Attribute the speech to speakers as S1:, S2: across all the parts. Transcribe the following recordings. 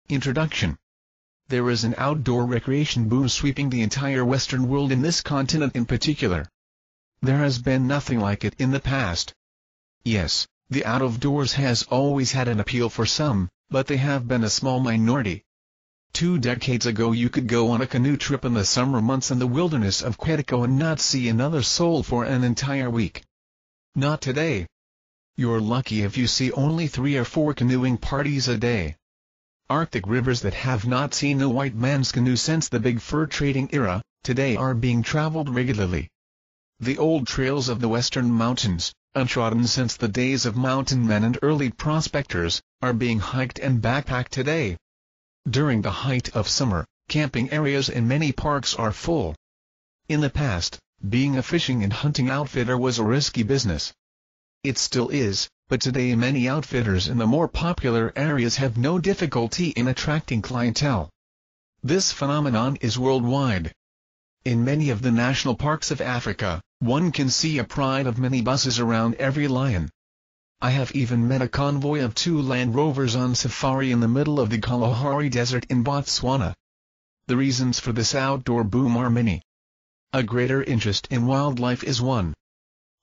S1: Introduction. There is an outdoor recreation boom sweeping the entire Western world, in this continent in particular. There has been nothing like it in the past. Yes, the out-of-doors has always had an appeal for some, but they have been a small minority. 2 decades ago you could go on a canoe trip in the summer months in the wilderness of Quetico and not see another soul for an entire week. Not today. You're lucky if you see only 3 or 4 canoeing parties a day. Arctic rivers that have not seen a white man's canoe since the big fur trading era, today are being traveled regularly. The old trails of the western mountains, untrodden since the days of mountain men and early prospectors, are being hiked and backpacked today. During the height of summer, camping areas in many parks are full. In the past, being a fishing and hunting outfitter was a risky business. It still is, but today many outfitters in the more popular areas have no difficulty in attracting clientele. This phenomenon is worldwide. In many of the national parks of Africa, one can see a pride of minibuses around every lion. I have even met a convoy of 2 Land Rovers on safari in the middle of the Kalahari Desert in Botswana. The reasons for this outdoor boom are many. A greater interest in wildlife is one.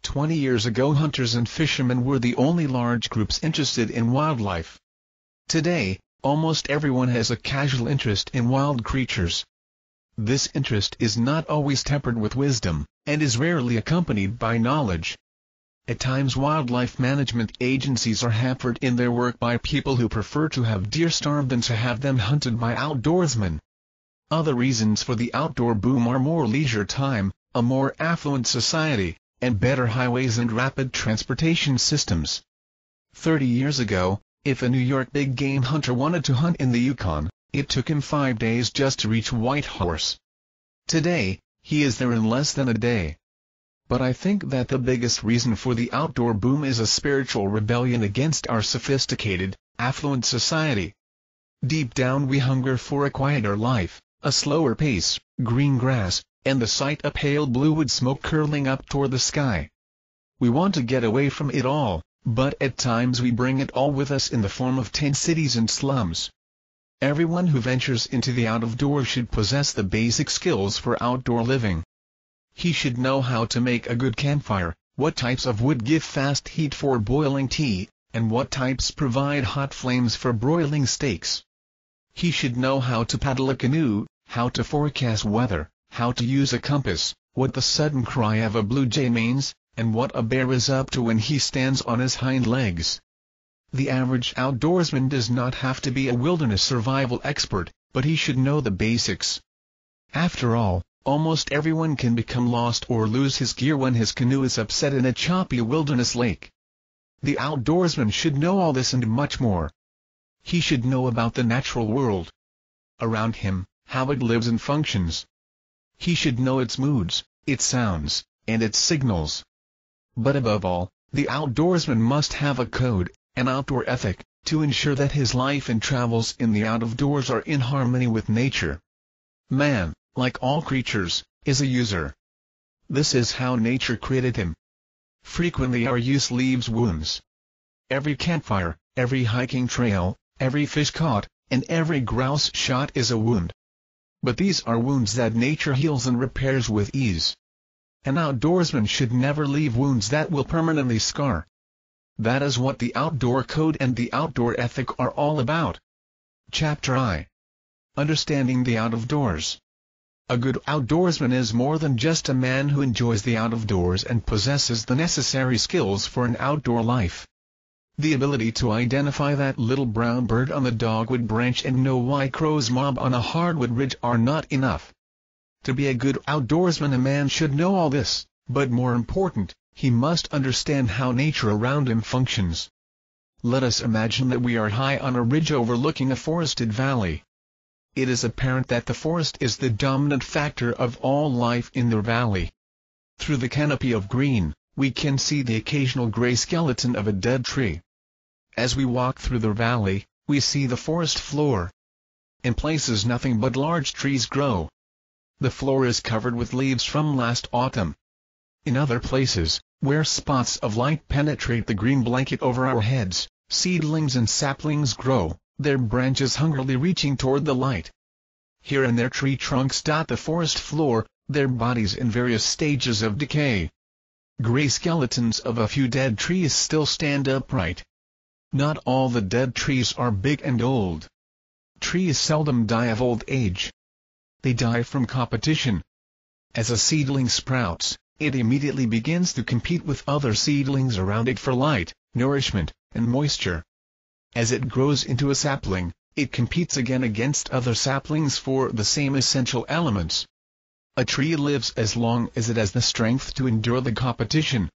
S1: 20 years ago hunters and fishermen were the only large groups interested in wildlife. Today, almost everyone has a casual interest in wild creatures. This interest is not always tempered with wisdom, and is rarely accompanied by knowledge. At times wildlife management agencies are hampered in their work by people who prefer to have deer starved than to have them hunted by outdoorsmen. Other reasons for the outdoor boom are more leisure time, a more affluent society, and better highways and rapid transportation systems. 30 years ago, if a New York big game hunter wanted to hunt in the Yukon, it took him 5 days just to reach Whitehorse. Today, he is there in less than a day. But I think that the biggest reason for the outdoor boom is a spiritual rebellion against our sophisticated, affluent society. Deep down we hunger for a quieter life, a slower pace, green grass, and the sight of pale blue wood smoke curling up toward the sky. We want to get away from it all, but at times we bring it all with us in the form of tent cities and slums. Everyone who ventures into the out-of-doors should possess the basic skills for outdoor living. He should know how to make a good campfire, what types of wood give fast heat for boiling tea, and what types provide hot flames for broiling steaks. He should know how to paddle a canoe, how to forecast weather, how to use a compass, what the sudden cry of a blue jay means, and what a bear is up to when he stands on his hind legs. The average outdoorsman does not have to be a wilderness survival expert, but he should know the basics. After all, almost everyone can become lost or lose his gear when his canoe is upset in a choppy wilderness lake. The outdoorsman should know all this and much more. He should know about the natural world around him, how it lives and functions. He should know its moods, its sounds, and its signals. But above all, the outdoorsman must have a code, an outdoor ethic, to ensure that his life and travels in the out-of-doors are in harmony with nature. Man, like all creatures, is a user. This is how nature created him. Frequently our use leaves wounds. Every campfire, every hiking trail, every fish caught, and every grouse shot is a wound. But these are wounds that nature heals and repairs with ease. An outdoorsman should never leave wounds that will permanently scar. That is what the outdoor code and the outdoor ethic are all about. Chapter I. Understanding the out-of-doors. A good outdoorsman is more than just a man who enjoys the out-of-doors and possesses the necessary skills for an outdoor life. The ability to identify that little brown bird on the dogwood branch and know why crows mob on a hardwood ridge are not enough. To be a good outdoorsman, a man should know all this, but more important, he must understand how nature around him functions. Let us imagine that we are high on a ridge overlooking a forested valley. It is apparent that the forest is the dominant factor of all life in the valley. Through the canopy of green, we can see the occasional gray skeleton of a dead tree. As we walk through the valley, we see the forest floor. In places nothing but large trees grow. The floor is covered with leaves from last autumn. In other places, where spots of light penetrate the green blanket over our heads, seedlings and saplings grow, their branches hungrily reaching toward the light. Here and there tree trunks dot the forest floor, their bodies in various stages of decay. Gray skeletons of a few dead trees still stand upright. Not all the dead trees are big and old. Trees seldom die of old age. They die from competition. As a seedling sprouts, it immediately begins to compete with other seedlings around it for light, nourishment, and moisture. As it grows into a sapling, it competes again against other saplings for the same essential elements. A tree lives as long as it has the strength to endure the competition.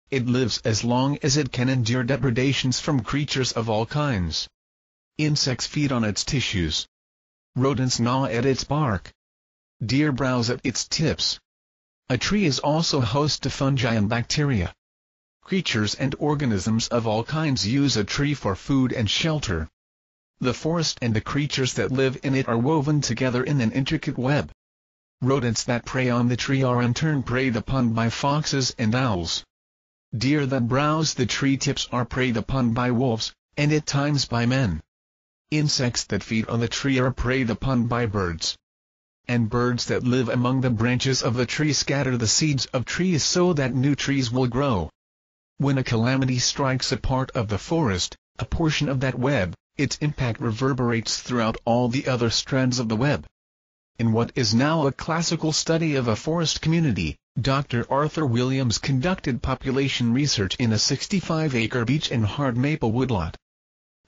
S1: It lives as long as it can endure depredations from creatures of all kinds. Insects feed on its tissues. Rodents gnaw at its bark. Deer browse at its tips. A tree is also host to fungi and bacteria. Creatures and organisms of all kinds use a tree for food and shelter. The forest and the creatures that live in it are woven together in an intricate web. Rodents that prey on the tree are in turn preyed upon by foxes and owls. Deer that browse the tree tips are preyed upon by wolves, and at times by men. Insects that feed on the tree are preyed upon by birds. And birds that live among the branches of the tree scatter the seeds of trees so that new trees will grow. When a calamity strikes a part of the forest, a portion of that web, its impact reverberates throughout all the other strands of the web. In what is now a classical study of a forest community, Dr. Arthur Williams conducted population research in a 65-acre beech and hard maple woodlot.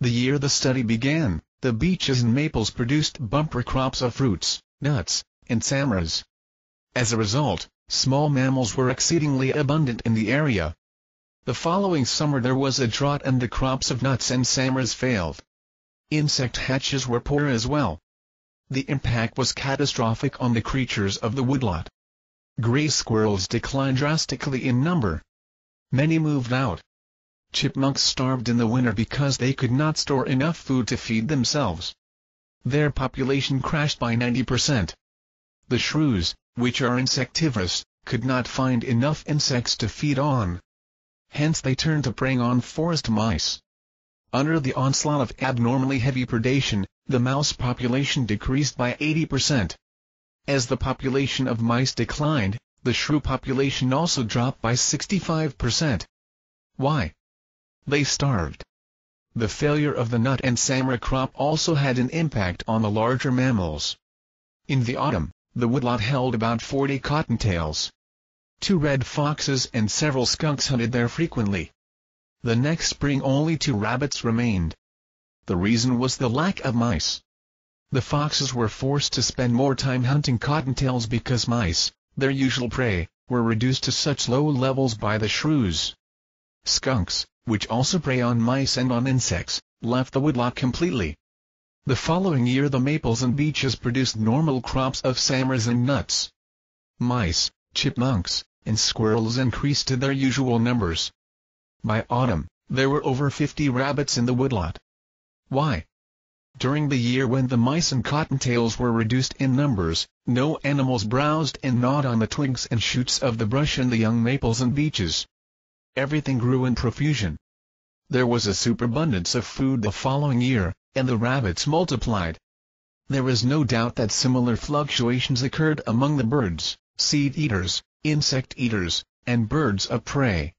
S1: The year the study began, the beeches and maples produced bumper crops of fruits, nuts, and samaras. As a result, small mammals were exceedingly abundant in the area. The following summer there was a drought and the crops of nuts and samaras failed. Insect hatches were poor as well. The impact was catastrophic on the creatures of the woodlot. Gray squirrels declined drastically in number. Many moved out. Chipmunks starved in the winter because they could not store enough food to feed themselves. Their population crashed by 90%. The shrews, which are insectivorous, could not find enough insects to feed on. Hence they turned to preying on forest mice. Under the onslaught of abnormally heavy predation, the mouse population decreased by 80%. As the population of mice declined, the shrew population also dropped by 65%. Why? They starved. The failure of the nut and samara crop also had an impact on the larger mammals. In the autumn, the woodlot held about 40 cottontails. 2 red foxes and several skunks hunted there frequently. The next spring only 2 rabbits remained. The reason was the lack of mice. The foxes were forced to spend more time hunting cottontails because mice, their usual prey, were reduced to such low levels by the shrews. Skunks, which also prey on mice and on insects, left the woodlot completely. The following year the maples and beeches produced normal crops of samaras and nuts. Mice, chipmunks, and squirrels increased to their usual numbers. By autumn, there were over 50 rabbits in the woodlot. Why? During the year when the mice and cottontails were reduced in numbers, no animals browsed and gnawed on the twigs and shoots of the brush and the young maples and beeches. Everything grew in profusion. There was a superabundance of food the following year, and the rabbits multiplied. There is no doubt that similar fluctuations occurred among the birds, seed-eaters, insect-eaters, and birds of prey.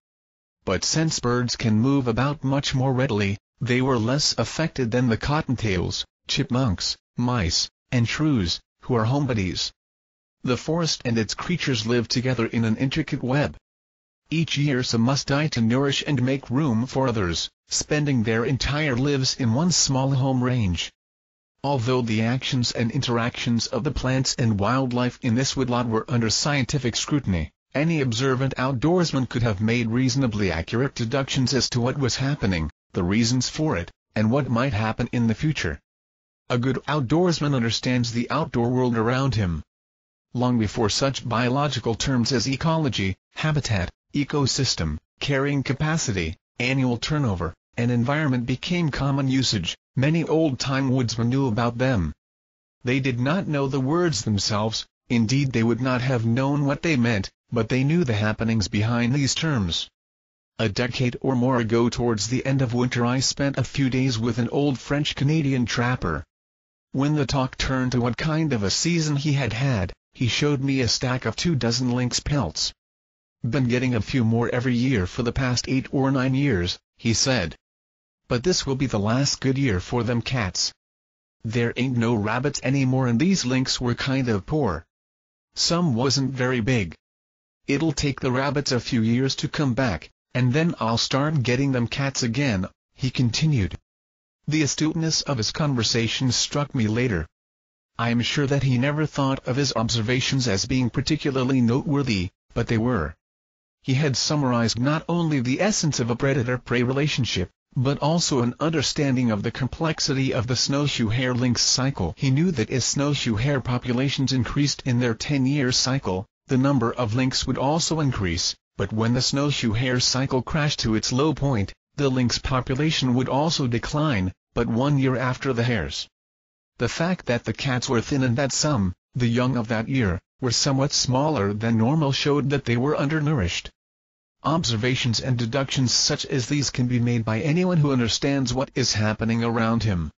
S1: But since birds can move about much more readily, they were less affected than the cottontails, chipmunks, mice, and shrews, who are homebodies. The forest and its creatures live together in an intricate web. Each year some must die to nourish and make room for others, spending their entire lives in one small home range. Although the actions and interactions of the plants and wildlife in this woodlot were under scientific scrutiny, any observant outdoorsman could have made reasonably accurate deductions as to what was happening, the reasons for it, and what might happen in the future. A good outdoorsman understands the outdoor world around him. Long before such biological terms as ecology, habitat, ecosystem, carrying capacity, annual turnover, and environment became common usage, many old-time woodsmen knew about them. They did not know the words themselves, indeed they would not have known what they meant, but they knew the happenings behind these terms. A decade or more ago, towards the end of winter, I spent a few days with an old French-Canadian trapper. When the talk turned to what kind of a season he had had, he showed me a stack of 24 lynx pelts. "Been getting a few more every year for the past 8 or 9 years, he said. "But this will be the last good year for them cats. There ain't no rabbits anymore, and these lynx were kind of poor. Some wasn't very big. It'll take the rabbits a few years to come back, and then I'll start getting them cats again," he continued. The astuteness of his conversation struck me later. I am sure that he never thought of his observations as being particularly noteworthy, but they were. He had summarized not only the essence of a predator-prey relationship, but also an understanding of the complexity of the snowshoe hare lynx cycle. He knew that as snowshoe hare populations increased in their 10-year cycle, the number of lynx would also increase, but when the snowshoe hare cycle crashed to its low point, the lynx population would also decline, but 1 year after the hares. The fact that the cats were thin and that some, the young of that year, were somewhat smaller than normal showed that they were undernourished. Observations and deductions such as these can be made by anyone who understands what is happening around him.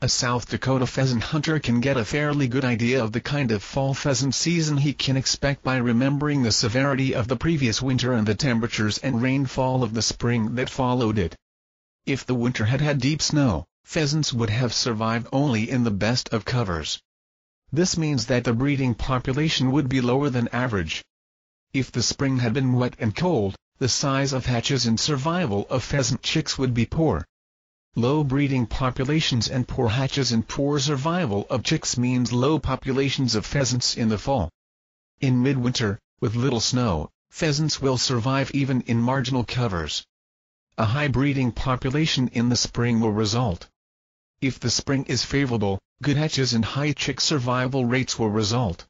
S1: A South Dakota pheasant hunter can get a fairly good idea of the kind of fall pheasant season he can expect by remembering the severity of the previous winter and the temperatures and rainfall of the spring that followed it. If the winter had had deep snow, pheasants would have survived only in the best of covers. This means that the breeding population would be lower than average. If the spring had been wet and cold, the size of hatches and survival of pheasant chicks would be poor. Low breeding populations and poor hatches and poor survival of chicks means low populations of pheasants in the fall. In midwinter, with little snow, pheasants will survive even in marginal covers. A high breeding population in the spring will result. If the spring is favorable, good hatches and high chick survival rates will result.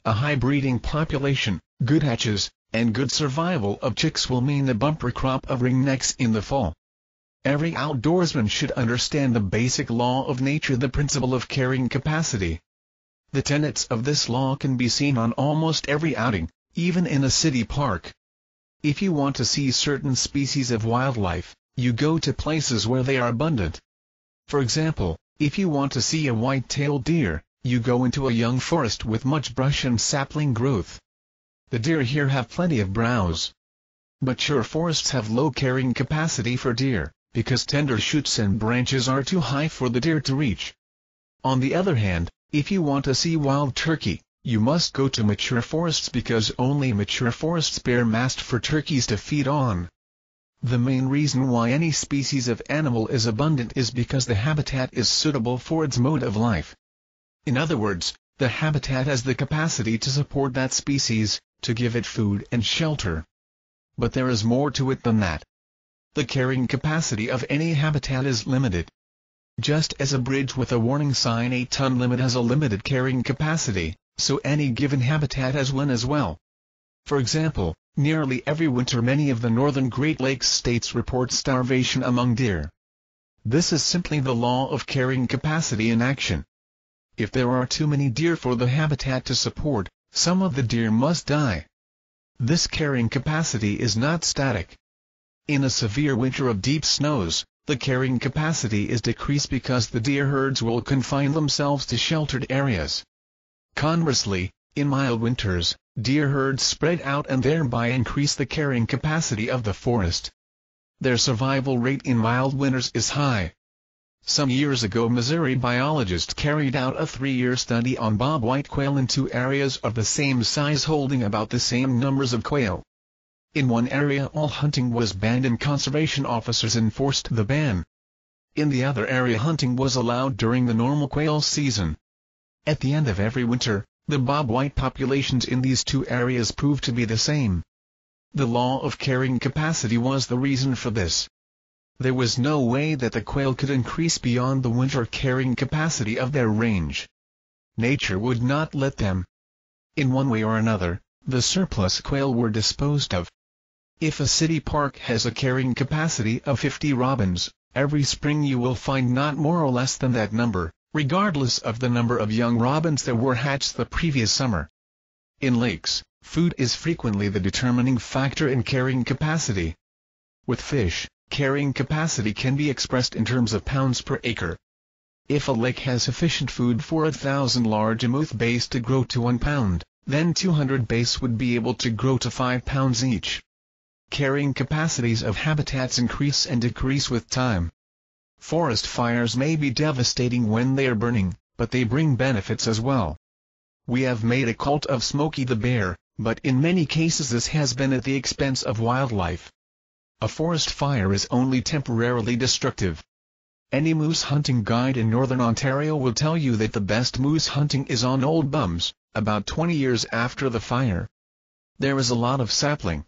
S1: A high breeding population, good hatches, and good survival of chicks will mean a bumper crop of ringnecks in the fall. Every outdoorsman should understand the basic law of nature, the principle of carrying capacity. The tenets of this law can be seen on almost every outing, even in a city park. If you want to see certain species of wildlife, you go to places where they are abundant. For example, if you want to see a white-tailed deer, you go into a young forest with much brush and sapling growth. The deer here have plenty of browse. Mature forests have low carrying capacity for deer, because tender shoots and branches are too high for the deer to reach. On the other hand, if you want to see wild turkey, you must go to mature forests because only mature forests bear mast for turkeys to feed on. The main reason why any species of animal is abundant is because the habitat is suitable for its mode of life. In other words, the habitat has the capacity to support that species, to give it food and shelter. But there is more to it than that. The carrying capacity of any habitat is limited. Just as a bridge with a warning sign 8-ton limit has a limited carrying capacity, so any given habitat has one as well. For example, nearly every winter many of the northern Great Lakes states report starvation among deer. This is simply the law of carrying capacity in action. If there are too many deer for the habitat to support, some of the deer must die. This carrying capacity is not static. In a severe winter of deep snows, the carrying capacity is decreased because the deer herds will confine themselves to sheltered areas. Conversely, in mild winters, deer herds spread out and thereby increase the carrying capacity of the forest. Their survival rate in mild winters is high. Some years ago, Missouri biologists carried out a 3-year study on bobwhite quail in 2 areas of the same size holding about the same numbers of quail. In one area all hunting was banned and conservation officers enforced the ban. In the other area hunting was allowed during the normal quail season. At the end of every winter, the bobwhite populations in these 2 areas proved to be the same. The law of carrying capacity was the reason for this. There was no way that the quail could increase beyond the winter carrying capacity of their range. Nature would not let them. In one way or another, the surplus quail were disposed of. If a city park has a carrying capacity of 50 robins, every spring you will find not more or less than that number, regardless of the number of young robins that were hatched the previous summer. In lakes, food is frequently the determining factor in carrying capacity. With fish, carrying capacity can be expressed in terms of pounds per acre. If a lake has sufficient food for 1,000 largemouth bass to grow to 1 pound, then 200 bass would be able to grow to 5 pounds each. Carrying capacities of habitats increase and decrease with time. Forest fires may be devastating when they are burning, but they bring benefits as well. We have made a cult of Smokey the Bear, but in many cases this has been at the expense of wildlife. A forest fire is only temporarily destructive. Any moose hunting guide in northern Ontario will tell you that the best moose hunting is on old bums, about 20 years after the fire. There is a lot of sapling.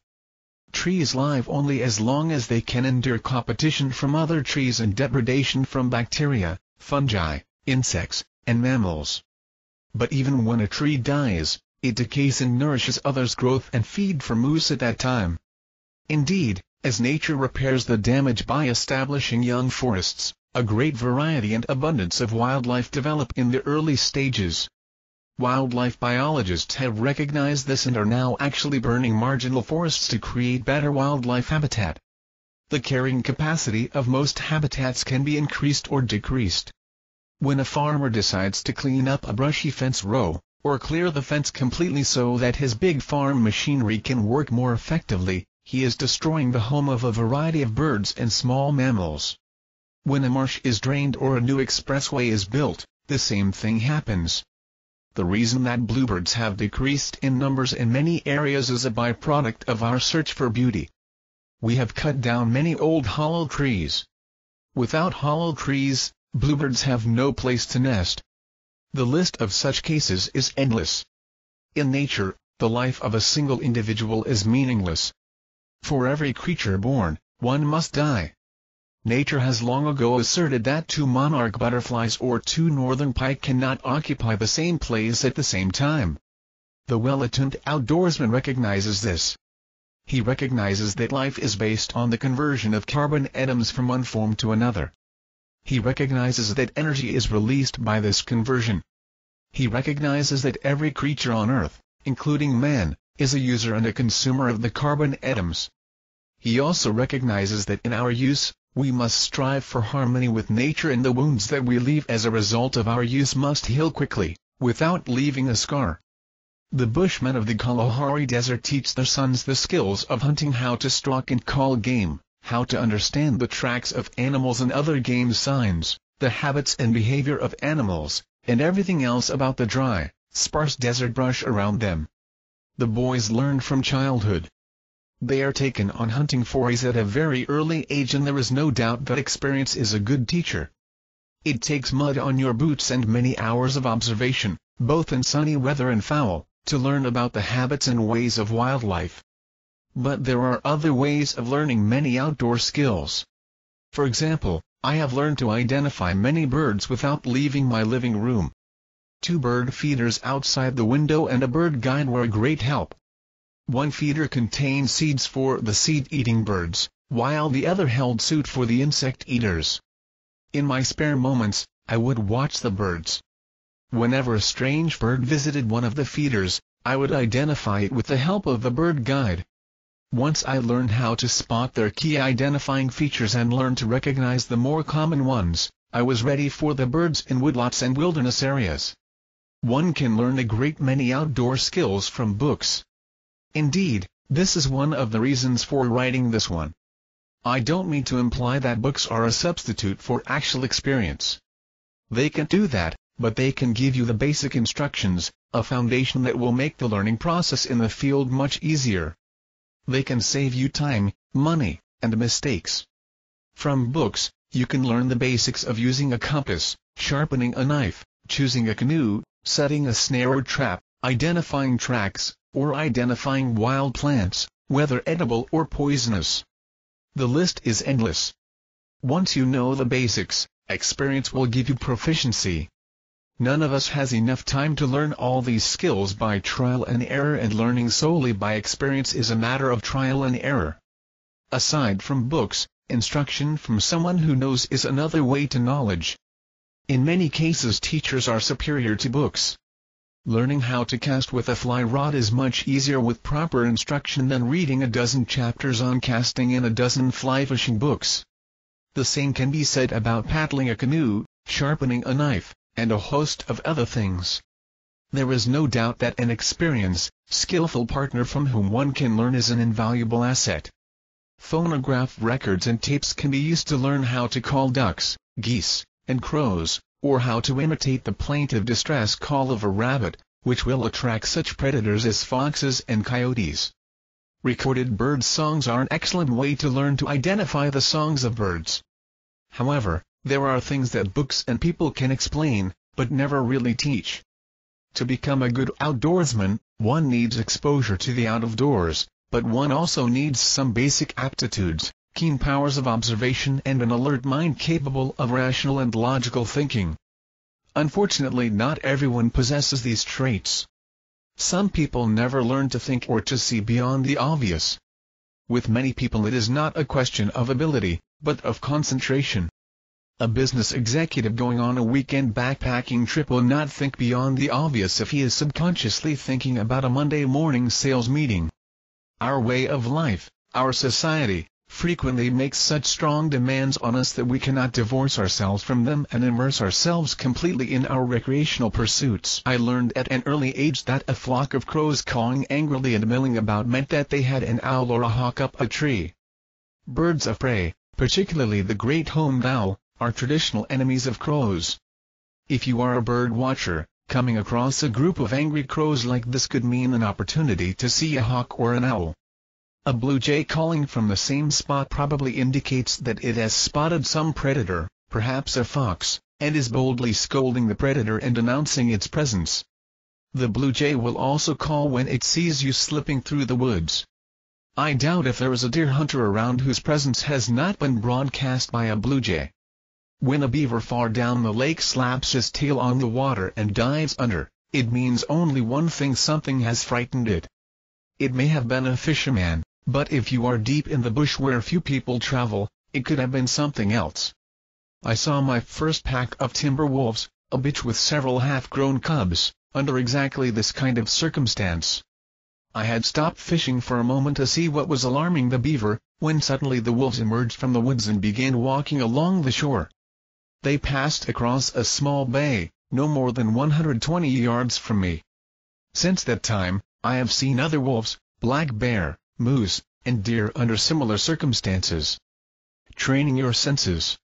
S1: Trees live only as long as they can endure competition from other trees and depredation from bacteria, fungi, insects, and mammals. But even when a tree dies, it decays and nourishes others' growth and feed for moose at that time. Indeed, as nature repairs the damage by establishing young forests, a great variety and abundance of wildlife develop in the early stages. Wildlife biologists have recognized this and are now actually burning marginal forests to create better wildlife habitat. The carrying capacity of most habitats can be increased or decreased. When a farmer decides to clean up a brushy fence row, or clear the fence completely so that his big farm machinery can work more effectively, he is destroying the home of a variety of birds and small mammals. When a marsh is drained or a new expressway is built, the same thing happens. The reason that bluebirds have decreased in numbers in many areas is a byproduct of our search for beauty. We have cut down many old hollow trees. Without hollow trees, bluebirds have no place to nest. The list of such cases is endless. In nature, the life of a single individual is meaningless. For every creature born, one must die. Nature has long ago asserted that 2 monarch butterflies or 2 northern pike cannot occupy the same place at the same time. The well-attuned outdoorsman recognizes this. He recognizes that life is based on the conversion of carbon atoms from one form to another. He recognizes that energy is released by this conversion. He recognizes that every creature on Earth, including man, is a user and a consumer of the carbon atoms. He also recognizes that in our use, we must strive for harmony with nature, and the wounds that we leave as a result of our use must heal quickly, without leaving a scar. The Bushmen of the Kalahari Desert teach their sons the skills of hunting, how to stalk and call game, how to understand the tracks of animals and other game signs, the habits and behavior of animals, and everything else about the dry, sparse desert brush around them. The boys learn from childhood. They are taken on hunting forays at a very early age, and there is no doubt that experience is a good teacher. It takes mud on your boots and many hours of observation, both in sunny weather and foul, to learn about the habits and ways of wildlife. But there are other ways of learning many outdoor skills. For example, I have learned to identify many birds without leaving my living room. 2 bird feeders outside the window and a bird guide were a great help. One feeder contained seeds for the seed-eating birds, while the other held suet for the insect eaters. In my spare moments, I would watch the birds. Whenever a strange bird visited one of the feeders, I would identify it with the help of the bird guide. Once I learned how to spot their key identifying features and learned to recognize the more common ones, I was ready for the birds in woodlots and wilderness areas. One can learn a great many outdoor skills from books. Indeed, this is one of the reasons for writing this one. I don't mean to imply that books are a substitute for actual experience. They can do that, but they can give you the basic instructions, a foundation that will make the learning process in the field much easier. They can save you time, money, and mistakes. From books, you can learn the basics of using a compass, sharpening a knife, choosing a canoe, setting a snare or trap, identifying tracks, or identifying wild plants, whether edible or poisonous. The list is endless. Once you know the basics, experience will give you proficiency. None of us has enough time to learn all these skills by trial and error, and learning solely by experience is a matter of trial and error. Aside from books, instruction from someone who knows is another way to knowledge. In many cases teachers are superior to books. Learning how to cast with a fly rod is much easier with proper instruction than reading a dozen chapters on casting in a dozen fly fishing books. The same can be said about paddling a canoe, sharpening a knife, and a host of other things. There is no doubt that an experienced, skillful partner from whom one can learn is an invaluable asset. Phonograph records and tapes can be used to learn how to call ducks, geese, and crows, or how to imitate the plaintive distress call of a rabbit, which will attract such predators as foxes and coyotes. Recorded bird songs are an excellent way to learn to identify the songs of birds. However, there are things that books and people can explain, but never really teach. To become a good outdoorsman, one needs exposure to the out-of-doors, but one also needs some basic aptitudes, keen powers of observation and an alert mind capable of rational and logical thinking. Unfortunately, not everyone possesses these traits. Some people never learn to think or to see beyond the obvious. With many people it is not a question of ability, but of concentration. A business executive going on a weekend backpacking trip will not think beyond the obvious if he is subconsciously thinking about a Monday morning sales meeting. Our way of life, our society, frequently makes such strong demands on us that we cannot divorce ourselves from them and immerse ourselves completely in our recreational pursuits. I learned at an early age that a flock of crows cawing angrily and milling about meant that they had an owl or a hawk up a tree. Birds of prey, particularly the great horned owl, are traditional enemies of crows. If you are a bird watcher, coming across a group of angry crows like this could mean an opportunity to see a hawk or an owl. A blue jay calling from the same spot probably indicates that it has spotted some predator, perhaps a fox, and is boldly scolding the predator and announcing its presence. The blue jay will also call when it sees you slipping through the woods. I doubt if there is a deer hunter around whose presence has not been broadcast by a blue jay. When a beaver far down the lake slaps his tail on the water and dives under, it means only one thing: something has frightened it. It may have been a fisherman, but if you are deep in the bush where few people travel, it could have been something else. I saw my first pack of timber wolves, a bitch with several half-grown cubs, under exactly this kind of circumstance. I had stopped fishing for a moment to see what was alarming the beaver, when suddenly the wolves emerged from the woods and began walking along the shore. They passed across a small bay, no more than 120 yards from me. Since that time, I have seen other wolves, black bear, moose, and deer under similar circumstances. Training your senses.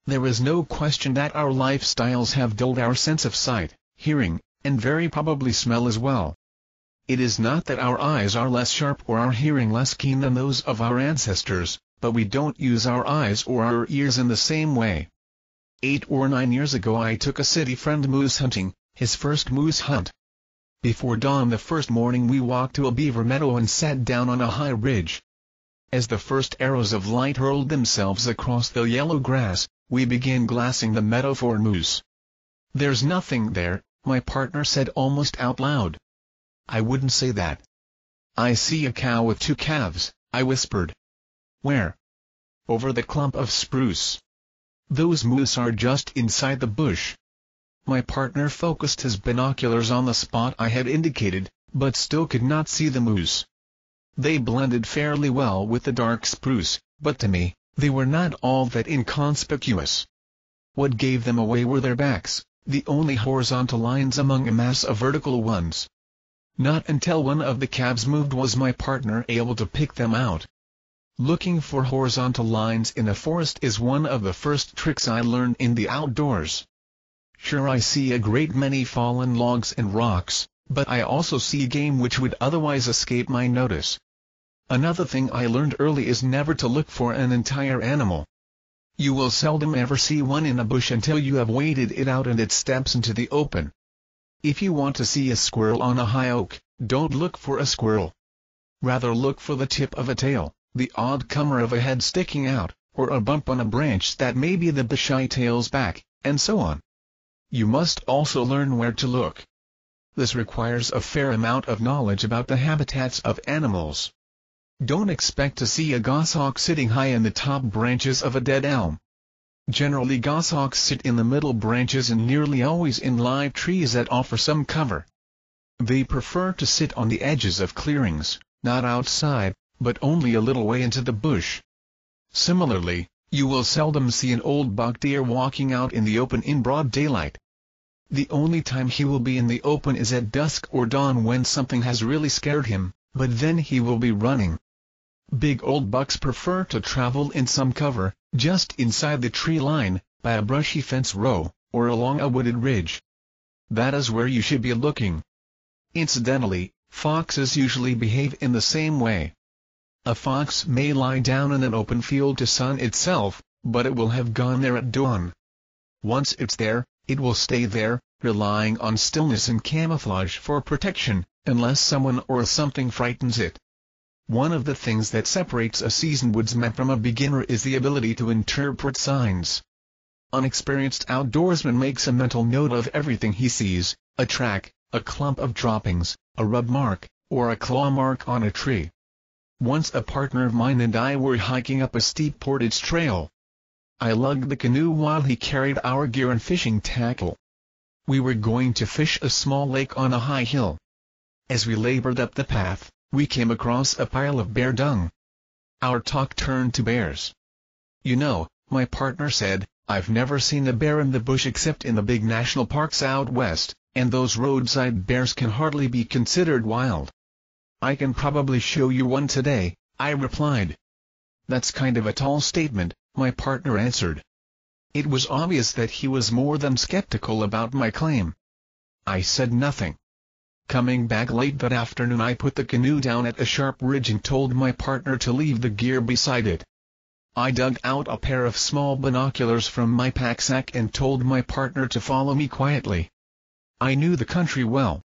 S1: There is no question that our lifestyles have dulled our sense of sight, hearing, and very probably smell as well. It is not that our eyes are less sharp or our hearing less keen than those of our ancestors, but we don't use our eyes or our ears in the same way. 8 or 9 years ago I took a city friend moose hunting, his first moose hunt. Before dawn the first morning we walked to a beaver meadow and sat down on a high ridge. As the first arrows of light hurled themselves across the yellow grass, we began glassing the meadow for moose. "There's nothing there," my partner said almost out loud. "I wouldn't say that." "I see a cow with 2 calves," I whispered. "Where?" "Over the clump of spruce. Those moose are just inside the bush." My partner focused his binoculars on the spot I had indicated, but still could not see the moose. They blended fairly well with the dark spruce, but to me, they were not all that inconspicuous. What gave them away were their backs, the only horizontal lines among a mass of vertical ones. Not until one of the calves moved was my partner able to pick them out. Looking for horizontal lines in a forest is one of the first tricks I learned in the outdoors. Sure, I see a great many fallen logs and rocks, but I also see game which would otherwise escape my notice. Another thing I learned early is never to look for an entire animal. You will seldom ever see one in a bush until you have waited it out and it steps into the open. If you want to see a squirrel on a high oak, don't look for a squirrel. Rather look for the tip of a tail, the odd comer of a head sticking out, or a bump on a branch that may be the bushy tail's back, and so on. You must also learn where to look. This requires a fair amount of knowledge about the habitats of animals. Don't expect to see a goshawk sitting high in the top branches of a dead elm. Generally goshawks sit in the middle branches and nearly always in live trees that offer some cover. They prefer to sit on the edges of clearings, not outside, but only a little way into the bush. Similarly, you will seldom see an old buck deer walking out in the open in broad daylight. The only time he will be in the open is at dusk or dawn when something has really scared him, but then he will be running. Big old bucks prefer to travel in some cover, just inside the tree line, by a brushy fence row, or along a wooded ridge. That is where you should be looking. Incidentally, foxes usually behave in the same way. A fox may lie down in an open field to sun itself, but it will have gone there at dawn. Once it's there, it will stay there, relying on stillness and camouflage for protection, unless someone or something frightens it. One of the things that separates a seasoned woodsman from a beginner is the ability to interpret signs. An experienced outdoorsman makes a mental note of everything he sees: a track, a clump of droppings, a rub mark, or a claw mark on a tree. Once a partner of mine and I were hiking up a steep portage trail. I lugged the canoe while he carried our gear and fishing tackle. We were going to fish a small lake on a high hill. As we labored up the path, we came across a pile of bear dung. Our talk turned to bears. "You know," my partner said, "I've never seen a bear in the bush except in the big national parks out west, and those roadside bears can hardly be considered wild." "I can probably show you one today," I replied. "That's kind of a tall statement," my partner answered. It was obvious that he was more than skeptical about my claim. I said nothing. Coming back late that afternoon, I put the canoe down at a sharp ridge and told my partner to leave the gear beside it. I dug out a pair of small binoculars from my packsack and told my partner to follow me quietly. I knew the country well.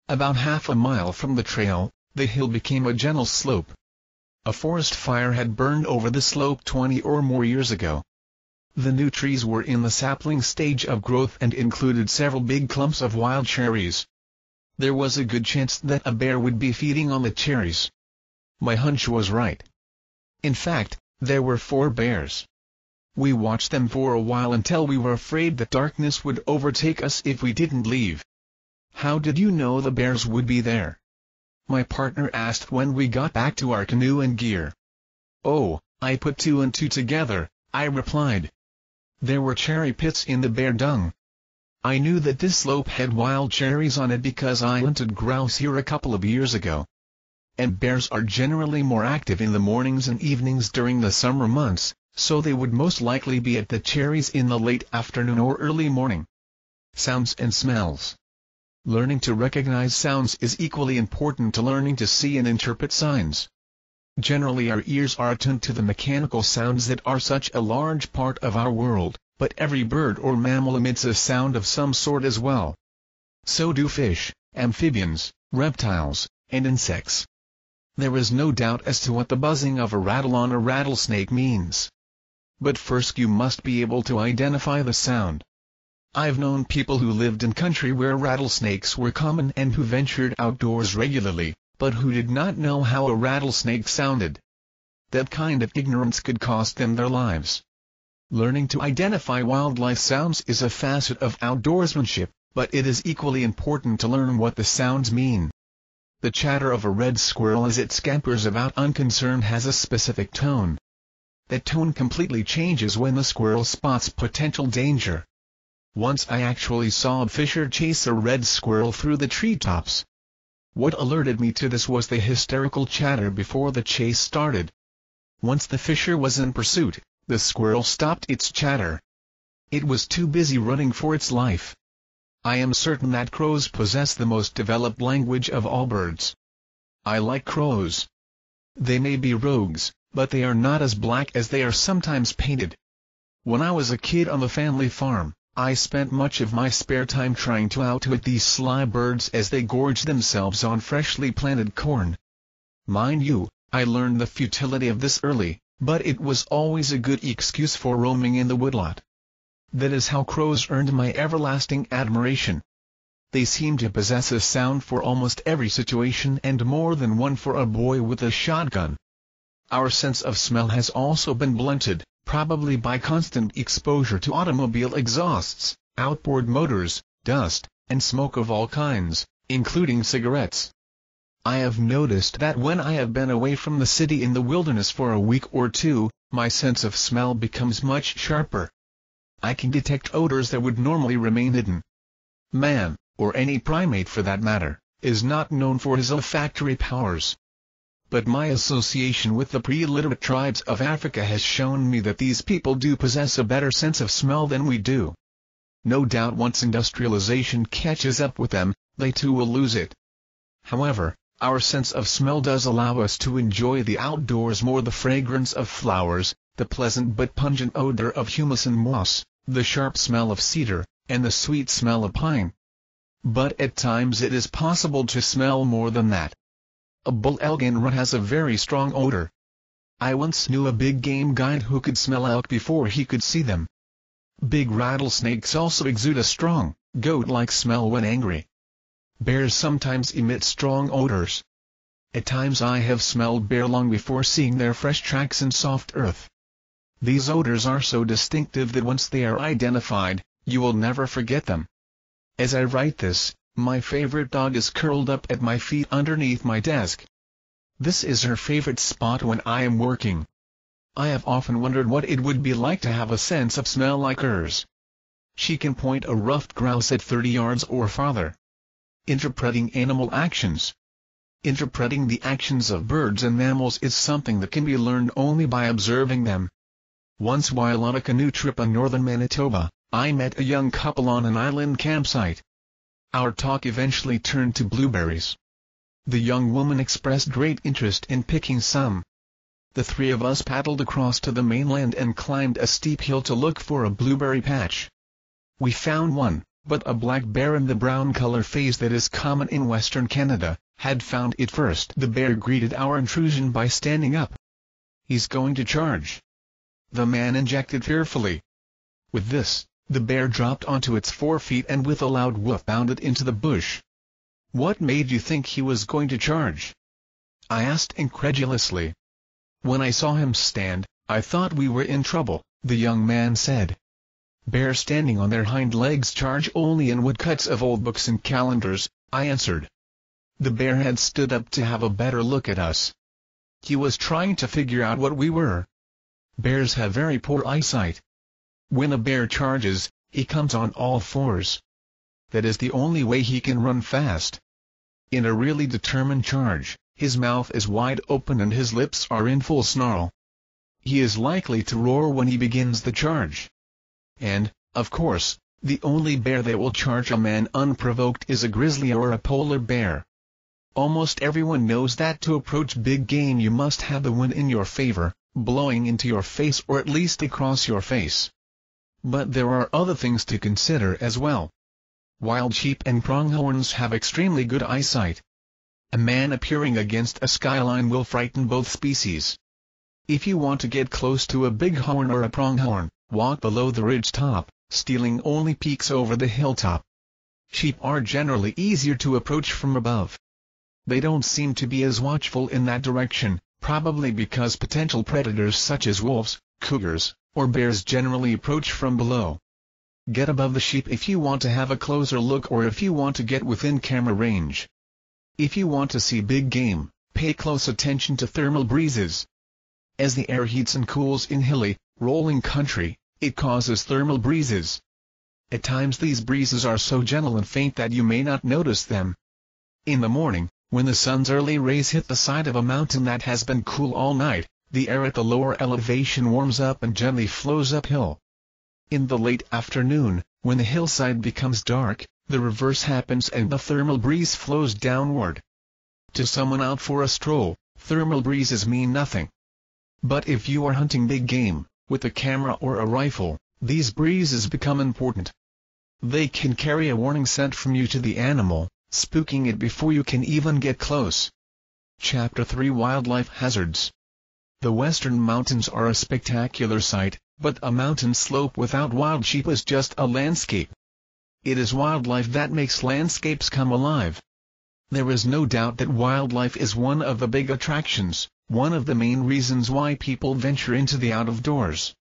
S1: About half a mile from the trail, the hill became a gentle slope. A forest fire had burned over the slope 20 or more years ago. The new trees were in the sapling stage of growth and included several big clumps of wild cherries. There was a good chance that a bear would be feeding on the cherries. My hunch was right. In fact, there were 4 bears. We watched them for a while until we were afraid that darkness would overtake us if we didn't leave. "How did you know the bears would be there?" my partner asked when we got back to our canoe and gear. "Oh, I put 2 and 2 together," I replied. There were cherry pits in the bear dung. I knew that this slope had wild cherries on it because I hunted grouse here a couple of years ago. And bears are generally more active in the mornings and evenings during the summer months, so they would most likely be at the cherries in the late afternoon or early morning. Sounds and smells. Learning to recognize sounds is equally important to learning to see and interpret signs. Generally our ears are attuned to the mechanical sounds that are such a large part of our world, but every bird or mammal emits a sound of some sort as well. So do fish, amphibians, reptiles, and insects. There is no doubt as to what the buzzing of a rattle on a rattlesnake means. But first you must be able to identify the sound. I've known people who lived in country where rattlesnakes were common and who ventured outdoors regularly, but who did not know how a rattlesnake sounded. That kind of ignorance could cost them their lives. Learning to identify wildlife sounds is a facet of outdoorsmanship, but it is equally important to learn what the sounds mean. The chatter of a red squirrel as it scampers about unconcerned has a specific tone. That tone completely changes when the squirrel spots potential danger. Once I actually saw a fisher chase a red squirrel through the treetops. What alerted me to this was the hysterical chatter before the chase started. Once the fisher was in pursuit, the squirrel stopped its chatter. It was too busy running for its life. I am certain that crows possess the most developed language of all birds. I like crows. They may be rogues, but they are not as black as they are sometimes painted. When I was a kid on the family farm, I spent much of my spare time trying to outwit these sly birds as they gorged themselves on freshly planted corn. Mind you, I learned the futility of this early, but it was always a good excuse for roaming in the woodlot. That is how crows earned my everlasting admiration. They seem to possess a sound for almost every situation and more than one for a boy with a shotgun. Our sense of smell has also been blunted, probably by constant exposure to automobile exhausts, outboard motors, dust, and smoke of all kinds, including cigarettes. I have noticed that when I have been away from the city in the wilderness for a week or two, my sense of smell becomes much sharper. I can detect odors that would normally remain hidden. Man, or any primate for that matter, is not known for his olfactory powers. But my association with the pre-literate tribes of Africa has shown me that these people do possess a better sense of smell than we do. No doubt once industrialization catches up with them, they too will lose it. However, our sense of smell does allow us to enjoy the outdoors more: the fragrance of flowers, the pleasant but pungent odor of humus and moss, the sharp smell of cedar, and the sweet smell of pine. But at times it is possible to smell more than that. A bull elk and rut has a very strong odor. I once knew a big game guide who could smell elk before he could see them. Big rattlesnakes also exude a strong, goat-like smell when angry. Bears sometimes emit strong odors. At times I have smelled bear long before seeing their fresh tracks in soft earth. These odors are so distinctive that once they are identified, you will never forget them. As I write this, my favorite dog is curled up at my feet underneath my desk. This is her favorite spot when I am working. I have often wondered what it would be like to have a sense of smell like hers. She can point a ruffed grouse at 30 yards or farther. Interpreting animal actions. Interpreting the actions of birds and mammals is something that can be learned only by observing them. Once while on a canoe trip in northern Manitoba, I met a young couple on an island campsite. Our talk eventually turned to blueberries. The young woman expressed great interest in picking some. The three of us paddled across to the mainland and climbed a steep hill to look for a blueberry patch. We found one, but a black bear in the brown color phase that is common in western Canada had found it first. The bear greeted our intrusion by standing up. "He's going to charge," the man injected fearfully. With this, the bear dropped onto its 4 feet and with a loud woof bounded into the bush. "What made you think he was going to charge?" I asked incredulously. "When I saw him stand, I thought we were in trouble," the young man said. "Bears standing on their hind legs charge only in woodcuts of old books and calendars," I answered. The bear had stood up to have a better look at us. He was trying to figure out what we were. Bears have very poor eyesight. When a bear charges, he comes on all fours. That is the only way he can run fast. In a really determined charge, his mouth is wide open and his lips are in full snarl. He is likely to roar when he begins the charge. And, of course, the only bear that will charge a man unprovoked is a grizzly or a polar bear. Almost everyone knows that to approach big game you must have the wind in your favor, blowing into your face or at least across your face. But there are other things to consider as well. Wild sheep and pronghorns have extremely good eyesight. A man appearing against a skyline will frighten both species. If you want to get close to a bighorn or a pronghorn, walk below the ridge top, stealing only peaks over the hilltop. Sheep are generally easier to approach from above. They don't seem to be as watchful in that direction, probably because potential predators such as wolves, cougars, or bears generally approach from below. Get above the sheep if you want to have a closer look or if you want to get within camera range. If you want to see big game, pay close attention to thermal breezes. As the air heats and cools in hilly, rolling country, it causes thermal breezes. At times these breezes are so gentle and faint that you may not notice them. In the morning, when the sun's early rays hit the side of a mountain that has been cool all night, the air at the lower elevation warms up and gently flows uphill. In the late afternoon, when the hillside becomes dark, the reverse happens and the thermal breeze flows downward. To someone out for a stroll, thermal breezes mean nothing. But if you are hunting big game, with a camera or a rifle, these breezes become important. They can carry a warning scent from you to the animal, spooking it before you can even get close. Chapter 3 Wildlife Hazards. The Western Mountains are a spectacular sight, but a mountain slope without wild sheep is just a landscape. It is wildlife that makes landscapes come alive. There is no doubt that wildlife is one of the big attractions, one of the main reasons why people venture into the outdoors.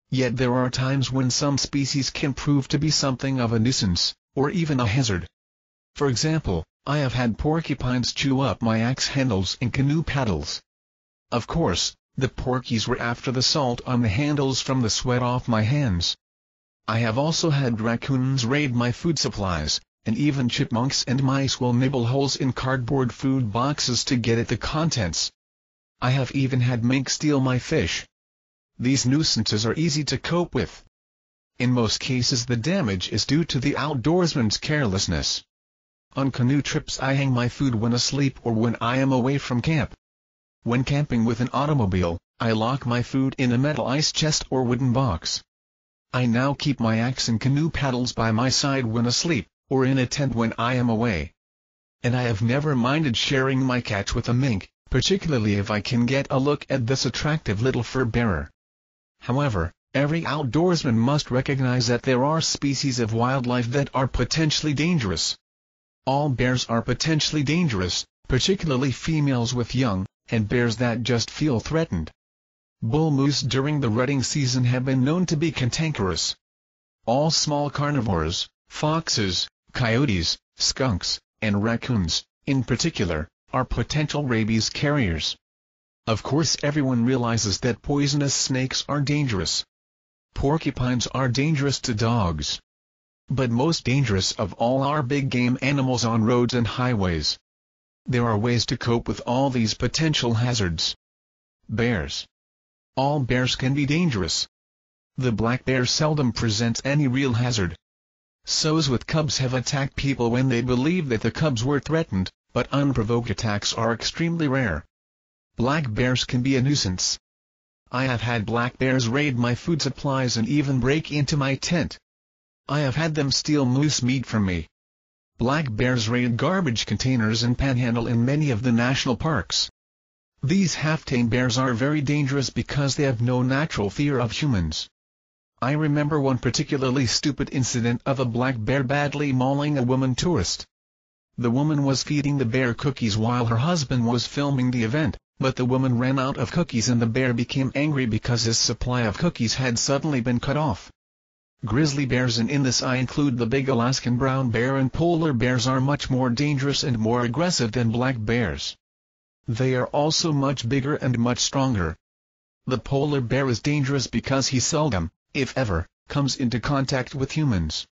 S1: Yet there are times when some species can prove to be something of a nuisance, or even a hazard. For example, I have had porcupines chew up my axe handles and canoe paddles. Of course, the porkies were after the salt on the handles from the sweat off my hands. I have also had raccoons raid my food supplies, and even chipmunks and mice will nibble holes in cardboard food boxes to get at the contents. I have even had mink steal my fish. These nuisances are easy to cope with. In most cases the damage is due to the outdoorsman's carelessness. On canoe trips I hang my food when asleep or when I am away from camp. When camping with an automobile, I lock my food in a metal ice chest or wooden box. I now keep my axe and canoe paddles by my side when asleep, or in a tent when I am away. And I have never minded sharing my catch with a mink, particularly if I can get a look at this attractive little fur-bearer. However, every outdoorsman must recognize that there are species of wildlife that are potentially dangerous. All bears are potentially dangerous, particularly females with young, and bears that just feel threatened. Bull moose during the rutting season have been known to be cantankerous. All small carnivores, foxes, coyotes, skunks, and raccoons, in particular, are potential rabies carriers. Of course everyone realizes that poisonous snakes are dangerous. Porcupines are dangerous to dogs. But most dangerous of all are big game animals on roads and highways. There are ways to cope with all these potential hazards. Bears. All bears can be dangerous. The black bear seldom presents any real hazard. Sows with cubs have attacked people when they believe that the cubs were threatened, but unprovoked attacks are extremely rare. Black bears can be a nuisance. I have had black bears raid my food supplies and even break into my tent. I have had them steal moose meat from me. Black bears raid garbage containers and panhandle in many of the national parks. These half-tame bears are very dangerous because they have no natural fear of humans. I remember one particularly stupid incident of a black bear badly mauling a woman tourist. The woman was feeding the bear cookies while her husband was filming the event, but the woman ran out of cookies and the bear became angry because his supply of cookies had suddenly been cut off. Grizzly bears, and in this I include the big Alaskan brown bear and polar bears, are much more dangerous and more aggressive than black bears. They are also much bigger and much stronger. The polar bear is dangerous because he seldom, if ever, comes into contact with humans.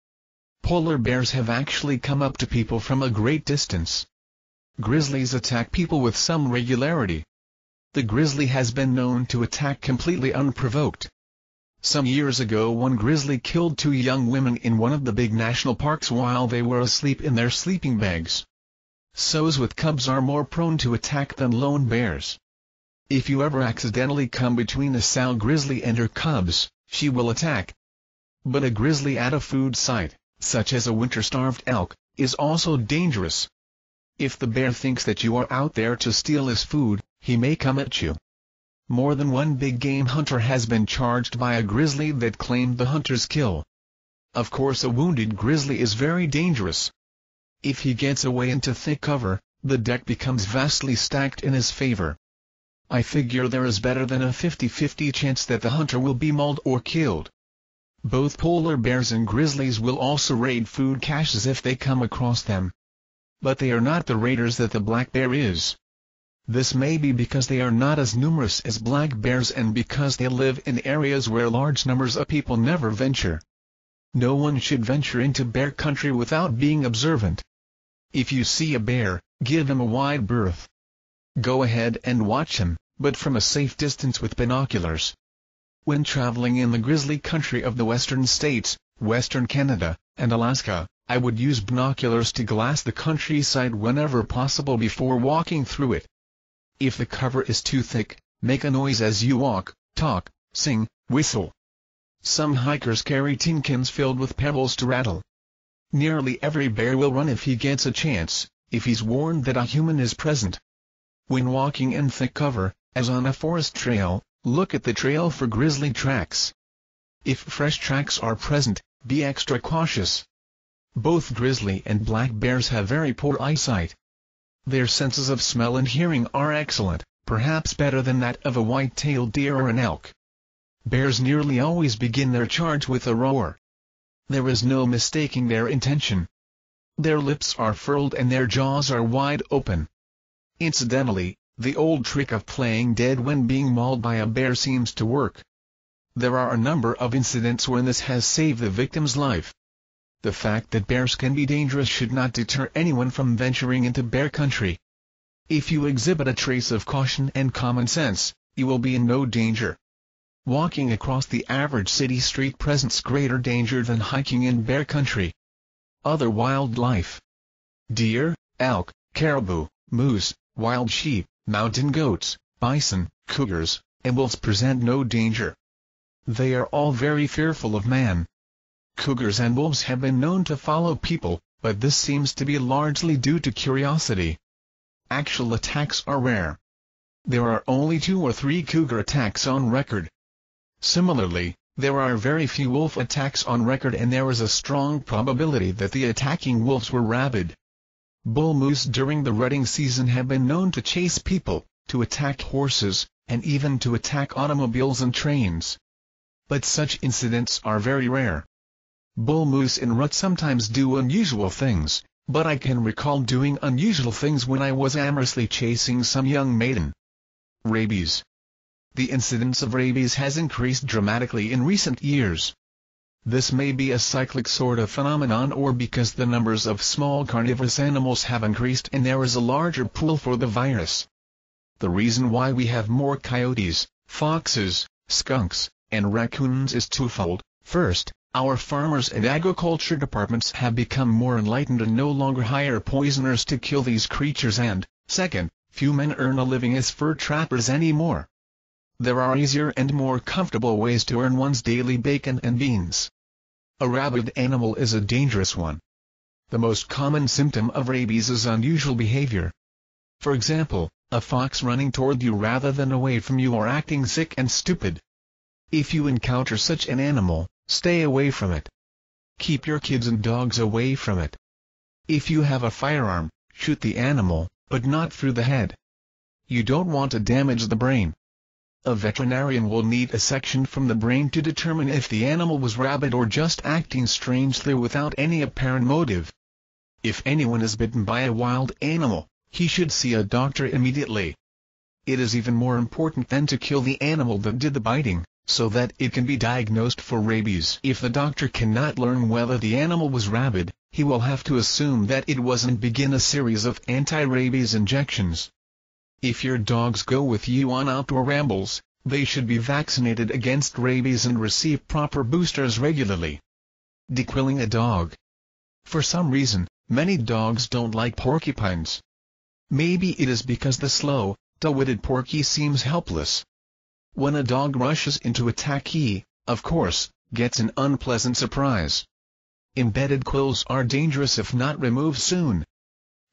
S1: Polar bears have actually come up to people from a great distance. Grizzlies attack people with some regularity. The grizzly has been known to attack completely unprovoked. Some years ago one grizzly killed 2 young women in one of the big national parks while they were asleep in their sleeping bags. Sows with cubs are more prone to attack than lone bears. If you ever accidentally come between a sow grizzly and her cubs, she will attack. But a grizzly at a food site, such as a winter-starved elk, is also dangerous. If the bear thinks that you are out there to steal his food, he may come at you. More than one big game hunter has been charged by a grizzly that claimed the hunter's kill. Of course a wounded grizzly is very dangerous. If he gets away into thick cover, the deck becomes vastly stacked in his favor. I figure there is better than a 50-50 chance that the hunter will be mauled or killed. Both polar bears and grizzlies will also raid food caches if they come across them. But they are not the raiders that the black bear is. This may be because they are not as numerous as black bears and because they live in areas where large numbers of people never venture. No one should venture into bear country without being observant. If you see a bear, give him a wide berth. Go ahead and watch him, but from a safe distance with binoculars. When traveling in the grizzly country of the western states, western Canada, and Alaska, I would use binoculars to glass the countryside whenever possible before walking through it. If the cover is too thick, make a noise as you walk, talk, sing, whistle. Some hikers carry tin cans filled with pebbles to rattle. Nearly every bear will run if he gets a chance, if he's warned that a human is present. When walking in thick cover, as on a forest trail, look at the trail for grizzly tracks. If fresh tracks are present, be extra cautious. Both grizzly and black bears have very poor eyesight. Their senses of smell and hearing are excellent, perhaps better than that of a white-tailed deer or an elk. Bears nearly always begin their charge with a roar. There is no mistaking their intention. Their lips are furled and their jaws are wide open. Incidentally, the old trick of playing dead when being mauled by a bear seems to work. There are a number of incidents when this has saved the victim's life. The fact that bears can be dangerous should not deter anyone from venturing into bear country. If you exhibit a trace of caution and common sense, you will be in no danger. Walking across the average city street presents greater danger than hiking in bear country. Other wildlife: deer, elk, caribou, moose, wild sheep, mountain goats, bison, cougars, and wolves present no danger. They are all very fearful of man. Cougars and wolves have been known to follow people, but this seems to be largely due to curiosity. Actual attacks are rare. There are only 2 or 3 cougar attacks on record. Similarly, there are very few wolf attacks on record, and there is a strong probability that the attacking wolves were rabid. Bull moose during the rutting season have been known to chase people, to attack horses, and even to attack automobiles and trains. But such incidents are very rare. Bull moose in rut sometimes do unusual things, but I can recall doing unusual things when I was amorously chasing some young maiden. Rabies. The incidence of rabies has increased dramatically in recent years. This may be a cyclic sort of phenomenon, or because the numbers of small carnivorous animals have increased and there is a larger pool for the virus. The reason why we have more coyotes, foxes, skunks, and raccoons is twofold. First, our farmers and agriculture departments have become more enlightened and no longer hire poisoners to kill these creatures, and, second, few men earn a living as fur trappers anymore. There are easier and more comfortable ways to earn one's daily bacon and beans. A rabid animal is a dangerous one. The most common symptom of rabies is unusual behavior. For example, a fox running toward you rather than away from you, or acting sick and stupid. If you encounter such an animal, stay away from it. Keep your kids and dogs away from it. If you have a firearm, shoot the animal, but not through the head. You don't want to damage the brain. A veterinarian will need a section from the brain to determine if the animal was rabid or just acting strangely without any apparent motive. If anyone is bitten by a wild animal, he should see a doctor immediately. It is even more important than to kill the animal that did the biting, so that it can be diagnosed for rabies. If the doctor cannot learn whether the animal was rabid, he will have to assume that it was and begin a series of anti-rabies injections. If your dogs go with you on outdoor rambles, they should be vaccinated against rabies and receive proper boosters regularly. Dequilling a dog. For some reason, many dogs don't like porcupines. Maybe it is because the slow, dull-witted porky seems helpless. When a dog rushes into attack, he, of course, gets an unpleasant surprise. Embedded quills are dangerous if not removed soon.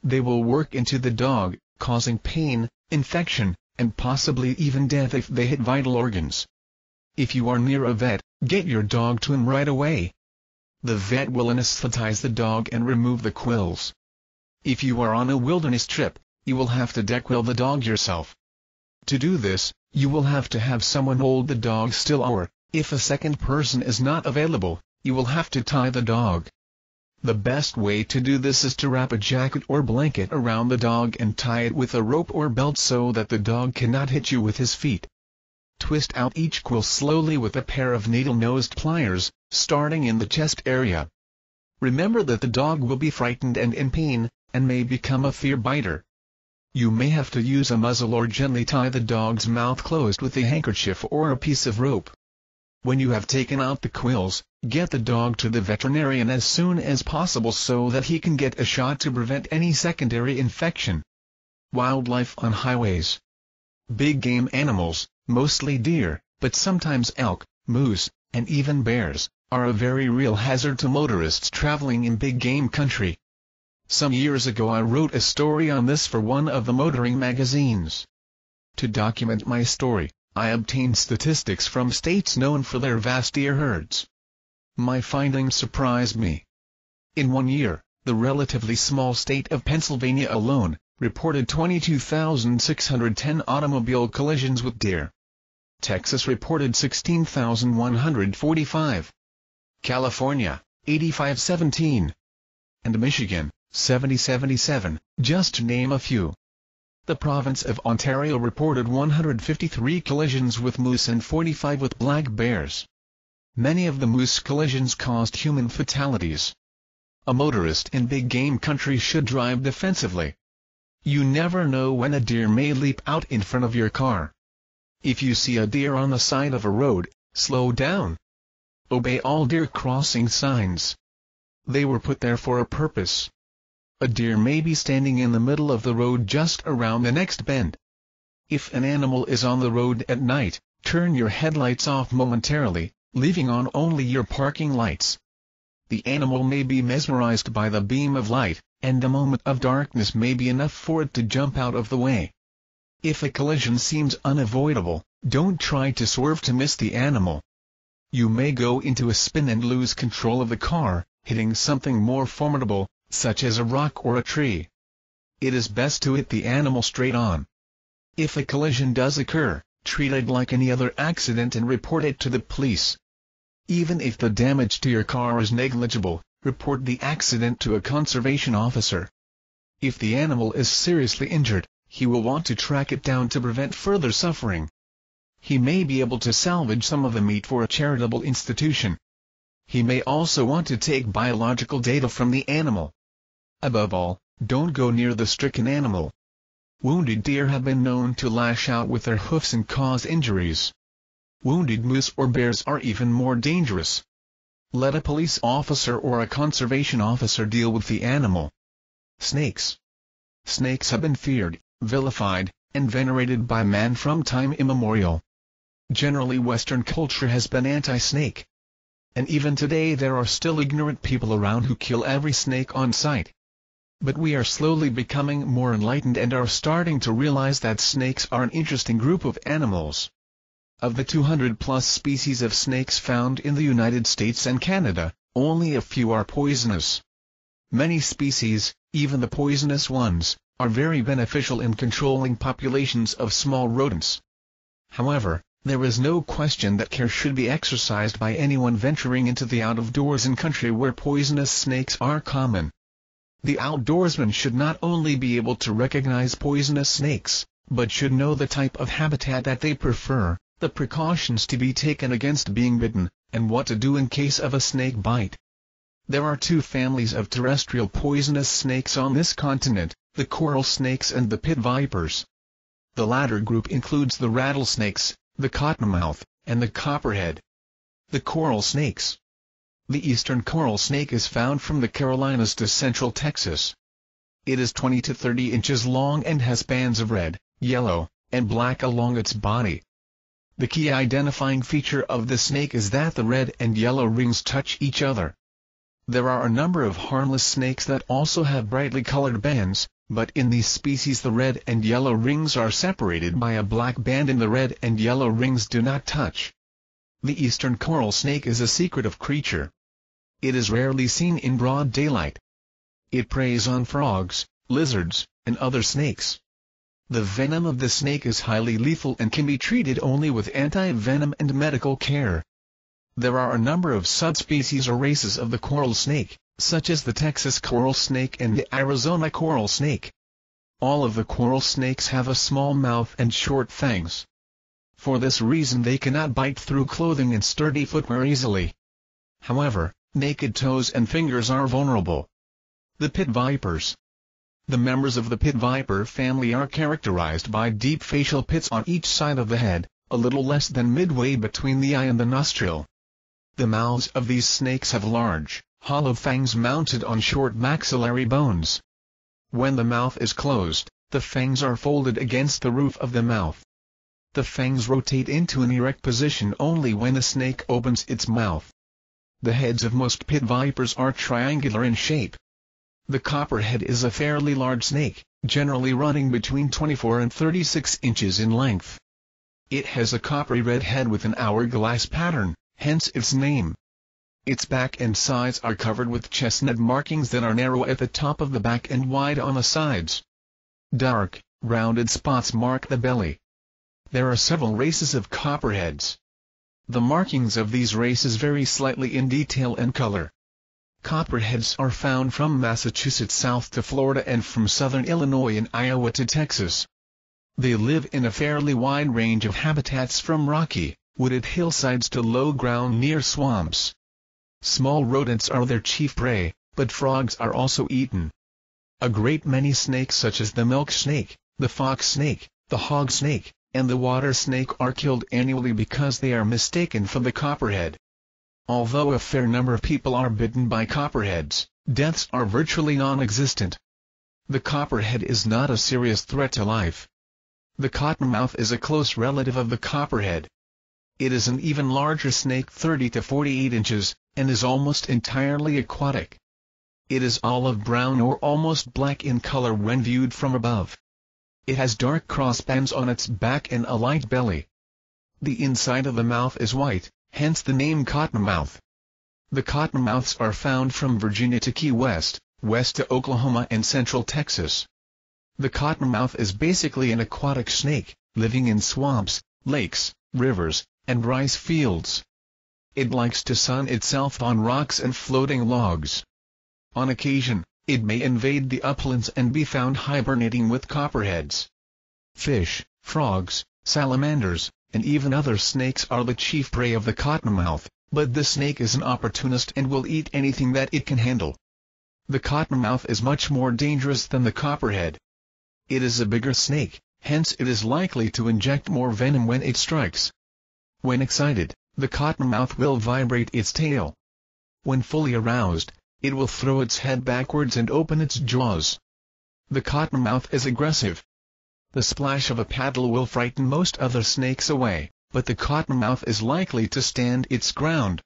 S1: They will work into the dog, causing pain, infection, and possibly even death if they hit vital organs. If you are near a vet, get your dog to him right away. The vet will anesthetize the dog and remove the quills. If you are on a wilderness trip, you will have to dequill the dog yourself. To do this, you will have to have someone hold the dog still, or, if a second person is not available, you will have to tie the dog. The best way to do this is to wrap a jacket or blanket around the dog and tie it with a rope or belt so that the dog cannot hit you with his feet. Twist out each quill slowly with a pair of needle-nosed pliers, starting in the chest area. Remember that the dog will be frightened and in pain, and may become a fear biter. You may have to use a muzzle or gently tie the dog's mouth closed with a handkerchief or a piece of rope. When you have taken out the quills, get the dog to the veterinarian as soon as possible so that he can get a shot to prevent any secondary infection. Wildlife on highways. Big game animals, mostly deer, but sometimes elk, moose, and even bears, are a very real hazard to motorists traveling in big game country. Some years ago I wrote a story on this for one of the motoring magazines. To document my story, I obtained statistics from states known for their vast deer herds. My findings surprised me. In 1 year, the relatively small state of Pennsylvania alone reported 22,610 automobile collisions with deer. Texas reported 16,145. California, 8,517. and Michigan, 7077, just to name a few. The province of Ontario reported 153 collisions with moose and 45 with black bears. Many of the moose collisions caused human fatalities. A motorist in big game country should drive defensively. You never know when a deer may leap out in front of your car. If you see a deer on the side of a road, slow down. Obey all deer crossing signs. They were put there for a purpose. A deer may be standing in the middle of the road just around the next bend. If an animal is on the road at night, turn your headlights off momentarily, leaving on only your parking lights. The animal may be mesmerized by the beam of light, and a moment of darkness may be enough for it to jump out of the way. If a collision seems unavoidable, don't try to swerve to miss the animal. You may go into a spin and lose control of the car, hitting something more formidable, such as a rock or a tree. It is best to hit the animal straight on. If a collision does occur, treat it like any other accident and report it to the police. Even if the damage to your car is negligible, report the accident to a conservation officer. If the animal is seriously injured, he will want to track it down to prevent further suffering. He may be able to salvage some of the meat for a charitable institution. He may also want to take biological data from the animal. Above all, don't go near the stricken animal. Wounded deer have been known to lash out with their hoofs and cause injuries. Wounded moose or bears are even more dangerous. Let a police officer or a conservation officer deal with the animal. Snakes. Snakes have been feared, vilified, and venerated by man from time immemorial. Generally, Western culture has been anti-snake. And even today there are still ignorant people around who kill every snake on sight. But we are slowly becoming more enlightened and are starting to realize that snakes are an interesting group of animals. Of the 200+ species of snakes found in the United States and Canada, only a few are poisonous. Many species, even the poisonous ones, are very beneficial in controlling populations of small rodents. However, there is no question that care should be exercised by anyone venturing into the out-of-doors in country where poisonous snakes are common. The outdoorsman should not only be able to recognize poisonous snakes, but should know the type of habitat that they prefer, the precautions to be taken against being bitten, and what to do in case of a snake bite. There are two families of terrestrial poisonous snakes on this continent, the coral snakes and the pit vipers. The latter group includes the rattlesnakes, the cottonmouth, and the copperhead. The coral snakes. The eastern coral snake is found from the Carolinas to central Texas. It is 20 to 30 inches long and has bands of red, yellow, and black along its body. The key identifying feature of the snake is that the red and yellow rings touch each other. There are a number of harmless snakes that also have brightly colored bands, but in these species the red and yellow rings are separated by a black band and the red and yellow rings do not touch. The eastern coral snake is a secretive creature. It is rarely seen in broad daylight. It preys on frogs, lizards, and other snakes. The venom of the snake is highly lethal and can be treated only with anti-venom and medical care. There are a number of subspecies or races of the coral snake, such as the Texas coral snake and the Arizona coral snake. All of the coral snakes have a small mouth and short fangs. For this reason they cannot bite through clothing and sturdy footwear easily. However, naked toes and fingers are vulnerable. The pit vipers. The members of the pit viper family are characterized by deep facial pits on each side of the head, a little less than midway between the eye and the nostril. The mouths of these snakes have large, hollow fangs mounted on short maxillary bones. When the mouth is closed, the fangs are folded against the roof of the mouth. The fangs rotate into an erect position only when the snake opens its mouth. The heads of most pit vipers are triangular in shape. The copperhead is a fairly large snake, generally running between 24 and 36 inches in length. It has a coppery red head with an hourglass pattern, hence its name. Its back and sides are covered with chestnut markings that are narrow at the top of the back and wide on the sides. Dark, rounded spots mark the belly. There are several races of copperheads. The markings of these races vary slightly in detail and color. Copperheads are found from Massachusetts south to Florida and from southern Illinois and Iowa to Texas. They live in a fairly wide range of habitats from rocky, wooded hillsides to low ground near swamps. Small rodents are their chief prey, but frogs are also eaten. A great many snakes such as the milk snake, the fox snake, the hog snake, and the water snake are killed annually because they are mistaken for the copperhead. Although a fair number of people are bitten by copperheads, deaths are virtually non-existent. The copperhead is not a serious threat to life. The cottonmouth is a close relative of the copperhead. It is an even larger snake, 30 to 48 inches, and is almost entirely aquatic. It is olive brown or almost black in color when viewed from above. It has dark crossbands on its back and a light belly. The inside of the mouth is white, hence the name cottonmouth. The cottonmouths are found from Virginia to Key West, west to Oklahoma and central Texas. The cottonmouth is basically an aquatic snake, living in swamps, lakes, rivers, and rice fields. It likes to sun itself on rocks and floating logs. On occasion, it may invade the uplands and be found hibernating with copperheads. Fish, frogs, salamanders, and even other snakes are the chief prey of the cottonmouth, but the snake is an opportunist and will eat anything that it can handle. The cottonmouth is much more dangerous than the copperhead. It is a bigger snake, hence it is likely to inject more venom when it strikes. When excited, the cottonmouth will vibrate its tail. When fully aroused, it will throw its head backwards and open its jaws. The cottonmouth is aggressive. The splash of a paddle will frighten most other snakes away, but the cottonmouth is likely to stand its ground.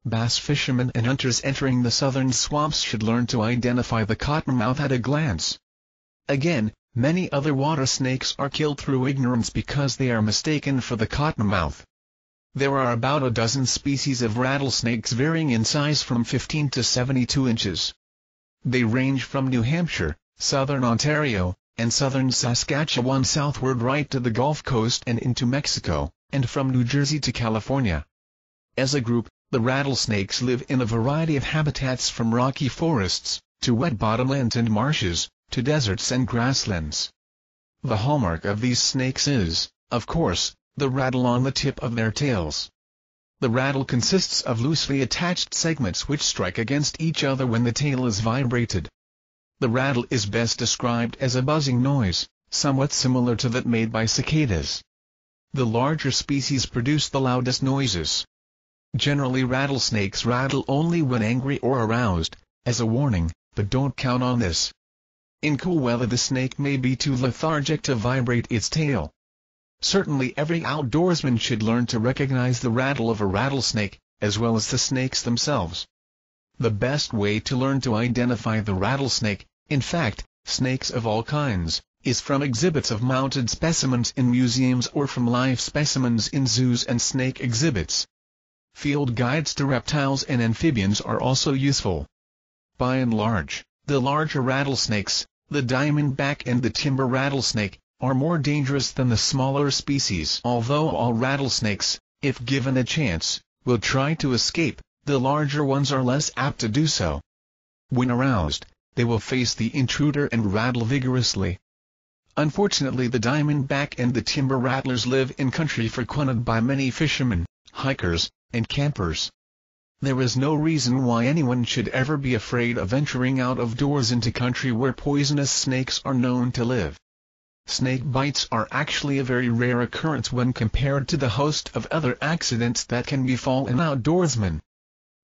S1: Bass fishermen and hunters entering the southern swamps should learn to identify the cottonmouth at a glance. Again, many other water snakes are killed through ignorance because they are mistaken for the cottonmouth. There are about a dozen species of rattlesnakes varying in size from 15 to 72 inches. They range from New Hampshire, southern Ontario, and southern Saskatchewan southward right to the Gulf Coast and into Mexico, and from New Jersey to California. As a group, the rattlesnakes live in a variety of habitats from rocky forests, to wet bottomlands and marshes, to deserts and grasslands. The hallmark of these snakes is, of course, the rattle on the tip of their tails. The rattle consists of loosely attached segments which strike against each other when the tail is vibrated. The rattle is best described as a buzzing noise, somewhat similar to that made by cicadas. The larger species produce the loudest noises. Generally rattlesnakes rattle only when angry or aroused, as a warning, but don't count on this. In cool weather the snake may be too lethargic to vibrate its tail. Certainly every outdoorsman should learn to recognize the rattle of a rattlesnake, as well as the snakes themselves. The best way to learn to identify the rattlesnake, in fact, snakes of all kinds, is from exhibits of mounted specimens in museums or from live specimens in zoos and snake exhibits. Field guides to reptiles and amphibians are also useful. By and large, the larger rattlesnakes, the diamondback and the timber rattlesnake, are more dangerous than the smaller species. Although all rattlesnakes, if given a chance, will try to escape, the larger ones are less apt to do so. When aroused, they will face the intruder and rattle vigorously. Unfortunately, the diamondback and the timber rattlers live in country frequented by many fishermen, hikers, and campers. There is no reason why anyone should ever be afraid of venturing out of doors into country where poisonous snakes are known to live. Snake bites are actually a very rare occurrence when compared to the host of other accidents that can befall an outdoorsman.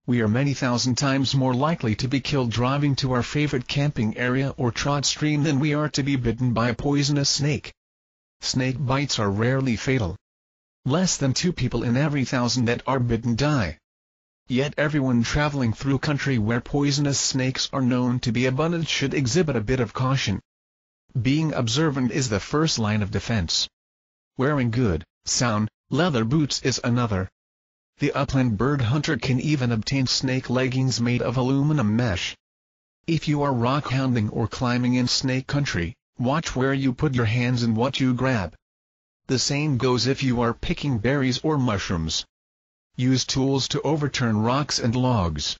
S1: We are many thousand times more likely to be killed driving to our favorite camping area or trout stream than we are to be bitten by a poisonous snake. Snake bites are rarely fatal. Less than 2 people in every 1,000 that are bitten die. Yet everyone traveling through country where poisonous snakes are known to be abundant should exhibit a bit of caution. Being observant is the first line of defense. Wearing good, sound, leather boots is another. The upland bird hunter can even obtain snake leggings made of aluminum mesh. If you are rock hounding or climbing in snake country, watch where you put your hands and what you grab. The same goes if you are picking berries or mushrooms. Use tools to overturn rocks and logs.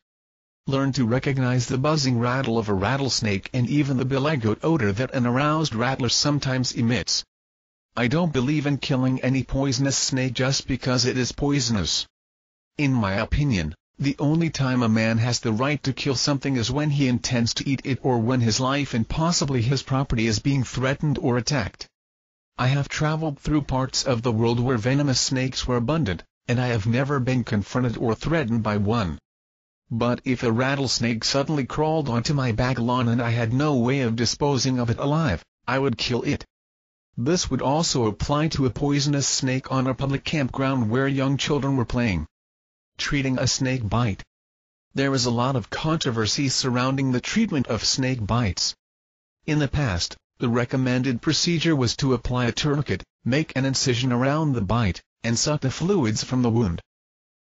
S1: Learn to recognize the buzzing rattle of a rattlesnake and even the bilegoat odor that an aroused rattler sometimes emits. I don't believe in killing any poisonous snake just because it is poisonous. In my opinion, the only time a man has the right to kill something is when he intends to eat it or when his life and possibly his property is being threatened or attacked. I have traveled through parts of the world where venomous snakes were abundant, and I have never been confronted or threatened by one. But if a rattlesnake suddenly crawled onto my back lawn and I had no way of disposing of it alive, I would kill it. This would also apply to a poisonous snake on a public campground where young children were playing. Treating a snake bite. There is a lot of controversy surrounding the treatment of snake bites. In the past, the recommended procedure was to apply a tourniquet, make an incision around the bite, and suck the fluids from the wound.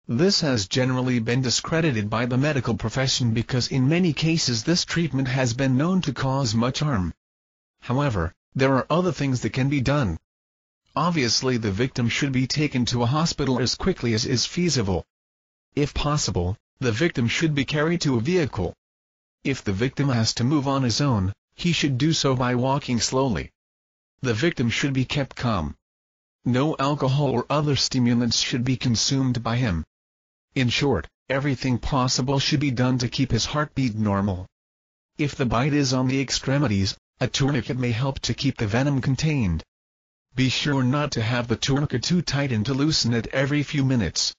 S1: This has generally been discredited by the medical profession because in many cases this treatment has been known to cause much harm. However, there are other things that can be done. Obviously, the victim should be taken to a hospital as quickly as is feasible. If possible, the victim should be carried to a vehicle. If the victim has to move on his own, he should do so by walking slowly. The victim should be kept calm. No alcohol or other stimulants should be consumed by him. In short, everything possible should be done to keep his heartbeat normal. If the bite is on the extremities, a tourniquet may help to keep the venom contained. Be sure not to have the tourniquet too tight and to loosen it every few minutes.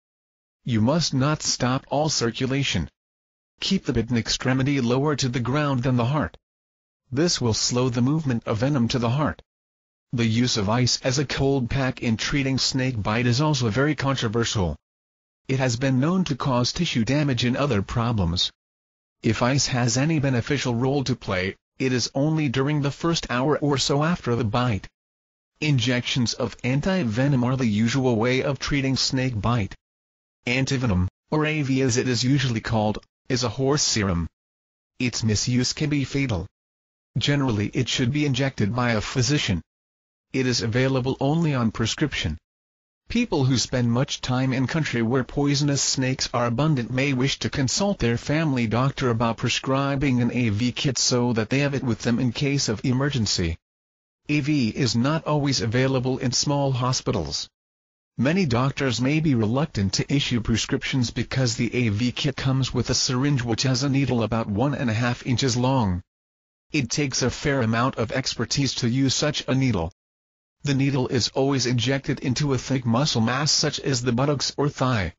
S1: You must not stop all circulation. Keep the bitten extremity lower to the ground than the heart. This will slow the movement of venom to the heart. The use of ice as a cold pack in treating snake bite is also very controversial. It has been known to cause tissue damage and other problems. If ice has any beneficial role to play, it is only during the first hour or so after the bite. Injections of anti-venom are the usual way of treating snake bite. Antivenom, or AV as it is usually called, is a horse serum. Its misuse can be fatal. Generally it should be injected by a physician. It is available only on prescription. People who spend much time in country where poisonous snakes are abundant may wish to consult their family doctor about prescribing an AV kit so that they have it with them in case of emergency. AV is not always available in small hospitals. Many doctors may be reluctant to issue prescriptions because the AV kit comes with a syringe which has a needle about 1.5 inches long. It takes a fair amount of expertise to use such a needle. The needle is always injected into a thick muscle mass such as the buttocks or thigh.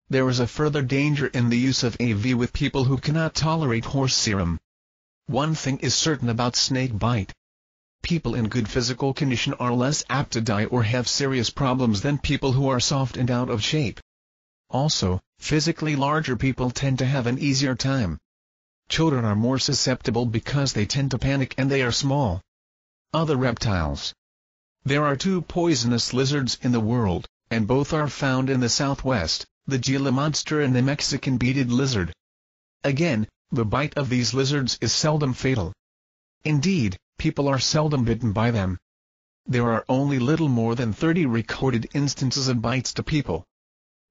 S1: There is a further danger in the use of AV with people who cannot tolerate horse serum. One thing is certain about snake bite. People in good physical condition are less apt to die or have serious problems than people who are soft and out of shape. Also, physically larger people tend to have an easier time. Children are more susceptible because they tend to panic and they are small. Other reptiles. There are 2 poisonous lizards in the world, and both are found in the southwest, the Gila monster and the Mexican beaded lizard. Again, the bite of these lizards is seldom fatal. Indeed, people are seldom bitten by them. There are only little more than 30 recorded instances of bites to people.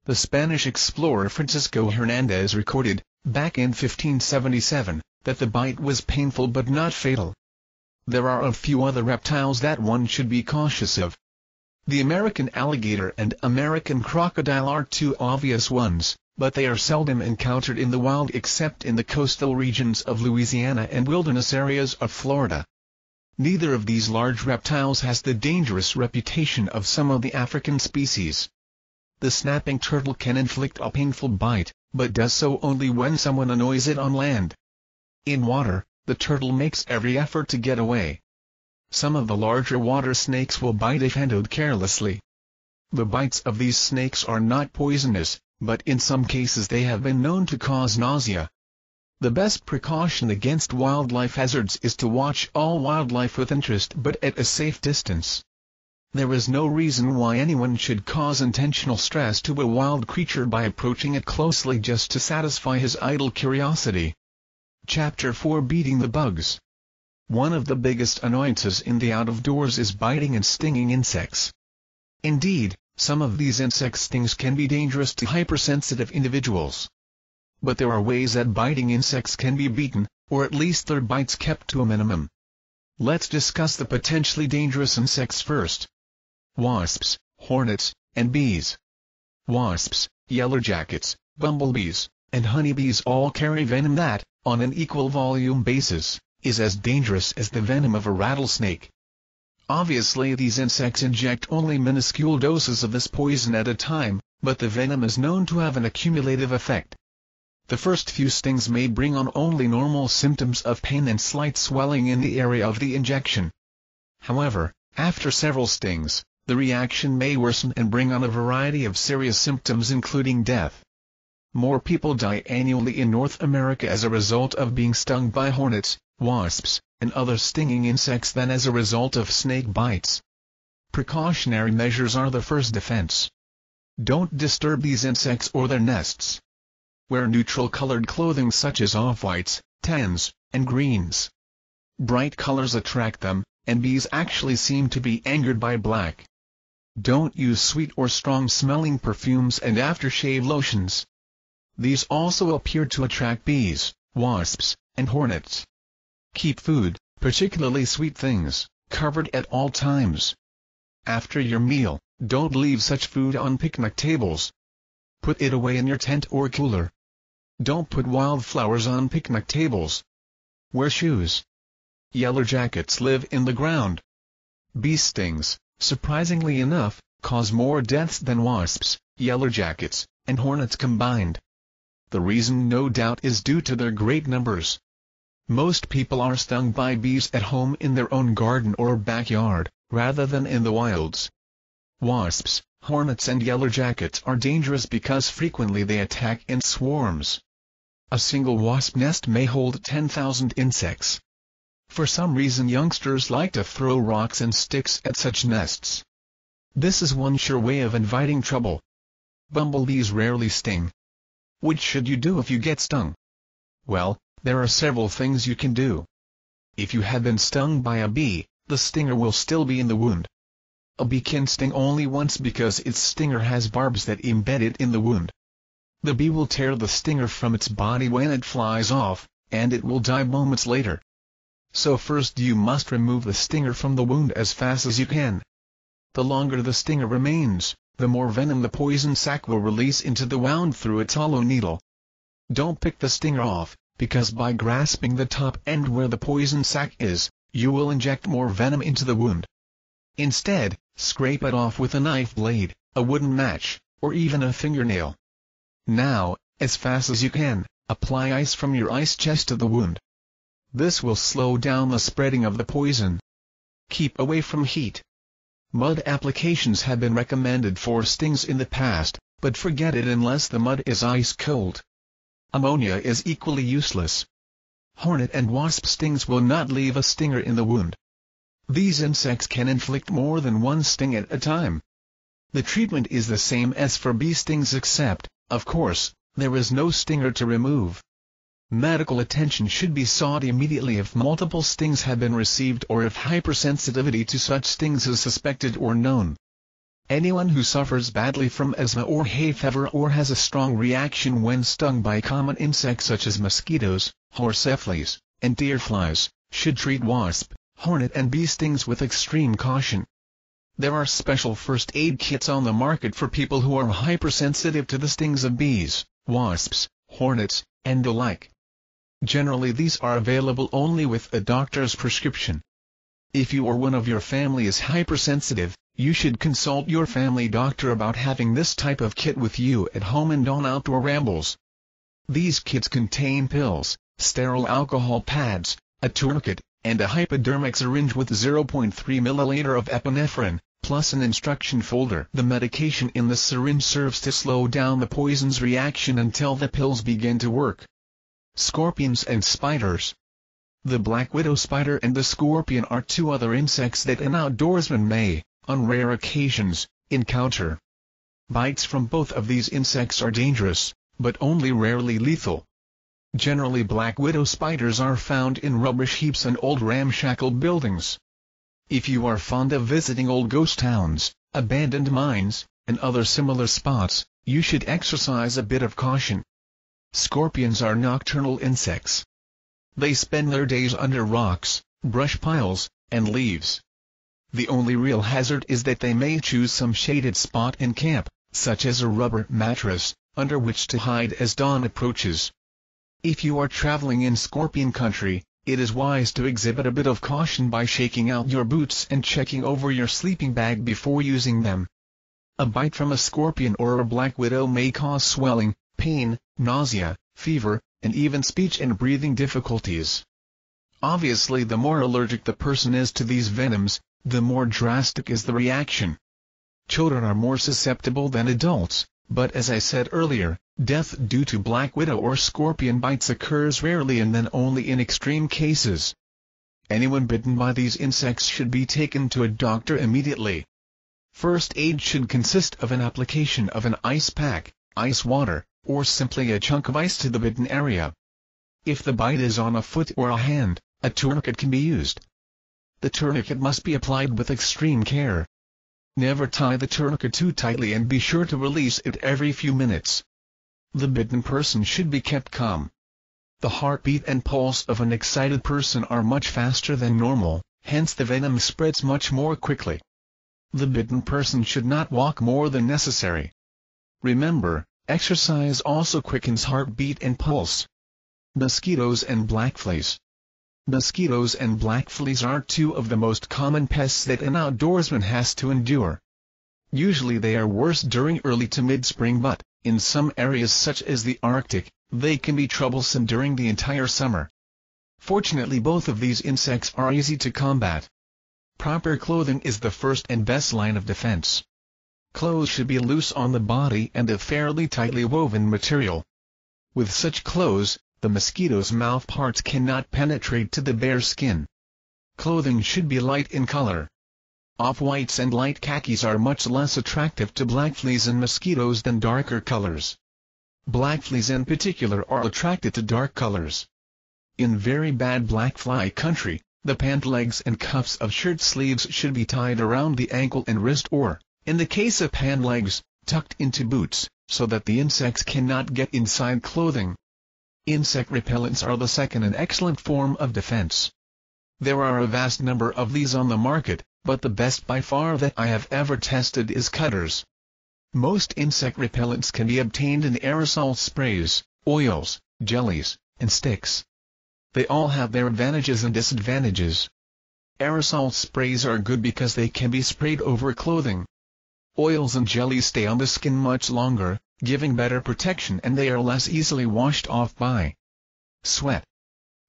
S1: The Spanish explorer Francisco Hernandez recorded, back in 1577, that the bite was painful but not fatal. There are a few other reptiles that one should be cautious of. The American alligator and American crocodile are 2 obvious ones, but they are seldom encountered in the wild except in the coastal regions of Louisiana and wilderness areas of Florida. Neither of these large reptiles has the dangerous reputation of some of the African species. The snapping turtle can inflict a painful bite, but does so only when someone annoys it on land. In water, the turtle makes every effort to get away. Some of the larger water snakes will bite if handled carelessly. The bites of these snakes are not poisonous, but in some cases they have been known to cause nausea. The best precaution against wildlife hazards is to watch all wildlife with interest but at a safe distance. There is no reason why anyone should cause intentional stress to a wild creature by approaching it closely just to satisfy his idle curiosity. Chapter 4 Beating the Bugs. One of the biggest annoyances in the out-of-doors is biting and stinging insects. Indeed, some of these insect stings can be dangerous to hypersensitive individuals. but there are ways that biting insects can be beaten, or at least their bites kept to a minimum. Let's discuss the potentially dangerous insects first. Wasps, hornets, and bees. Wasps, yellowjackets, bumblebees, and honeybees all carry venom that, on an equal volume basis, is as dangerous as the venom of a rattlesnake. Obviously these insects inject only minuscule doses of this poison at a time, but the venom is known to have an accumulative effect. The first few stings may bring on only normal symptoms of pain and slight swelling in the area of the injection. However, after several stings, the reaction may worsen and bring on a variety of serious symptoms including death. More people die annually in North America as a result of being stung by hornets, wasps, and other stinging insects than as a result of snake bites. Precautionary measures are the first defense. Don't disturb these insects or their nests. Wear neutral-colored clothing such as off-whites, tans, and greens. Bright colors attract them, and bees actually seem to be angered by black. Don't use sweet or strong-smelling perfumes and aftershave lotions. These also appear to attract bees, wasps, and hornets. Keep food, particularly sweet things, covered at all times. After your meal, don't leave such food on picnic tables. Put it away in your tent or cooler. Don't put wildflowers on picnic tables. Wear shoes. Yellowjackets live in the ground. Bee stings, surprisingly enough, cause more deaths than wasps, yellowjackets, and hornets combined. The reason no doubt is due to their great numbers. Most people are stung by bees at home in their own garden or backyard, rather than in the wilds. Wasps, hornets and yellowjackets are dangerous because frequently they attack in swarms. A single wasp nest may hold 10,000 insects. For some reason youngsters like to throw rocks and sticks at such nests. This is one sure way of inviting trouble. Bumblebees rarely sting. What should you do if you get stung? Well, there are several things you can do. If you have been stung by a bee, the stinger will still be in the wound. A bee can sting only once because its stinger has barbs that embed it in the wound. The bee will tear the stinger from its body when it flies off, and it will die moments later. So first you must remove the stinger from the wound as fast as you can. The longer the stinger remains, the more venom the poison sac will release into the wound through its hollow needle. Don't pick the stinger off, because by grasping the top end where the poison sac is, you will inject more venom into the wound. Instead, scrape it off with a knife blade, a wooden match, or even a fingernail. Now, as fast as you can, apply ice from your ice chest to the wound. This will slow down the spreading of the poison. Keep away from heat. Mud applications have been recommended for stings in the past, but forget it unless the mud is ice cold. Ammonia is equally useless. Hornet and wasp stings will not leave a stinger in the wound. These insects can inflict more than one sting at a time. The treatment is the same as for bee stings except, of course, there is no stinger to remove. Medical attention should be sought immediately if multiple stings have been received or if hypersensitivity to such stings is suspected or known. Anyone who suffers badly from asthma or hay fever or has a strong reaction when stung by common insects such as mosquitoes, horseflies, and deerflies, should treat wasp, hornet and bee stings with extreme caution. There are special first aid kits on the market for people who are hypersensitive to the stings of bees, wasps, hornets, and the like. Generally these are available only with a doctor's prescription. If you or one of your family is hypersensitive, you should consult your family doctor about having this type of kit with you at home and on outdoor rambles. These kits contain pills, sterile alcohol pads, a tourniquet, and a hypodermic syringe with 0.3 ml of epinephrine, plus an instruction folder. The medication in the syringe serves to slow down the poison's reaction until the pills begin to work. Scorpions and spiders. The black widow spider and the scorpion are two other insects that an outdoorsman may, on rare occasions, encounter. Bites from both of these insects are dangerous, but only rarely lethal. Generally black widow spiders are found in rubbish heaps and old ramshackle buildings. If you are fond of visiting old ghost towns, abandoned mines, and other similar spots, you should exercise a bit of caution. Scorpions are nocturnal insects. They spend their days under rocks, brush piles, and leaves. The only real hazard is that they may choose some shaded spot in camp, such as a rubber mattress, under which to hide as dawn approaches. If you are traveling in scorpion country, it is wise to exhibit a bit of caution by shaking out your boots and checking over your sleeping bag before using them. A bite from a scorpion or a black widow may cause swelling, pain, nausea, fever, and even speech and breathing difficulties. Obviously, the more allergic the person is to these venoms, the more drastic is the reaction. Children are more susceptible than adults, but as I said earlier, death due to black widow or scorpion bites occurs rarely and then only in extreme cases. Anyone bitten by these insects should be taken to a doctor immediately. First aid should consist of an application of an ice pack, ice water, or simply a chunk of ice to the bitten area. If the bite is on a foot or a hand, a tourniquet can be used. The tourniquet must be applied with extreme care. Never tie the tourniquet too tightly and be sure to release it every few minutes. The bitten person should be kept calm. The heartbeat and pulse of an excited person are much faster than normal, hence the venom spreads much more quickly. The bitten person should not walk more than necessary. Remember, exercise also quickens heartbeat and pulse. Mosquitoes and black fleas. Mosquitoes and black fleas are two of the most common pests that an outdoorsman has to endure. Usually they are worse during early to mid-spring, but, in some areas such as the Arctic, they can be troublesome during the entire summer. Fortunately, both of these insects are easy to combat. Proper clothing is the first and best line of defense. Clothes should be loose on the body and of fairly tightly woven material. With such clothes, the mosquito's mouth parts cannot penetrate to the bare skin. Clothing should be light in color. Off-whites and light khakis are much less attractive to black fleas and mosquitoes than darker colors. Black fleas in particular are attracted to dark colors. In very bad black fly country, the pant legs and cuffs of shirt sleeves should be tied around the ankle and wrist or, in the case of pant legs, tucked into boots, so that the insects cannot get inside clothing. Insect repellents are the second and excellent form of defense. There are a vast number of these on the market, but the best by far that I have ever tested is cutters. Most insect repellents can be obtained in aerosol sprays, oils, jellies, and sticks. They all have their advantages and disadvantages. Aerosol sprays are good because they can be sprayed over clothing. Oils and jellies stay on the skin much longer, giving better protection, and they are less easily washed off by sweat.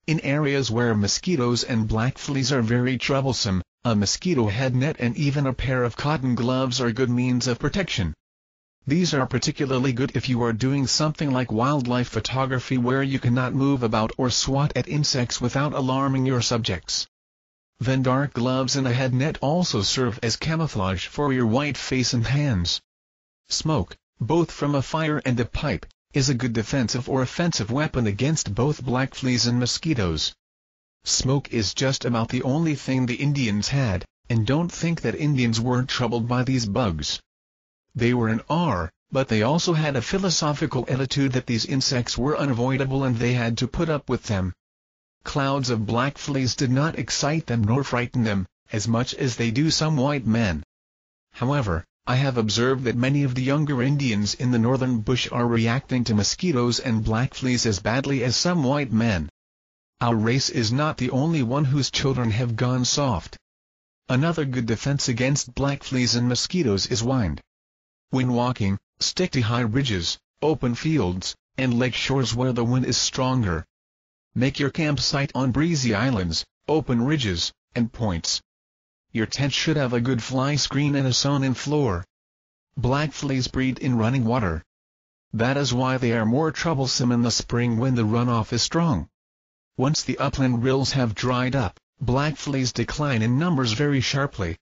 S1: In areas where mosquitoes and black fleas are very troublesome, a mosquito head net and even a pair of cotton gloves are good means of protection. These are particularly good if you are doing something like wildlife photography where you cannot move about or swat at insects without alarming your subjects. Then dark gloves and a head net also serve as camouflage for your white face and hands. Smoke, both from a fire and a pipe, is a good defensive or offensive weapon against both black fleas and mosquitoes. Smoke is just about the only thing the Indians had, and don't think that Indians weren't troubled by these bugs. They were and are, but they also had a philosophical attitude that these insects were unavoidable and they had to put up with them. Clouds of black fleas did not excite them nor frighten them, as much as they do some white men. However, I have observed that many of the younger Indians in the northern bush are reacting to mosquitoes and black fleas as badly as some white men. Our race is not the only one whose children have gone soft. Another good defense against black fleas and mosquitoes is wind. When walking, stick to high ridges, open fields, and lake shores where the wind is stronger. Make your campsite on breezy islands, open ridges, and points. Your tent should have a good fly screen and a sewn-in floor. Black fleas breed in running water. That is why they are more troublesome in the spring when the runoff is strong. Once the upland rills have dried up, black fleas decline in numbers very sharply.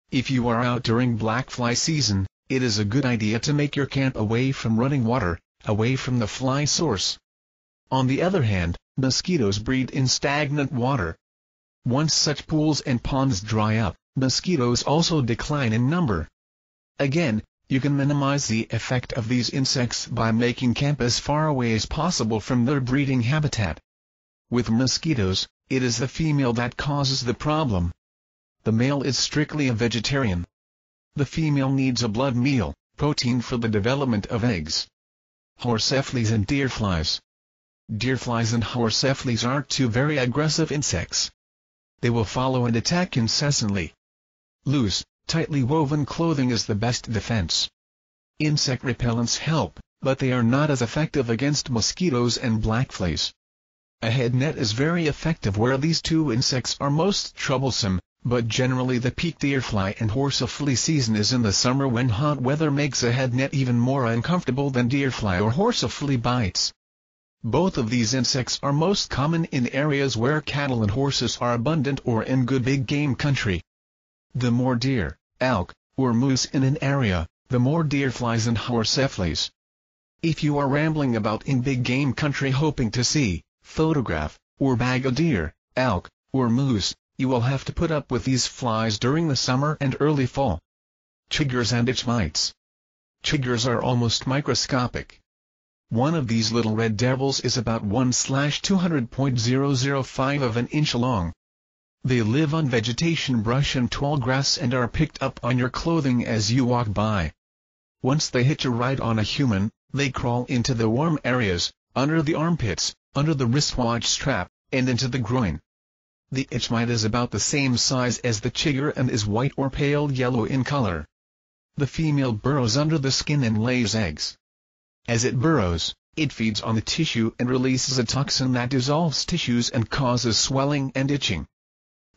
S1: If you are out during black fly season, it is a good idea to make your camp away from running water, away from the fly source. On the other hand, mosquitoes breed in stagnant water. Once such pools and ponds dry up, mosquitoes also decline in number. Again, You can minimize the effect of these insects by making camp as far away as possible from their breeding habitat. With mosquitoes, it is the female that causes the problem. The male is strictly a vegetarian. The female needs a blood meal, protein for the development of eggs. Horseflies and deerflies. Deerflies and horseflies are two very aggressive insects. They will follow and attack incessantly. Loose, tightly woven clothing is the best defense. Insect repellents help, but they are not as effective against mosquitoes and blackflies. A head net is very effective where these two insects are most troublesome, but generally the peak deerfly and horsefly season is in the summer when hot weather makes a head net even more uncomfortable than deerfly or horsefly bites. Both of these insects are most common in areas where cattle and horses are abundant or in good big game country. The more deer, elk, or moose in an area, the more deerflies and horseflies. If you are rambling about in big game country hoping to see, photograph, or bag a deer, elk, or moose, you will have to put up with these flies during the summer and early fall. Chiggers and itch mites. Chiggers are almost microscopic. One of these little red devils is about 1/200.005 of an inch long. They live on vegetation, brush and tall grass and are picked up on your clothing as you walk by. Once they hitch a ride on a human, they crawl into the warm areas, under the armpits, under the wristwatch strap, and into the groin. The itch mite is about the same size as the chigger and is white or pale yellow in color. The female burrows under the skin and lays eggs. As it burrows, it feeds on the tissue and releases a toxin that dissolves tissues and causes swelling and itching.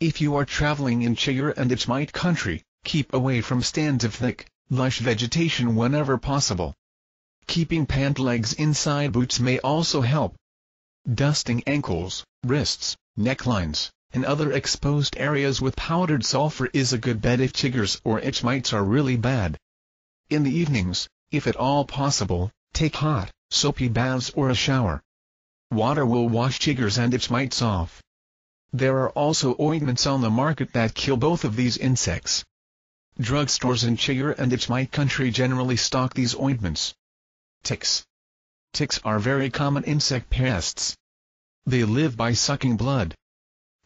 S1: If you are traveling in chigger and itch mite country, keep away from stands of thick, lush vegetation whenever possible. Keeping pant legs inside boots may also help. Dusting ankles, wrists, necklines, and other exposed areas with powdered sulfur is a good bet if chiggers or itch mites are really bad. In the evenings, if at all possible, take hot, soapy baths or a shower. Water will wash chiggers and itch mites off. There are also ointments on the market that kill both of these insects. Drugstores in chigger and itch mite country generally stock these ointments. Ticks. Ticks are very common insect pests. They live by sucking blood.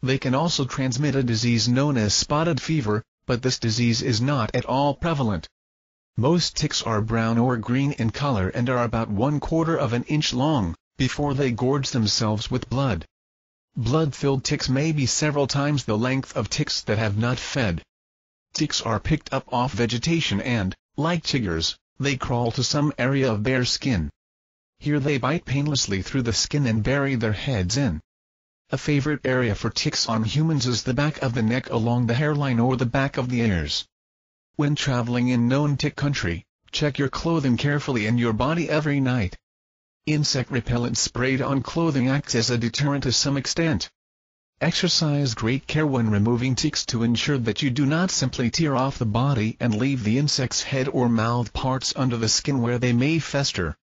S1: They can also transmit a disease known as spotted fever, but this disease is not at all prevalent. Most ticks are brown or green in color and are about 1/4 of an inch long, before they gorge themselves with blood. Blood-filled ticks may be several times the length of ticks that have not fed. Ticks are picked up off vegetation and, like chiggers, they crawl to some area of bare skin. Here they bite painlessly through the skin and bury their heads in. A favorite area for ticks on humans is the back of the neck along the hairline or the back of the ears. When traveling in known tick country, check your clothing carefully and your body every night. Insect repellent sprayed on clothing acts as a deterrent to some extent. Exercise great care when removing ticks to ensure that you do not simply tear off the body and leave the insect's head or mouth parts under the skin where they may fester.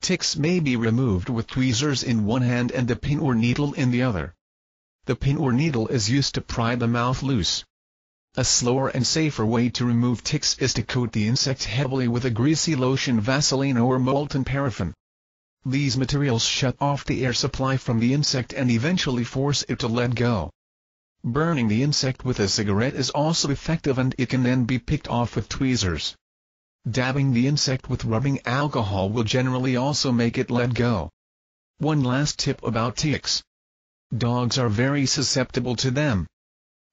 S1: Ticks may be removed with tweezers in one hand and a pin or needle in the other. The pin or needle is used to pry the mouth loose. A slower and safer way to remove ticks is to coat the insect heavily with a greasy lotion, Vaseline or molten paraffin. These materials shut off the air supply from the insect and eventually force it to let go. Burning the insect with a cigarette is also effective and it can then be picked off with tweezers. Dabbing the insect with rubbing alcohol will generally also make it let go. One last tip about ticks. Dogs are very susceptible to them.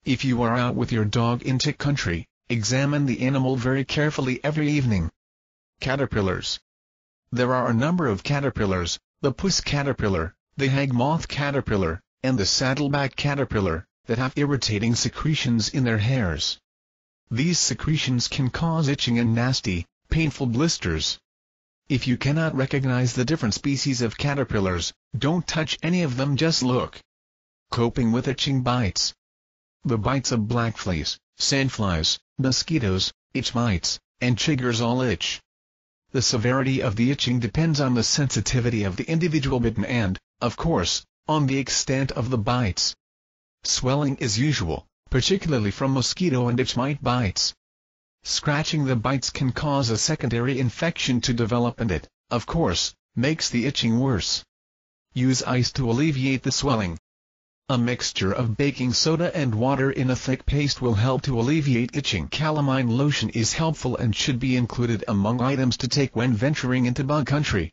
S1: If you are out with your dog in tick country, examine the animal very carefully every evening. Caterpillars. There are a number of caterpillars: the puss caterpillar, the hag moth caterpillar, and the saddleback caterpillar, that have irritating secretions in their hairs. These secretions can cause itching and nasty, painful blisters. If you cannot recognize the different species of caterpillars, don't touch any of them, just look. Coping with itching bites. The bites of blackflies, sandflies, mosquitoes, itch mites, and chiggers all itch. The severity of the itching depends on the sensitivity of the individual bitten and, of course, on the extent of the bites. Swelling is usual, particularly from mosquito and itch mite bites. Scratching the bites can cause a secondary infection to develop and it, of course, makes the itching worse. Use ice to alleviate the swelling. A mixture of baking soda and water in a thick paste will help to alleviate itching. Calamine lotion is helpful and should be included among items to take when venturing into bug country.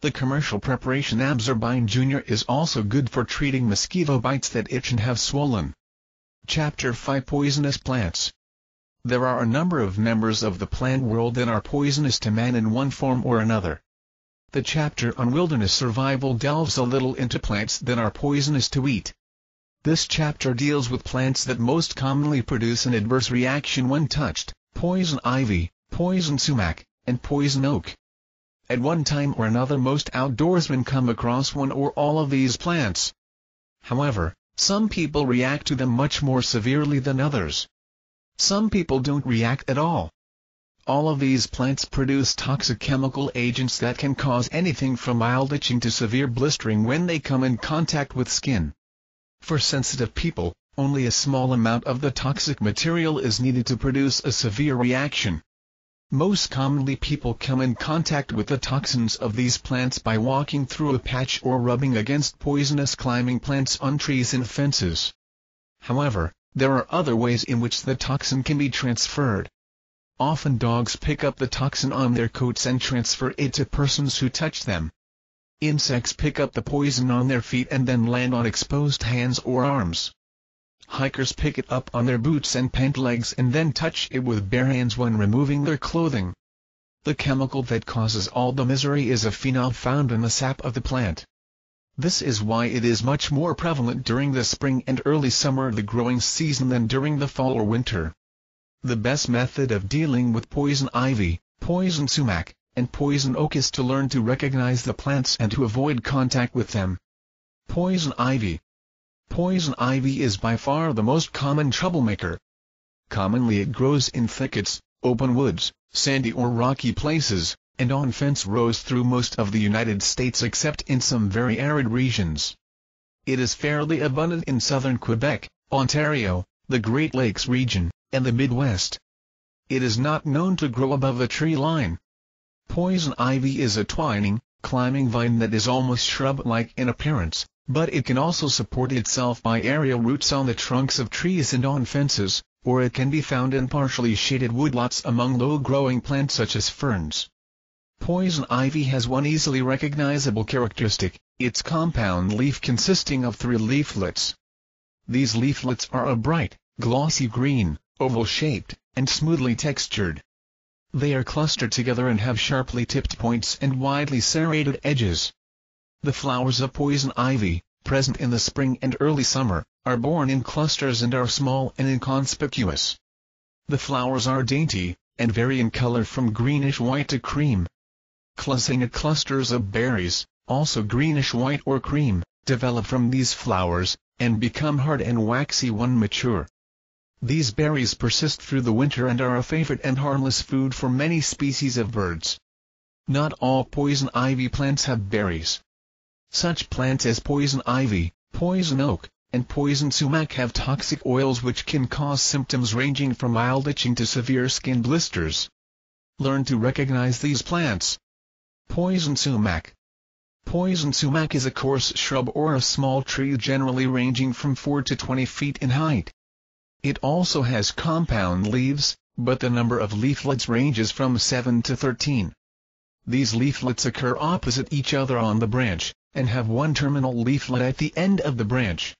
S1: The commercial preparation Absorbine Jr. is also good for treating mosquito bites that itch and have swollen. Chapter 5 Poisonous Plants. There are a number of members of the plant world that are poisonous to man in one form or another. The chapter on wilderness survival delves a little into plants that are poisonous to eat. This chapter deals with plants that most commonly produce an adverse reaction when touched: poison ivy, poison sumac, and poison oak. At one time or another most outdoorsmen come across one or all of these plants. However, some people react to them much more severely than others. Some people don't react at all. All of these plants produce toxic chemical agents that can cause anything from mild itching to severe blistering when they come in contact with skin. For sensitive people, only a small amount of the toxic material is needed to produce a severe reaction. Most commonly people come in contact with the toxins of these plants by walking through a patch or rubbing against poisonous climbing plants on trees and fences. However, there are other ways in which the toxin can be transferred. Often dogs pick up the toxin on their coats and transfer it to persons who touch them. Insects pick up the poison on their feet and then land on exposed hands or arms. Hikers pick it up on their boots and pant legs and then touch it with bare hands when removing their clothing. The chemical that causes all the misery is a phenol found in the sap of the plant. This is why it is much more prevalent during the spring and early summer, the growing season, than during the fall or winter. The best method of dealing with poison ivy, poison sumac, and poison oak is to learn to recognize the plants and to avoid contact with them. Poison ivy. Poison ivy is by far the most common troublemaker. Commonly it grows in thickets, open woods, sandy or rocky places, and on fence rows through most of the United States except in some very arid regions. It is fairly abundant in southern Quebec, Ontario, the Great Lakes region, and the Midwest. It is not known to grow above the tree line. Poison ivy is a twining, climbing vine that is almost shrub-like in appearance, but it can also support itself by aerial roots on the trunks of trees and on fences, or it can be found in partially shaded woodlots among low-growing plants such as ferns. Poison ivy has one easily recognizable characteristic: its compound leaf consisting of 3 leaflets. These leaflets are a bright, glossy green, oval-shaped, and smoothly textured. They are clustered together and have sharply tipped points and widely serrated edges. The flowers of poison ivy, present in the spring and early summer, are borne in clusters and are small and inconspicuous. The flowers are dainty, and vary in color from greenish-white to cream. Clusters of berries, also greenish-white or cream, develop from these flowers, and become hard and waxy when mature. These berries persist through the winter and are a favorite and harmless food for many species of birds. Not all poison ivy plants have berries. Such plants as poison ivy, poison oak, and poison sumac have toxic oils which can cause symptoms ranging from mild itching to severe skin blisters. Learn to recognize these plants. Poison sumac. Poison sumac is a coarse shrub or a small tree generally ranging from 4 to 20 feet in height. It also has compound leaves, but the number of leaflets ranges from 7 to 13. These leaflets occur opposite each other on the branch, and have one terminal leaflet at the end of the branch.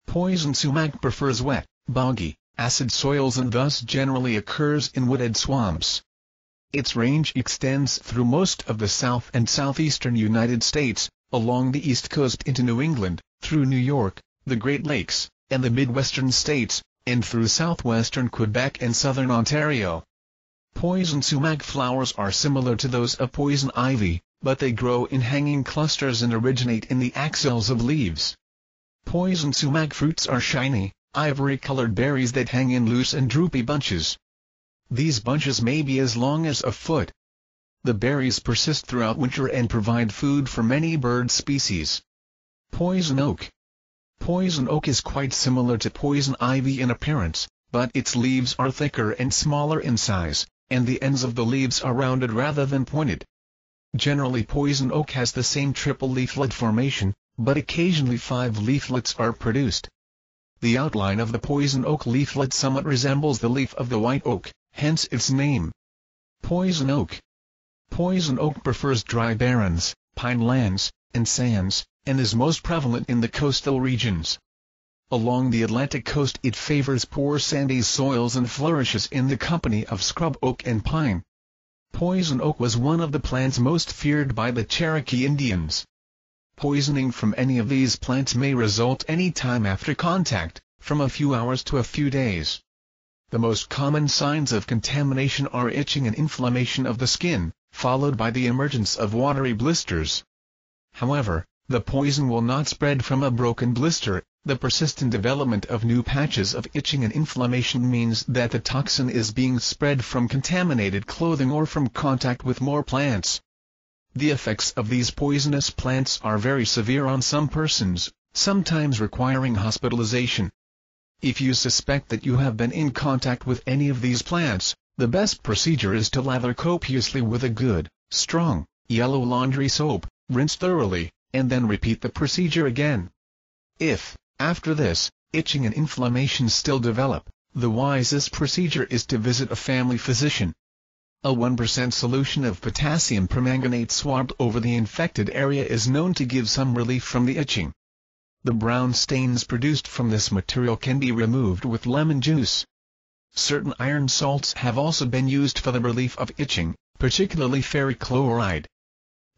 S1: Poison sumac prefers wet, boggy, acid soils and thus generally occurs in wooded swamps. Its range extends through most of the south and southeastern United States, along the east coast into New England, through New York, the Great Lakes, and the Midwestern states, and through southwestern Quebec and southern Ontario. Poison sumac flowers are similar to those of poison ivy, but they grow in hanging clusters and originate in the axils of leaves. Poison sumac fruits are shiny, ivory-colored berries that hang in loose and droopy bunches. These bunches may be as long as a foot. The berries persist throughout winter and provide food for many bird species. Poison oak. Poison oak is quite similar to poison ivy in appearance, but its leaves are thicker and smaller in size, and the ends of the leaves are rounded rather than pointed. Generally poison oak has the same triple leaflet formation, but occasionally 5 leaflets are produced. The outline of the poison oak leaflet somewhat resembles the leaf of the white oak, hence its name. Poison oak. Poison oak prefers dry barrens, pine lands, and sands, and is most prevalent in the coastal regions. Along the Atlantic coast it favors poor sandy soils and flourishes in the company of scrub oak and pine. Poison oak was one of the plants most feared by the Cherokee Indians. Poisoning from any of these plants may result any time after contact, from a few hours to a few days. The most common signs of contamination are itching and inflammation of the skin, followed by the emergence of watery blisters. However, the poison will not spread from a broken blister. The persistent development of new patches of itching and inflammation means that the toxin is being spread from contaminated clothing or from contact with more plants. The effects of these poisonous plants are very severe on some persons, sometimes requiring hospitalization. If you suspect that you have been in contact with any of these plants, the best procedure is to lather copiously with a good, strong, yellow laundry soap, rinse thoroughly, and then repeat the procedure again. If, after this, itching and inflammation still develop, the wisest procedure is to visit a family physician. A 1% solution of potassium permanganate swabbed over the infected area is known to give some relief from the itching. The brown stains produced from this material can be removed with lemon juice. Certain iron salts have also been used for the relief of itching, particularly ferric chloride.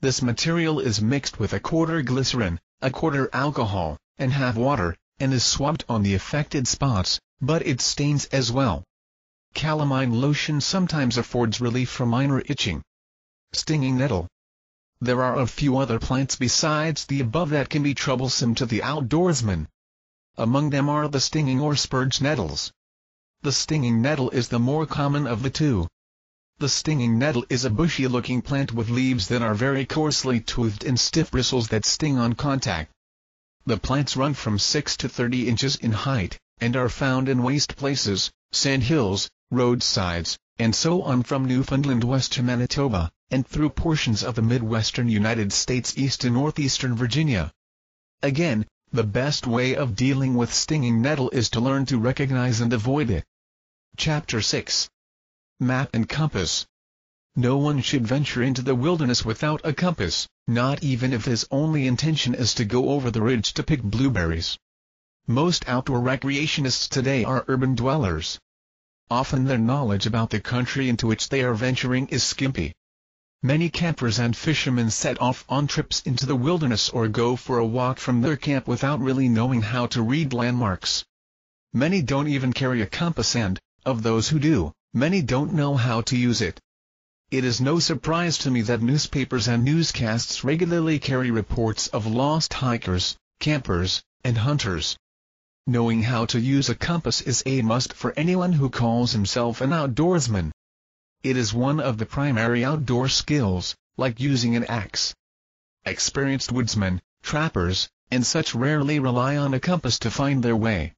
S1: This material is mixed with 1/4 glycerin, 1/4 alcohol, and half water, and is swabbed on the affected spots, but it stains as well. Calamine lotion sometimes affords relief from minor itching. Stinging nettle. There are a few other plants besides the above that can be troublesome to the outdoorsman. Among them are the stinging or spurge nettles. The stinging nettle is the more common of the two. The stinging nettle is a bushy-looking plant with leaves that are very coarsely toothed and stiff bristles that sting on contact. The plants run from 6 to 30 inches in height, and are found in waste places, sand hills, roadsides, and so on from Newfoundland west to Manitoba, and through portions of the Midwestern United States east to northeastern Virginia. Again, the best way of dealing with stinging nettle is to learn to recognize and avoid it. Chapter 6. Map and Compass. No one should venture into the wilderness without a compass, not even if his only intention is to go over the ridge to pick blueberries. Most outdoor recreationists today are urban dwellers. Often their knowledge about the country into which they are venturing is skimpy. Many campers and fishermen set off on trips into the wilderness or go for a walk from their camp without really knowing how to read landmarks. Many don't even carry a compass and, of those who do, many don't know how to use it. It is no surprise to me that newspapers and newscasts regularly carry reports of lost hikers, campers, and hunters. Knowing how to use a compass is a must for anyone who calls himself an outdoorsman. It is one of the primary outdoor skills, like using an axe. Experienced woodsmen, trappers, and such rarely rely on a compass to find their way.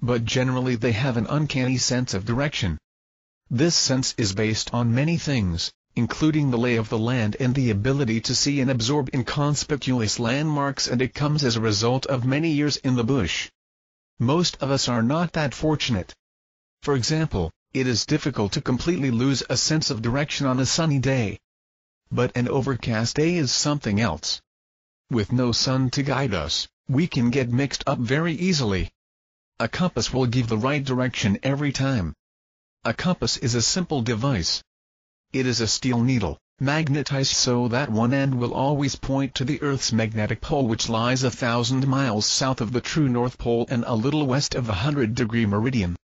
S1: But generally they have an uncanny sense of direction. This sense is based on many things, including the lay of the land and the ability to see and absorb inconspicuous landmarks, and it comes as a result of many years in the bush. Most of us are not that fortunate. For example, it is difficult to completely lose a sense of direction on a sunny day. But an overcast day is something else. With no sun to guide us, we can get mixed up very easily. A compass will give the right direction every time. A compass is a simple device. It is a steel needle, magnetized so that one end will always point to the Earth's magnetic pole, which lies 1,000 miles south of the true North Pole and a little west of the 100-degree meridian.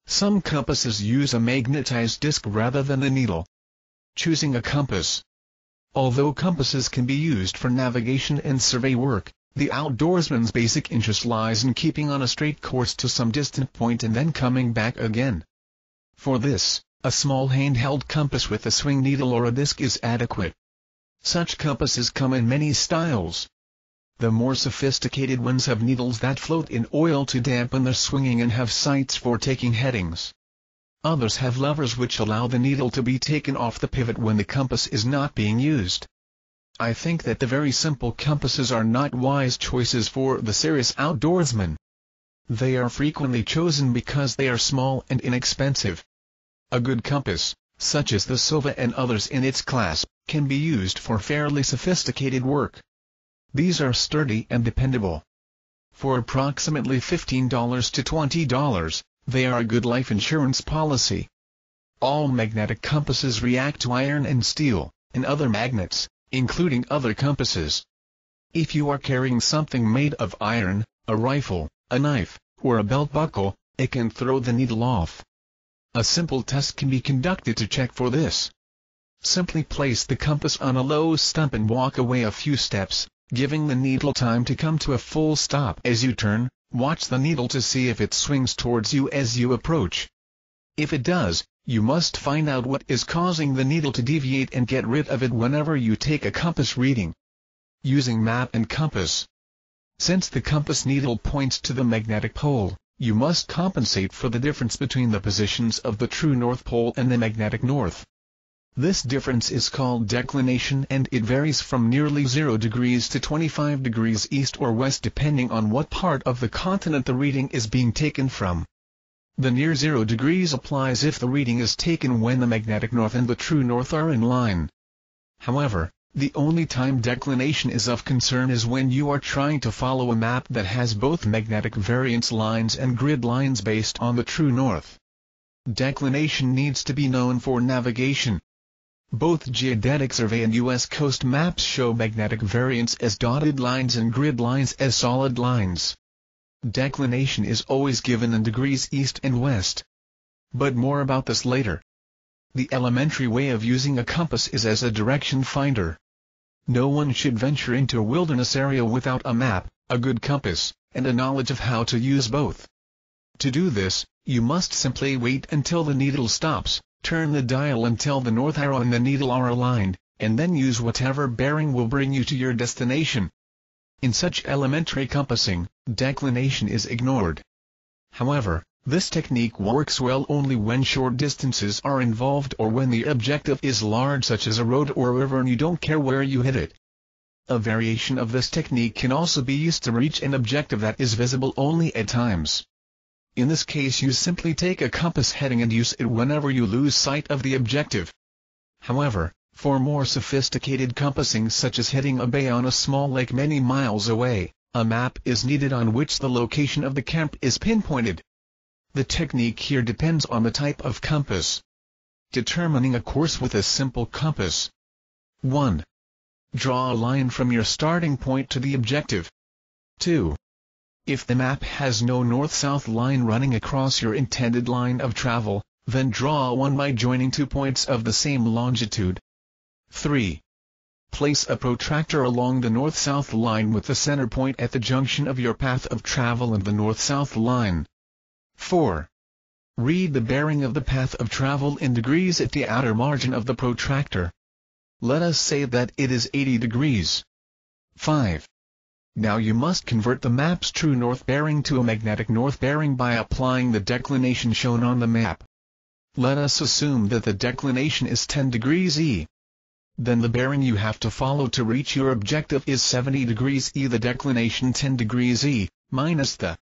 S1: Some compasses use a magnetized disc rather than a needle. Choosing a compass. Although compasses can be used for navigation and survey work, the outdoorsman's basic interest lies in keeping on a straight course to some distant point and then coming back again. For this, a small handheld compass with a swing needle or a disc is adequate. Such compasses come in many styles. The more sophisticated ones have needles that float in oil to dampen their swinging and have sights for taking headings. Others have levers which allow the needle to be taken off the pivot when the compass is not being used. I think that the very simple compasses are not wise choices for the serious outdoorsman. They are frequently chosen because they are small and inexpensive. A good compass, such as the Sova and others in its class, can be used for fairly sophisticated work. These are sturdy and dependable. For approximately $15 to $20, they are a good life insurance policy. All magnetic compasses react to iron and steel, and other magnets, including other compasses. If you are carrying something made of iron, a rifle, a knife, or a belt buckle, it can throw the needle off. A simple test can be conducted to check for this. Simply place the compass on a low stump and walk away a few steps, giving the needle time to come to a full stop. As you turn, watch the needle to see if it swings towards you as you approach. If it does, you must find out what is causing the needle to deviate and get rid of it whenever you take a compass reading. Using map and compass. Since the compass needle points to the magnetic pole, you must compensate for the difference between the positions of the true North Pole and the magnetic north. This difference is called declination, and it varies from nearly 0 degrees to 25 degrees east or west depending on what part of the continent the reading is being taken from. The near 0 degrees applies if the reading is taken when the magnetic north and the true north are in line. However, the only time declination is of concern is when you are trying to follow a map that has both magnetic variance lines and grid lines based on the true north. Declination needs to be known for navigation. Both geodetic survey and U.S. coast maps show magnetic variance as dotted lines and grid lines as solid lines. Declination is always given in degrees east and west. But more about this later. The elementary way of using a compass is as a direction finder. No one should venture into a wilderness area without a map, a good compass, and a knowledge of how to use both. To do this, you must simply wait until the needle stops, turn the dial until the north arrow and the needle are aligned, and then use whatever bearing will bring you to your destination. In such elementary compassing, declination is ignored. However, this technique works well only when short distances are involved or when the objective is large such as a road or a river and you don't care where you hit it. A variation of this technique can also be used to reach an objective that is visible only at times. In this case you simply take a compass heading and use it whenever you lose sight of the objective. However, for more sophisticated compassing such as hitting a bay on a small lake many miles away, a map is needed on which the location of the camp is pinpointed. The technique here depends on the type of compass. Determining a course with a simple compass. 1. Draw a line from your starting point to the objective. 2. If the map has no north-south line running across your intended line of travel, then draw one by joining 2 points of the same longitude. 3. Place a protractor along the north-south line with the center point at the junction of your path of travel and the north-south line. 4. Read the bearing of the path of travel in degrees at the outer margin of the protractor. Let us say that it is 80 degrees. 5. Now you must convert the map's true north bearing to a magnetic north bearing by applying the declination shown on the map. Let us assume that the declination is 10 degrees E. Then the bearing you have to follow to reach your objective is 70 degrees E. The declination 10 degrees E, minus the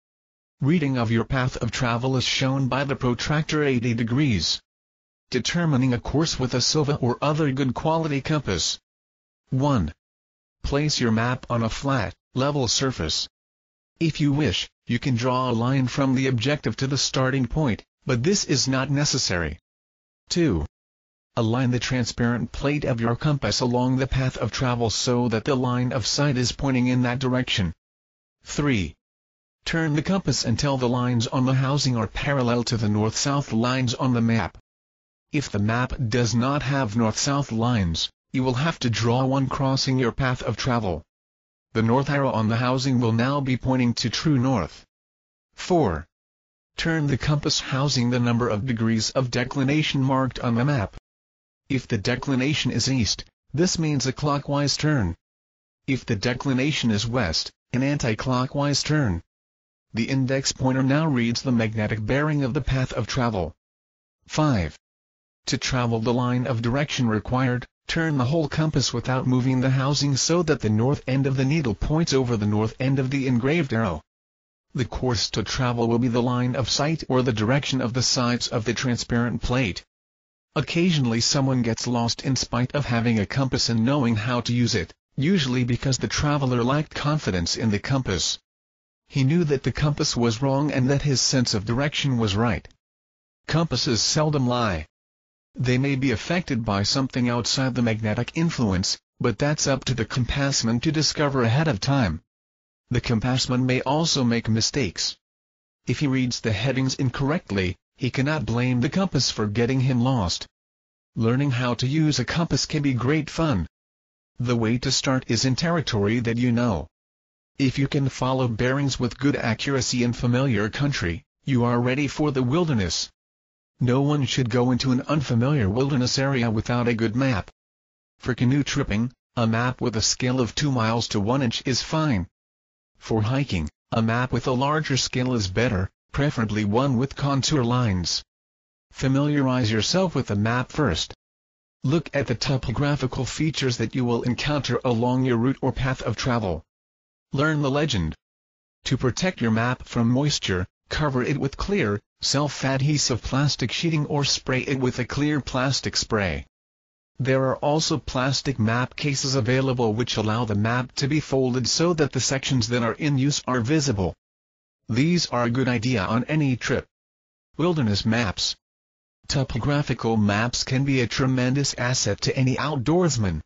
S1: reading of your path of travel is shown by the protractor 80 degrees. Determining a course with a Sova or other good quality compass. 1. Place your map on a flat, level surface. If you wish, you can draw a line from the objective to the starting point, but this is not necessary. 2. Align the transparent plate of your compass along the path of travel so that the line of sight is pointing in that direction. 3. Turn the compass until the lines on the housing are parallel to the north-south lines on the map. If the map does not have north-south lines, you will have to draw one crossing your path of travel. The north arrow on the housing will now be pointing to true north. 4. Turn the compass housing the number of degrees of declination marked on the map. If the declination is east, this means a clockwise turn. If the declination is west, an anti-clockwise turn. The index pointer now reads the magnetic bearing of the path of travel. 5. To travel the line of direction required, turn the whole compass without moving the housing so that the north end of the needle points over the north end of the engraved arrow. The course to travel will be the line of sight or the direction of the sides of the transparent plate. Occasionally someone gets lost in spite of having a compass and knowing how to use it, usually because the traveler lacked confidence in the compass. He knew that the compass was wrong and that his sense of direction was right. Compasses seldom lie. They may be affected by something outside the magnetic influence, but that's up to the compassman to discover ahead of time. The compassman may also make mistakes. If he reads the headings incorrectly, he cannot blame the compass for getting him lost. Learning how to use a compass can be great fun. The way to start is in territory that you know. If you can follow bearings with good accuracy in familiar country, you are ready for the wilderness. No one should go into an unfamiliar wilderness area without a good map. For canoe tripping, a map with a scale of 2 miles to 1 inch is fine. For hiking, a map with a larger scale is better, preferably one with contour lines. Familiarize yourself with the map first. Look at the topographical features that you will encounter along your route or path of travel. Learn the legend. To protect your map from moisture, cover it with clear, self-adhesive plastic sheeting or spray it with a clear plastic spray. There are also plastic map cases available which allow the map to be folded so that the sections that are in use are visible. These are a good idea on any trip. Wilderness maps. Topographical maps can be a tremendous asset to any outdoorsman.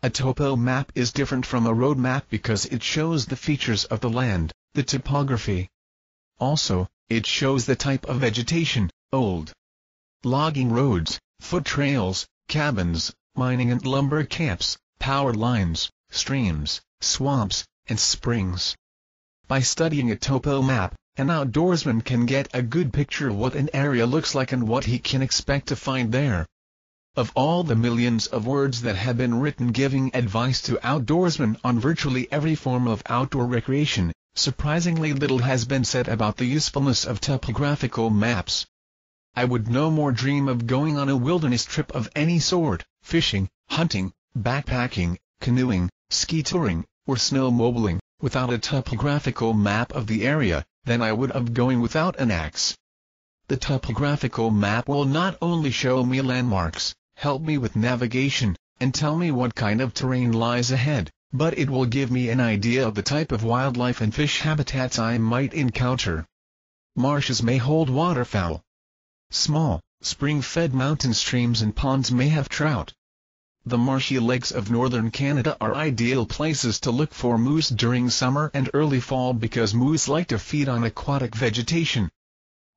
S1: A topo map is different from a road map because it shows the features of the land, the topography. Also, it shows the type of vegetation, old logging roads, foot trails, cabins, mining and lumber camps, power lines, streams, swamps, and springs. By studying a topo map, an outdoorsman can get a good picture of what an area looks like and what he can expect to find there. Of all the millions of words that have been written giving advice to outdoorsmen on virtually every form of outdoor recreation, surprisingly little has been said about the usefulness of topographical maps. I would no more dream of going on a wilderness trip of any sort, fishing, hunting, backpacking, canoeing, ski touring, or snowmobiling, without a topographical map of the area, than I would of going without an axe. The topographical map will not only show me landmarks, help me with navigation, and tell me what kind of terrain lies ahead, but it will give me an idea of the type of wildlife and fish habitats I might encounter. Marshes may hold waterfowl. Small, spring-fed mountain streams and ponds may have trout. The marshy lakes of northern Canada are ideal places to look for moose during summer and early fall because moose like to feed on aquatic vegetation.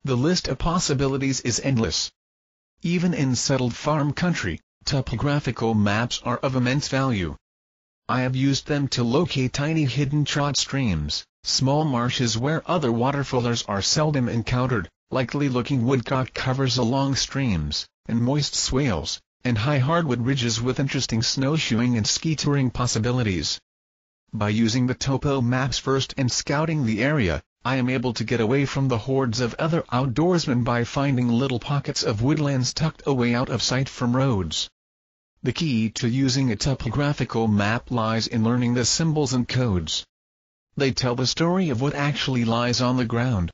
S1: The list of possibilities is endless. Even in settled farm country, topographical maps are of immense value. I have used them to locate tiny hidden trout streams, small marshes where other waterfowlers are seldom encountered, likely-looking woodcock covers along streams, and moist swales, and high hardwood ridges with interesting snowshoeing and ski touring possibilities. By using the topo maps first and scouting the area, I am able to get away from the hordes of other outdoorsmen by finding little pockets of woodlands tucked away out of sight from roads. The key to using a topographical map lies in learning the symbols and codes. They tell the story of what actually lies on the ground.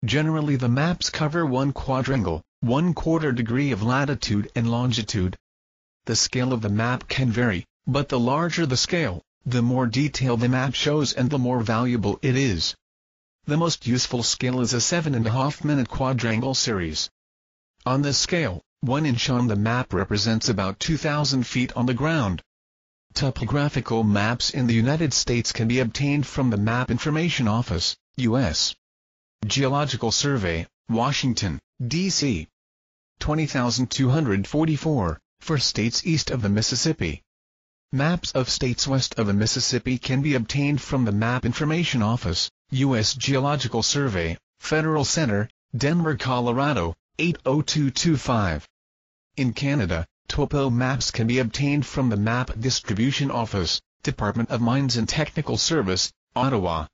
S1: Generally the maps cover one quadrangle, 1/4 degree of latitude and longitude. The scale of the map can vary, but the larger the scale, the more detail the map shows and the more valuable it is. The most useful scale is a 7.5-minute quadrangle series. On this scale, 1 inch on the map represents about 2,000 feet on the ground. Topographical maps in the United States can be obtained from the Map Information Office, U.S. Geological Survey, Washington, D.C. 20,244, for states east of the Mississippi. Maps of states west of the Mississippi can be obtained from the Map Information Office, U.S. Geological Survey, Federal Center, Denver, Colorado, 80225. In Canada, topo maps can be obtained from the Map Distribution Office, Department of Mines and Technical Service, Ottawa.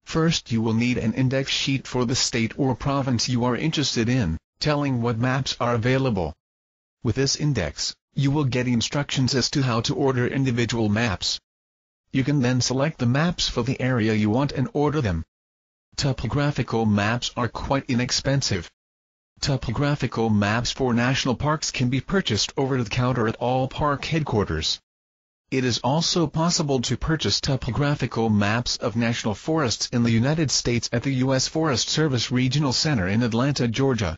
S1: First you will need an index sheet for the state or province you are interested in, telling what maps are available. With this index, you will get instructions as to how to order individual maps. You can then select the maps for the area you want and order them. Topographical maps are quite inexpensive. Topographical maps for national parks can be purchased over the counter at all park headquarters. It is also possible to purchase topographical maps of national forests in the United States at the U.S. Forest Service Regional Center in Atlanta, Georgia,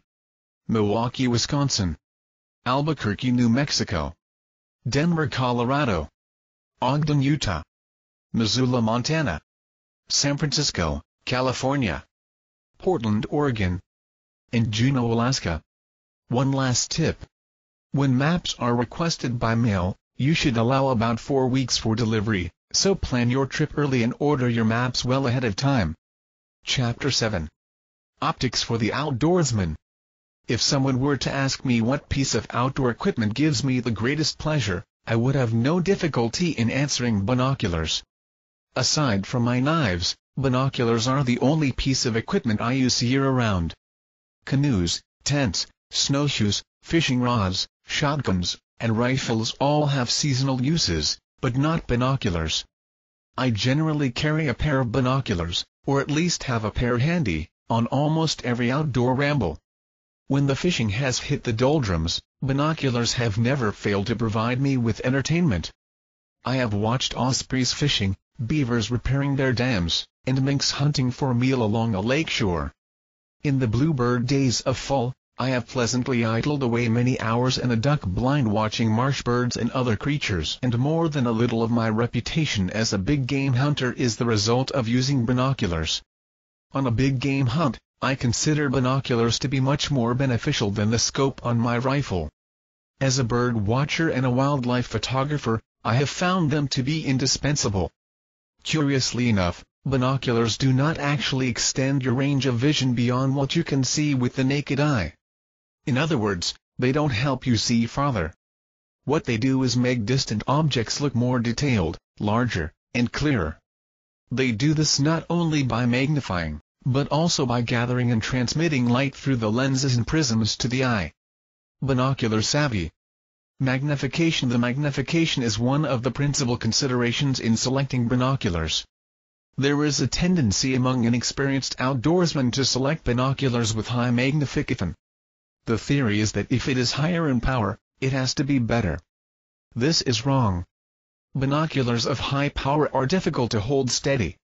S1: Milwaukee, Wisconsin, Albuquerque, New Mexico, Denver, Colorado, Ogden, Utah, Missoula, Montana, San Francisco, California, Portland, Oregon, and Juneau, Alaska. One last tip. When maps are requested by mail, you should allow about 4 weeks for delivery, so plan your trip early and order your maps well ahead of time. Chapter 7. Optics for the Outdoorsman. If someone were to ask me what piece of outdoor equipment gives me the greatest pleasure, I would have no difficulty in answering binoculars. Aside from my knives, binoculars are the only piece of equipment I use year-round. Canoes, tents, snowshoes, fishing rods, shotguns, and rifles all have seasonal uses, but not binoculars. I generally carry a pair of binoculars, or at least have a pair handy, on almost every outdoor ramble. When the fishing has hit the doldrums, binoculars have never failed to provide me with entertainment. I have watched ospreys fishing, beavers repairing their dams, and minks hunting for meal along a lakeshore. In the bluebird days of fall, I have pleasantly idled away many hours in a duck blind watching marsh birds and other creatures, and more than a little of my reputation as a big game hunter is the result of using binoculars. On a big game hunt, I consider binoculars to be much more beneficial than the scope on my rifle. As a bird watcher and a wildlife photographer, I have found them to be indispensable. Curiously enough, binoculars do not actually extend your range of vision beyond what you can see with the naked eye. In other words, they don't help you see farther. What they do is make distant objects look more detailed, larger, and clearer. They do this not only by magnifying, but also by gathering and transmitting light through the lenses and prisms to the eye. Binocular savvy. Magnification. The magnification is one of the principal considerations in selecting binoculars. There is a tendency among inexperienced outdoorsmen to select binoculars with high magnification. The theory is that if it is higher in power, it has to be better. This is wrong. Binoculars of high power are difficult to hold steady.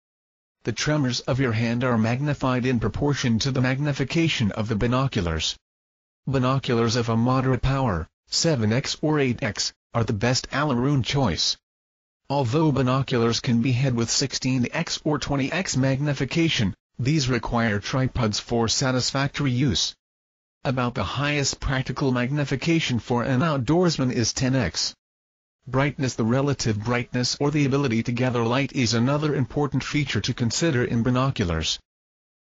S1: The tremors of your hand are magnified in proportion to the magnification of the binoculars. Binoculars of a moderate power, 7x or 8x, are the best all-around choice. Although binoculars can be had with 16x or 20x magnification, these require tripods for satisfactory use. About the highest practical magnification for an outdoorsman is 10x. Brightness. The relative brightness or the ability to gather light is another important feature to consider in binoculars.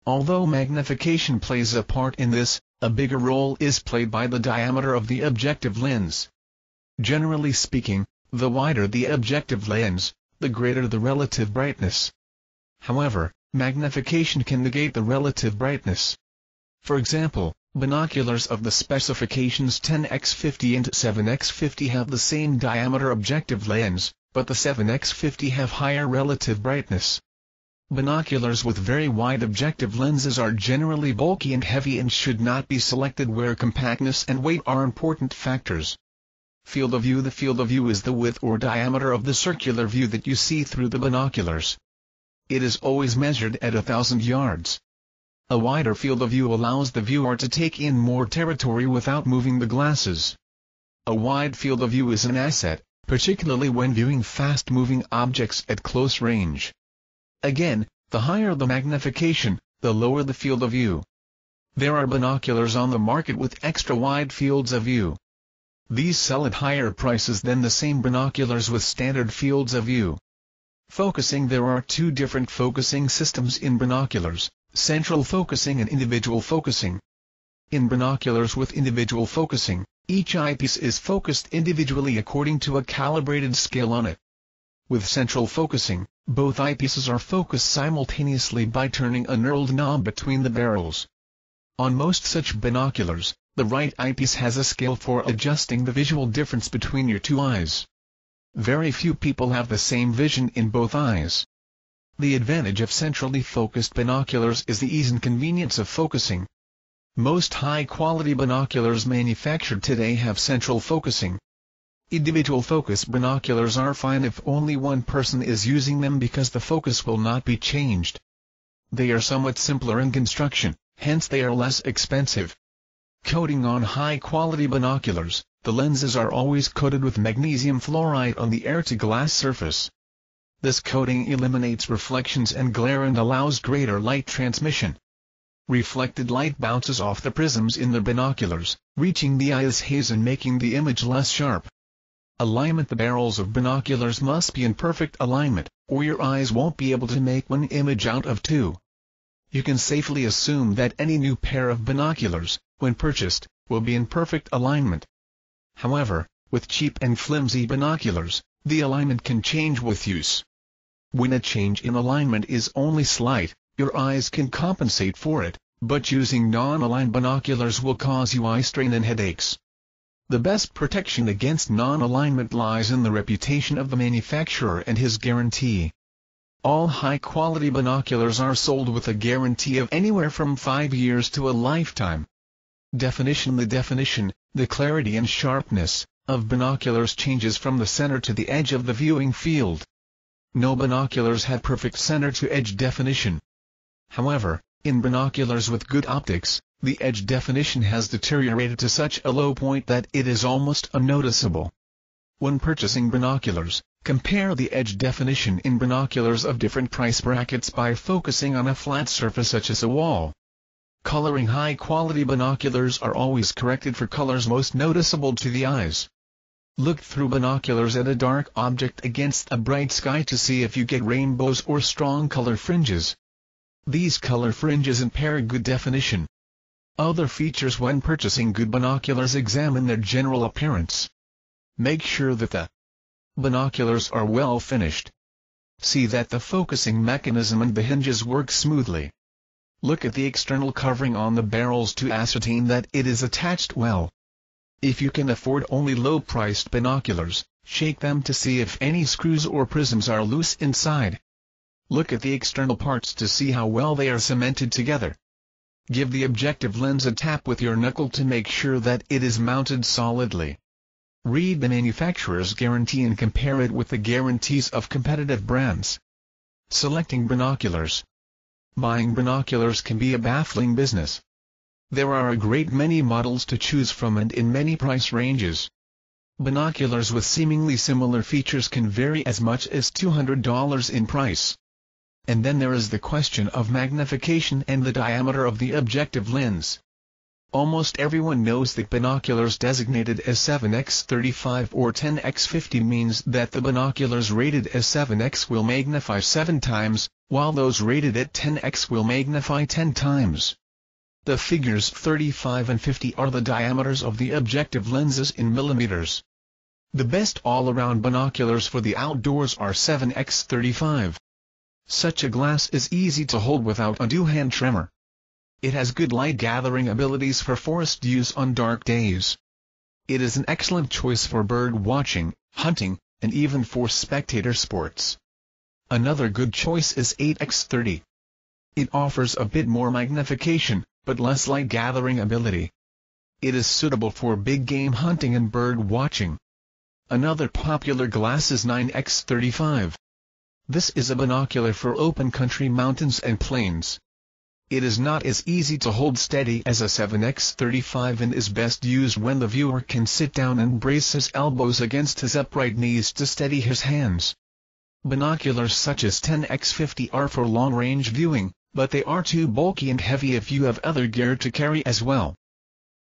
S1: Although magnification plays a part in this, a bigger role is played by the diameter of the objective lens. Generally speaking, the wider the objective lens, the greater the relative brightness. However, magnification can negate the relative brightness. For example, binoculars of the specifications 10x50 and 7x50 have the same diameter objective lens, but the 7x50 have higher relative brightness. Binoculars with very wide objective lenses are generally bulky and heavy and should not be selected where compactness and weight are important factors. Field of view. The field of view is the width or diameter of the circular view that you see through the binoculars. It is always measured at 1,000 yards. A wider field of view allows the viewer to take in more territory without moving the glasses. A wide field of view is an asset, particularly when viewing fast-moving objects at close range. Again, the higher the magnification, the lower the field of view. There are binoculars on the market with extra-wide fields of view. These sell at higher prices than the same binoculars with standard fields of view. Focusing. There are two different focusing systems in binoculars, central focusing and individual focusing. In binoculars with individual focusing, each eyepiece is focused individually according to a calibrated scale on it. With central focusing, both eyepieces are focused simultaneously by turning a knurled knob between the barrels. On most such binoculars, the right eyepiece has a scale for adjusting the visual difference between your two eyes. Very few people have the same vision in both eyes. The advantage of centrally focused binoculars is the ease and convenience of focusing. Most high-quality binoculars manufactured today have central focusing. Individual focus binoculars are fine if only one person is using them because the focus will not be changed. They are somewhat simpler in construction, hence they are less expensive. Coating on high-quality binoculars, the lenses are always coated with magnesium fluoride on the air-to-glass surface. This coating eliminates reflections and glare and allows greater light transmission. Reflected light bounces off the prisms in the binoculars, reaching the eye as haze and making the image less sharp. Alignment: the barrels of binoculars must be in perfect alignment, or your eyes won't be able to make one image out of two. You can safely assume that any new pair of binoculars, when purchased, will be in perfect alignment. However, with cheap and flimsy binoculars, the alignment can change with use. When a change in alignment is only slight, your eyes can compensate for it, but using non-aligned binoculars will cause you eye strain and headaches. The best protection against non-alignment lies in the reputation of the manufacturer and his guarantee. All high-quality binoculars are sold with a guarantee of anywhere from 5 years to a lifetime. Definition: the clarity and sharpness of binoculars changes from the center to the edge of the viewing field. No binoculars have perfect center-to-edge definition. However, in binoculars with good optics, the edge definition has deteriorated to such a low point that it is almost unnoticeable. When purchasing binoculars, compare the edge definition in binoculars of different price brackets by focusing on a flat surface such as a wall. Coloring: high-quality binoculars are always corrected for colors most noticeable to the eyes. Look through binoculars at a dark object against a bright sky to see if you get rainbows or strong color fringes. These color fringes impair good definition. Other features when purchasing good binoculars: examine their general appearance. Make sure that the binoculars are well finished. See that the focusing mechanism and the hinges work smoothly. Look at the external covering on the barrels to ascertain that it is attached well. If you can afford only low-priced binoculars, shake them to see if any screws or prisms are loose inside. Look at the external parts to see how well they are cemented together. Give the objective lens a tap with your knuckle to make sure that it is mounted solidly. Read the manufacturer's guarantee and compare it with the guarantees of competitive brands. Selecting binoculars. Buying binoculars can be a baffling business. There are a great many models to choose from and in many price ranges. Binoculars with seemingly similar features can vary as much as $200 in price. And then there is the question of magnification and the diameter of the objective lens. Almost everyone knows that binoculars designated as 7x35 or 10x50 means that the binoculars rated as 7x will magnify 7 times, while those rated at 10x will magnify 10 times. The figures 35 and 50 are the diameters of the objective lenses in millimeters. The best all-around binoculars for the outdoors are 7x35. Such a glass is easy to hold without undue hand tremor. It has good light-gathering abilities for forest use on dark days. It is an excellent choice for bird watching, hunting, and even for spectator sports. Another good choice is 8x30. It offers a bit more magnification, but less light-gathering ability. It is suitable for big game hunting and bird watching. Another popular glass is 9x35. This is a binocular for open country, mountains and plains. It is not as easy to hold steady as a 7x35 and is best used when the viewer can sit down and brace his elbows against his upright knees to steady his hands. Binoculars such as 10x50 are for long-range viewing, but they are too bulky and heavy if you have other gear to carry as well.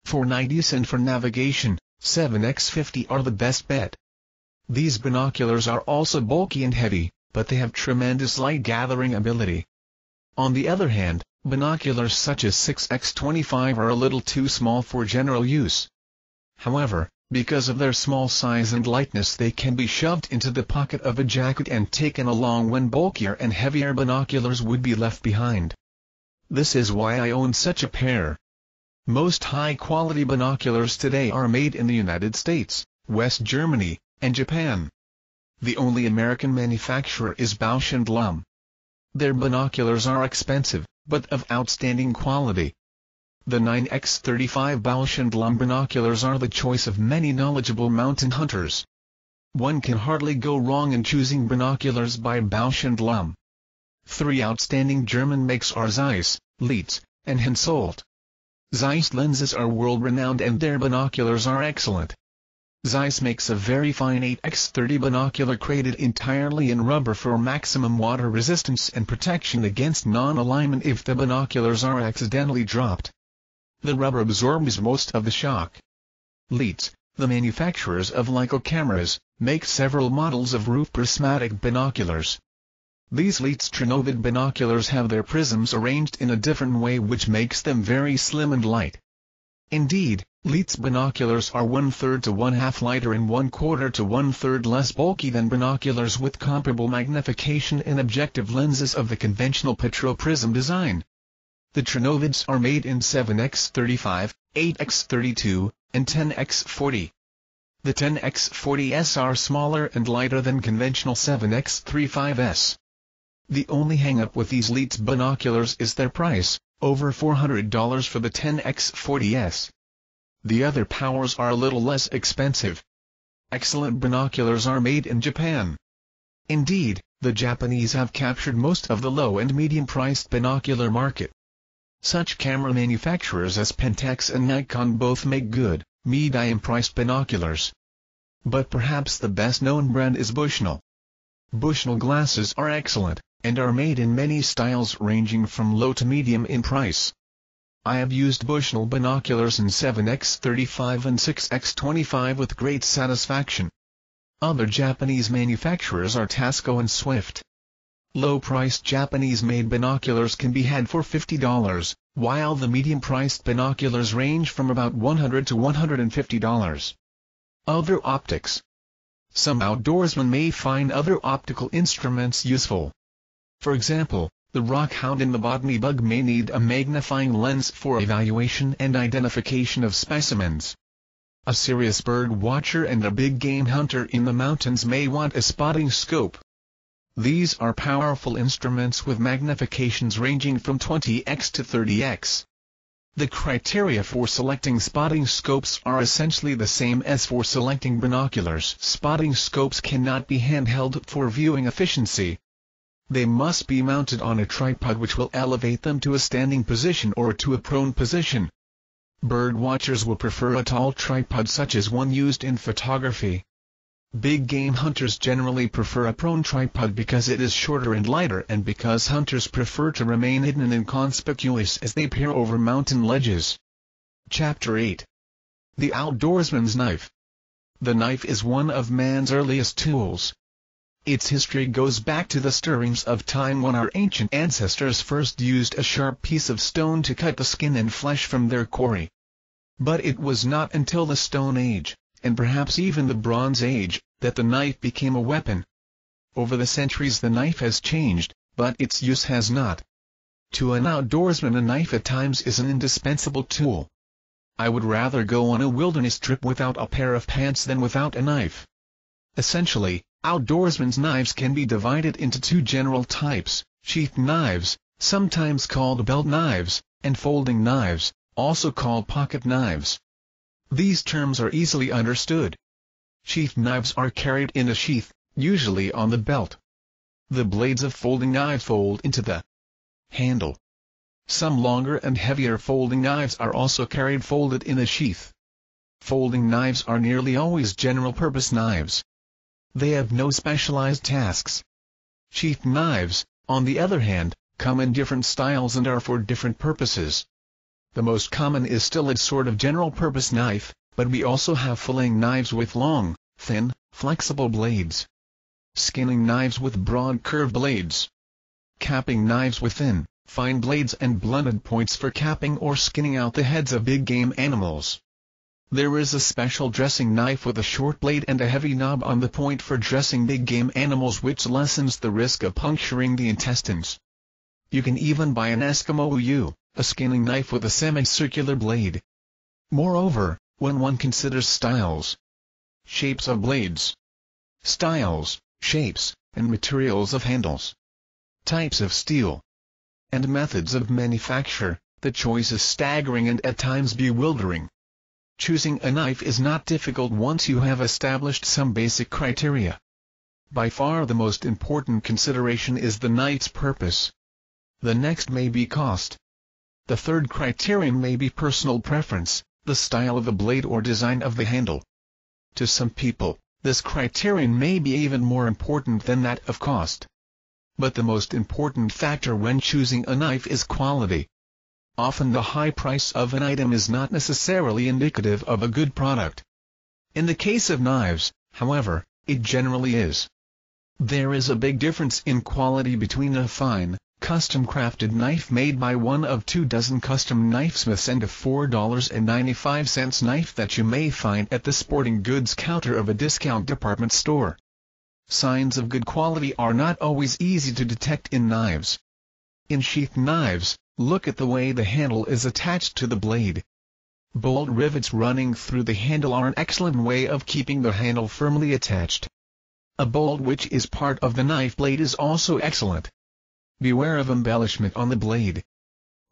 S1: For night use and for navigation, 7x50 are the best bet. These binoculars are also bulky and heavy, but they have tremendous light-gathering ability. On the other hand, binoculars such as 6x25 are a little too small for general use. However, Because of their small size and lightness, they can be shoved into the pocket of a jacket and taken along when bulkier and heavier binoculars would be left behind. This is why I own such a pair. Most high-quality binoculars today are made in the United States, West Germany, and Japan. The only American manufacturer is Bausch & Lomb. Their binoculars are expensive, but of outstanding quality. The 9x35 Bausch & Lomb binoculars are the choice of many knowledgeable mountain hunters. One can hardly go wrong in choosing binoculars by Bausch & Lomb. 3 outstanding German makes are Zeiss, Leitz, and Hensoldt. Zeiss lenses are world-renowned and their binoculars are excellent. Zeiss makes a very fine 8x30 binocular created entirely in rubber for maximum water resistance and protection against non-alignment if the binoculars are accidentally dropped. The rubber absorbs most of the shock. Leitz, the manufacturers of Leica cameras, make several models of roof prismatic binoculars. These Leitz trinovid binoculars have their prisms arranged in a different way which makes them very slim and light. Indeed, Leitz binoculars are 1/3 to 1/2 lighter and 1/4 to 1/3 less bulky than binoculars with comparable magnification and objective lenses of the conventional petroprism design. The trinovids are made in 7x35, 8x32, and 10x40. The 10x40s are smaller and lighter than conventional 7x35s. The only hang-up with these Leitz binoculars is their price, over $400 for the 10x40s. The other powers are a little less expensive. Excellent binoculars are made in Japan. Indeed, the Japanese have captured most of the low and medium-priced binocular market. Such camera manufacturers as Pentax and Nikon both make good, medium-priced binoculars. But perhaps the best-known brand is Bushnell. Bushnell glasses are excellent, and are made in many styles ranging from low to medium in price. I have used Bushnell binoculars in 7x35 and 6x25 with great satisfaction. Other Japanese manufacturers are Tasco and Swift. Low-priced Japanese-made binoculars can be had for $50, while the medium-priced binoculars range from about $100 to $150. Other optics. Some outdoorsmen may find other optical instruments useful. For example, the rockhound and the botany bug may need a magnifying lens for evaluation and identification of specimens. A serious bird watcher and a big game hunter in the mountains may want a spotting scope. These are powerful instruments with magnifications ranging from 20x to 30x. The criteria for selecting spotting scopes are essentially the same as for selecting binoculars. Spotting scopes cannot be handheld for viewing efficiency. They must be mounted on a tripod which will elevate them to a standing position or to a prone position. Bird watchers will prefer a tall tripod such as one used in photography. Big game hunters generally prefer a prone tripod because it is shorter and lighter and because hunters prefer to remain hidden and inconspicuous as they peer over mountain ledges. Chapter 8. The Outdoorsman's Knife. The knife is one of man's earliest tools. Its history goes back to the stirrings of time when our ancient ancestors first used a sharp piece of stone to cut the skin and flesh from their quarry. But it was not until the Stone Age, and perhaps even the Bronze Age, that the knife became a weapon. Over the centuries the knife has changed, but its use has not. To an outdoorsman a knife at times is an indispensable tool. I would rather go on a wilderness trip without a pair of pants than without a knife. Essentially, outdoorsmen's knives can be divided into two general types: sheath knives, sometimes called belt knives, and folding knives, also called pocket knives. These terms are easily understood. Sheath knives are carried in a sheath, usually on the belt. The blades of folding knives fold into the handle. Some longer and heavier folding knives are also carried folded in a sheath. Folding knives are nearly always general-purpose knives. They have no specialized tasks. Sheath knives, on the other hand, come in different styles and are for different purposes. The most common is still a sort of general-purpose knife, but we also have filleting knives with long, thin, flexible blades. Skinning knives with broad curved blades. Capping knives with thin, fine blades and blunted points for capping or skinning out the heads of big game animals. There is a special dressing knife with a short blade and a heavy knob on the point for dressing big game animals, which lessens the risk of puncturing the intestines. You can even buy an Eskimo U, a scaling knife with a semicircular blade. Moreover, when one considers styles, shapes of blades, styles, shapes, and materials of handles, types of steel, and methods of manufacture, the choice is staggering and at times bewildering. Choosing a knife is not difficult once you have established some basic criteria. By far the most important consideration is the knife's purpose. The next may be cost. The third criterion may be personal preference, the style of the blade or design of the handle. To some people, this criterion may be even more important than that of cost. But the most important factor when choosing a knife is quality. Often the high price of an item is not necessarily indicative of a good product. In the case of knives, however, it generally is. There is a big difference in quality between a fine, custom-crafted knife made by one of 24 custom knifesmiths and a $4.95 knife that you may find at the sporting goods counter of a discount department store. Signs of good quality are not always easy to detect in knives. In sheath knives, look at the way the handle is attached to the blade. Bolt rivets running through the handle are an excellent way of keeping the handle firmly attached. A bolt which is part of the knife blade is also excellent. Beware of embellishment on the blade.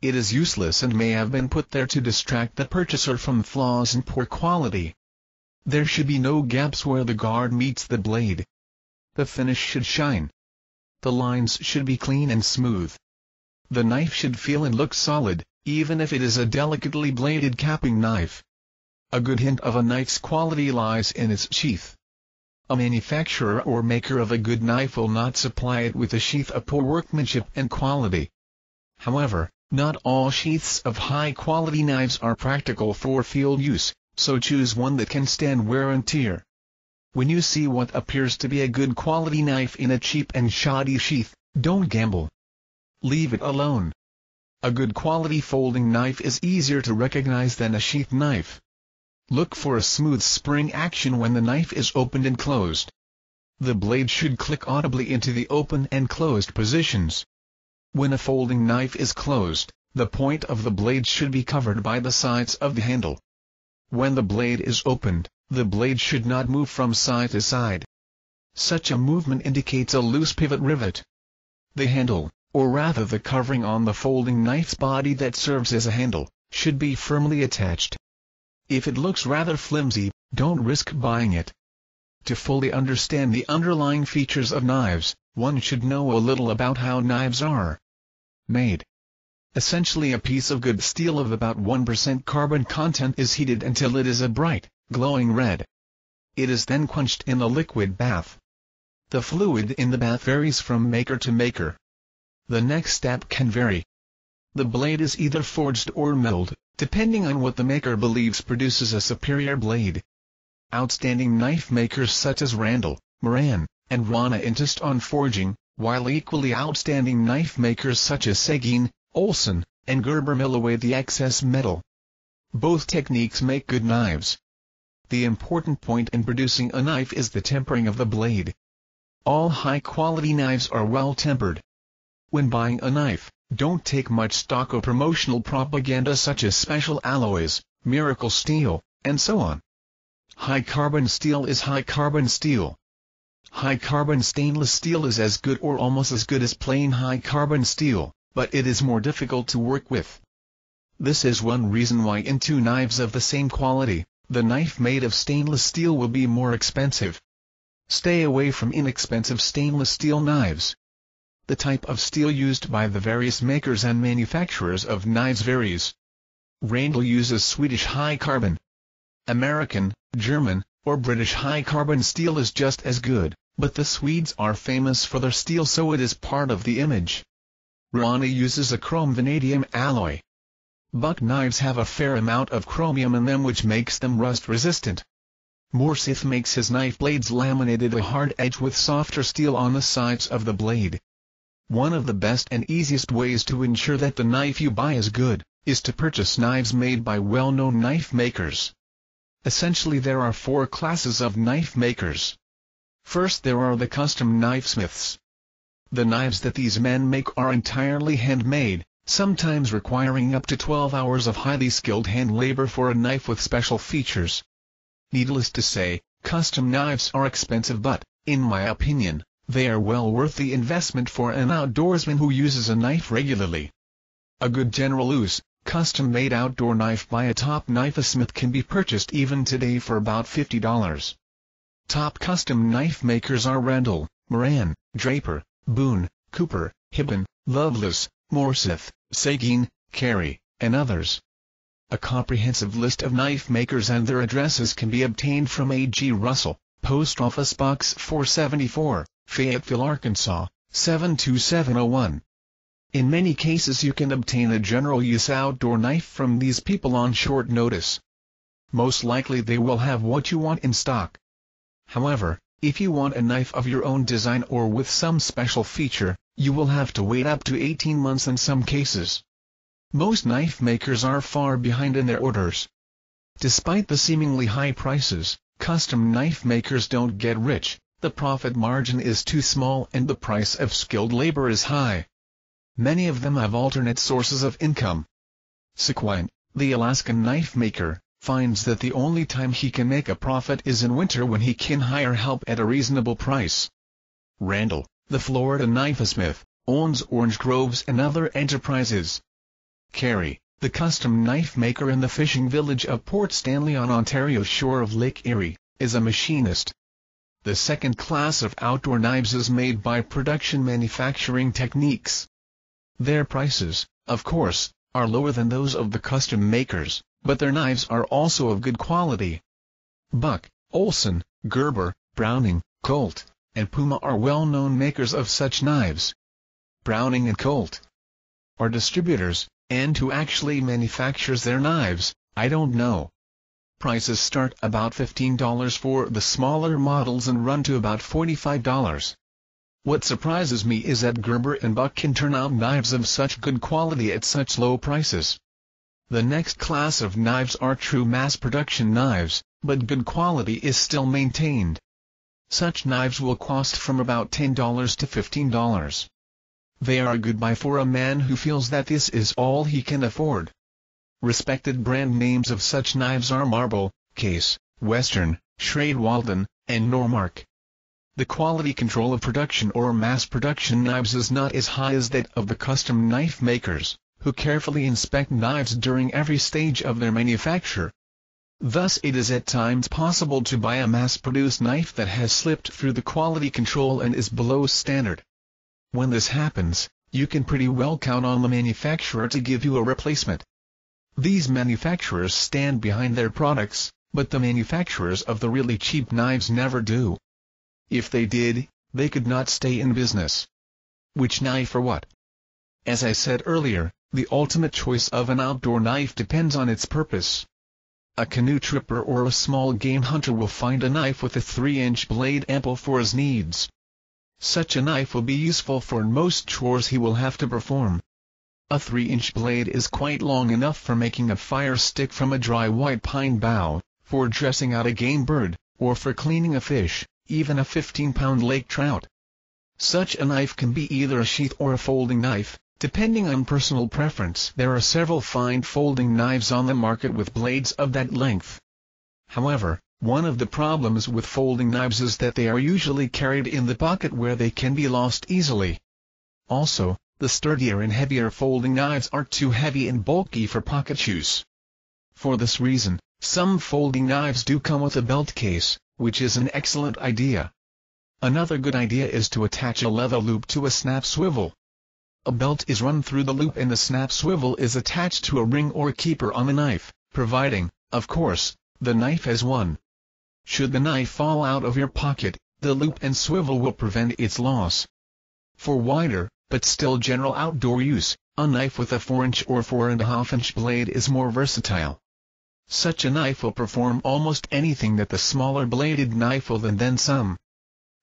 S1: It is useless and may have been put there to distract the purchaser from flaws in poor quality. There should be no gaps where the guard meets the blade. The finish should shine. The lines should be clean and smooth. The knife should feel and look solid, even if it is a delicately bladed capping knife. A good hint of a knife's quality lies in its sheath. A manufacturer or maker of a good knife will not supply it with a sheath of poor workmanship and quality. However, not all sheaths of high-quality knives are practical for field use, so choose one that can stand wear and tear. When you see what appears to be a good quality knife in a cheap and shoddy sheath, don't gamble. Leave it alone. A good quality folding knife is easier to recognize than a sheath knife. Look for a smooth spring action when the knife is opened and closed. The blade should click audibly into the open and closed positions. When a folding knife is closed, the point of the blade should be covered by the sides of the handle. When the blade is opened, the blade should not move from side to side. Such a movement indicates a loose pivot rivet. The handle, or rather the covering on the folding knife's body that serves as a handle, should be firmly attached. If it looks rather flimsy, don't risk buying it. To fully understand the underlying features of knives, one should know a little about how knives are made. Essentially, a piece of good steel of about 1% carbon content is heated until it is a bright, glowing red. It is then quenched in a liquid bath. The fluid in the bath varies from maker to maker. The next step can vary. The blade is either forged or milled, depending on what the maker believes produces a superior blade. Outstanding knife makers such as Randall, Moran, and Rana insist on forging, while equally outstanding knife makers such as Seguin, Olson, and Gerber mill away the excess metal. Both techniques make good knives. The important point in producing a knife is the tempering of the blade. All high-quality knives are well tempered. When buying a knife, don't take much stock of promotional propaganda such as special alloys, miracle steel, and so on. High-carbon steel is high-carbon steel. High-carbon stainless steel is as good or almost as good as plain high-carbon steel, but it is more difficult to work with. This is one reason why in two knives of the same quality, the knife made of stainless steel will be more expensive. Stay away from inexpensive stainless steel knives. The type of steel used by the various makers and manufacturers of knives varies. Randall uses Swedish high-carbon. American, German, or British high-carbon steel is just as good, but the Swedes are famous for their steel, so it is part of the image. Rana uses a chrome vanadium alloy. Buck knives have a fair amount of chromium in them, which makes them rust-resistant. Morsith makes his knife blades laminated a hard edge with softer steel on the sides of the blade. One of the best and easiest ways to ensure that the knife you buy is good, is to purchase knives made by well-known knife makers. Essentially there are four classes of knife makers. First there are the custom knifesmiths. The knives that these men make are entirely handmade, sometimes requiring up to 12 hours of highly skilled hand labor for a knife with special features. Needless to say, custom knives are expensive but, in my opinion, they are well worth the investment for an outdoorsman who uses a knife regularly. A good general-use, custom-made outdoor knife by a top knifesmith can be purchased even today for about $50. Top custom knife makers are Randall, Moran, Draper, Boone, Cooper, Hibben, Loveless, Morseth, Seguin, Carey, and others. A comprehensive list of knife makers and their addresses can be obtained from A.G. Russell, Post Office Box 474, Fayetteville, Arkansas, 72701. In many cases you can obtain a general-use outdoor knife from these people on short notice. Most likely they will have what you want in stock. However, if you want a knife of your own design or with some special feature, you will have to wait up to 18 months in some cases. Most knife makers are far behind in their orders. Despite the seemingly high prices, custom knife makers don't get rich, the profit margin is too small and the price of skilled labor is high. Many of them have alternate sources of income. Sequin, the Alaskan knife maker, finds that the only time he can make a profit is in winter when he can hire help at a reasonable price. Randall, the Florida knifesmith, owns orange groves and other enterprises. Carey, the custom knife maker in the fishing village of Port Stanley on Ontario's shore of Lake Erie, is a machinist. The second class of outdoor knives is made by production manufacturing techniques. Their prices, of course, are lower than those of the custom makers, but their knives are also of good quality. Buck, Olson, Gerber, Browning, Colt, and Puma are well-known makers of such knives. Browning and Colt are distributors, and who actually manufactures their knives, I don't know. Prices start about $15 for the smaller models and run to about $45. What surprises me is that Gerber and Buck can turn out knives of such good quality at such low prices. The next class of knives are true mass-production knives, but good quality is still maintained. Such knives will cost from about $10 to $15. They are a good buy for a man who feels that this is all he can afford. Respected brand names of such knives are Marble, Case, Western, Schrade-Walden, and Normark. The quality control of production or mass-production knives is not as high as that of the custom knife makers, who carefully inspect knives during every stage of their manufacture. Thus it is at times possible to buy a mass-produced knife that has slipped through the quality control and is below standard. When this happens, you can pretty well count on the manufacturer to give you a replacement. These manufacturers stand behind their products, but the manufacturers of the really cheap knives never do. If they did, they could not stay in business. Which knife or what? As I said earlier, the ultimate choice of an outdoor knife depends on its purpose. A canoe tripper or a small game hunter will find a knife with a 3-inch blade ample for his needs. Such a knife will be useful for most chores he will have to perform. A 3-inch blade is quite long enough for making a fire stick from a dry white pine bough, for dressing out a game bird, or for cleaning a fish, even a 15-pound lake trout. Such a knife can be either a sheath or a folding knife, depending on personal preference. There are several fine folding knives on the market with blades of that length. However, one of the problems with folding knives is that they are usually carried in the pocket where they can be lost easily. Also, the sturdier and heavier folding knives are too heavy and bulky for pocket use. For this reason, some folding knives do come with a belt case, which is an excellent idea. Another good idea is to attach a leather loop to a snap swivel. A belt is run through the loop and the snap swivel is attached to a ring or keeper on the knife, providing, of course, the knife has one. Should the knife fall out of your pocket, the loop and swivel will prevent its loss. For wider, but still general outdoor use, a knife with a 4-inch or 4.5-inch blade is more versatile. Such a knife will perform almost anything that the smaller bladed knife will and then some.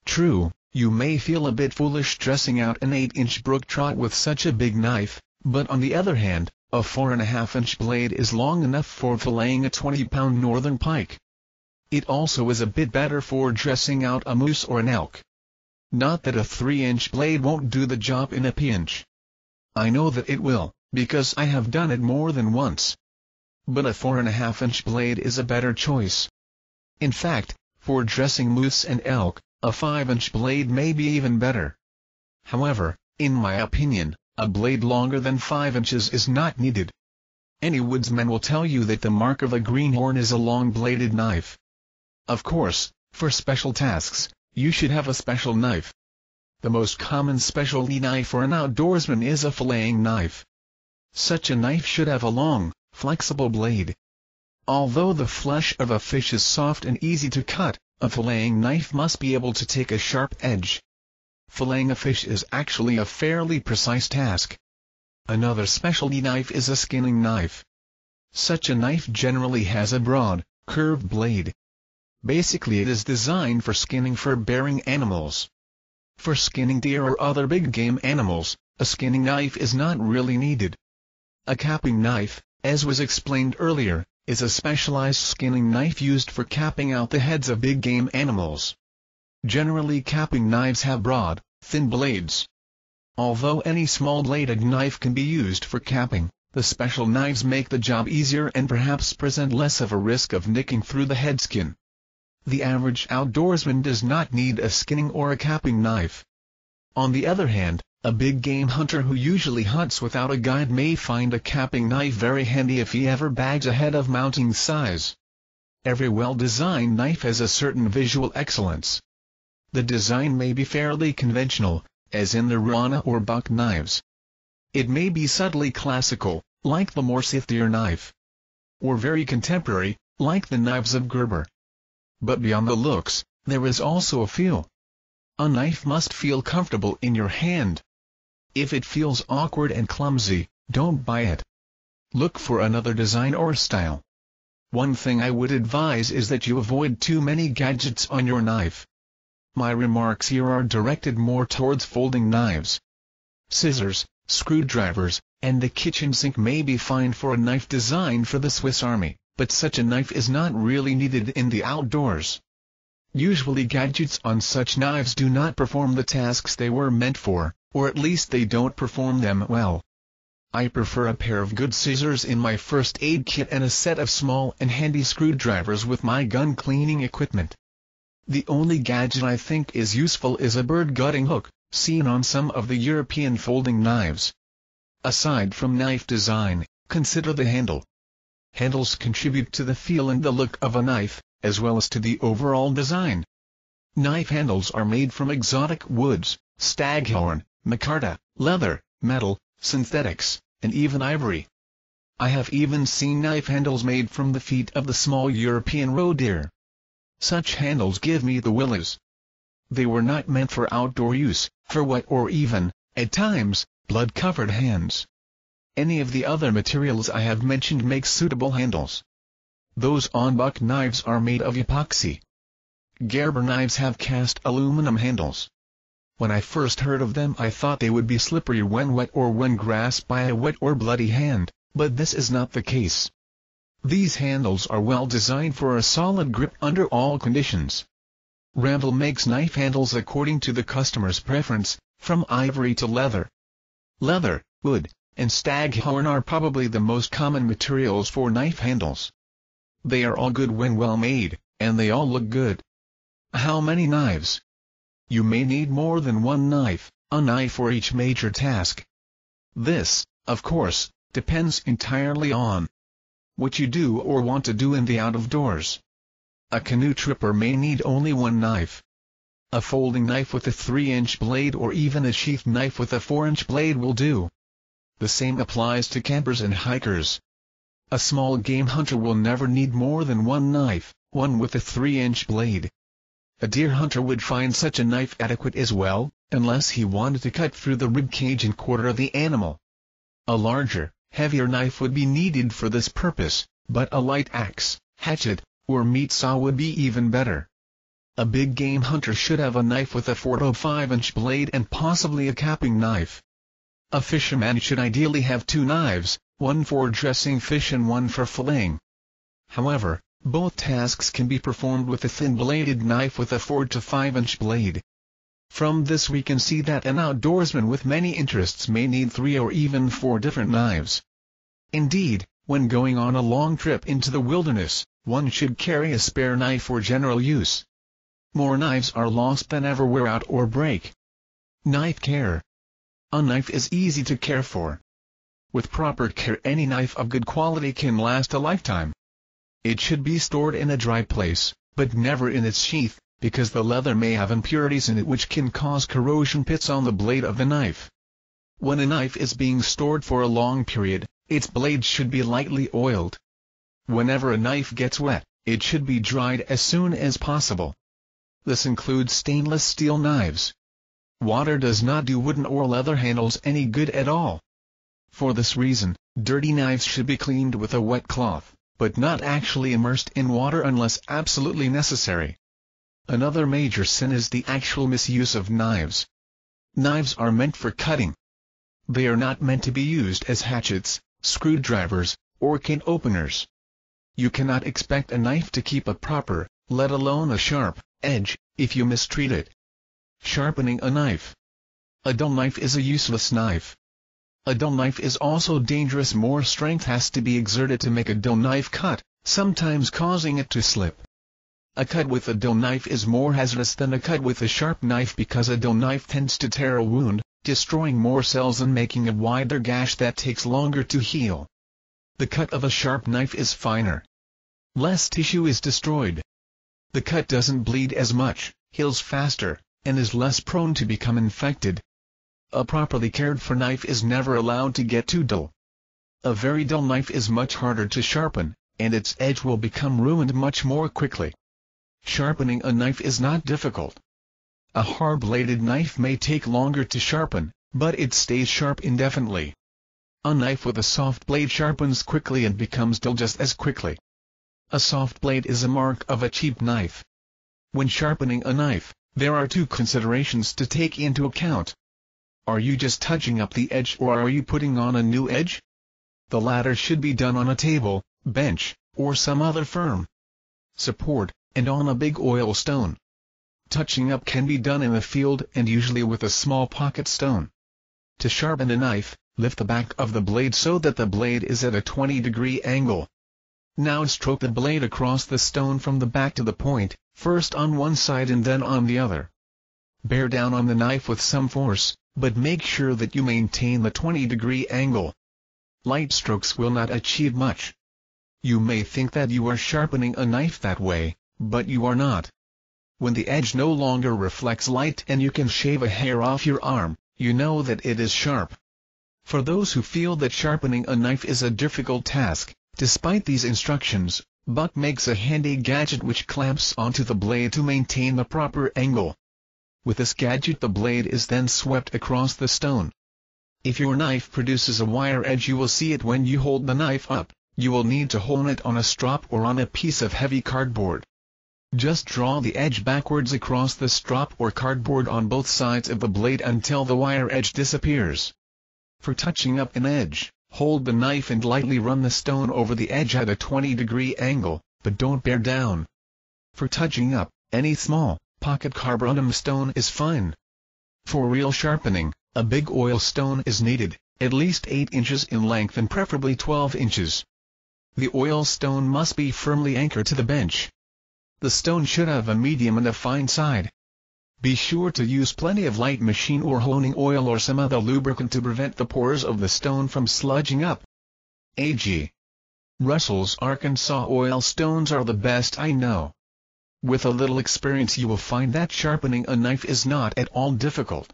S1: True, you may feel a bit foolish dressing out an 8-inch brook trout with such a big knife, but on the other hand, a 4.5-inch blade is long enough for filleting a 20-pound northern pike, It also is a bit better for dressing out a moose or an elk. Not that a 3-inch blade won't do the job in a pinch. I know that it will, because I have done it more than once. But a 4.5-inch blade is a better choice. In fact, for dressing moose and elk, a 5-inch blade may be even better. However, in my opinion, a blade longer than 5 inches is not needed. Any woodsman will tell you that the mark of a greenhorn is a long-bladed knife. Of course, for special tasks, you should have a special knife. The most common specialty knife for an outdoorsman is a filleting knife. Such a knife should have a long, flexible blade. Although the flesh of a fish is soft and easy to cut, a filleting knife must be able to take a sharp edge. Filleting a fish is actually a fairly precise task. Another specialty knife is a skinning knife. Such a knife generally has a broad, curved blade. Basically it is designed for skinning fur-bearing animals. For skinning deer or other big game animals, a skinning knife is not really needed. A capping knife, as was explained earlier, is a specialized skinning knife used for capping out the heads of big game animals. Generally capping knives have broad, thin blades. Although any small-bladed knife can be used for capping, the special knives make the job easier and perhaps present less of a risk of nicking through the head skin. The average outdoorsman does not need a skinning or a capping knife. On the other hand, a big game hunter who usually hunts without a guide may find a capping knife very handy if he ever bags a head of mounting size. Every well-designed knife has a certain visual excellence. The design may be fairly conventional, as in the Rana or buck knives. It may be subtly classical, like the Morsethier knife. Or very contemporary, like the knives of Gerber. But beyond the looks, there is also a feel. A knife must feel comfortable in your hand. If it feels awkward and clumsy, don't buy it. Look for another design or style. One thing I would advise is that you avoid too many gadgets on your knife. My remarks here are directed more towards folding knives. Scissors, screwdrivers, and the kitchen sink may be fine for a knife designed for the Swiss Army, but such a knife is not really needed in the outdoors. Usually gadgets on such knives do not perform the tasks they were meant for, or at least they don't perform them well. I prefer a pair of good scissors in my first aid kit and a set of small and handy screwdrivers with my gun cleaning equipment. The only gadget I think is useful is a bird gutting hook, seen on some of the European folding knives. Aside from knife design, consider the handle. Handles contribute to the feel and the look of a knife, as well as to the overall design. Knife handles are made from exotic woods, staghorn, micarta, leather, metal, synthetics, and even ivory. I have even seen knife handles made from the feet of the small European roe deer. Such handles give me the willies. They were not meant for outdoor use, for wet or even, at times, blood-covered hands. Any of the other materials I have mentioned make suitable handles. Those on buck knives are made of epoxy. Gerber knives have cast aluminum handles. When I first heard of them I thought they would be slippery when wet or when grasped by a wet or bloody hand, but this is not the case. These handles are well designed for a solid grip under all conditions. Randall makes knife handles according to the customer's preference, from ivory to leather. Leather, wood, and staghorn are probably the most common materials for knife handles. They are all good when well made, and they all look good. How many knives? You may need more than one knife, a knife for each major task. This, of course, depends entirely on what you do or want to do in the out-of-doors. A canoe tripper may need only one knife. A folding knife with a 3-inch blade or even a sheath knife with a 4-inch blade will do. The same applies to campers and hikers. A small game hunter will never need more than one knife, one with a 3-inch blade. A deer hunter would find such a knife adequate as well, unless he wanted to cut through the rib cage and quarter the animal. A larger, heavier knife would be needed for this purpose, but a light axe, hatchet, or meat saw would be even better. A big game hunter should have a knife with a 4 to 5-inch blade and possibly a capping knife. A fisherman should ideally have 2 knives, one for dressing fish and one for filleting. However, Both tasks can be performed with a thin-bladed knife with a 4 to 5-inch blade. From this we can see that an outdoorsman with many interests may need 3 or even 4 different knives. Indeed, when going on a long trip into the wilderness, one should carry a spare knife for general use. More knives are lost than ever wear out or break. Knife care. A knife is easy to care for. With proper care, any knife of good quality can last a lifetime. It should be stored in a dry place, but never in its sheath, because the leather may have impurities in it which can cause corrosion pits on the blade of the knife. When a knife is being stored for a long period, its blade should be lightly oiled. Whenever a knife gets wet, it should be dried as soon as possible. This includes stainless steel knives. Water does not do wooden or leather handles any good at all. For this reason, dirty knives should be cleaned with a wet cloth, but not actually immersed in water unless absolutely necessary. Another major sin is the actual misuse of knives. Knives are meant for cutting. They are not meant to be used as hatchets, screwdrivers, or can openers. You cannot expect a knife to keep a proper, let alone a sharp, edge, if you mistreat it. Sharpening a knife. A dull knife is a useless knife. A dull knife is also dangerous. More strength has to be exerted to make a dull knife cut, sometimes causing it to slip. A cut with a dull knife is more hazardous than a cut with a sharp knife because a dull knife tends to tear a wound, destroying more cells and making a wider gash that takes longer to heal. The cut of a sharp knife is finer. Less tissue is destroyed. The cut doesn't bleed as much, heals faster, and is less prone to become infected. A properly cared for knife is never allowed to get too dull. A very dull knife is much harder to sharpen, and its edge will become ruined much more quickly. Sharpening a knife is not difficult. A hard-bladed knife may take longer to sharpen, but it stays sharp indefinitely. A knife with a soft blade sharpens quickly and becomes dull just as quickly. A soft blade is a mark of a cheap knife. When sharpening a knife, there are 2 considerations to take into account. Are you just touching up the edge or are you putting on a new edge? The latter should be done on a table, bench, or some other firm support, and on a big oil stone. Touching up can be done in the field and usually with a small pocket stone. To sharpen a knife, lift the back of the blade so that the blade is at a 20-degree angle. Now stroke the blade across the stone from the back to the point, first on one side and then on the other. Bear down on the knife with some force, but make sure that you maintain the 20-degree angle. Light strokes will not achieve much. You may think that you are sharpening a knife that way, but you are not. When the edge no longer reflects light and you can shave a hair off your arm, you know that it is sharp. For those who feel that sharpening a knife is a difficult task, despite these instructions, Buck makes a handy gadget which clamps onto the blade to maintain the proper angle. With this gadget the blade is then swept across the stone. If your knife produces a wire edge you will see it when you hold the knife up. You will need to hone it on a strop or on a piece of heavy cardboard. Just draw the edge backwards across the strop or cardboard on both sides of the blade until the wire edge disappears. For touching up an edge, hold the knife and lightly run the stone over the edge at a 20-degree angle, but don't bear down. For touching up, any small, pocket carborundum stone is fine. For real sharpening, a big oil stone is needed, at least 8 inches in length and preferably 12 inches. The oil stone must be firmly anchored to the bench. The stone should have a medium and a fine side. Be sure to use plenty of light machine or honing oil or some other lubricant to prevent the pores of the stone from sludging up. A.G. Russell's Arkansas oil stones are the best I know. With a little experience you will find that sharpening a knife is not at all difficult.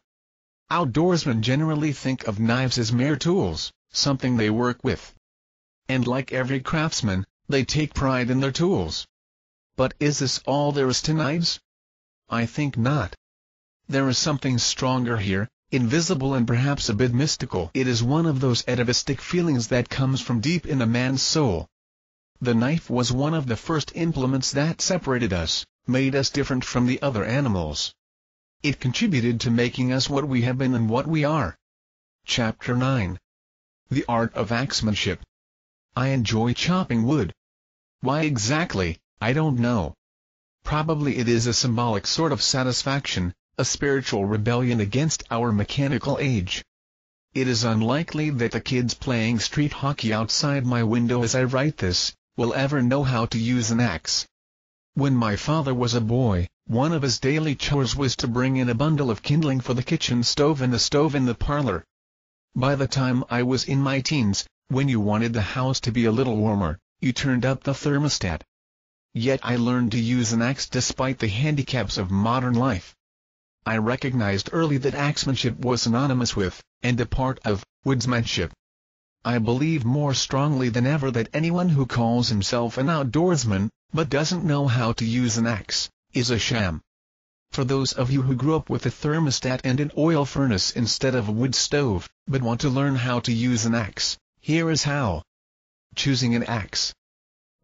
S1: Outdoorsmen generally think of knives as mere tools, something they work with. And like every craftsman, they take pride in their tools. But is this all there is to knives? I think not. There is something stronger here, invisible and perhaps a bit mystical. It is one of those atavistic feelings that comes from deep in a man's soul. The knife was one of the first implements that separated us, made us different from the other animals. It contributed to making us what we have been and what we are. Chapter 9. The Art of Axemanship. I enjoy chopping wood. Why exactly, I don't know. Probably it is a symbolic sort of satisfaction, a spiritual rebellion against our mechanical age. It is unlikely that the kids playing street hockey outside my window as I write this, will ever know how to use an axe. When my father was a boy, one of his daily chores was to bring in a bundle of kindling for the kitchen stove and the stove in the parlor. By the time I was in my teens, when you wanted the house to be a little warmer, you turned up the thermostat. Yet I learned to use an axe despite the handicaps of modern life. I recognized early that axemanship was synonymous with, and a part of, woodsmanship. I believe more strongly than ever that anyone who calls himself an outdoorsman, but doesn't know how to use an axe, is a sham. For those of you who grew up with a thermostat and an oil furnace instead of a wood stove, but want to learn how to use an axe, here is how. Choosing an axe.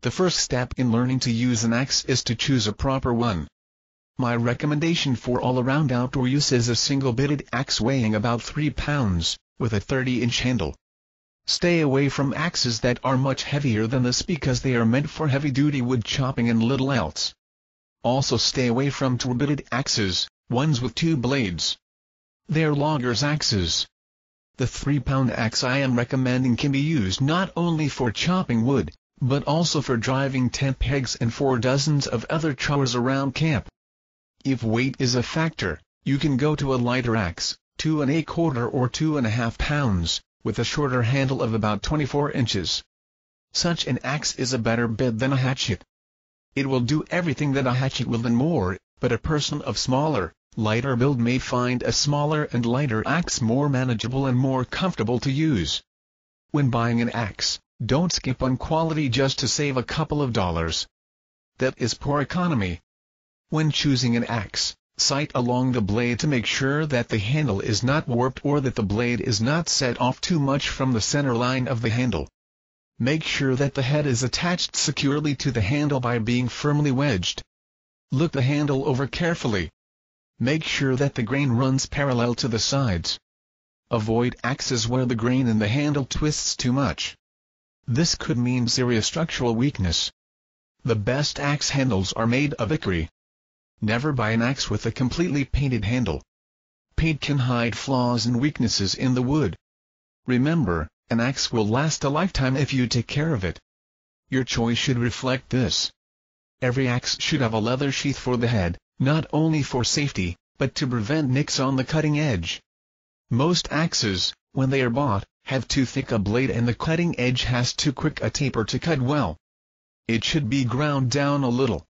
S1: The first step in learning to use an axe is to choose a proper one. My recommendation for all-around outdoor use is a single-bitted axe weighing about 3 pounds, with a 30-inch handle. Stay away from axes that are much heavier than this because they are meant for heavy-duty wood chopping and little else. Also stay away from two-bitted axes, ones with 2 blades. They are loggers' axes. The 3-pound axe I am recommending can be used not only for chopping wood, but also for driving tent pegs and for dozens of other chores around camp. If weight is a factor, you can go to a lighter axe, 2 1/4 or 2 1/2 pounds, with a shorter handle of about 24 inches. Such an axe is a better bet than a hatchet. It will do everything that a hatchet will and more, but a person of smaller, lighter build may find a smaller and lighter axe more manageable and more comfortable to use. When buying an axe, don't skip on quality just to save a couple of dollars. That is poor economy. When choosing an axe, sight along the blade to make sure that the handle is not warped or that the blade is not set off too much from the center line of the handle. Make sure that the head is attached securely to the handle by being firmly wedged. Look the handle over carefully. Make sure that the grain runs parallel to the sides. Avoid axes where the grain in the handle twists too much. This could mean serious structural weakness. The best axe handles are made of hickory. Never buy an axe with a completely painted handle. Paint can hide flaws and weaknesses in the wood. Remember, an axe will last a lifetime if you take care of it. Your choice should reflect this. Every axe should have a leather sheath for the head, not only for safety, but to prevent nicks on the cutting edge. Most axes, when they are bought, have too thick a blade and the cutting edge has too quick a taper to cut well. It should be ground down a little.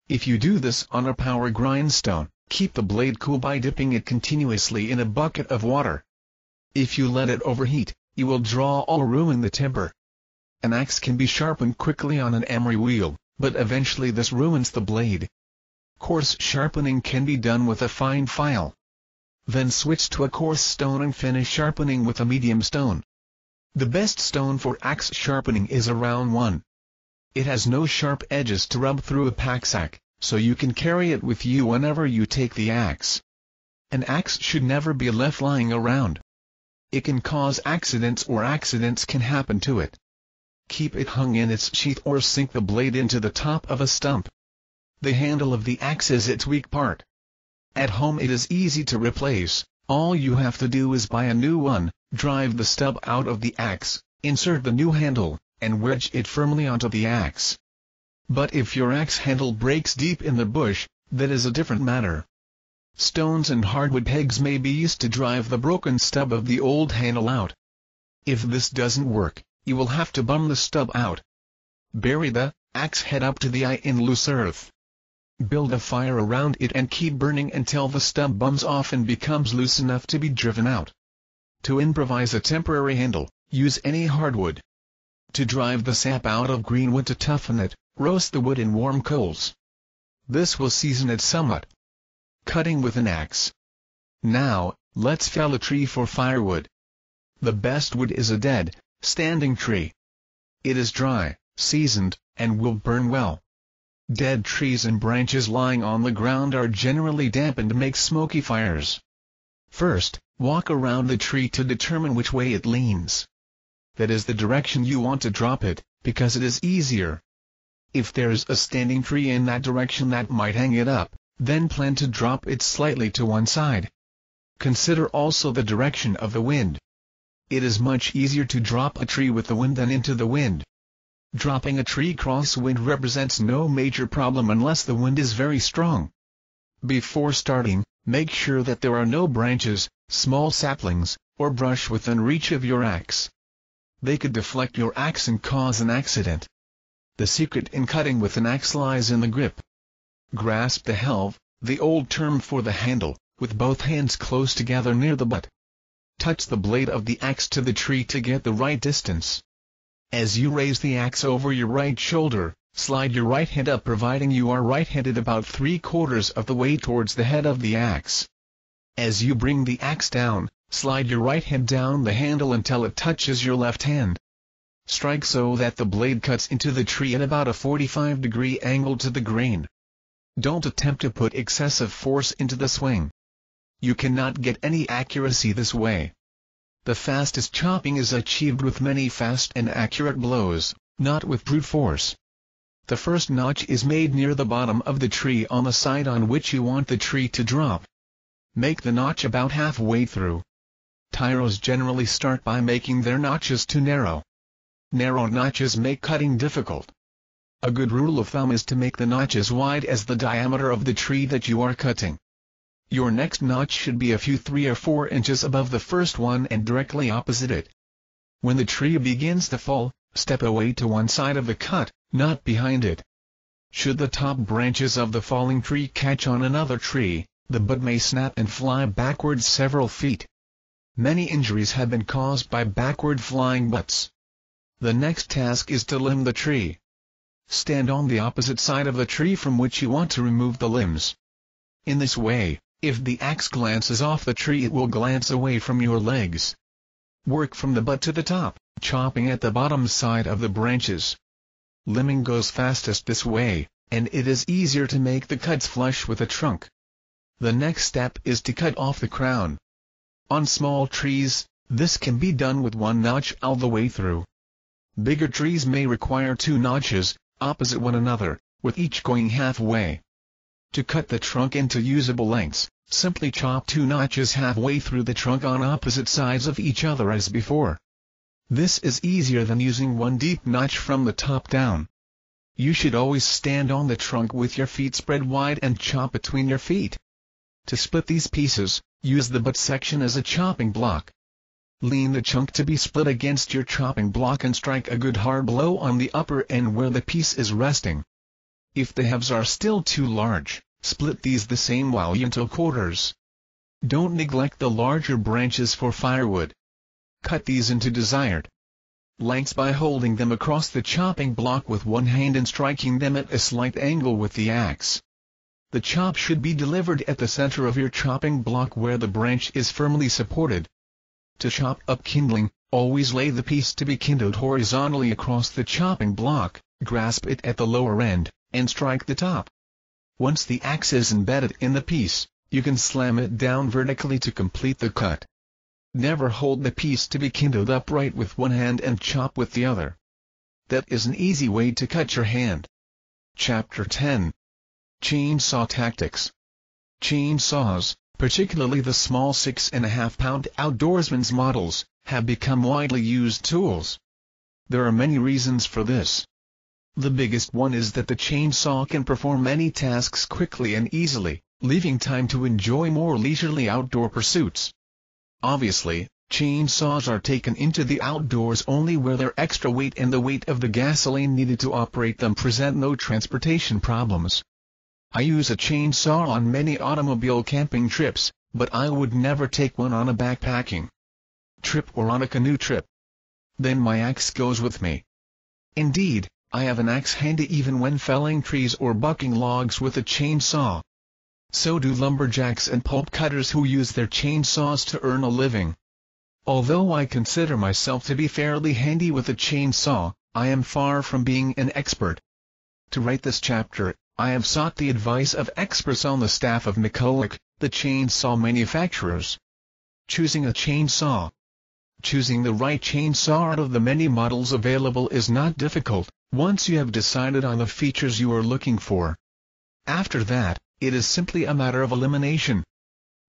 S1: If you do this on a power grindstone, keep the blade cool by dipping it continuously in a bucket of water. If you let it overheat, you will draw or ruin the temper. An axe can be sharpened quickly on an emery wheel, but eventually this ruins the blade. Coarse sharpening can be done with a fine file. Then switch to a coarse stone and finish sharpening with a medium stone. The best stone for axe sharpening is a round one. It has no sharp edges to rub through a packsack, so you can carry it with you whenever you take the axe. An axe should never be left lying around. It can cause accidents or accidents can happen to it. Keep it hung in its sheath or sink the blade into the top of a stump. The handle of the axe is its weak part. At home it is easy to replace. All you have to do is buy a new one, drive the stub out of the axe, insert the new handle, and wedge it firmly onto the axe. But if your axe handle breaks deep in the bush, that is a different matter. Stones and hardwood pegs may be used to drive the broken stub of the old handle out. If this doesn't work, you will have to bum the stub out. Bury the axe head up to the eye in loose earth. Build a fire around it and keep burning until the stub bums off and becomes loose enough to be driven out. To improvise a temporary handle, use any hardwood. To drive the sap out of green wood to toughen it, roast the wood in warm coals. This will season it somewhat. Cutting with an axe. Now, let's fell a tree for firewood. The best wood is a dead, standing tree. It is dry, seasoned, and will burn well. Dead trees and branches lying on the ground are generally damp and make smoky fires. First, walk around the tree to determine which way it leans. That is the direction you want to drop it, because it is easier. If there's a standing tree in that direction that might hang it up, then plan to drop it slightly to one side. Consider also the direction of the wind. It is much easier to drop a tree with the wind than into the wind. Dropping a tree crosswind represents no major problem unless the wind is very strong. Before starting, make sure that there are no branches, small saplings, or brush within reach of your axe. They could deflect your axe and cause an accident. The secret in cutting with an axe lies in the grip. Grasp the helve, the old term for the handle, with both hands close together near the butt. Touch the blade of the axe to the tree to get the right distance. As you raise the axe over your right shoulder, slide your right hand up providing you are right-handed about 3/4 of the way towards the head of the axe. As you bring the axe down, slide your right hand down the handle until it touches your left hand. Strike so that the blade cuts into the tree at about a 45-degree angle to the grain. Don't attempt to put excessive force into the swing. You cannot get any accuracy this way. The fastest chopping is achieved with many fast and accurate blows, not with brute force. The first notch is made near the bottom of the tree on the side on which you want the tree to drop. Make the notch about halfway through. Tyros generally start by making their notches too narrow. Narrow notches make cutting difficult. A good rule of thumb is to make the notch as wide as the diameter of the tree that you are cutting. Your next notch should be a few 3 or 4 inches above the first one and directly opposite it. When the tree begins to fall, step away to one side of the cut, not behind it. Should the top branches of the falling tree catch on another tree, the butt may snap and fly backwards several feet. Many injuries have been caused by backward flying butts. The next task is to limb the tree. Stand on the opposite side of the tree from which you want to remove the limbs. In this way, if the axe glances off the tree it will glance away from your legs. Work from the butt to the top, chopping at the bottom side of the branches. Limbing goes fastest this way, and it is easier to make the cuts flush with the trunk. The next step is to cut off the crown. On small trees, this can be done with one notch all the way through. Bigger trees may require 2 notches, opposite one another, with each going halfway. To cut the trunk into usable lengths, simply chop 2 notches halfway through the trunk on opposite sides of each other as before. This is easier than using one deep notch from the top down. You should always stand on the trunk with your feet spread wide and chop between your feet. To split these pieces, use the butt section as a chopping block. Lean the chunk to be split against your chopping block and strike a good hard blow on the upper end where the piece is resting. If the halves are still too large, split these the same way into quarters. Don't neglect the larger branches for firewood. Cut these into desired lengths by holding them across the chopping block with one hand and striking them at a slight angle with the axe. The chop should be delivered at the center of your chopping block where the branch is firmly supported. To chop up kindling, always lay the piece to be kindled horizontally across the chopping block, grasp it at the lower end, and strike the top. Once the axe is embedded in the piece, you can slam it down vertically to complete the cut. Never hold the piece to be kindled upright with one hand and chop with the other. That is an easy way to cut your hand. Chapter 10. Chainsaw Tactics. Chainsaws, particularly the small 6.5-pound Outdoorsman's models, have become widely used tools. There are many reasons for this. The biggest one is that the chainsaw can perform many tasks quickly and easily, leaving time to enjoy more leisurely outdoor pursuits. Obviously, chainsaws are taken into the outdoors only where their extra weight and the weight of the gasoline needed to operate them present no transportation problems. I use a chainsaw on many automobile camping trips, but I would never take one on a backpacking trip or on a canoe trip. Then my axe goes with me. Indeed, I have an axe handy even when felling trees or bucking logs with a chainsaw. So do lumberjacks and pulp cutters who use their chainsaws to earn a living. Although I consider myself to be fairly handy with a chainsaw, I am far from being an expert. To write this chapter, I have sought the advice of experts on the staff of McCulloch, the chainsaw manufacturers. Choosing a chainsaw. Choosing the right chainsaw out of the many models available is not difficult, once you have decided on the features you are looking for. After that, it is simply a matter of elimination.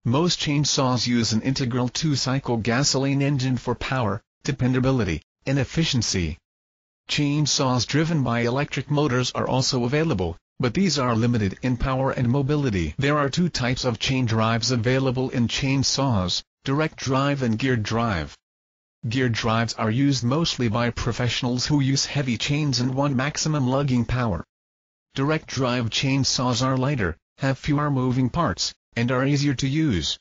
S1: Most chainsaws use an integral two-cycle gasoline engine for power, dependability, and efficiency. Chainsaws driven by electric motors are also available, but these are limited in power and mobility. There are two types of chain drives available in chainsaws: direct drive and geared drive. Geared drives are used mostly by professionals who use heavy chains and want maximum lugging power. Direct drive chainsaws are lighter, have fewer moving parts, and are easier to use.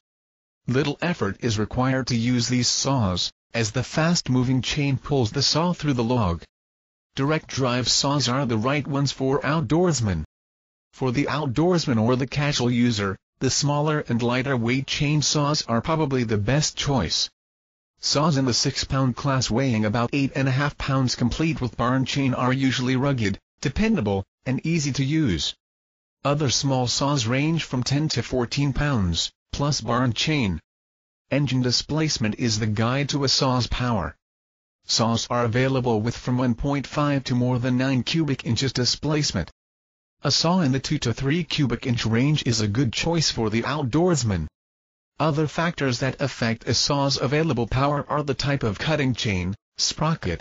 S1: Little effort is required to use these saws, as the fast-moving chain pulls the saw through the log. Direct drive saws are the right ones for outdoorsmen. For the outdoorsman or the casual user, the smaller and lighter weight chainsaws are probably the best choice. Saws in the 6-pound class weighing about 8.5 pounds complete with barn chain are usually rugged, dependable, and easy to use. Other small saws range from 10 to 14 pounds, plus barn chain. Engine displacement is the guide to a saw's power. Saws are available with from 1.5 to more than 9 cubic inches displacement. A saw in the 2 to 3 cubic inch range is a good choice for the outdoorsman. Other factors that affect a saw's available power are the type of cutting chain, sprocket,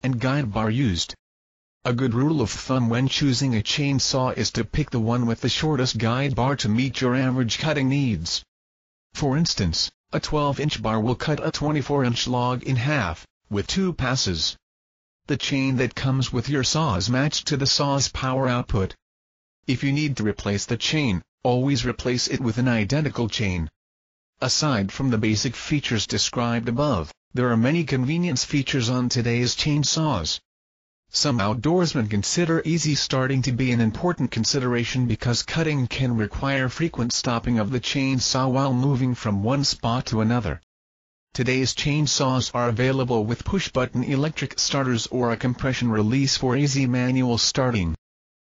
S1: and guide bar used. A good rule of thumb when choosing a chainsaw is to pick the one with the shortest guide bar to meet your average cutting needs. For instance, a 12-inch bar will cut a 24-inch log in half, with 2 passes. The chain that comes with your saw is matched to the saw's power output. If you need to replace the chain, always replace it with an identical chain. Aside from the basic features described above, there are many convenience features on today's chainsaws. Some outdoorsmen consider easy starting to be an important consideration because cutting can require frequent stopping of the chainsaw while moving from one spot to another. Today's chainsaws are available with push-button electric starters or a compression release for easy manual starting.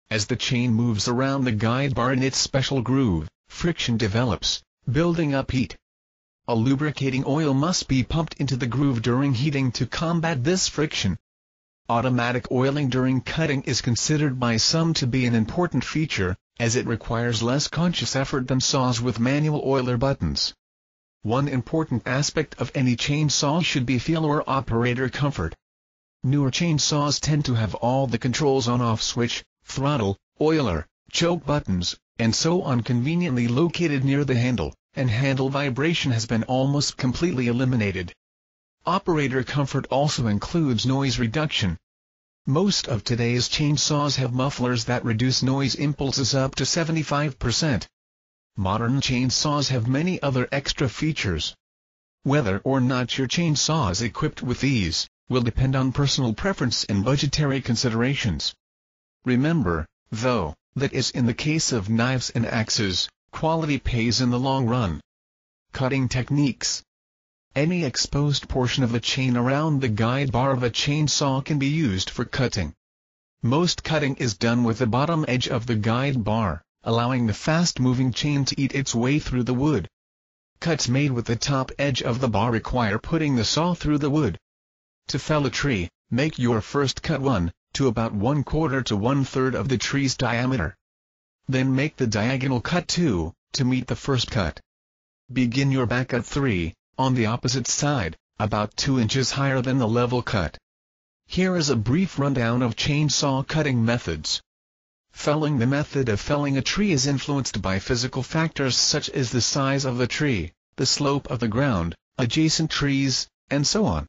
S1: As the chain moves around the guide bar in its special groove, friction develops, building up heat. A lubricating oil must be pumped into the groove during heating to combat this friction. Automatic oiling during cutting is considered by some to be an important feature, as it requires less conscious effort than saws with manual oiler buttons. One important aspect of any chainsaw should be feel or operator comfort. Newer chainsaws tend to have all the controls on-off switch, throttle, oiler, choke buttons, and so on conveniently located near the handle, and handle vibration has been almost completely eliminated. Operator comfort also includes noise reduction. Most of today's chainsaws have mufflers that reduce noise impulses up to 75%. Modern chainsaws have many other extra features. Whether or not your chainsaw is equipped with these, will depend on personal preference and budgetary considerations. Remember, though, that as in the case of knives and axes, quality pays in the long run. Cutting techniques. Any exposed portion of the chain around the guide bar of a chainsaw can be used for cutting. Most cutting is done with the bottom edge of the guide bar, allowing the fast-moving chain to eat its way through the wood. Cuts made with the top edge of the bar require putting the saw through the wood. To fell a tree, make your first cut 1 to about 1/4 to 1/3 of the tree's diameter. Then make the diagonal cut 2 to meet the first cut. Begin your back cut 3, on the opposite side, about 2 inches higher than the level cut. Here is a brief rundown of chainsaw cutting methods. Felling. The method of felling a tree is influenced by physical factors such as the size of the tree, the slope of the ground, adjacent trees, and so on.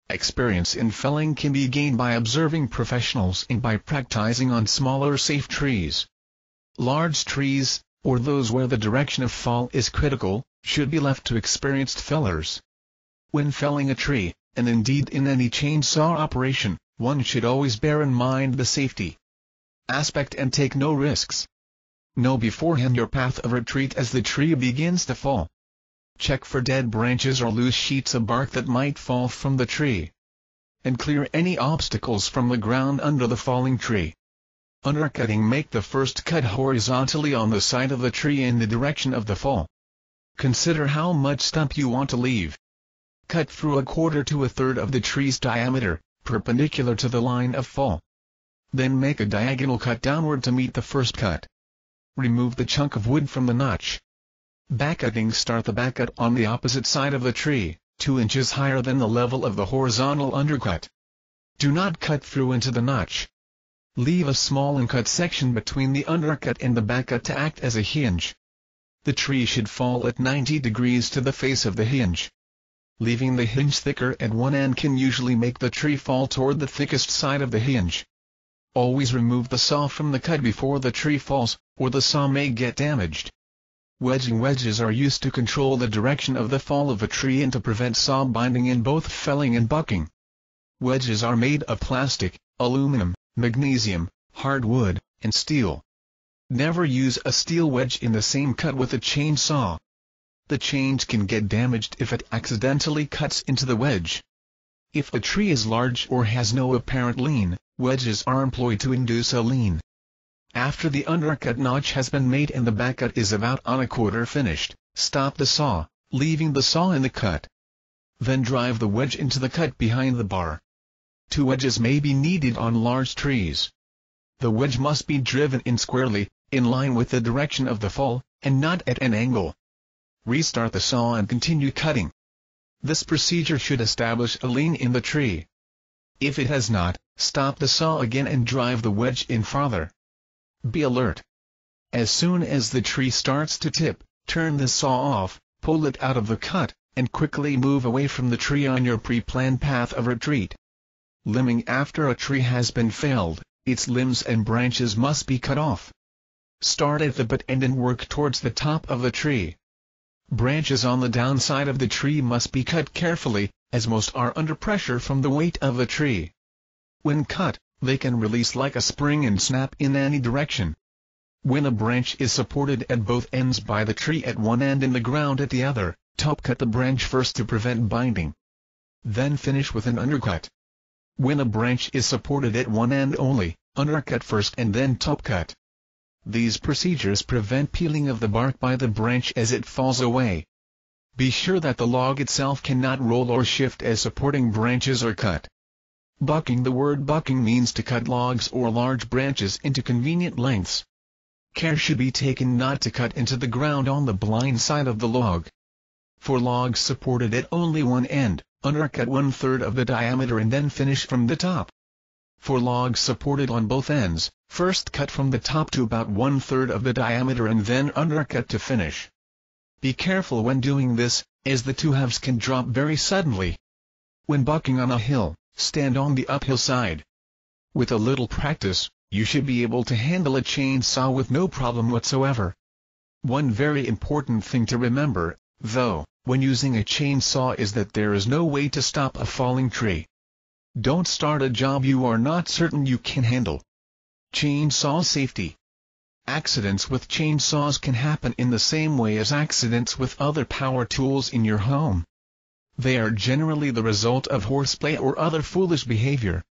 S1: Experience in felling can be gained by observing professionals and by practicing on smaller safe trees. Large trees, or those where the direction of fall is critical, should be left to experienced fellers. When felling a tree, and indeed in any chainsaw operation, one should always bear in mind the safety aspect and take no risks. Know beforehand your path of retreat as the tree begins to fall. Check for dead branches or loose sheets of bark that might fall from the tree. And clear any obstacles from the ground under the falling tree. Undercutting. Make the first cut horizontally on the side of the tree in the direction of the fall. Consider how much stump you want to leave. Cut through 1/4 to 1/3 of the tree's diameter, perpendicular to the line of fall. Then make a diagonal cut downward to meet the first cut. Remove the chunk of wood from the notch. Backcutting. Start the backcut on the opposite side of the tree, 2 inches higher than the level of the horizontal undercut. Do not cut through into the notch. Leave a small uncut section between the undercut and the backcut to act as a hinge. The tree should fall at 90 degrees to the face of the hinge. Leaving the hinge thicker at one end can usually make the tree fall toward the thickest side of the hinge. Always remove the saw from the cut before the tree falls, or the saw may get damaged. Wedging. Wedges are used to control the direction of the fall of a tree and to prevent saw binding in both felling and bucking. Wedges are made of plastic, aluminum, magnesium, hardwood, and steel. Never use a steel wedge in the same cut with a chainsaw. The chains can get damaged if it accidentally cuts into the wedge. If a tree is large or has no apparent lean, wedges are employed to induce a lean. After the undercut notch has been made and the backcut is about on a quarter finished, stop the saw, leaving the saw in the cut. Then drive the wedge into the cut behind the bar. 2 wedges may be needed on large trees. The wedge must be driven in squarely, in line with the direction of the fall, and not at an angle. Restart the saw and continue cutting. This procedure should establish a lean in the tree. If it has not, stop the saw again and drive the wedge in farther. Be alert. As soon as the tree starts to tip, turn the saw off, pull it out of the cut, and quickly move away from the tree on your pre-planned path of retreat. Limbing. After a tree has been felled, its limbs and branches must be cut off. Start at the butt end and work towards the top of the tree. Branches on the downside of the tree must be cut carefully, as most are under pressure from the weight of the tree. When cut, they can release like a spring and snap in any direction. When a branch is supported at both ends by the tree at one end and the ground at the other, top cut the branch first to prevent binding. Then finish with an undercut. When a branch is supported at one end only, undercut first and then top cut. These procedures prevent peeling of the bark by the branch as it falls away. Be sure that the log itself cannot roll or shift as supporting branches are cut. Bucking. The word bucking means to cut logs or large branches into convenient lengths. Care should be taken not to cut into the ground on the blind side of the log. For logs supported at only one end, undercut 1/3 of the diameter and then finish from the top. For logs supported on both ends, first cut from the top to about 1/3 of the diameter and then undercut to finish. Be careful when doing this, as the two halves can drop very suddenly. When bucking on a hill, stand on the uphill side. With a little practice, you should be able to handle a chainsaw with no problem whatsoever. One very important thing to remember, though, when using a chainsaw is that there is no way to stop a falling tree. Don't start a job you are not certain you can handle. Chainsaw safety. Accidents with chainsaws can happen in the same way as accidents with other power tools in your home. They are generally the result of horseplay or other foolish behavior.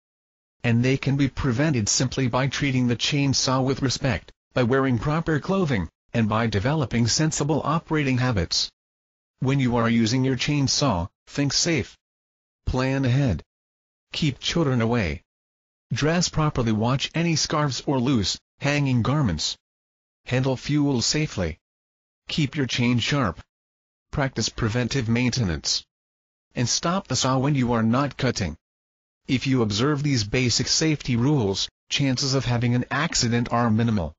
S1: And they can be prevented simply by treating the chainsaw with respect, by wearing proper clothing, and by developing sensible operating habits. When you are using your chainsaw, think safe. Plan ahead. Keep children away. Dress properly. Watch any scarves or loose, hanging garments. Handle fuel safely. Keep your chain sharp. Practice preventive maintenance. And stop the saw when you are not cutting. If you observe these basic safety rules, chances of having an accident are minimal.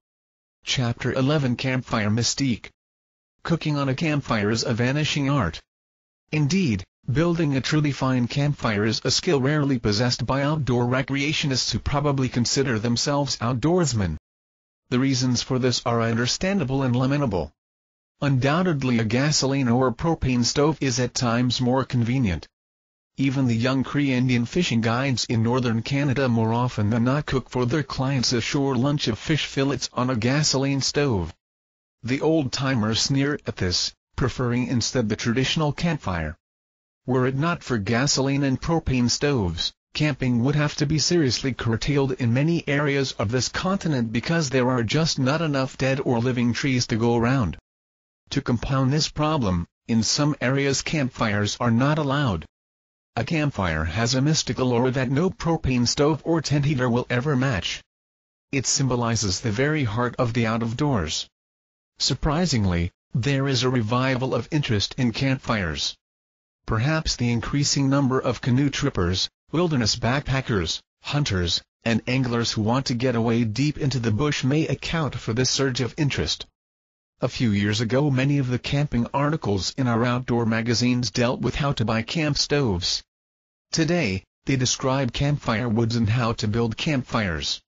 S1: Chapter 11. Campfire Mystique. Cooking on a campfire is a vanishing art. Indeed, building a truly fine campfire is a skill rarely possessed by outdoor recreationists who probably consider themselves outdoorsmen. The reasons for this are understandable and lamentable. Undoubtedly, a gasoline or propane stove is at times more convenient. Even the young Cree Indian fishing guides in northern Canada more often than not cook for their clients a shore lunch of fish fillets on a gasoline stove. The old-timers sneer at this, preferring instead the traditional campfire. Were it not for gasoline and propane stoves, camping would have to be seriously curtailed in many areas of this continent because there are just not enough dead or living trees to go around. To compound this problem, in some areas campfires are not allowed. A campfire has a mystical aura that no propane stove or tent heater will ever match. It symbolizes the very heart of the out-of-doors. Surprisingly, there is a revival of interest in campfires. Perhaps the increasing number of canoe trippers, wilderness backpackers, hunters, and anglers who want to get away deep into the bush may account for this surge of interest. A few years ago, many of the camping articles in our outdoor magazines dealt with how to buy camp stoves. Today, they describe campfire woods and how to build campfires.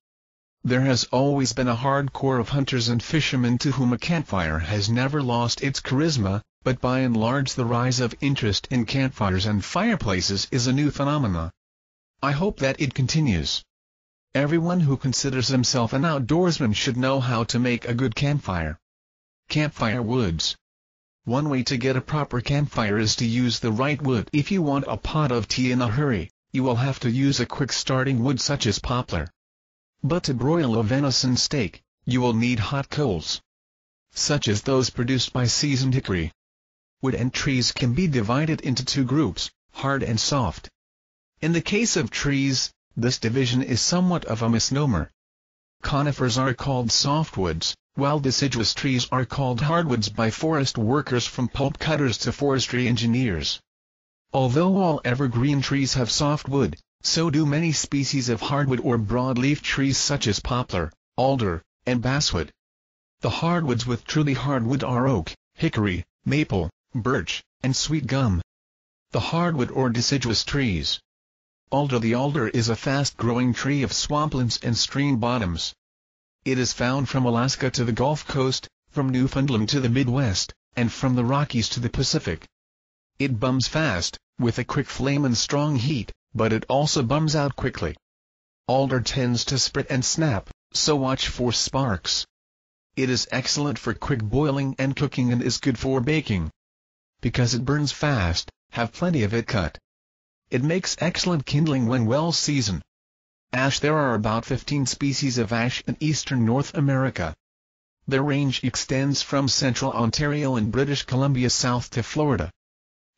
S1: There has always been a hard core of hunters and fishermen to whom a campfire has never lost its charisma, but by and large the rise of interest in campfires and fireplaces is a new phenomenon. I hope that it continues. Everyone who considers himself an outdoorsman should know how to make a good campfire. Campfire woods. One way to get a proper campfire is to use the right wood. If you want a pot of tea in a hurry, you will have to use a quick starting wood such as poplar. But to broil a venison steak, you will need hot coals, such as those produced by seasoned hickory. Wood and trees can be divided into two groups, hard and soft. In the case of trees, this division is somewhat of a misnomer. Conifers are called softwoods, while deciduous trees are called hardwoods by forest workers from pulp cutters to forestry engineers. Although all evergreen trees have softwood, so do many species of hardwood or broadleaf trees such as poplar, alder, and basswood. The hardwoods with truly hardwood are oak, hickory, maple, birch, and sweet gum. The hardwood or deciduous trees. Alder. The alder is a fast-growing tree of swamplands and stream bottoms. It is found from Alaska to the Gulf Coast, from Newfoundland to the Midwest, and from the Rockies to the Pacific. It bums fast, with a quick flame and strong heat, but it also bums out quickly. Alder tends to split and snap, so watch for sparks. It is excellent for quick boiling and cooking and is good for baking. Because it burns fast, have plenty of it cut. It makes excellent kindling when well seasoned. Ash. There are about 15 species of ash in eastern North America. Their range extends from central Ontario and British Columbia south to Florida.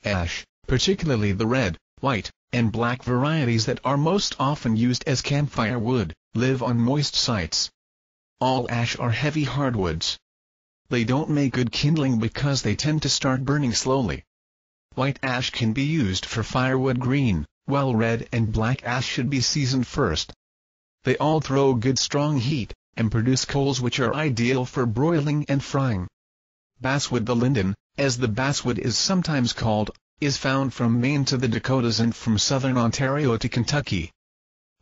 S1: Ash, particularly the red, white, and black varieties that are most often used as campfire wood, live on moist sites. All ash are heavy hardwoods. They don't make good kindling because they tend to start burning slowly. White ash can be used for firewood green, while red and black ash should be seasoned first. They all throw good strong heat, and produce coals which are ideal for broiling and frying. Basswood. The linden, as the basswood is sometimes called, is found from Maine to the Dakotas and from southern Ontario to Kentucky.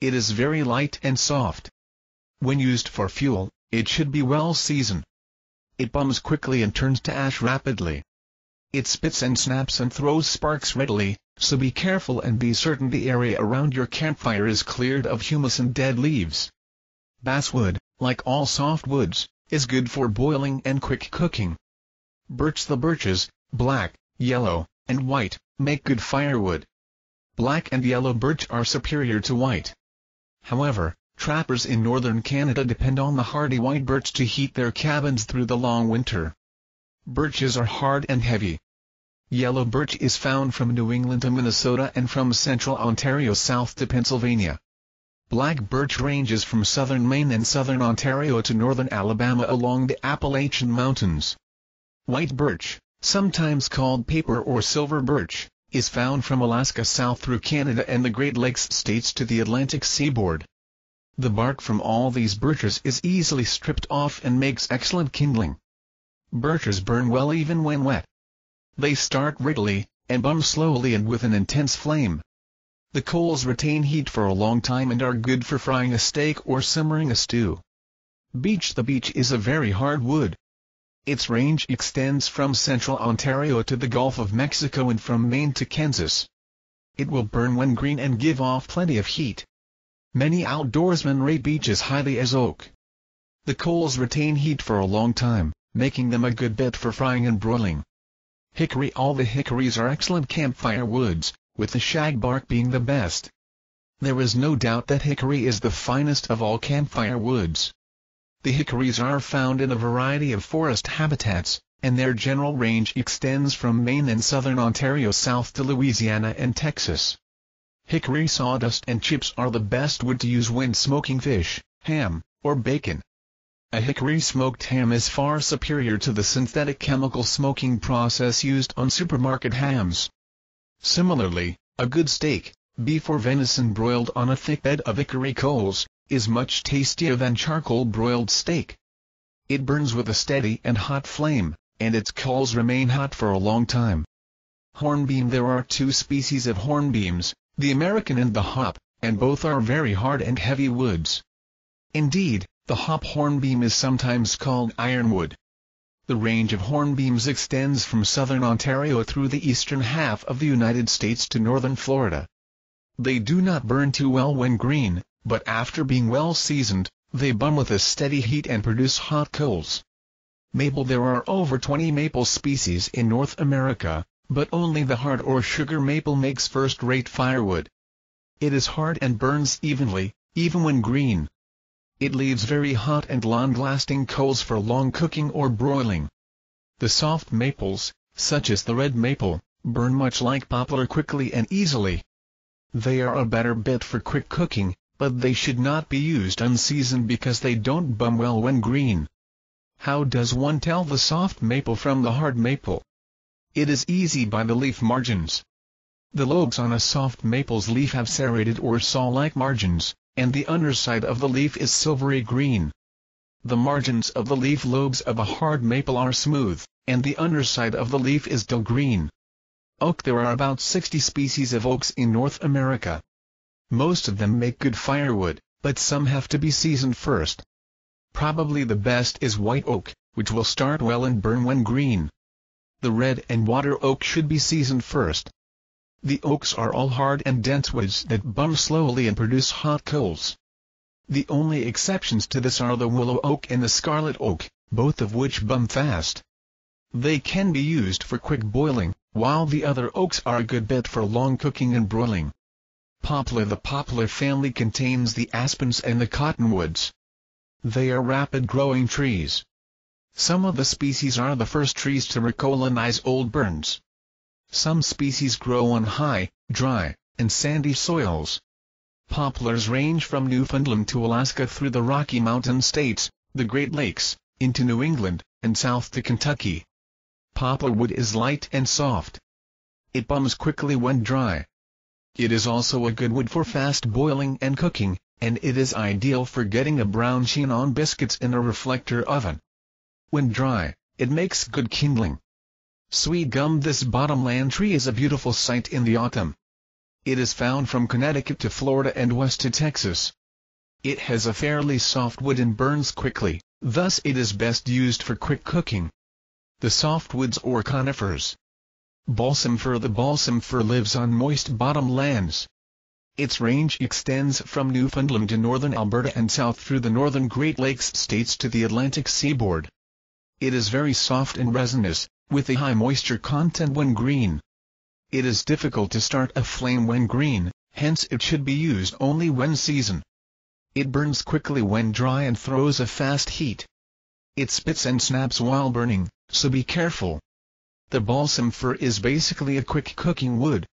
S1: It is very light and soft. When used for fuel, it should be well seasoned. It bums quickly and turns to ash rapidly. It spits and snaps and throws sparks readily, so be careful and be certain the area around your campfire is cleared of humus and dead leaves. Basswood, like all softwoods, is good for boiling and quick cooking. Birch. The birches, black, yellow, and white, make good firewood. Black and yellow birch are superior to white. However, trappers in northern Canada depend on the hardy white birch to heat their cabins through the long winter. Birches are hard and heavy. Yellow birch is found from New England to Minnesota and from central Ontario south to Pennsylvania. Black birch ranges from southern Maine and southern Ontario to northern Alabama along the Appalachian Mountains. White birch, sometimes called paper or silver birch, is found from Alaska south through Canada and the Great Lakes states to the Atlantic seaboard. The bark from all these birches is easily stripped off and makes excellent kindling. Birches burn well even when wet. They start readily, and bum slowly and with an intense flame. The coals retain heat for a long time and are good for frying a steak or simmering a stew. Beech. The beech is a very hard wood. Its range extends from central Ontario to the Gulf of Mexico and from Maine to Kansas. It will burn when green and give off plenty of heat. Many outdoorsmen rate beech as highly as oak. The coals retain heat for a long time, making them a good bet for frying and broiling. Hickory. All the hickories are excellent campfire woods, with the shagbark being the best. There is no doubt that hickory is the finest of all campfire woods. The hickories are found in a variety of forest habitats, and their general range extends from Maine and southern Ontario south to Louisiana and Texas. Hickory sawdust and chips are the best wood to use when smoking fish, ham, or bacon. A hickory smoked ham is far superior to the synthetic chemical smoking process used on supermarket hams. Similarly, a good steak, beef or venison broiled on a thick bed of hickory coals, is much tastier than charcoal broiled steak. It burns with a steady and hot flame, and its coals remain hot for a long time. Hornbeam. There are two species of hornbeams, the American and the hop, and both are very hard and heavy woods. Indeed, the hop hornbeam is sometimes called ironwood. The range of hornbeams extends from southern Ontario through the eastern half of the United States to northern Florida. They do not burn too well when green, but after being well seasoned, they bum with a steady heat and produce hot coals. Maple. There are over 20 maple species in North America, but only the hard or sugar maple makes first-rate firewood. It is hard and burns evenly, even when green. It leaves very hot and long-lasting coals for long cooking or broiling. The soft maples, such as the red maple, burn much like poplar quickly and easily. They are a better bet for quick cooking, but they should not be used unseasoned because they don't bum well when green. How does one tell the soft maple from the hard maple? It is easy by the leaf margins. The lobes on a soft maple's leaf have serrated or saw-like margins, and the underside of the leaf is silvery green. The margins of the leaf lobes of a hard maple are smooth, and the underside of the leaf is dull green. Oak. There are about 60 species of oaks in North America. Most of them make good firewood, but some have to be seasoned first. Probably the best is white oak, which will start well and burn when green. The red and water oak should be seasoned first. The oaks are all hard and dense woods that bum slowly and produce hot coals. The only exceptions to this are the willow oak and the scarlet oak, both of which bum fast. They can be used for quick boiling, while the other oaks are a good bet for long cooking and broiling. Poplar. The poplar family contains the aspens and the cottonwoods. They are rapid-growing trees. Some of the species are the first trees to recolonize old burns. Some species grow on high, dry, and sandy soils. Poplars range from Newfoundland to Alaska through the Rocky Mountain states, the Great Lakes, into New England, and south to Kentucky. Poplar wood is light and soft. It bums quickly when dry. It is also a good wood for fast boiling and cooking, and it is ideal for getting a brown sheen on biscuits in a reflector oven. When dry, it makes good kindling. Sweet gum. This bottomland tree is a beautiful sight in the autumn. It is found from Connecticut to Florida and west to Texas. It has a fairly soft wood and burns quickly, thus it is best used for quick cooking. The softwoods or conifers. Balsam fir. The balsam fir lives on moist bottomlands. Its range extends from Newfoundland to northern Alberta and south through the northern Great Lakes states to the Atlantic seaboard. It is very soft and resinous, with a high moisture content when green. It is difficult to start a flame when green, hence it should be used only when seasoned. It burns quickly when dry and throws a fast heat. It spits and snaps while burning, so be careful. The balsam fir is basically a quick cooking wood.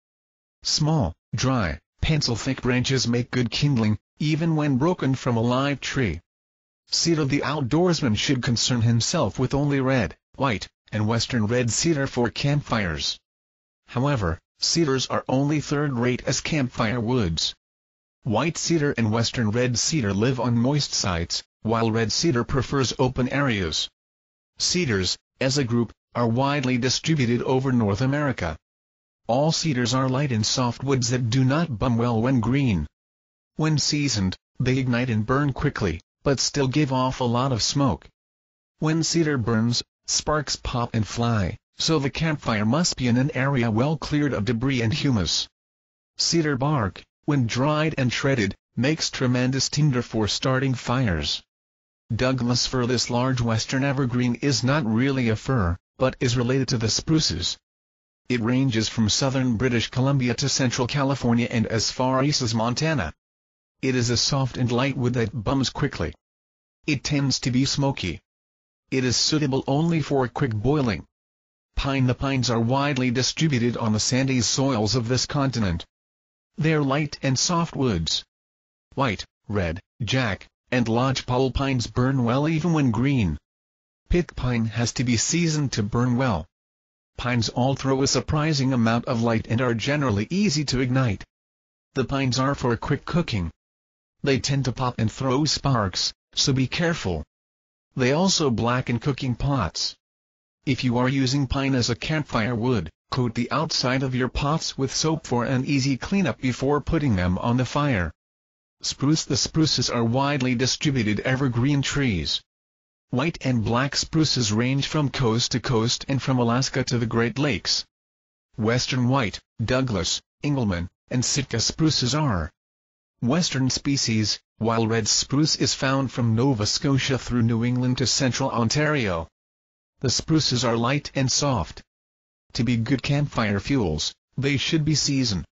S1: Small, dry, pencil-thick branches make good kindling, even when broken from a live tree. Cedar. The outdoorsman should concern himself with only red, white, and western red cedar for campfires. However, cedars are only third-rate as campfire woods. White cedar and western red cedar live on moist sites, while red cedar prefers open areas. Cedars, as a group, are widely distributed over North America. All cedars are light and soft woods that do not bum well when green. When seasoned, they ignite and burn quickly, but still give off a lot of smoke. When cedar burns, sparks pop and fly, so the campfire must be in an area well cleared of debris and humus. Cedar bark, when dried and shredded, makes tremendous tinder for starting fires. Douglas fir. This large western evergreen is not really a fir, but is related to the spruces. It ranges from southern British Columbia to central California and as far east as Montana. It is a soft and light wood that bums quickly. It tends to be smoky. It is suitable only for quick boiling. Pine. The pines are widely distributed on the sandy soils of this continent. They are light and soft woods. White, red, jack, and lodgepole pines burn well even when green. Pit pine has to be seasoned to burn well. Pines all throw a surprising amount of light and are generally easy to ignite. The pines are for quick cooking. They tend to pop and throw sparks, so be careful. They also blacken cooking pots. If you are using pine as a campfire wood, coat the outside of your pots with soap for an easy cleanup before putting them on the fire. Spruce. The spruces are widely distributed evergreen trees. White and black spruces range from coast to coast and from Alaska to the Great Lakes. Western white, Douglas, Engelmann, and Sitka spruces are western species, while red spruce is found from Nova Scotia through New England to central Ontario. The spruces are light and soft. To be good campfire fuels, they should be seasoned.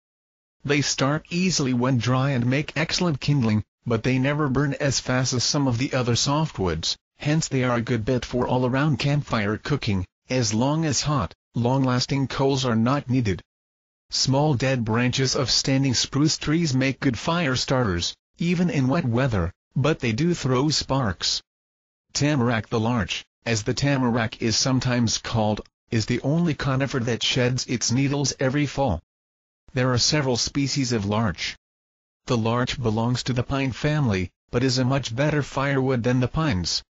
S1: They start easily when dry and make excellent kindling, but they never burn as fast as some of the other softwoods, hence they are a good bet for all-around campfire cooking, as long as hot, long-lasting coals are not needed. Small dead branches of standing spruce trees make good fire starters, even in wet weather, but they do throw sparks. Tamarack. The larch, as the tamarack is sometimes called, is the only conifer that sheds its needles every fall. There are several species of larch. The larch belongs to the pine family, but is a much better firewood than the pines.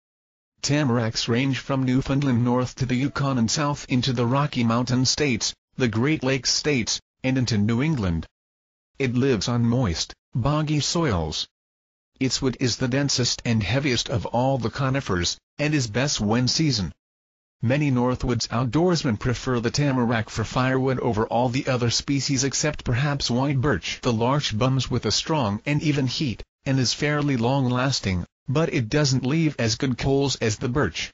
S1: Tamaracks range from Newfoundland north to the Yukon and south into the Rocky Mountain states, the Great Lakes states, and into New England. It lives on moist, boggy soils. Its wood is the densest and heaviest of all the conifers, and is best when seasoned. Many Northwoods outdoorsmen prefer the tamarack for firewood over all the other species except perhaps white birch. The larch bums with a strong and even heat, and is fairly long-lasting, but it doesn't leave as good coals as the birch.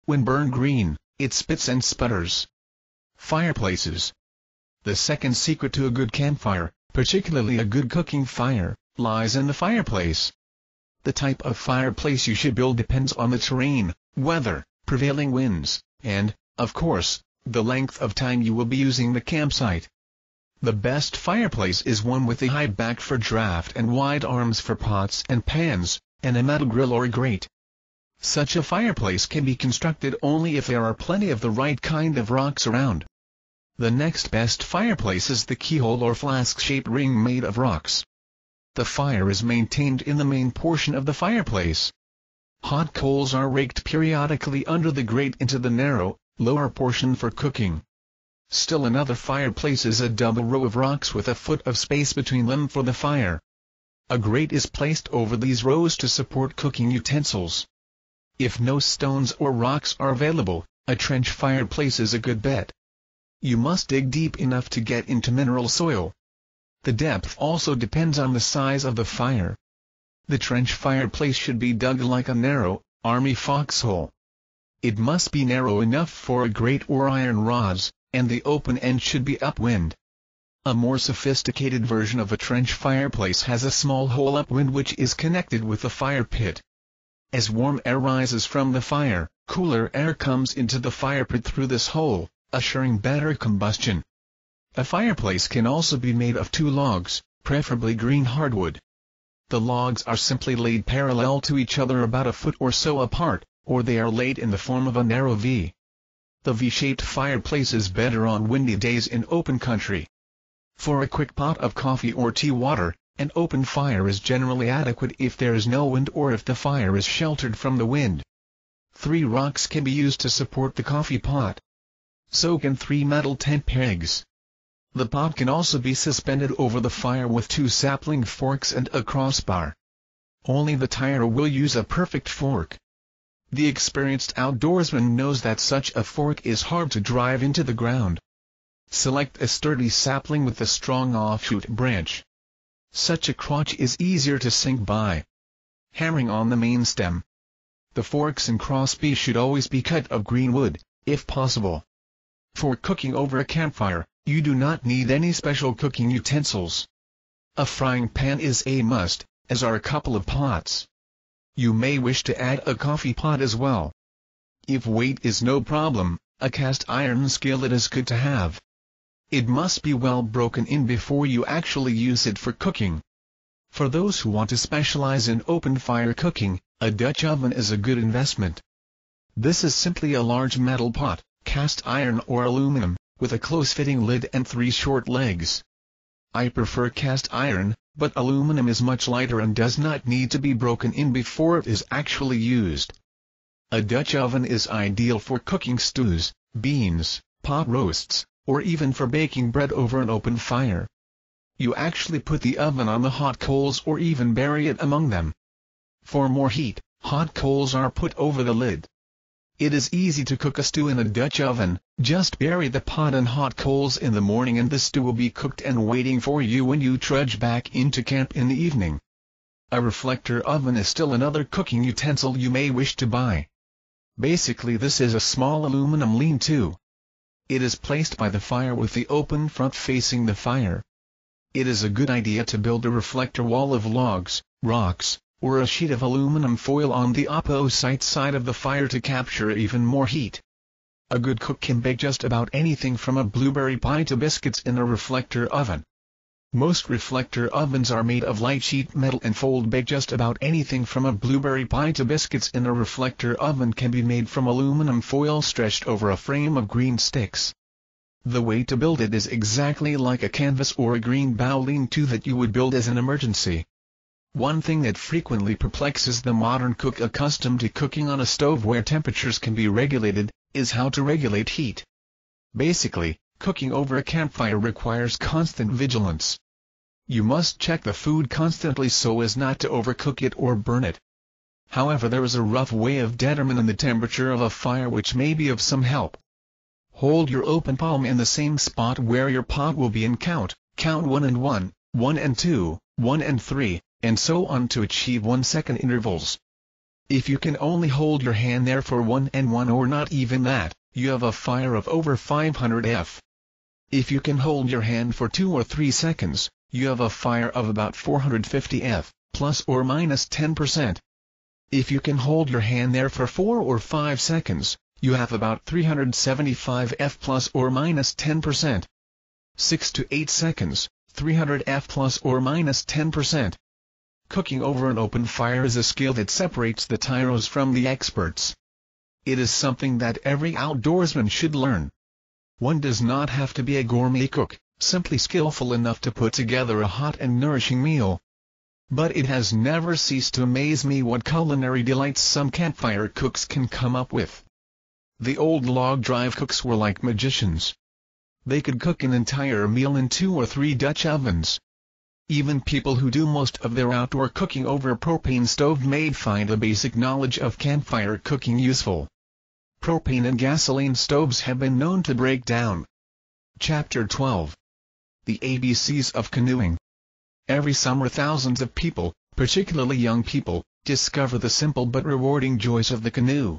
S1: When burned green, it spits and sputters. Fireplaces. The second secret to a good campfire, particularly a good cooking fire, lies in the fireplace. The type of fireplace you should build depends on the terrain, weather, prevailing winds, and, of course, the length of time you will be using the campsite. The best fireplace is one with a high back for draft and wide arms for pots and pans, and a metal grill or grate. Such a fireplace can be constructed only if there are plenty of the right kind of rocks around. The next best fireplace is the keyhole or flask-shaped ring made of rocks. The fire is maintained in the main portion of the fireplace. Hot coals are raked periodically under the grate into the narrow, lower portion for cooking. Still another fireplace is a double row of rocks with a foot of space between them for the fire. A grate is placed over these rows to support cooking utensils. If no stones or rocks are available, a trench fireplace is a good bet. You must dig deep enough to get into mineral soil. The depth also depends on the size of the fire. The trench fireplace should be dug like a narrow, army foxhole. It must be narrow enough for a grate or iron rods, and the open end should be upwind. A more sophisticated version of a trench fireplace has a small hole upwind which is connected with the fire pit. As warm air rises from the fire, cooler air comes into the fire pit through this hole, assuring better combustion. A fireplace can also be made of 2 logs, preferably green hardwood. The logs are simply laid parallel to each other about a foot or so apart, or they are laid in the form of a narrow V. The V-shaped fireplace is better on windy days in open country. For a quick pot of coffee or tea water, an open fire is generally adequate if there is no wind or if the fire is sheltered from the wind. 3 rocks can be used to support the coffee pot. Soak in 3 metal tent pegs. The pot can also be suspended over the fire with 2 sapling forks and a crossbar. Only the tyro will use a perfect fork. The experienced outdoorsman knows that such a fork is hard to drive into the ground. Select a sturdy sapling with a strong offshoot branch. Such a crotch is easier to sink by hammering on the main stem. The forks and crossbar should always be cut of green wood, if possible. For cooking over a campfire, you do not need any special cooking utensils. A frying pan is a must, as are a couple of pots. You may wish to add a coffee pot as well. If weight is no problem, a cast iron skillet is good to have. It must be well broken in before you actually use it for cooking. For those who want to specialize in open-fire cooking, a Dutch oven is a good investment. This is simply a large metal pot, cast iron or aluminum, with a close-fitting lid and 3 short legs. I prefer cast iron, but aluminum is much lighter and does not need to be broken in before it is actually used. A Dutch oven is ideal for cooking stews, beans, pot roasts, or even for baking bread over an open fire. You actually put the oven on the hot coals or even bury it among them. For more heat, hot coals are put over the lid. It is easy to cook a stew in a Dutch oven. Just bury the pot in hot coals in the morning and the stew will be cooked and waiting for you when you trudge back into camp in the evening. A reflector oven is still another cooking utensil you may wish to buy. Basically, this is a small aluminum lean-to. It is placed by the fire with the open front facing the fire. It is a good idea to build a reflector wall of logs, rocks, or a sheet of aluminum foil on the opposite side of the fire to capture even more heat. A good cook can bake just about anything from a blueberry pie to biscuits in a reflector oven. Most reflector ovens are made of light sheet metal and bake just about anything from a blueberry pie to biscuits in a reflector oven can be made from aluminum foil stretched over a frame of green sticks. The way to build it is exactly like a canvas or a green bough lean-to that you would build as an emergency. One thing that frequently perplexes the modern cook accustomed to cooking on a stove where temperatures can be regulated, is how to regulate heat. Basically, cooking over a campfire requires constant vigilance. You must check the food constantly so as not to overcook it or burn it. However, there is a rough way of determining the temperature of a fire which may be of some help. Hold your open palm in the same spot where your pot will be and count 1 and 1, 1 and 2, 1 and 3, and so on to achieve 1-second intervals. If you can only hold your hand there for 1 and 1 or not even that, you have a fire of over 500 F. If you can hold your hand for 2 or 3 seconds, you have a fire of about 450 F, plus or minus 10%. If you can hold your hand there for 4 or 5 seconds, you have about 375 F plus or minus 10%. 6 to 8 seconds, 300 F plus or minus 10%. Cooking over an open fire is a skill that separates the tyros from the experts. It is something that every outdoorsman should learn. One does not have to be a gourmet cook, simply skillful enough to put together a hot and nourishing meal. But it has never ceased to amaze me what culinary delights some campfire cooks can come up with. The old log drive cooks were like magicians. They could cook an entire meal in 2 or 3 Dutch ovens. Even people who do most of their outdoor cooking over a propane stove may find a basic knowledge of campfire cooking useful. Propane and gasoline stoves have been known to break down. Chapter 12. The ABCs of Canoeing. Every summer thousands of people, particularly young people, discover the simple but rewarding joys of the canoe.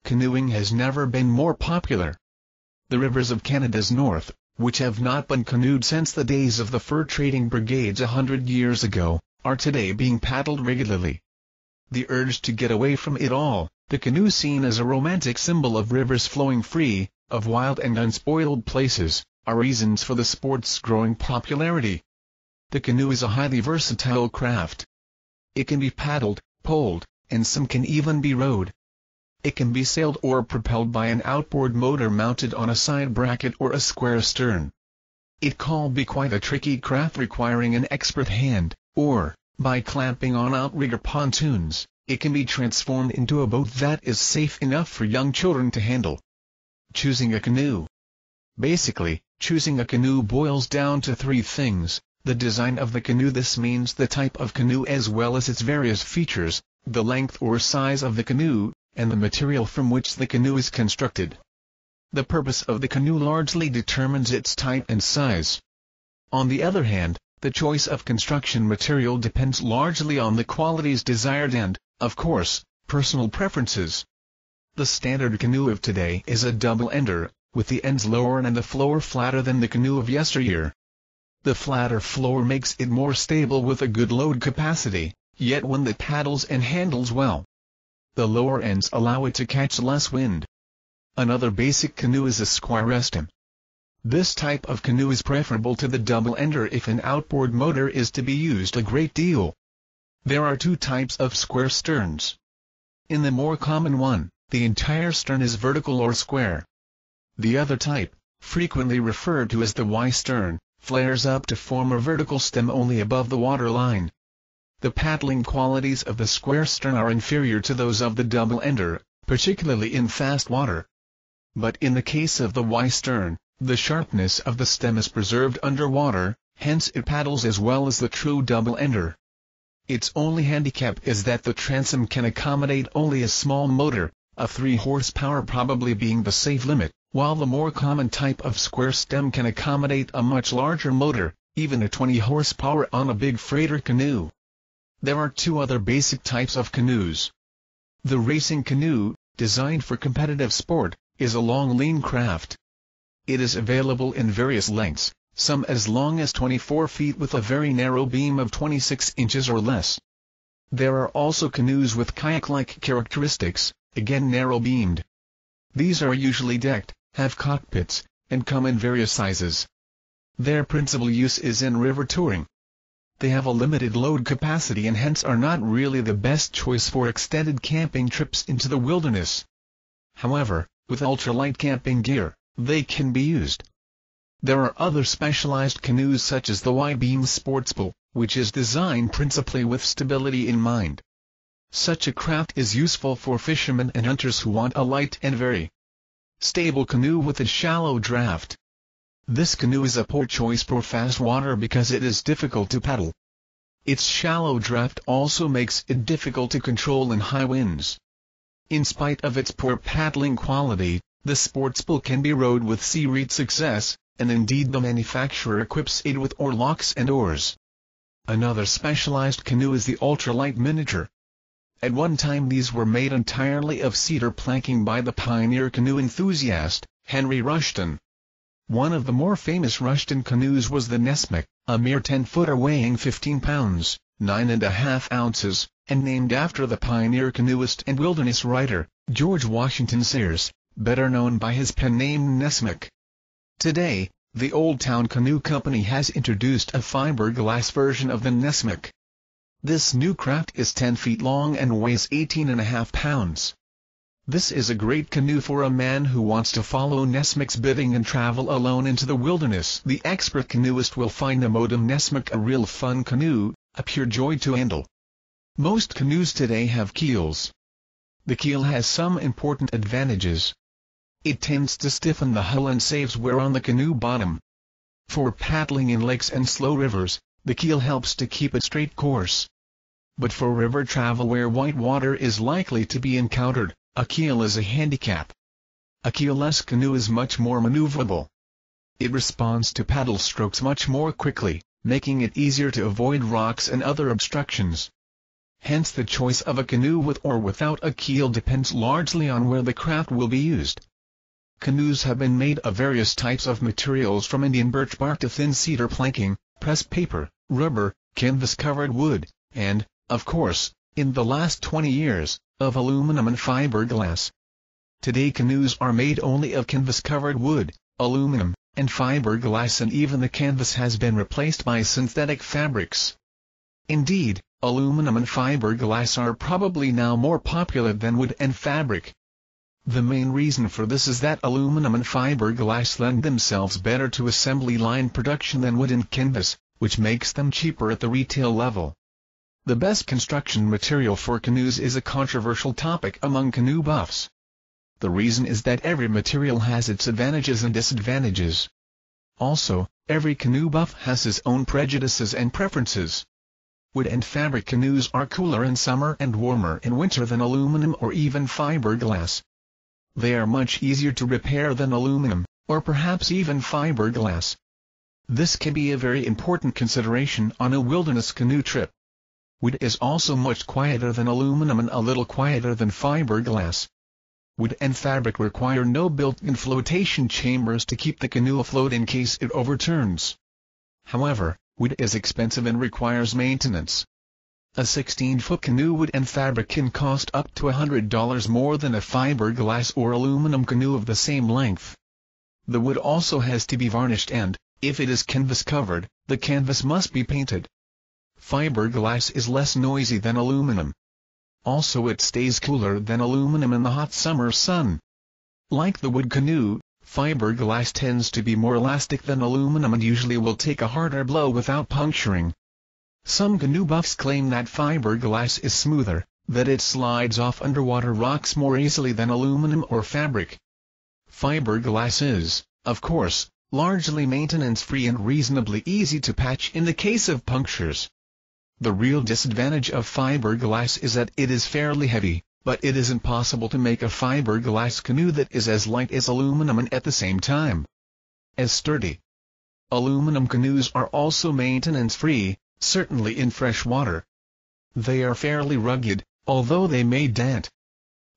S1: Canoeing has never been more popular. The rivers of Canada's north, which have not been canoed since the days of the fur trading brigades 100 years ago, are today being paddled regularly. The urge to get away from it all, the canoe seen as a romantic symbol of rivers flowing free, of wild and unspoiled places, are reasons for the sport's growing popularity. The canoe is a highly versatile craft. It can be paddled, poled, and some can even be rowed. It can be sailed or propelled by an outboard motor mounted on a side bracket or a square stern. It can be quite a tricky craft requiring an expert hand, or, by clamping on outrigger pontoons, it can be transformed into a boat that is safe enough for young children to handle. Choosing a canoe. Basically, choosing a canoe boils down to 3 things: the design of the canoe. This means the type of canoe as well as its various features, the length or size of the canoe, and the material from which the canoe is constructed. The purpose of the canoe largely determines its type and size. On the other hand, the choice of construction material depends largely on the qualities desired and, of course, personal preferences. The standard canoe of today is a double-ender, with the ends lower and the floor flatter than the canoe of yesteryear. The flatter floor makes it more stable with a good load capacity, yet one that paddles and handles well. The lower ends allow it to catch less wind. Another basic canoe is a square stem. This type of canoe is preferable to the double-ender if an outboard motor is to be used a great deal. There are two types of square sterns. In the more common one, the entire stern is vertical or square. The other type, frequently referred to as the Y-stern, flares up to form a vertical stem only above the waterline. The paddling qualities of the square stern are inferior to those of the double-ender, particularly in fast water. But in the case of the Y-stern, the sharpness of the stem is preserved underwater, hence it paddles as well as the true double-ender. Its only handicap is that the transom can accommodate only a small motor, a 3 horsepower probably being the safe limit, while the more common type of square stem can accommodate a much larger motor, even a 20 horsepower on a big freighter canoe. There are two other basic types of canoes. The racing canoe, designed for competitive sport, is a long lean craft. It is available in various lengths, some as long as 24 feet with a very narrow beam of 26 inches or less. There are also canoes with kayak-like characteristics, again narrow-beamed. These are usually decked, have cockpits, and come in various sizes. Their principal use is in river touring. They have a limited load capacity and hence are not really the best choice for extended camping trips into the wilderness. However, with ultralight camping gear, they can be used. There are other specialized canoes such as the Y-beam Sportspool, which is designed principally with stability in mind. Such a craft is useful for fishermen and hunters who want a light and very stable canoe with a shallow draft. This canoe is a poor choice for fast water because it is difficult to paddle. Its shallow draft also makes it difficult to control in high winds. In spite of its poor paddling quality, the Sportspool can be rowed with sea-reed success, and indeed the manufacturer equips it with oarlocks and oars. Another specialized canoe is the ultralight miniature. At one time these were made entirely of cedar planking by the pioneer canoe enthusiast, Henry Rushton. One of the more famous Rushton canoes was the Nessmuk, a mere 10-footer weighing 15 pounds, 9½ ounces, and named after the pioneer canoeist and wilderness writer, George Washington Sayers, better known by his pen name Nessmuk. Today, the Old Town Canoe Company has introduced a fiberglass version of the Nessmuk. This new craft is 10 feet long and weighs 18½ pounds. This is a great canoe for a man who wants to follow Nessmuk's bidding and travel alone into the wilderness. The expert canoeist will find the Modem Nessmuk a real fun canoe, a pure joy to handle. Most canoes today have keels. The keel has some important advantages. It tends to stiffen the hull and saves wear on the canoe bottom. For paddling in lakes and slow rivers, the keel helps to keep a straight course. But for river travel where white water is likely to be encountered, a keel is a handicap. A keelless canoe is much more maneuverable. It responds to paddle strokes much more quickly, making it easier to avoid rocks and other obstructions. Hence the choice of a canoe with or without a keel depends largely on where the craft will be used. Canoes have been made of various types of materials from Indian birch bark to thin cedar planking, pressed paper, rubber, canvas-covered wood, and, of course, in the last 20 years, of aluminum and fiberglass. Today canoes are made only of canvas-covered wood, aluminum, and fiberglass, and even the canvas has been replaced by synthetic fabrics. Indeed, aluminum and fiberglass are probably now more popular than wood and fabric. The main reason for this is that aluminum and fiberglass lend themselves better to assembly line production than wood and canvas, which makes them cheaper at the retail level. The best construction material for canoes is a controversial topic among canoe buffs. The reason is that every material has its advantages and disadvantages. Also, every canoe buff has his own prejudices and preferences. Wood and fabric canoes are cooler in summer and warmer in winter than aluminum or even fiberglass. They are much easier to repair than aluminum, or perhaps even fiberglass. This can be a very important consideration on a wilderness canoe trip. Wood is also much quieter than aluminum and a little quieter than fiberglass. Wood and fabric require no built-in flotation chambers to keep the canoe afloat in case it overturns. However, wood is expensive and requires maintenance. A 16-foot canoe wood and fabric can cost up to $100 more than a fiberglass or aluminum canoe of the same length. the wood also has to be varnished and, if it is canvas covered, the canvas must be painted. Fiberglass is less noisy than aluminum. Also it stays cooler than aluminum in the hot summer sun. Like the wood canoe, fiberglass tends to be more elastic than aluminum and usually will take a harder blow without puncturing. Some canoe buffs claim that fiberglass is smoother, that it slides off underwater rocks more easily than aluminum or fabric. Fiberglass is, of course, largely maintenance-free and reasonably easy to patch in the case of punctures. The real disadvantage of fiberglass is that it is fairly heavy, but it isn't possible to make a fiberglass canoe that is as light as aluminum and at the same time as sturdy. Aluminum canoes are also maintenance-free, certainly in fresh water. They are fairly rugged, although they may dent.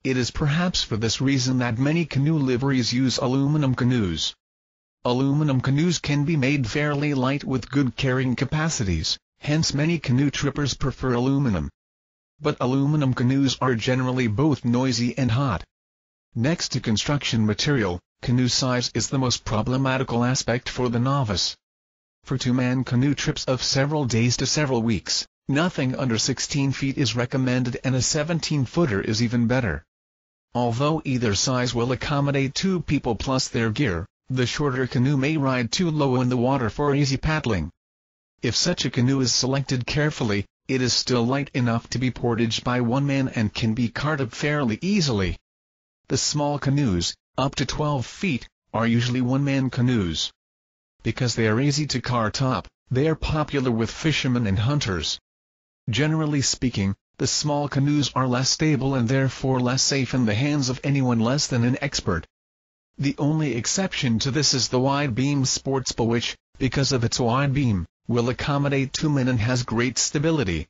S1: It is perhaps for this reason that many canoe liveries use aluminum canoes. Aluminum canoes can be made fairly light with good carrying capacities, hence many canoe trippers prefer aluminum. But aluminum canoes are generally both noisy and hot. Next to construction material, canoe size is the most problematical aspect for the novice. For two-man canoe trips of several days to several weeks, nothing under 16 feet is recommended and a 17-footer is even better. Although either size will accommodate two people plus their gear, the shorter canoe may ride too low in the water for easy paddling. If such a canoe is selected carefully, it is still light enough to be portaged by one man and can be carted up fairly easily. The small canoes, up to 12 feet, are usually one-man canoes. Because they are easy to cart up, they are popular with fishermen and hunters. Generally speaking, the small canoes are less stable and therefore less safe in the hands of anyone less than an expert. The only exception to this is the wide-beam sportsboat which, because of its wide beam, will accommodate two men and has great stability.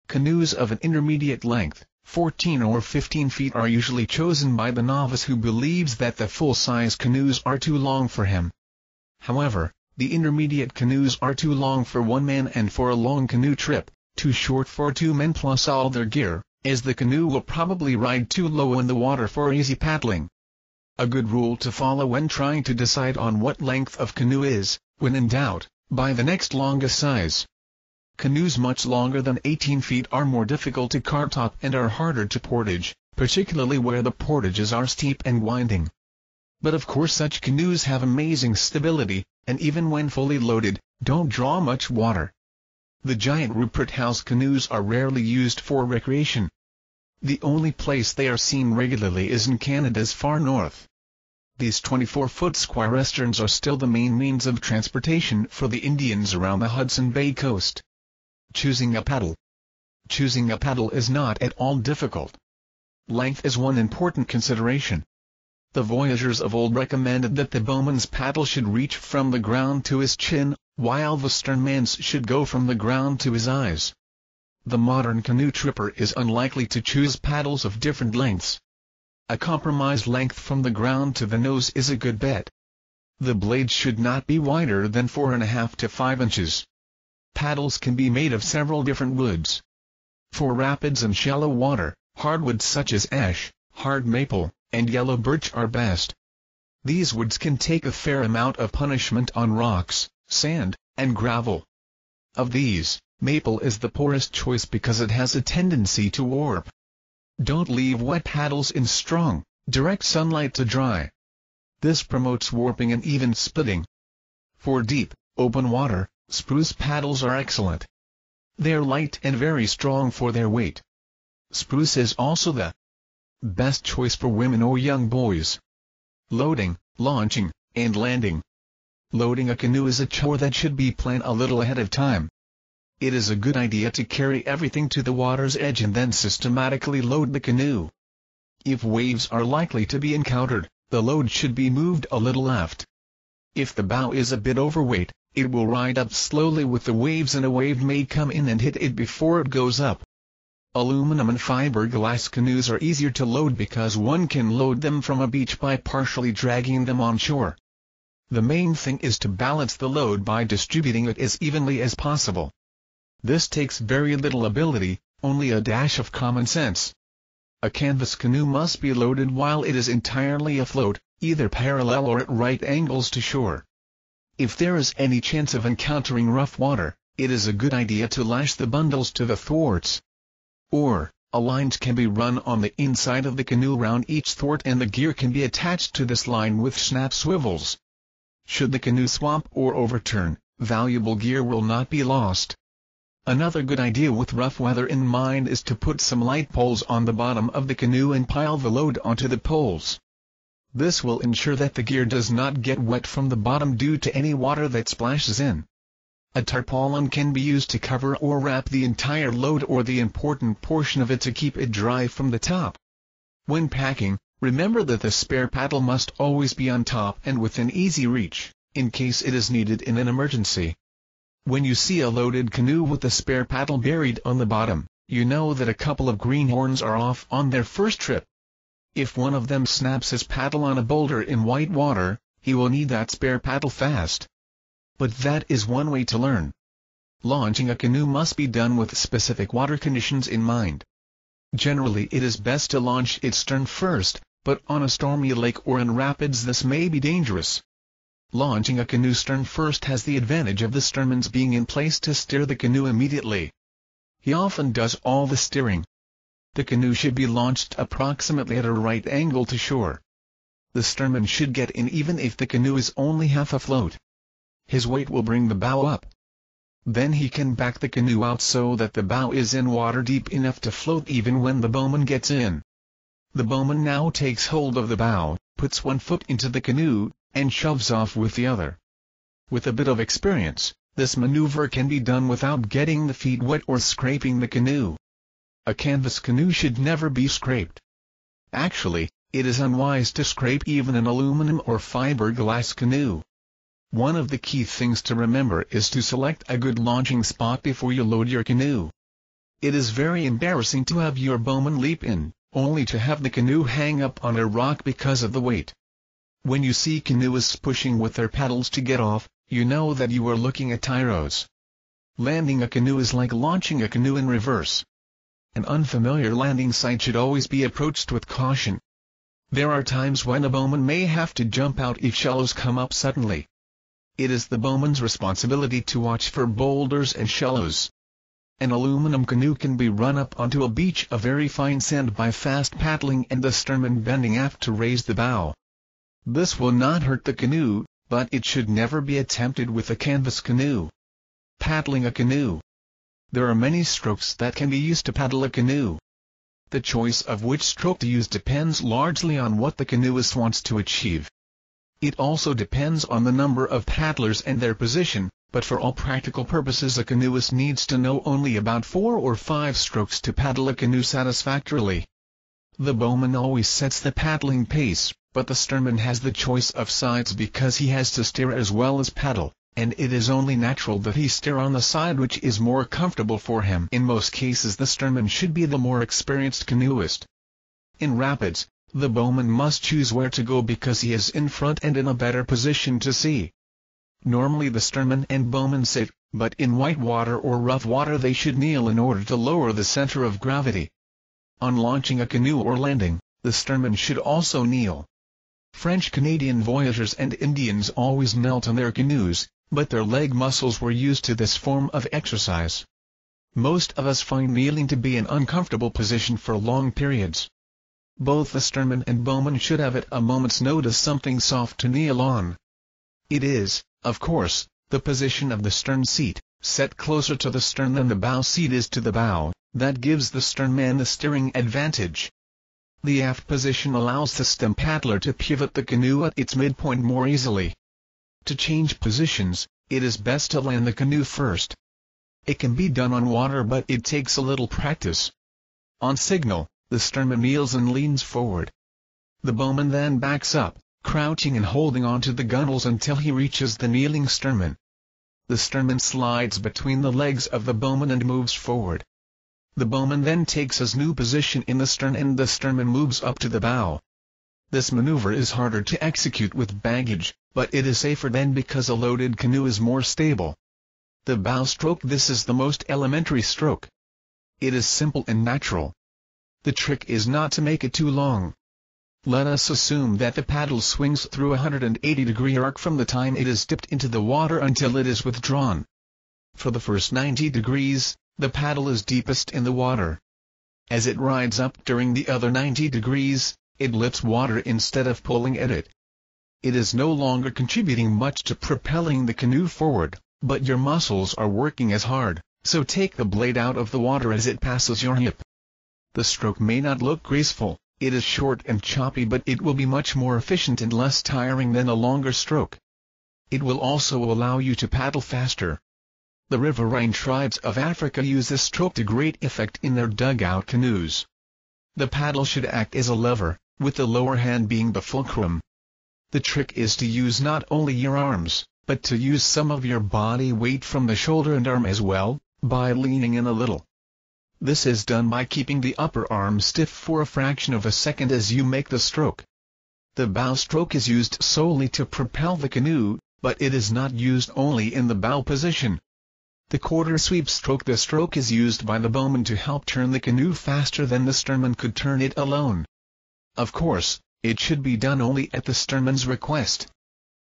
S1: Canoes of an intermediate length, 14 or 15 feet, are usually chosen by the novice who believes that the full-size canoes are too long for him. However, the intermediate canoes are too long for one man and for a long canoe trip, too short for two men plus all their gear, as the canoe will probably ride too low in the water for easy paddling. A good rule to follow when trying to decide on what length of canoe is, when in doubt, buy the next longest size. Canoes much longer than 18 feet are more difficult to cart up and are harder to portage, particularly where the portages are steep and winding. But of course such canoes have amazing stability, and even when fully loaded, don't draw much water. The giant Rupert House canoes are rarely used for recreation. The only place they are seen regularly is in Canada's far north. These 24-foot square westerns are still the main means of transportation for the Indians around the Hudson Bay coast. Choosing a paddle. Choosing a paddle is not at all difficult. Length is one important consideration. The voyageurs of old recommended that the bowman's paddle should reach from the ground to his chin, while the sternman's should go from the ground to his eyes. The modern canoe tripper is unlikely to choose paddles of different lengths. A compromise length from the ground to the nose is a good bet. The blades should not be wider than 4.5 to 5 inches. Paddles can be made of several different woods. For rapids and shallow water, hardwoods such as ash, hard maple, and yellow birch are best. These woods can take a fair amount of punishment on rocks, sand, and gravel. Of these, maple is the poorest choice because it has a tendency to warp. Don't leave wet paddles in strong, direct sunlight to dry. This promotes warping and even splitting. For deep, open water, spruce paddles are excellent. They are light and very strong for their weight. Spruce is also the best choice for women or young boys. Loading, launching, and landing. Loading a canoe is a chore that should be planned a little ahead of time. It is a good idea to carry everything to the water's edge and then systematically load the canoe. If waves are likely to be encountered, the load should be moved a little left. If the bow is a bit overweight, it will ride up slowly with the waves and a wave may come in and hit it before it goes up. Aluminum and fiberglass canoes are easier to load because one can load them from a beach by partially dragging them on shore. The main thing is to balance the load by distributing it as evenly as possible. This takes very little ability, only a dash of common sense. A canvas canoe must be loaded while it is entirely afloat, either parallel or at right angles to shore. If there is any chance of encountering rough water, it is a good idea to lash the bundles to the thwarts. Or, a line can be run on the inside of the canoe round each thwart and the gear can be attached to this line with snap swivels. Should the canoe swamp or overturn, valuable gear will not be lost. Another good idea with rough weather in mind is to put some light poles on the bottom of the canoe and pile the load onto the poles. This will ensure that the gear does not get wet from the bottom due to any water that splashes in. A tarpaulin can be used to cover or wrap the entire load or the important portion of it to keep it dry from the top. When packing, remember that the spare paddle must always be on top and within easy reach, in case it is needed in an emergency. When you see a loaded canoe with the spare paddle buried on the bottom, you know that a couple of greenhorns are off on their first trip. If one of them snaps his paddle on a boulder in white water, he will need that spare paddle fast. But that is one way to learn. Launching a canoe must be done with specific water conditions in mind. Generally it is best to launch its stern first, but on a stormy lake or in rapids this may be dangerous. Launching a canoe stern first has the advantage of the sternman's being in place to steer the canoe immediately. He often does all the steering. The canoe should be launched approximately at a right angle to shore. The sternman should get in even if the canoe is only half afloat. His weight will bring the bow up. Then he can back the canoe out so that the bow is in water deep enough to float even when the bowman gets in. The bowman now takes hold of the bow, puts one foot into the canoe, and shoves off with the other. With a bit of experience, this maneuver can be done without getting the feet wet or scraping the canoe. A canvas canoe should never be scraped. Actually, it is unwise to scrape even an aluminum or fiberglass canoe. One of the key things to remember is to select a good launching spot before you load your canoe. It is very embarrassing to have your bowman leap in, only to have the canoe hang up on a rock because of the weight. When you see canoeists pushing with their paddles to get off, you know that you are looking at tyros. Landing a canoe is like launching a canoe in reverse. An unfamiliar landing site should always be approached with caution. There are times when a bowman may have to jump out if shallows come up suddenly. It is the bowman's responsibility to watch for boulders and shallows. An aluminum canoe can be run up onto a beach of very fine sand by fast paddling and the sternman bending aft to raise the bow. This will not hurt the canoe, but it should never be attempted with a canvas canoe. Paddling a canoe. There are many strokes that can be used to paddle a canoe. The choice of which stroke to use depends largely on what the canoeist wants to achieve. It also depends on the number of paddlers and their position, but for all practical purposes a canoeist needs to know only about 4 or 5 strokes to paddle a canoe satisfactorily. The bowman always sets the paddling pace, but the sternman has the choice of sides because he has to steer as well as paddle, and it is only natural that he steer on the side which is more comfortable for him. In most cases the sternman should be the more experienced canoeist. In rapids, the bowman must choose where to go because he is in front and in a better position to see. Normally the sternman and bowman sit, but in white water or rough water they should kneel in order to lower the center of gravity. On launching a canoe or landing, the sternman should also kneel. French-Canadian voyageurs and Indians always knelt on their canoes, but their leg muscles were used to this form of exercise. Most of us find kneeling to be an uncomfortable position for long periods. Both the sternman and bowman should have at a moment's notice something soft to kneel on. It is, of course, the position of the stern seat, set closer to the stern than the bow seat is to the bow, that gives the sternman the steering advantage. The aft position allows the stem paddler to pivot the canoe at its midpoint more easily. To change positions, it is best to land the canoe first. It can be done on water but it takes a little practice. On signal, the sternman kneels and leans forward. The bowman then backs up, crouching and holding onto the gunwales until he reaches the kneeling sternman. The sternman slides between the legs of the bowman and moves forward. The bowman then takes his new position in the stern and the sternman moves up to the bow. This maneuver is harder to execute with baggage, but it is safer then because a loaded canoe is more stable. The bow stroke. This is the most elementary stroke. It is simple and natural. The trick is not to make it too long. Let us assume that the paddle swings through a 180-degree arc from the time it is dipped into the water until it is withdrawn. For the first 90 degrees, the paddle is deepest in the water. As it rides up during the other 90 degrees, it lifts water instead of pulling at it. It is no longer contributing much to propelling the canoe forward, but your muscles are working as hard, so take the blade out of the water as it passes your hip. The stroke may not look graceful, it is short and choppy, but it will be much more efficient and less tiring than a longer stroke. It will also allow you to paddle faster. The riverine tribes of Africa use this stroke to great effect in their dugout canoes. The paddle should act as a lever, with the lower hand being the fulcrum. The trick is to use not only your arms, but to use some of your body weight from the shoulder and arm as well, by leaning in a little. This is done by keeping the upper arm stiff for a fraction of a second as you make the stroke. The bow stroke is used solely to propel the canoe, but it is not used only in the bow position. The quarter sweep stroke. The stroke is used by the bowman to help turn the canoe faster than the sternman could turn it alone. Of course, it should be done only at the sternman's request.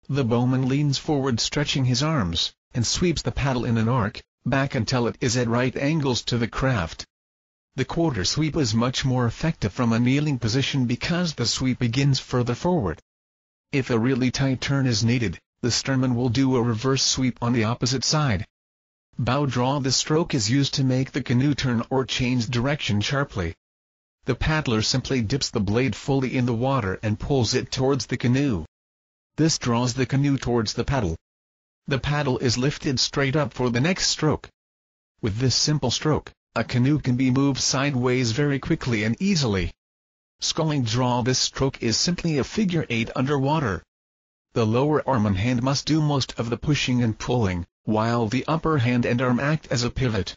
S1: The bowman leans forward stretching his arms, and sweeps the paddle in an arc, back until it is at right angles to the craft. The quarter sweep is much more effective from a kneeling position because the sweep begins further forward. If a really tight turn is needed, the sternman will do a reverse sweep on the opposite side. Bow draw. The stroke is used to make the canoe turn or change direction sharply. The paddler simply dips the blade fully in the water and pulls it towards the canoe. This draws the canoe towards the paddle. The paddle is lifted straight up for the next stroke. With this simple stroke, a canoe can be moved sideways very quickly and easily. Sculling draw. This stroke is simply a figure 8 underwater. The lower arm and hand must do most of the pushing and pulling, while the upper hand and arm act as a pivot.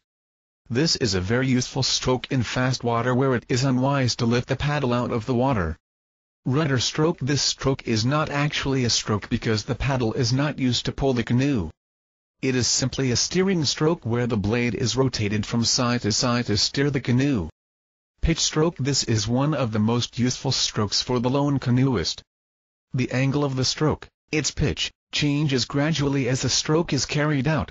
S1: This is a very useful stroke in fast water where it is unwise to lift the paddle out of the water. Rudder stroke. This stroke is not actually a stroke because the paddle is not used to pull the canoe. It is simply a steering stroke where the blade is rotated from side to steer the canoe. Pitch stroke. This is one of the most useful strokes for the lone canoeist. The angle of the stroke, its pitch, changes gradually as the stroke is carried out.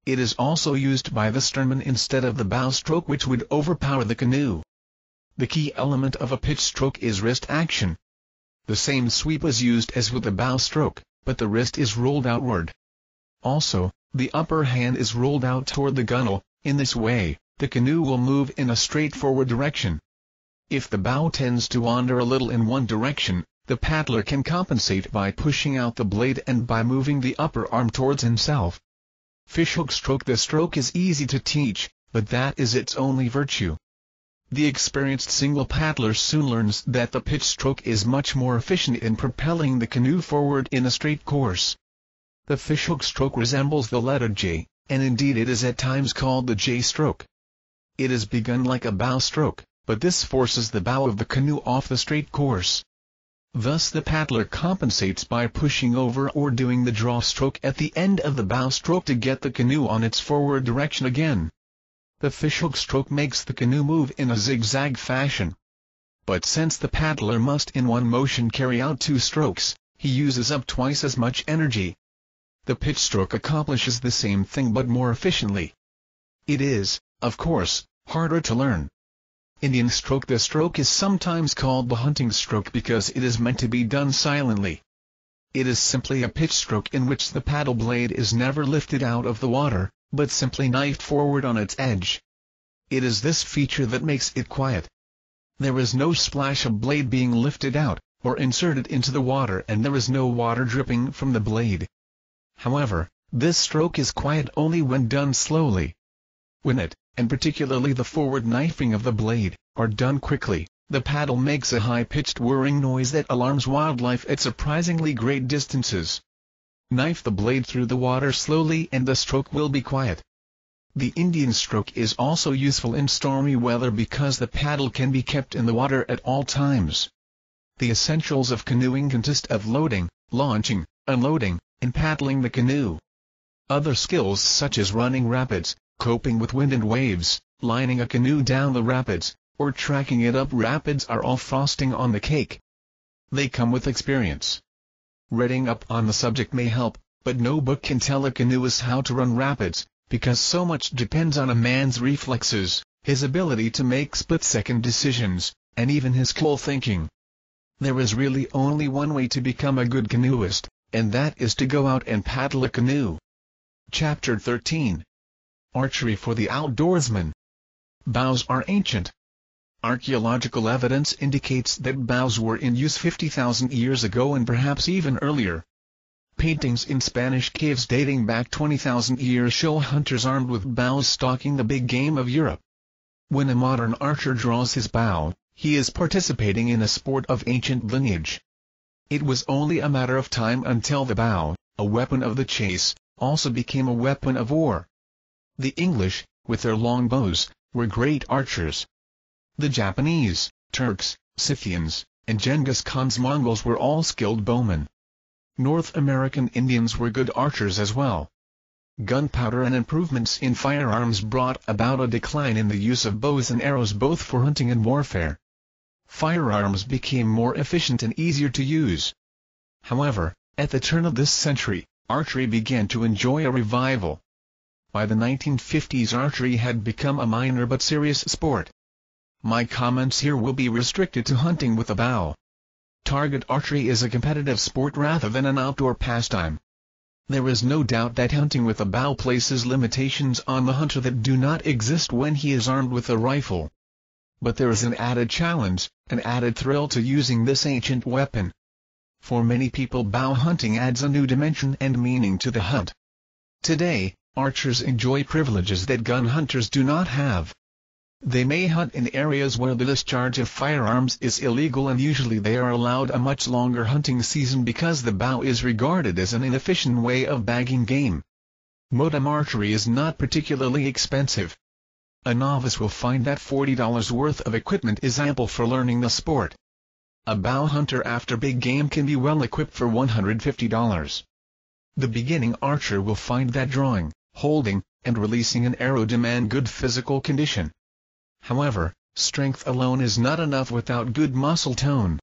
S1: It is also used by the sternman instead of the bow stroke, which would overpower the canoe. The key element of a pitch stroke is wrist action. The same sweep is used as with the bow stroke, but the wrist is rolled outward. Also, the upper hand is rolled out toward the gunwale. In this way, the canoe will move in a straightforward direction. If the bow tends to wander a little in one direction, the paddler can compensate by pushing out the blade and by moving the upper arm towards himself. Fishhook stroke. The stroke is easy to teach, but that is its only virtue. The experienced single paddler soon learns that the pitch stroke is much more efficient in propelling the canoe forward in a straight course. The fishhook stroke resembles the letter J, and indeed it is at times called the J stroke. It is begun like a bow stroke, but this forces the bow of the canoe off the straight course. Thus the paddler compensates by pushing over or doing the draw stroke at the end of the bow stroke to get the canoe on its forward direction again. The fishhook stroke makes the canoe move in a zigzag fashion. But since the paddler must in one motion carry out 2 strokes, he uses up twice as much energy. The pitch stroke accomplishes the same thing but more efficiently. It is, of course, harder to learn. Indian stroke. The stroke is sometimes called the hunting stroke because it is meant to be done silently. It is simply a pitch stroke in which the paddle blade is never lifted out of the water, but simply knifed forward on its edge. It is this feature that makes it quiet. There is no splash of blade being lifted out, or inserted into the water, and there is no water dripping from the blade. However, this stroke is quiet only when done slowly. When it, and particularly the forward knifing of the blade, are done quickly, the paddle makes a high-pitched whirring noise that alarms wildlife at surprisingly great distances. Knife the blade through the water slowly and the stroke will be quiet. The Indian stroke is also useful in stormy weather because the paddle can be kept in the water at all times. The essentials of canoeing consist of loading, launching, unloading, and paddling the canoe. Other skills such as running rapids, coping with wind and waves, lining a canoe down the rapids, or tracking it up rapids are all frosting on the cake. They come with experience. Reading up on the subject may help, but no book can tell a canoeist how to run rapids, because so much depends on a man's reflexes, his ability to make split-second decisions, and even his cool thinking. There is really only one way to become a good canoeist, and that is to go out and paddle a canoe. Chapter 13. Archery for the Outdoorsman. Bows are ancient. Archaeological evidence indicates that bows were in use 50,000 years ago and perhaps even earlier. Paintings in Spanish caves dating back 20,000 years show hunters armed with bows stalking the big game of Europe. When a modern archer draws his bow, he is participating in a sport of ancient lineage. It was only a matter of time until the bow, a weapon of the chase, also became a weapon of war. The English, with their long bows, were great archers. The Japanese, Turks, Scythians, and Genghis Khan's Mongols were all skilled bowmen. North American Indians were good archers as well. Gunpowder and improvements in firearms brought about a decline in the use of bows and arrows both for hunting and warfare. Firearms became more efficient and easier to use. However, at the turn of this century, archery began to enjoy a revival. By the 1950s, archery had become a minor but serious sport. My comments here will be restricted to hunting with a bow. Target archery is a competitive sport rather than an outdoor pastime. There is no doubt that hunting with a bow places limitations on the hunter that do not exist when he is armed with a rifle. But there is an added challenge, an added thrill to using this ancient weapon. For many people, bow hunting adds a new dimension and meaning to the hunt. Today, archers enjoy privileges that gun hunters do not have. They may hunt in areas where the discharge of firearms is illegal, and usually they are allowed a much longer hunting season because the bow is regarded as an inefficient way of bagging game. Modern archery is not particularly expensive. A novice will find that $40 worth of equipment is ample for learning the sport. A bow hunter after big game can be well equipped for $150. The beginning archer will find that drawing, holding, and releasing an arrow demand good physical condition. However, strength alone is not enough without good muscle tone.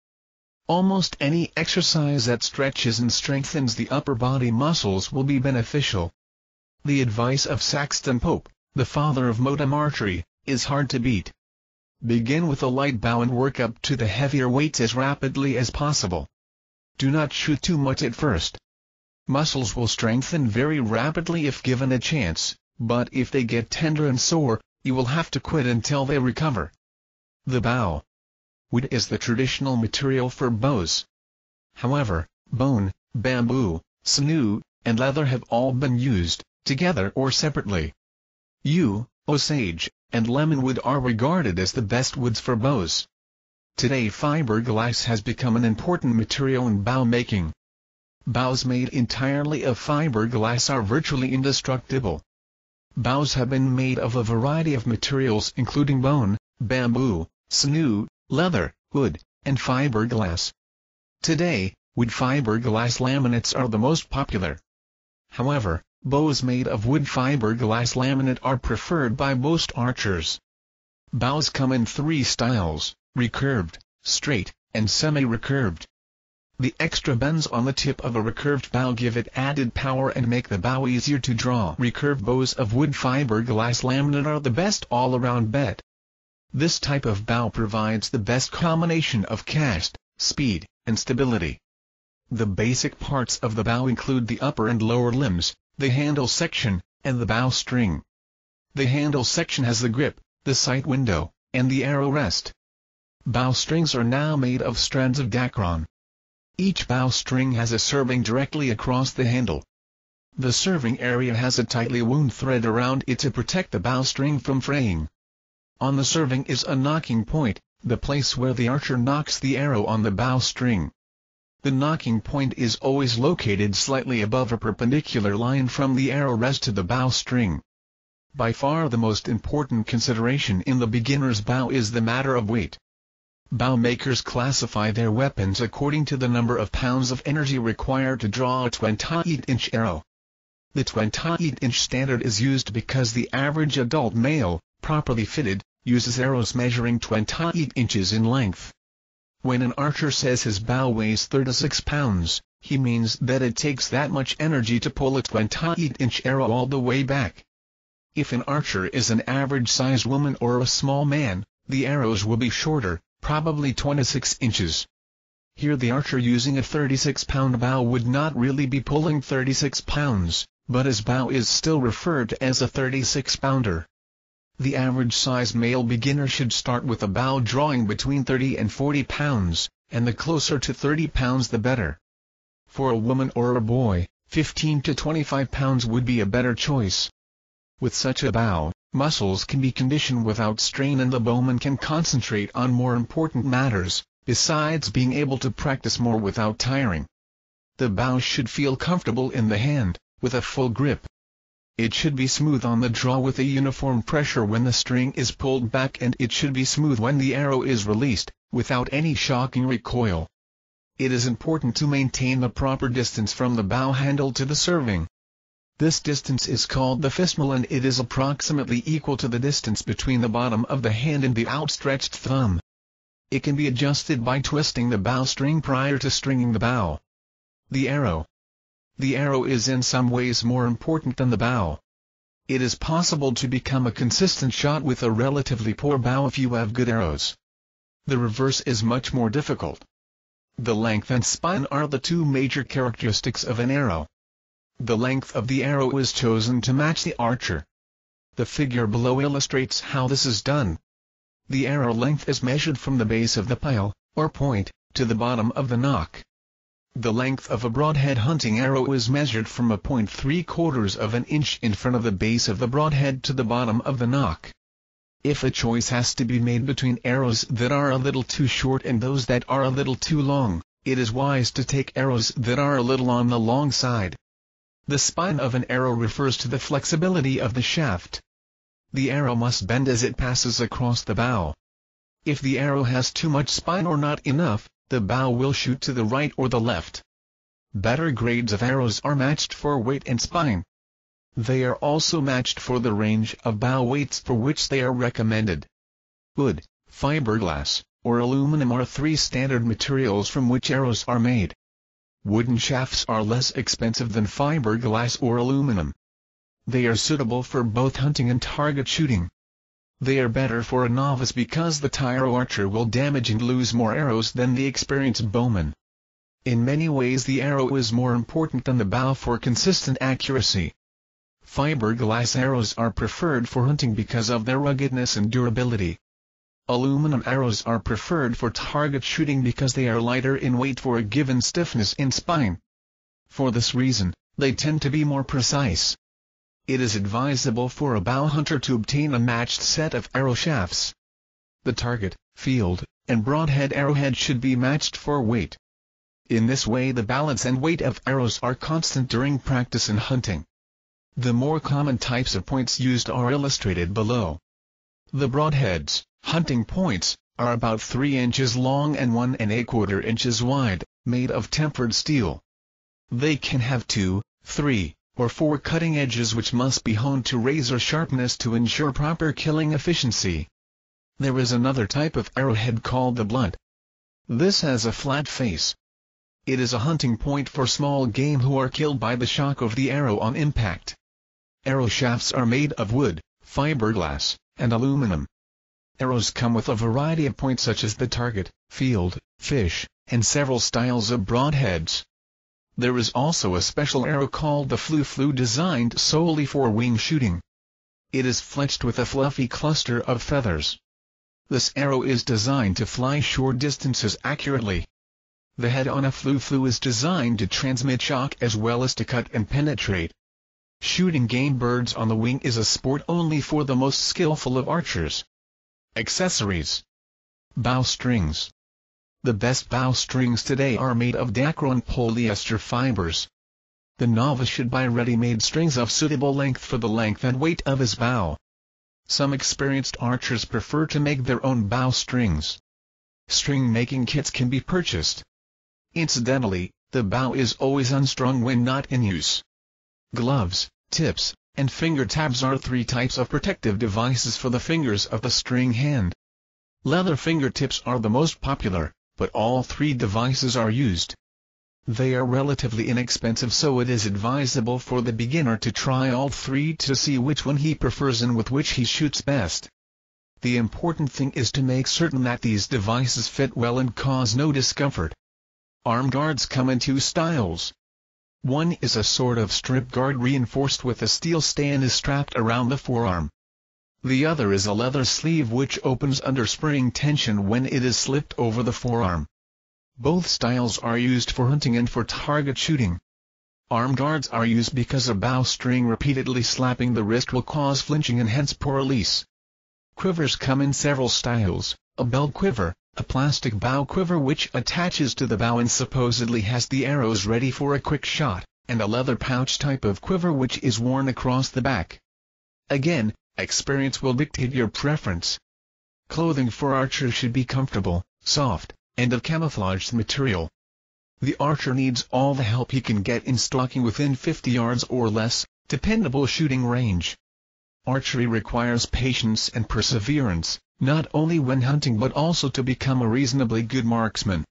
S1: Almost any exercise that stretches and strengthens the upper body muscles will be beneficial. The advice of Saxton Pope, the father of modern archery, is hard to beat. Begin with a light bow and work up to the heavier weights as rapidly as possible. Do not shoot too much at first. Muscles will strengthen very rapidly if given a chance, but if they get tender and sore, you will have to quit until they recover. The bow. Wood is the traditional material for bows. However, bone, bamboo, sinew, and leather have all been used, together or separately. Yew, osage, and lemonwood are regarded as the best woods for bows. Today, fiberglass has become an important material in bow making. Bows made entirely of fiberglass are virtually indestructible. Bows have been made of a variety of materials including bone, bamboo, sinew, leather, wood, and fiberglass. Today, wood fiberglass laminates are the most popular. However, bows made of wood fiberglass laminate are preferred by most archers. Bows come in three styles: recurved, straight, and semi-recurved. The extra bends on the tip of a recurved bow give it added power and make the bow easier to draw. Recurved bows of wood fiberglass laminate are the best all-around bet. This type of bow provides the best combination of cast, speed, and stability. The basic parts of the bow include the upper and lower limbs, the handle section, and the bow string. The handle section has the grip, the sight window, and the arrow rest. Bow strings are now made of strands of dacron. Each bow string has a serving directly across the handle. The serving area has a tightly wound thread around it to protect the bow string from fraying. On the serving is a nocking point, the place where the archer nocks the arrow on the bow string. The nocking point is always located slightly above a perpendicular line from the arrow rest to the bow string. By far the most important consideration in the beginner's bow is the matter of weight. Bow makers classify their weapons according to the number of pounds of energy required to draw a 28-inch arrow. The 28-inch standard is used because the average adult male, properly fitted, uses arrows measuring 28 inches in length. When an archer says his bow weighs 36 pounds, he means that it takes that much energy to pull a 28-inch arrow all the way back. If an archer is an average-sized woman or a small man, the arrows will be shorter, probably 26 inches. Here the archer using a 36-pound bow would not really be pulling 36 pounds, but his bow is still referred to as a 36-pounder. The average-sized male beginner should start with a bow drawing between 30 and 40 pounds, and the closer to 30 pounds the better. For a woman or a boy, 15 to 25 pounds would be a better choice. With such a bow, muscles can be conditioned without strain and the bowman can concentrate on more important matters, besides being able to practice more without tiring. The bow should feel comfortable in the hand, with a full grip. It should be smooth on the draw with a uniform pressure when the string is pulled back, and it should be smooth when the arrow is released, without any shocking recoil. It is important to maintain the proper distance from the bow handle to the serving. This distance is called the fistmile, and it is approximately equal to the distance between the bottom of the hand and the outstretched thumb. It can be adjusted by twisting the bow string prior to stringing the bow. The arrow. The arrow is in some ways more important than the bow. It is possible to become a consistent shot with a relatively poor bow if you have good arrows. The reverse is much more difficult. The length and spine are the two major characteristics of an arrow. The length of the arrow is chosen to match the archer. The figure below illustrates how this is done. The arrow length is measured from the base of the pile, or point, to the bottom of the nock. The length of a broadhead hunting arrow is measured from a point 3/4 of an inch in front of the base of the broadhead to the bottom of the nock. If a choice has to be made between arrows that are a little too short and those that are a little too long, it is wise to take arrows that are a little on the long side. The spine of an arrow refers to the flexibility of the shaft. The arrow must bend as it passes across the bow. If the arrow has too much spine or not enough, the bow will shoot to the right or the left. Better grades of arrows are matched for weight and spine. They are also matched for the range of bow weights for which they are recommended. Wood, fiberglass, or aluminum are three standard materials from which arrows are made. Wooden shafts are less expensive than fiberglass or aluminum. They are suitable for both hunting and target shooting. They are better for a novice because the tyro archer will damage and lose more arrows than the experienced bowman. In many ways the arrow is more important than the bow for consistent accuracy. Fiberglass arrows are preferred for hunting because of their ruggedness and durability. Aluminum arrows are preferred for target shooting because they are lighter in weight for a given stiffness in spine. For this reason, they tend to be more precise. It is advisable for a bow hunter to obtain a matched set of arrow shafts. The target, field, and broadhead arrowhead should be matched for weight. In this way the balance and weight of arrows are constant during practice and hunting. The more common types of points used are illustrated below. The broadheads, hunting points, are about 3 inches long and 1 1/4 inches wide, made of tempered steel. They can have 2, 3, or 4 cutting edges which must be honed to razor sharpness to ensure proper killing efficiency. There is another type of arrowhead called the blunt. This has a flat face. It is a hunting point for small game who are killed by the shock of the arrow on impact. Arrow shafts are made of wood, fiberglass, and aluminum. Arrows come with a variety of points such as the target, field, fish, and several styles of broadheads. There is also a special arrow called the flu designed solely for wing shooting. It is fletched with a fluffy cluster of feathers. This arrow is designed to fly short distances accurately. The head on a flu is designed to transmit shock as well as to cut and penetrate. Shooting game birds on the wing is a sport only for the most skillful of archers. Accessories. Bow strings. The best bow strings today are made of Dacron polyester fibers. The novice should buy ready-made strings of suitable length for the length and weight of his bow. Some experienced archers prefer to make their own bow strings. String-making kits can be purchased. Incidentally, the bow is always unstrung when not in use. Gloves, tips, and finger tabs are 3 types of protective devices for the fingers of the string hand. Leather fingertips are the most popular, but all three devices are used. They are relatively inexpensive, so it is advisable for the beginner to try all three to see which one he prefers and with which he shoots best. The important thing is to make certain that these devices fit well and cause no discomfort. Arm guards come in two styles. One is a sort of strip guard reinforced with a steel stay and is strapped around the forearm. The other is a leather sleeve which opens under spring tension when it is slipped over the forearm. Both styles are used for hunting and for target shooting. Arm guards are used because a bowstring repeatedly slapping the wrist will cause flinching and hence poor release. Quivers come in several styles: a belt quiver, a plastic bow quiver which attaches to the bow and supposedly has the arrows ready for a quick shot, and a leather pouch type of quiver which is worn across the back. Again, experience will dictate your preference. Clothing for archers should be comfortable, soft, and of camouflaged material. The archer needs all the help he can get in stalking within 50 yards or less, dependable shooting range. Archery requires patience and perseverance, not only when hunting but also to become a reasonably good marksman.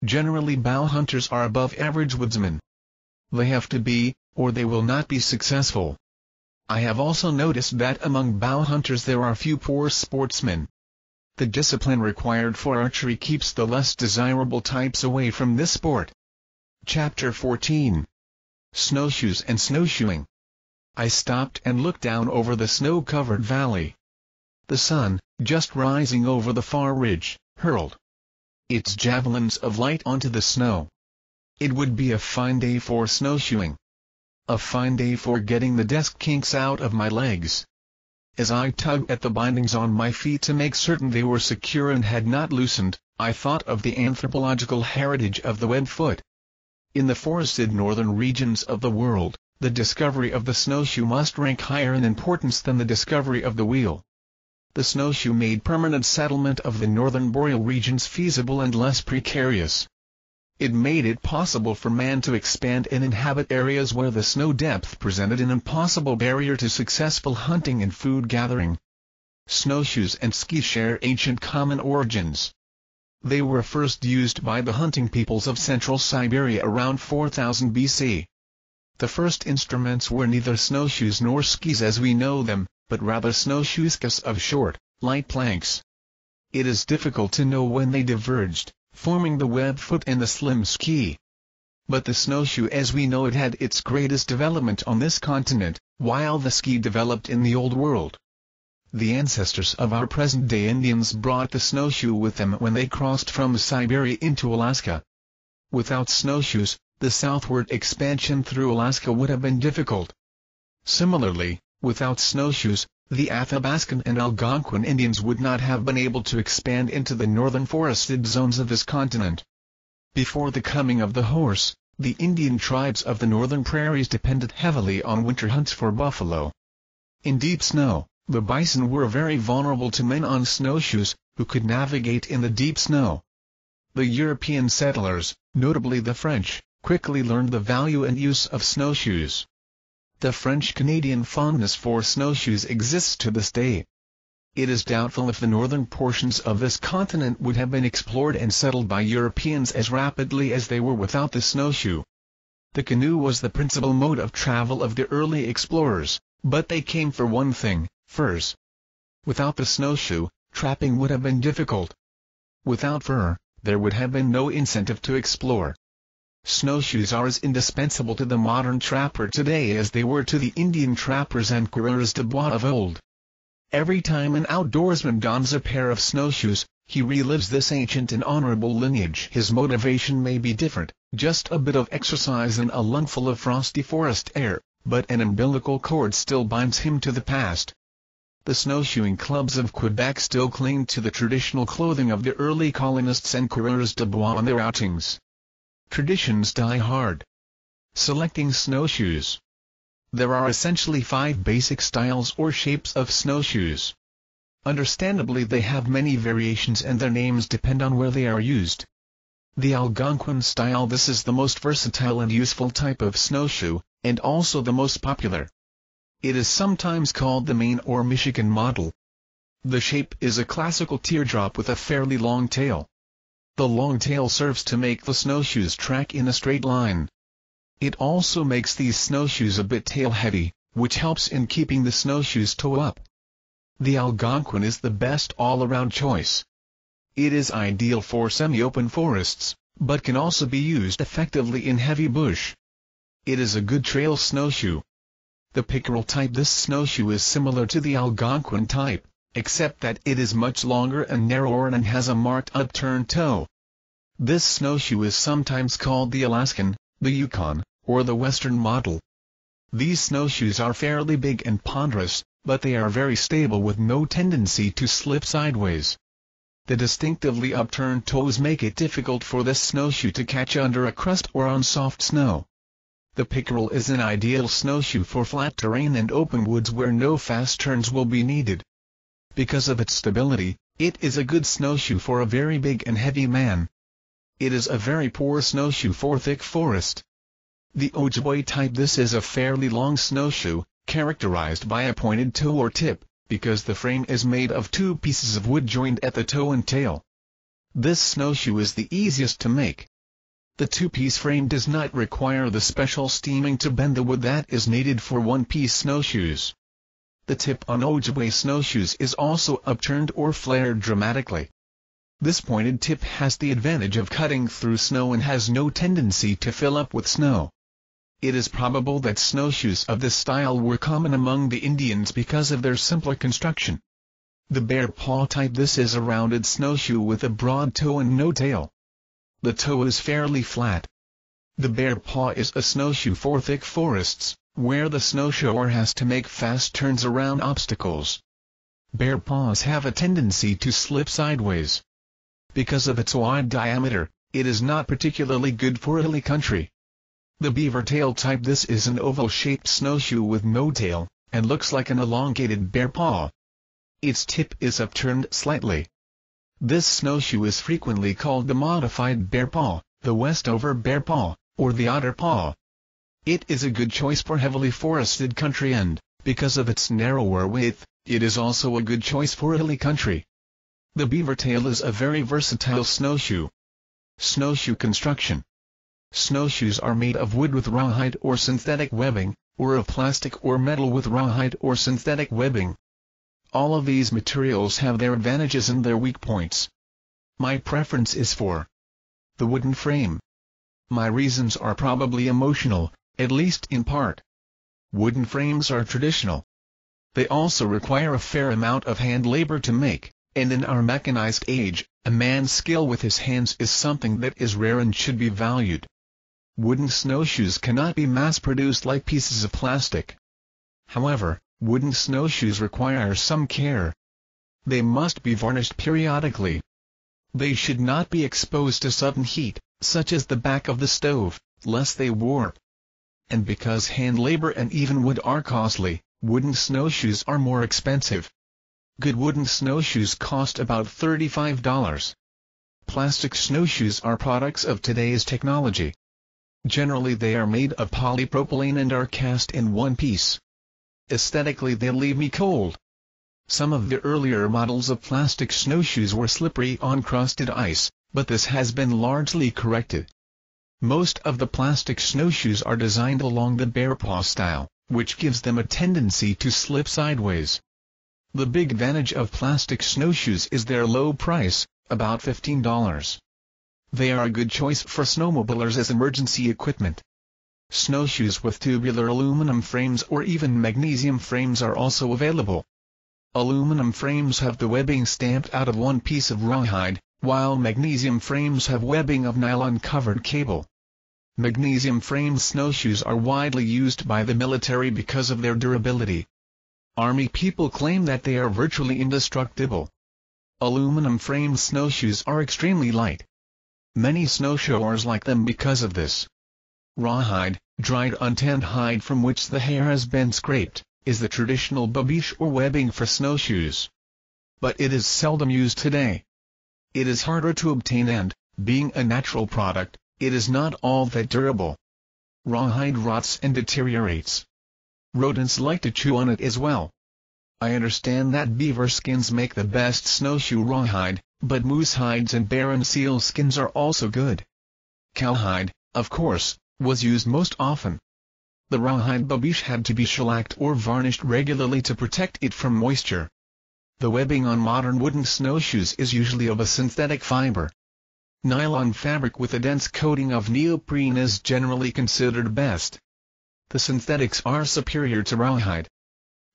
S1: Generally bow hunters are above average woodsmen. They have to be, or they will not be successful. I have also noticed that among bow hunters there are few poor sportsmen. The discipline required for archery keeps the less desirable types away from this sport. Chapter 14. Snowshoes and Snowshoeing. I stopped and looked down over the snow-covered valley. The sun, just rising over the far ridge, hurled its javelins of light onto the snow. It would be a fine day for snowshoeing. A fine day for getting the desk kinks out of my legs. As I tugged at the bindings on my feet to make certain they were secure and had not loosened, I thought of the anthropological heritage of the webbed foot. In the forested northern regions of the world, the discovery of the snowshoe must rank higher in importance than the discovery of the wheel. The snowshoe made permanent settlement of the northern boreal regions feasible and less precarious. It made it possible for man to expand and inhabit areas where the snow depth presented an impossible barrier to successful hunting and food gathering. Snowshoes and skis share ancient common origins. They were first used by the hunting peoples of central Siberia around 4000 BC. The first instruments were neither snowshoes nor skis as we know them, but rather snowshoes of short, light planks. It is difficult to know when they diverged, forming the webbed foot and the slim ski. But the snowshoe as we know it had its greatest development on this continent, while the ski developed in the Old World. The ancestors of our present-day Indians brought the snowshoe with them when they crossed from Siberia into Alaska. Without snowshoes, the southward expansion through Alaska would have been difficult. Similarly, without snowshoes, the Athabascan and Algonquin Indians would not have been able to expand into the northern forested zones of this continent. Before the coming of the horse, the Indian tribes of the northern prairies depended heavily on winter hunts for buffalo. In deep snow, the bison were very vulnerable to men on snowshoes, who could navigate in the deep snow. The European settlers, notably the French, quickly learned the value and use of snowshoes. The French-Canadian fondness for snowshoes exists to this day. It is doubtful if the northern portions of this continent would have been explored and settled by Europeans as rapidly as they were without the snowshoe. The canoe was the principal mode of travel of the early explorers, but they came for one thing, furs. Without the snowshoe, trapping would have been difficult. Without fur, there would have been no incentive to explore. Snowshoes are as indispensable to the modern trapper today as they were to the Indian trappers and coureurs de bois of old. Every time an outdoorsman dons a pair of snowshoes, he relives this ancient and honorable lineage. His motivation may be different, just a bit of exercise and a lungful of frosty forest air, but an umbilical cord still binds him to the past. The snowshoeing clubs of Quebec still cling to the traditional clothing of the early colonists and coureurs de bois on their outings. Traditions die hard. Selecting snowshoes. There are essentially 5 basic styles or shapes of snowshoes. Understandably they have many variations and their names depend on where they are used. The Algonquin style. This is the most versatile and useful type of snowshoe, and also the most popular. It is sometimes called the Maine or Michigan model. The shape is a classical teardrop with a fairly long tail. The long tail serves to make the snowshoes track in a straight line. It also makes these snowshoes a bit tail-heavy, which helps in keeping the snowshoes toe up. The Algonquin is the best all-around choice. It is ideal for semi-open forests, but can also be used effectively in heavy bush. It is a good trail snowshoe. The pickerel type. This snowshoe is similar to the Algonquin type, except that it is much longer and narrower and has a marked upturned toe. This snowshoe is sometimes called the Alaskan, the Yukon, or the Western model. These snowshoes are fairly big and ponderous, but they are very stable with no tendency to slip sideways. The distinctively upturned toes make it difficult for this snowshoe to catch under a crust or on soft snow. The pickerel is an ideal snowshoe for flat terrain and open woods where no fast turns will be needed. Because of its stability, it is a good snowshoe for a very big and heavy man. It is a very poor snowshoe for thick forest. The Ojibwe type. This is a fairly long snowshoe, characterized by a pointed toe or tip, because the frame is made of two pieces of wood joined at the toe and tail. This snowshoe is the easiest to make. The two-piece frame does not require the special steaming to bend the wood that is needed for one-piece snowshoes. The tip on Ojibwe snowshoes is also upturned or flared dramatically. This pointed tip has the advantage of cutting through snow and has no tendency to fill up with snow. It is probable that snowshoes of this style were common among the Indians because of their simpler construction. The bear paw type. This is a rounded snowshoe with a broad toe and no tail. The toe is fairly flat. The bear paw is a snowshoe for thick forests, where the snowshoer has to make fast turns around obstacles. Bear paws have a tendency to slip sideways. Because of its wide diameter, it is not particularly good for hilly country. The beaver tail type. This is an oval-shaped snowshoe with no tail, and looks like an elongated bear paw. Its tip is upturned slightly. This snowshoe is frequently called the modified bear paw, the Westover bear paw, or the otter paw. It is a good choice for heavily forested country and, because of its narrower width, it is also a good choice for hilly country. The beaver tail is a very versatile snowshoe. Snowshoe construction. Snowshoes are made of wood with rawhide or synthetic webbing, or of plastic or metal with rawhide or synthetic webbing. All of these materials have their advantages and their weak points. My preference is for the wooden frame. My reasons are probably emotional, at least in part. Wooden frames are traditional. They also require a fair amount of hand labor to make, and in our mechanized age, a man's skill with his hands is something that is rare and should be valued. Wooden snowshoes cannot be mass-produced like pieces of plastic. However, wooden snowshoes require some care. They must be varnished periodically. They should not be exposed to sudden heat, such as the back of the stove, lest they warp. And because hand labor and even wood are costly, wooden snowshoes are more expensive. Good wooden snowshoes cost about $35. Plastic snowshoes are products of today's technology. Generally they are made of polypropylene and are cast in one piece. Aesthetically they leave me cold. Some of the earlier models of plastic snowshoes were slippery on crusted ice, but this has been largely corrected. Most of the plastic snowshoes are designed along the bear paw style, which gives them a tendency to slip sideways. The big advantage of plastic snowshoes is their low price, about $15. They are a good choice for snowmobilers as emergency equipment. Snowshoes with tubular aluminum frames or even magnesium frames are also available. Aluminum frames have the webbing stamped out of one piece of rawhide, while magnesium frames have webbing of nylon-covered cable. Magnesium framed snowshoes are widely used by the military because of their durability. Army people claim that they are virtually indestructible. Aluminum framed snowshoes are extremely light. Many snowshoers like them because of this. Rawhide, dried untanned hide from which the hair has been scraped, is the traditional babiche or webbing for snowshoes. But it is seldom used today. It is harder to obtain and, being a natural product, it is not all that durable. Rawhide rots and deteriorates. Rodents like to chew on it as well. I understand that beaver skins make the best snowshoe rawhide, but moose hides and bear and seal skins are also good. Cowhide, of course, was used most often. The rawhide babiche had to be shellacked or varnished regularly to protect it from moisture. The webbing on modern wooden snowshoes is usually of a synthetic fiber. Nylon fabric with a dense coating of neoprene is generally considered best. The synthetics are superior to rawhide.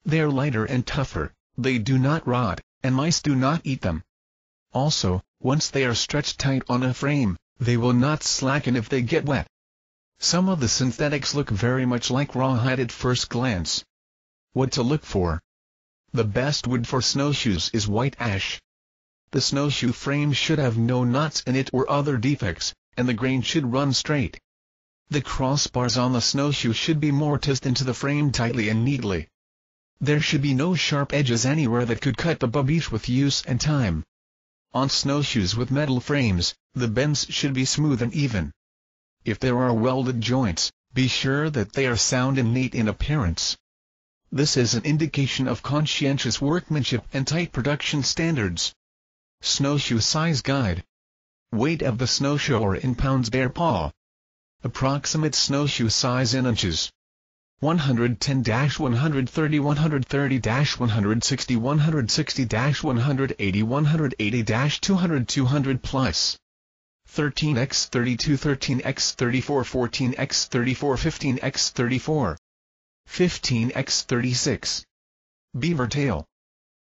S1: They are lighter and tougher, they do not rot, and mice do not eat them. Also, once they are stretched tight on a frame, they will not slacken if they get wet. Some of the synthetics look very much like rawhide at first glance. What to look for? The best wood for snowshoes is white ash. The snowshoe frame should have no knots in it or other defects, and the grain should run straight. The crossbars on the snowshoe should be mortised into the frame tightly and neatly. There should be no sharp edges anywhere that could cut the babiche with use and time. On snowshoes with metal frames, the bends should be smooth and even. If there are welded joints, be sure that they are sound and neat in appearance. This is an indication of conscientious workmanship and tight production standards. Snowshoe Size Guide. Weight of the snowshoer in pounds bare paw. Approximate snowshoe size in inches. 110-130 130-160 160-180 180-200 200 plus. 13x32 13x34 14x34 15x34 15x36. Beaver tail.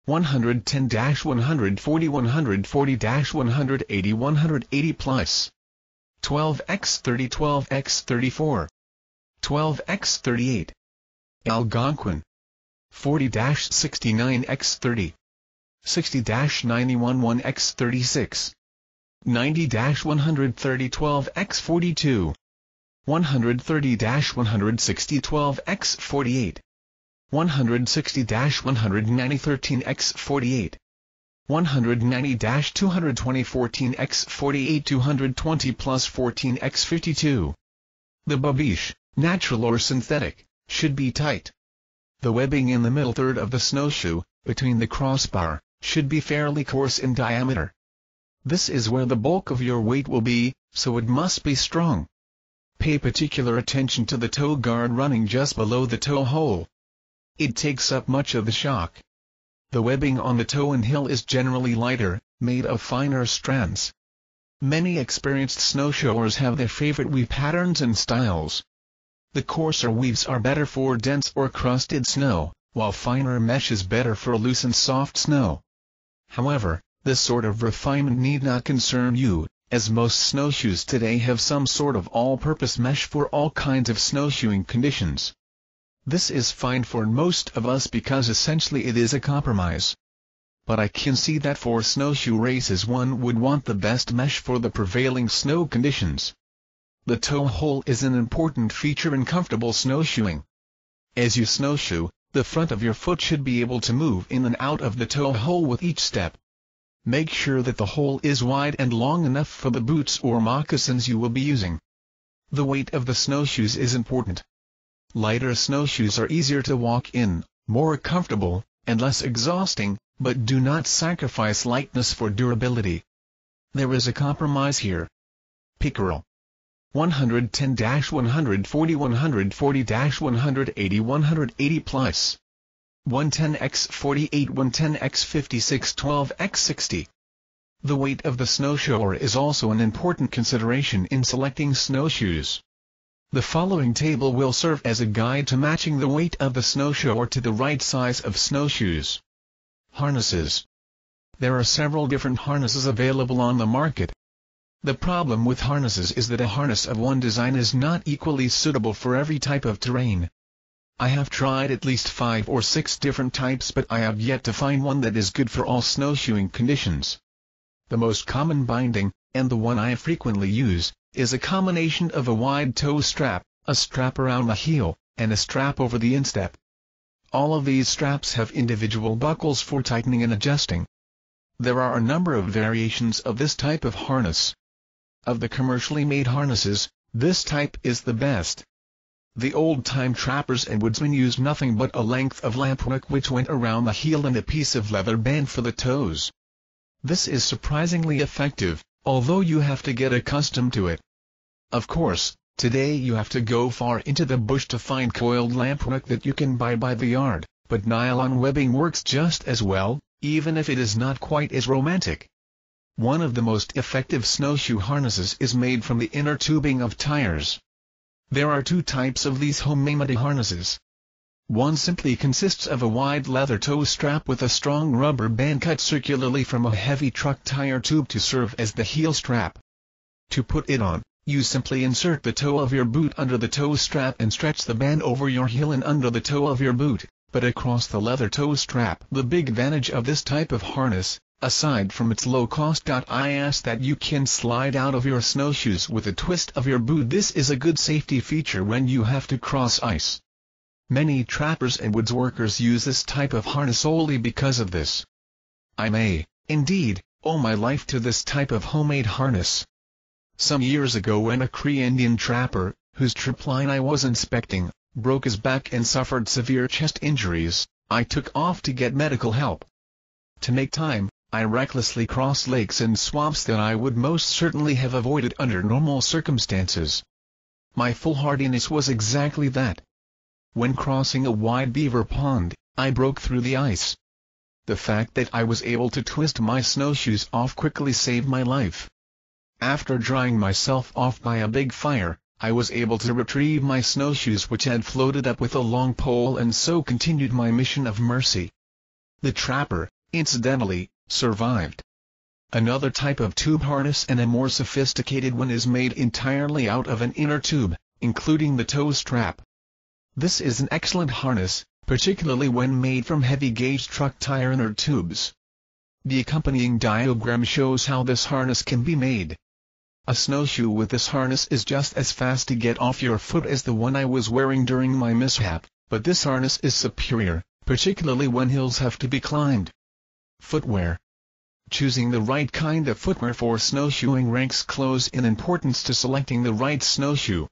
S1: 110-140 140-180 180 plus. 12x30 12x34 12x38. Algonquin. 40-69x30 60-91 1x36 90-130 12x42 130-160 12x48 160-190 13x48 190-220 14x48 220 plus 14x52. The babiche, natural or synthetic, should be tight. The webbing in the middle third of the snowshoe, between the crossbar, should be fairly coarse in diameter. This is where the bulk of your weight will be, so it must be strong. Pay particular attention to the toe guard running just below the toe hole. It takes up much of the shock. The webbing on the toe and heel is generally lighter, made of finer strands. Many experienced snowshoers have their favorite weave patterns and styles. The coarser weaves are better for dense or crusted snow, while finer mesh is better for loose and soft snow. However, this sort of refinement need not concern you, as most snowshoes today have some sort of all-purpose mesh for all kinds of snowshoeing conditions. This is fine for most of us because essentially it is a compromise. But I can see that for snowshoe races one would want the best mesh for the prevailing snow conditions. The toe hole is an important feature in comfortable snowshoeing. As you snowshoe, the front of your foot should be able to move in and out of the toe hole with each step. Make sure that the hole is wide and long enough for the boots or moccasins you will be using. The weight of the snowshoes is important. Lighter snowshoes are easier to walk in, more comfortable, and less exhausting, but do not sacrifice lightness for durability. There is a compromise here. Pickerel. 110-140 140-180 180 plus. 110x48 110x56 12x60. The weight of the snowshoer is also an important consideration in selecting snowshoes. The following table will serve as a guide to matching the weight of the snowshoer to the right size of snowshoes. Harnesses. There are several different harnesses available on the market. The problem with harnesses is that a harness of one design is not equally suitable for every type of terrain. I have tried at least 5 or 6 different types, but I have yet to find one that is good for all snowshoeing conditions. The most common binding, and the one I frequently use, is a combination of a wide toe strap, a strap around the heel, and a strap over the instep. All of these straps have individual buckles for tightening and adjusting. There are a number of variations of this type of harness. Of the commercially made harnesses, this type is the best. The old-time trappers and woodsmen used nothing but a length of lamp wick which went around the heel and a piece of leather band for the toes. This is surprisingly effective, although you have to get accustomed to it. Of course, today you have to go far into the bush to find coiled lampwork that you can buy by the yard, but nylon webbing works just as well, even if it is not quite as romantic. One of the most effective snowshoe harnesses is made from the inner tubing of tires. There are two types of these homemade harnesses. One simply consists of a wide leather toe strap with a strong rubber band cut circularly from a heavy truck tire tube to serve as the heel strap. To put it on, you simply insert the toe of your boot under the toe strap and stretch the band over your heel and under the toe of your boot, but across the leather toe strap. The big advantage of this type of harness, aside from its low cost, is that you can slide out of your snowshoes with a twist of your boot. This is a good safety feature when you have to cross ice. Many trappers and woods workers use this type of harness solely because of this. I may, indeed, owe my life to this type of homemade harness. Some years ago, when a Cree Indian trapper, whose trip line I was inspecting, broke his back and suffered severe chest injuries, I took off to get medical help. To make time, I recklessly crossed lakes and swamps that I would most certainly have avoided under normal circumstances. My foolhardiness was exactly that. When crossing a wide beaver pond, I broke through the ice. The fact that I was able to twist my snowshoes off quickly saved my life. After drying myself off by a big fire, I was able to retrieve my snowshoes which had floated up with a long pole, and so continued my mission of mercy. The trapper, incidentally, survived. Another type of tube harness, and a more sophisticated one, is made entirely out of an inner tube, including the toe strap. This is an excellent harness, particularly when made from heavy-gauge truck tire inner tubes. The accompanying diagram shows how this harness can be made. A snowshoe with this harness is just as fast to get off your foot as the one I was wearing during my mishap, but this harness is superior, particularly when hills have to be climbed. Footwear. Choosing the right kind of footwear for snowshoeing ranks close in importance to selecting the right snowshoe.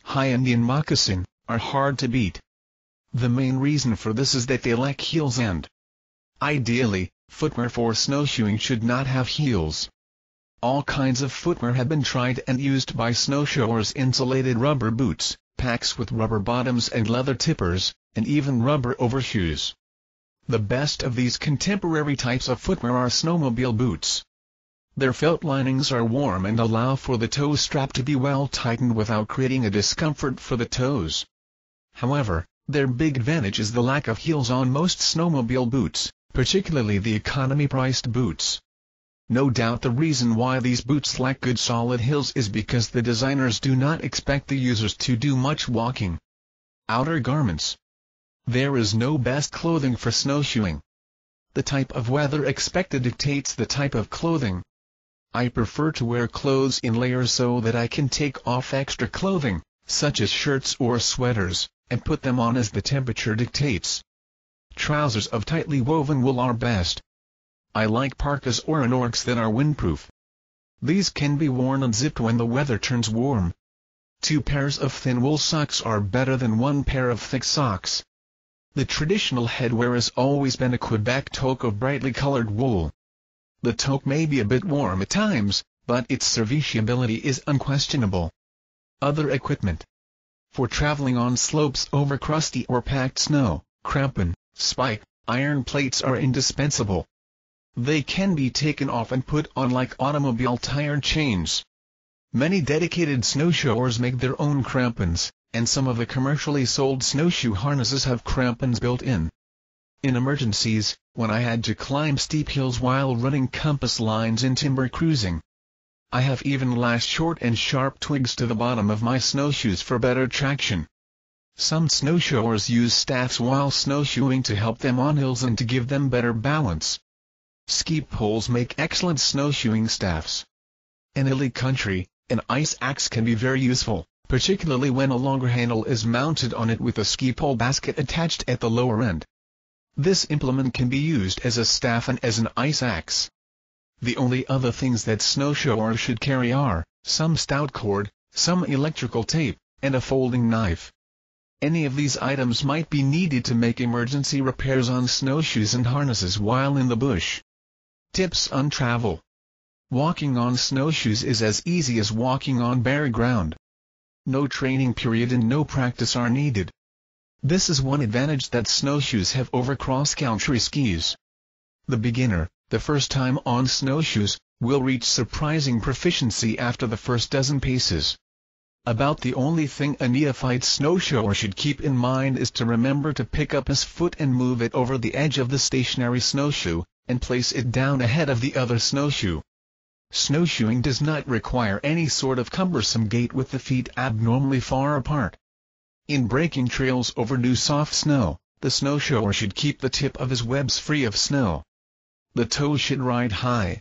S1: High Indian moccasin are hard to beat. The main reason for this is that they lack heels, and ideally, footwear for snowshoeing should not have heels. All kinds of footwear have been tried and used by snowshoers: insulated rubber boots, packs with rubber bottoms and leather tippers, and even rubber overshoes. The best of these contemporary types of footwear are snowmobile boots. Their felt linings are warm and allow for the toe strap to be well tightened without creating a discomfort for the toes. However, their big advantage is the lack of heels on most snowmobile boots, particularly the economy-priced boots. No doubt the reason why these boots lack good solid heels is because the designers do not expect the users to do much walking. Outer garments. There is no best clothing for snowshoeing. The type of weather expected dictates the type of clothing. I prefer to wear clothes in layers so that I can take off extra clothing, such as shirts or sweaters, and put them on as the temperature dictates. Trousers of tightly woven wool are best. I like parkas or anoraks that are windproof. These can be worn unzipped when the weather turns warm. 2 pairs of thin wool socks are better than 1 pair of thick socks. The traditional headwear has always been a Quebec toque of brightly colored wool. The toque may be a bit warm at times, but its serviceability is unquestionable. Other equipment. For traveling on slopes over crusty or packed snow, crampon, spike, iron plates are indispensable. They can be taken off and put on like automobile tire chains. Many dedicated snowshoers make their own crampons, and some of the commercially sold snowshoe harnesses have crampons built in. In emergencies, when I had to climb steep hills while running compass lines in timber cruising, I have even lashed short and sharp twigs to the bottom of my snowshoes for better traction. Some snowshoers use staffs while snowshoeing to help them on hills and to give them better balance. Ski poles make excellent snowshoeing staffs. In hilly country, an ice axe can be very useful, particularly when a longer handle is mounted on it with a ski pole basket attached at the lower end. This implement can be used as a staff and as an ice axe. The only other things that snowshoers should carry are some stout cord, some electrical tape, and a folding knife. Any of these items might be needed to make emergency repairs on snowshoes and harnesses while in the bush. Tips on travel. Walking on snowshoes is as easy as walking on bare ground. No training period and no practice are needed. This is one advantage that snowshoes have over cross-country skis. The beginner, the first time on snowshoes, will reach surprising proficiency after the first dozen paces. About the only thing a neophyte snowshoer should keep in mind is to remember to pick up his foot and move it over the edge of the stationary snowshoe, and place it down ahead of the other snowshoe. Snowshoeing does not require any sort of cumbersome gait with the feet abnormally far apart. In breaking trails over new soft snow, the snowshoer should keep the tip of his webs free of snow. The toes should ride high.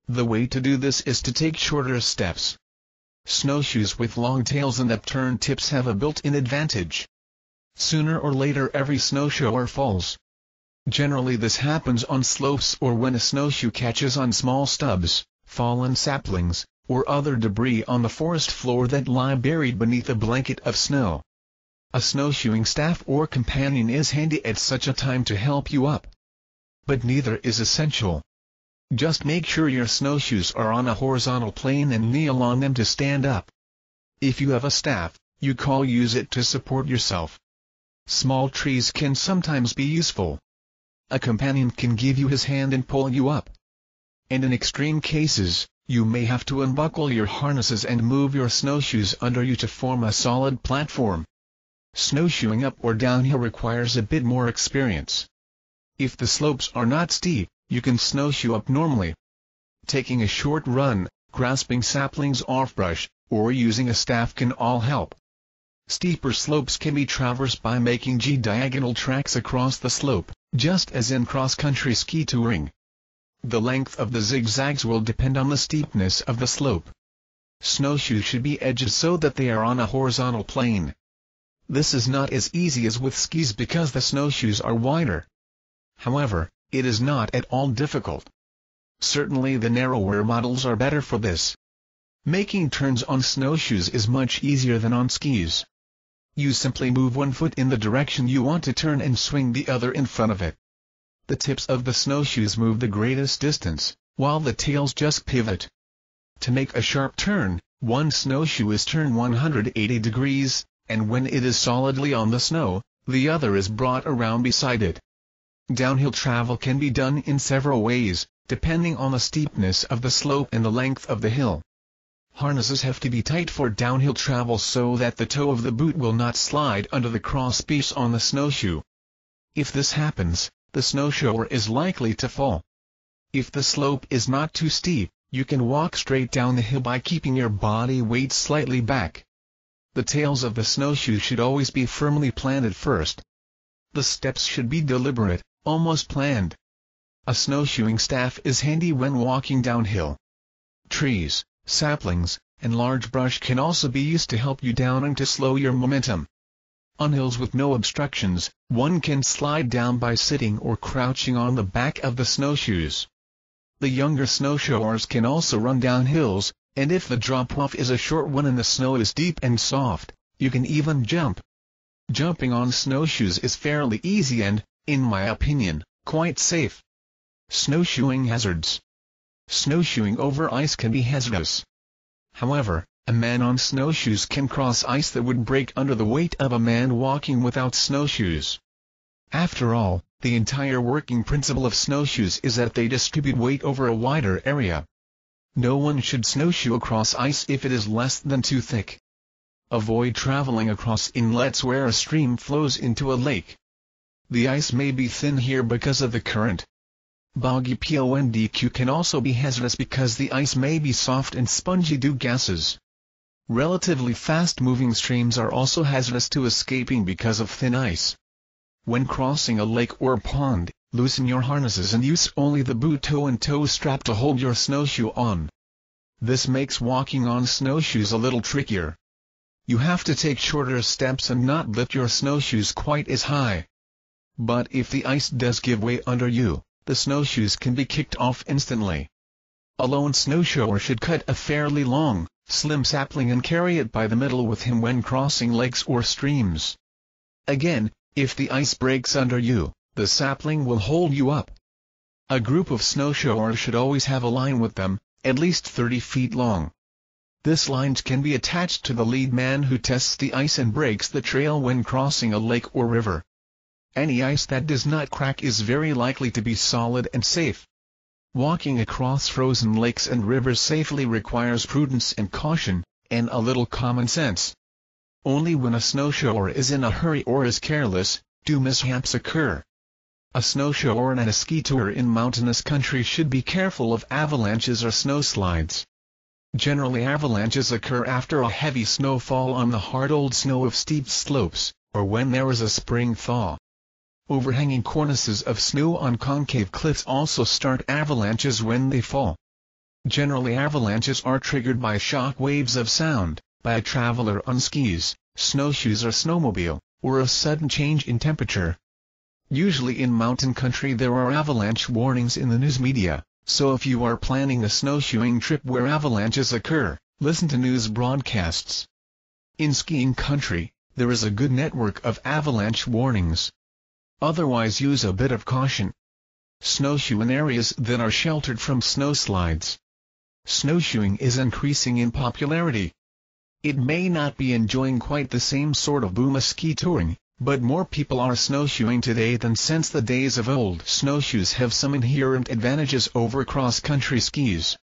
S1: The way to do this is to take shorter steps. Snowshoes with long tails and upturned tips have a built-in advantage. Sooner or later every snowshoer falls. Generally this happens on slopes or when a snowshoe catches on small stubs, fallen saplings, or other debris on the forest floor that lie buried beneath a blanket of snow. A snowshoeing staff or companion is handy at such a time to help you up. But neither is essential. Just make sure your snowshoes are on a horizontal plane and kneel on them to stand up. If you have a staff, you can use it to support yourself. Small trees can sometimes be useful. A companion can give you his hand and pull you up. And in extreme cases, you may have to unbuckle your harnesses and move your snowshoes under you to form a solid platform. Snowshoeing up or downhill requires a bit more experience. If the slopes are not steep, you can snowshoe up normally. Taking a short run, grasping saplings off brush, or using a staff can all help. Steeper slopes can be traversed by making diagonal tracks across the slope, just as in cross-country ski touring. The length of the zigzags will depend on the steepness of the slope. Snowshoes should be edged so that they are on a horizontal plane. This is not as easy as with skis because the snowshoes are wider. However, it is not at all difficult. Certainly the narrower models are better for this. Making turns on snowshoes is much easier than on skis. You simply move one foot in the direction you want to turn and swing the other in front of it. The tips of the snowshoes move the greatest distance, while the tails just pivot. To make a sharp turn, one snowshoe is turned 180 degrees, and when it is solidly on the snow, the other is brought around beside it. Downhill travel can be done in several ways, depending on the steepness of the slope and the length of the hill. Harnesses have to be tight for downhill travel so that the toe of the boot will not slide under the crosspiece on the snowshoe. If this happens, the snowshoer is likely to fall. If the slope is not too steep, you can walk straight down the hill by keeping your body weight slightly back. The tails of the snowshoe should always be firmly planted first. The steps should be deliberate, almost planned. A snowshoeing staff is handy when walking downhill. Trees, saplings, and large brush can also be used to help you down and to slow your momentum. On hills with no obstructions, one can slide down by sitting or crouching on the back of the snowshoes. The younger snowshoers can also run down hills, and if the drop-off is a short one and the snow is deep and soft, you can even jump. Jumping on snowshoes is fairly easy and, in my opinion, quite safe. Snowshoeing hazards. Snowshoeing over ice can be hazardous. However, a man on snowshoes can cross ice that would break under the weight of a man walking without snowshoes. After all, the entire working principle of snowshoes is that they distribute weight over a wider area. No one should snowshoe across ice if it is less than too thick. Avoid traveling across inlets where a stream flows into a lake. The ice may be thin here because of the current. Boggy PONDQ can also be hazardous because the ice may be soft and spongy due gases. Relatively fast-moving streams are also hazardous to escaping because of thin ice. When crossing a lake or pond, loosen your harnesses and use only the boot toe and toe strap to hold your snowshoe on. This makes walking on snowshoes a little trickier. You have to take shorter steps and not lift your snowshoes quite as high. But if the ice does give way under you, the snowshoes can be kicked off instantly. A lone snowshoer should cut a fairly long, slim sapling and carry it by the middle with him when crossing lakes or streams. Again, if the ice breaks under you, the sapling will hold you up. A group of snowshoers should always have a line with them, at least 30 feet long. This line can be attached to the lead man who tests the ice and breaks the trail when crossing a lake or river. Any ice that does not crack is very likely to be solid and safe. Walking across frozen lakes and rivers safely requires prudence and caution, and a little common sense. Only when a snowshoer is in a hurry or is careless, do mishaps occur. A snowshoer and a ski tour in mountainous country should be careful of avalanches or snowslides. Generally avalanches occur after a heavy snowfall on the hard old snow of steep slopes, or when there is a spring thaw. Overhanging cornices of snow on concave cliffs also start avalanches when they fall. Generally avalanches are triggered by shock waves of sound, by a traveler on skis, snowshoes or snowmobile, or a sudden change in temperature. Usually in mountain country there are avalanche warnings in the news media, so if you are planning a snowshoeing trip where avalanches occur, listen to news broadcasts. In skiing country, there is a good network of avalanche warnings. Otherwise use a bit of caution. Snowshoe in areas that are sheltered from snowslides. Snowshoeing is increasing in popularity. It may not be enjoying quite the same sort of boom as ski touring, but more people are snowshoeing today than since the days of old. Snowshoes have some inherent advantages over cross-country skis.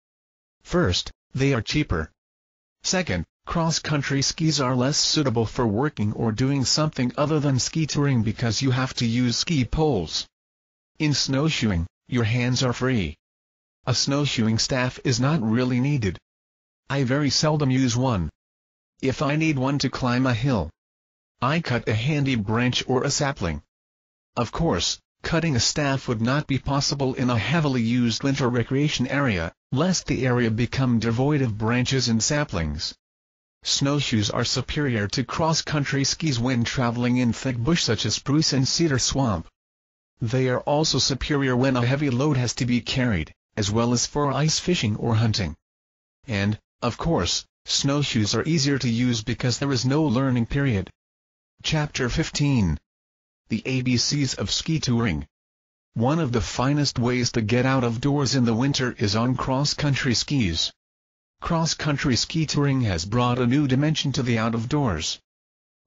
S1: First, they are cheaper. Second, cross-country skis are less suitable for working or doing something other than ski touring because you have to use ski poles. In snowshoeing, your hands are free. A snowshoeing staff is not really needed. I very seldom use one. If I need one to climb a hill, I cut a handy branch or a sapling. Of course, cutting a staff would not be possible in a heavily used winter recreation area, lest the area become devoid of branches and saplings. Snowshoes are superior to cross-country skis when traveling in thick bush such as spruce and cedar swamp. They are also superior when a heavy load has to be carried, as well as for ice fishing or hunting. And, of course, snowshoes are easier to use because there is no learning period. Chapter 15. The ABCs of Ski Touring. One of the finest ways to get out of doors in the winter is on cross-country skis. Cross-country ski touring has brought a new dimension to the out-of-doors.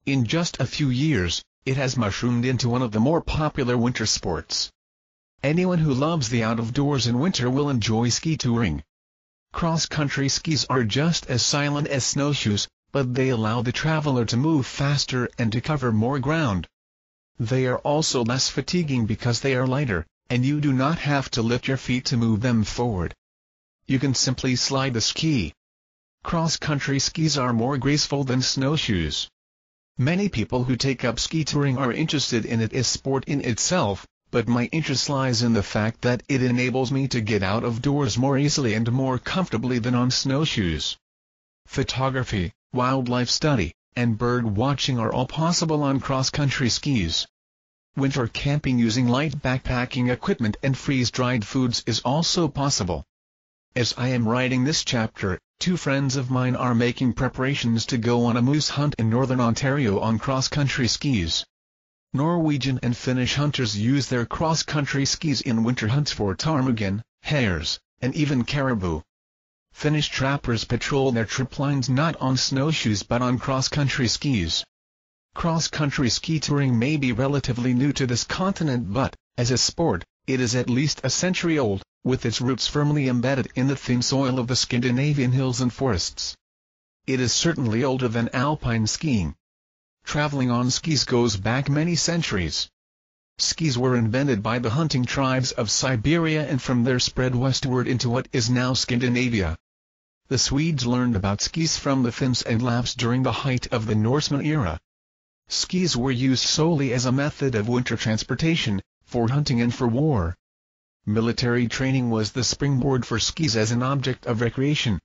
S1: In just a few years, it has mushroomed into one of the more popular winter sports. Anyone who loves the out-of-doors in winter will enjoy ski touring. Cross-country skis are just as silent as snowshoes, but they allow the traveler to move faster and to cover more ground. They are also less fatiguing because they are lighter, and you do not have to lift your feet to move them forward. You can simply slide the ski. Cross-country skis are more graceful than snowshoes. Many people who take up ski touring are interested in it as sport in itself, but my interest lies in the fact that it enables me to get out of doors more easily and more comfortably than on snowshoes. Photography, wildlife study, and bird watching are all possible on cross-country skis. Winter camping using light backpacking equipment and freeze-dried foods is also possible. As I am writing this chapter, two friends of mine are making preparations to go on a moose hunt in northern Ontario on cross-country skis. Norwegian and Finnish hunters use their cross-country skis in winter hunts for ptarmigan, hares, and even caribou. Finnish trappers patrol their trip lines not on snowshoes but on cross-country skis. Cross-country ski touring may be relatively new to this continent but, as a sport, it is at least a century old, with its roots firmly embedded in the thin soil of the Scandinavian hills and forests. It is certainly older than alpine skiing. Traveling on skis goes back many centuries. Skis were invented by the hunting tribes of Siberia and from there spread westward into what is now Scandinavia. The Swedes learned about skis from the Finns and Lapps during the height of the Norseman era. Skis were used solely as a method of winter transportation, for hunting and for war. Military training was the springboard for skis as an object of recreation.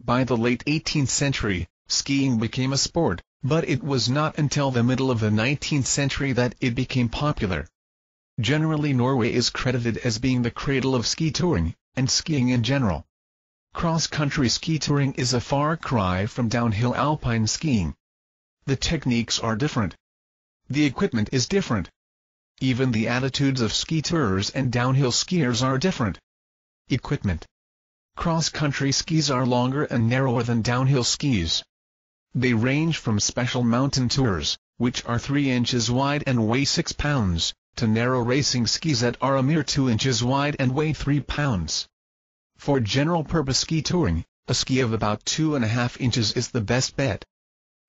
S1: By the late 18th century, skiing became a sport, but it was not until the middle of the 19th century that it became popular. Generally Norway is credited as being the cradle of ski touring, and skiing in general. Cross-country ski touring is a far cry from downhill alpine skiing. The techniques are different. The equipment is different. Even the attitudes of ski tourers and downhill skiers are different. Equipment. Cross-country skis are longer and narrower than downhill skis. They range from special mountain tours, which are 3 inches wide and weigh 6 pounds, to narrow racing skis that are a mere 2 inches wide and weigh 3 pounds. For general-purpose ski touring, a ski of about 2.5 inches is the best bet.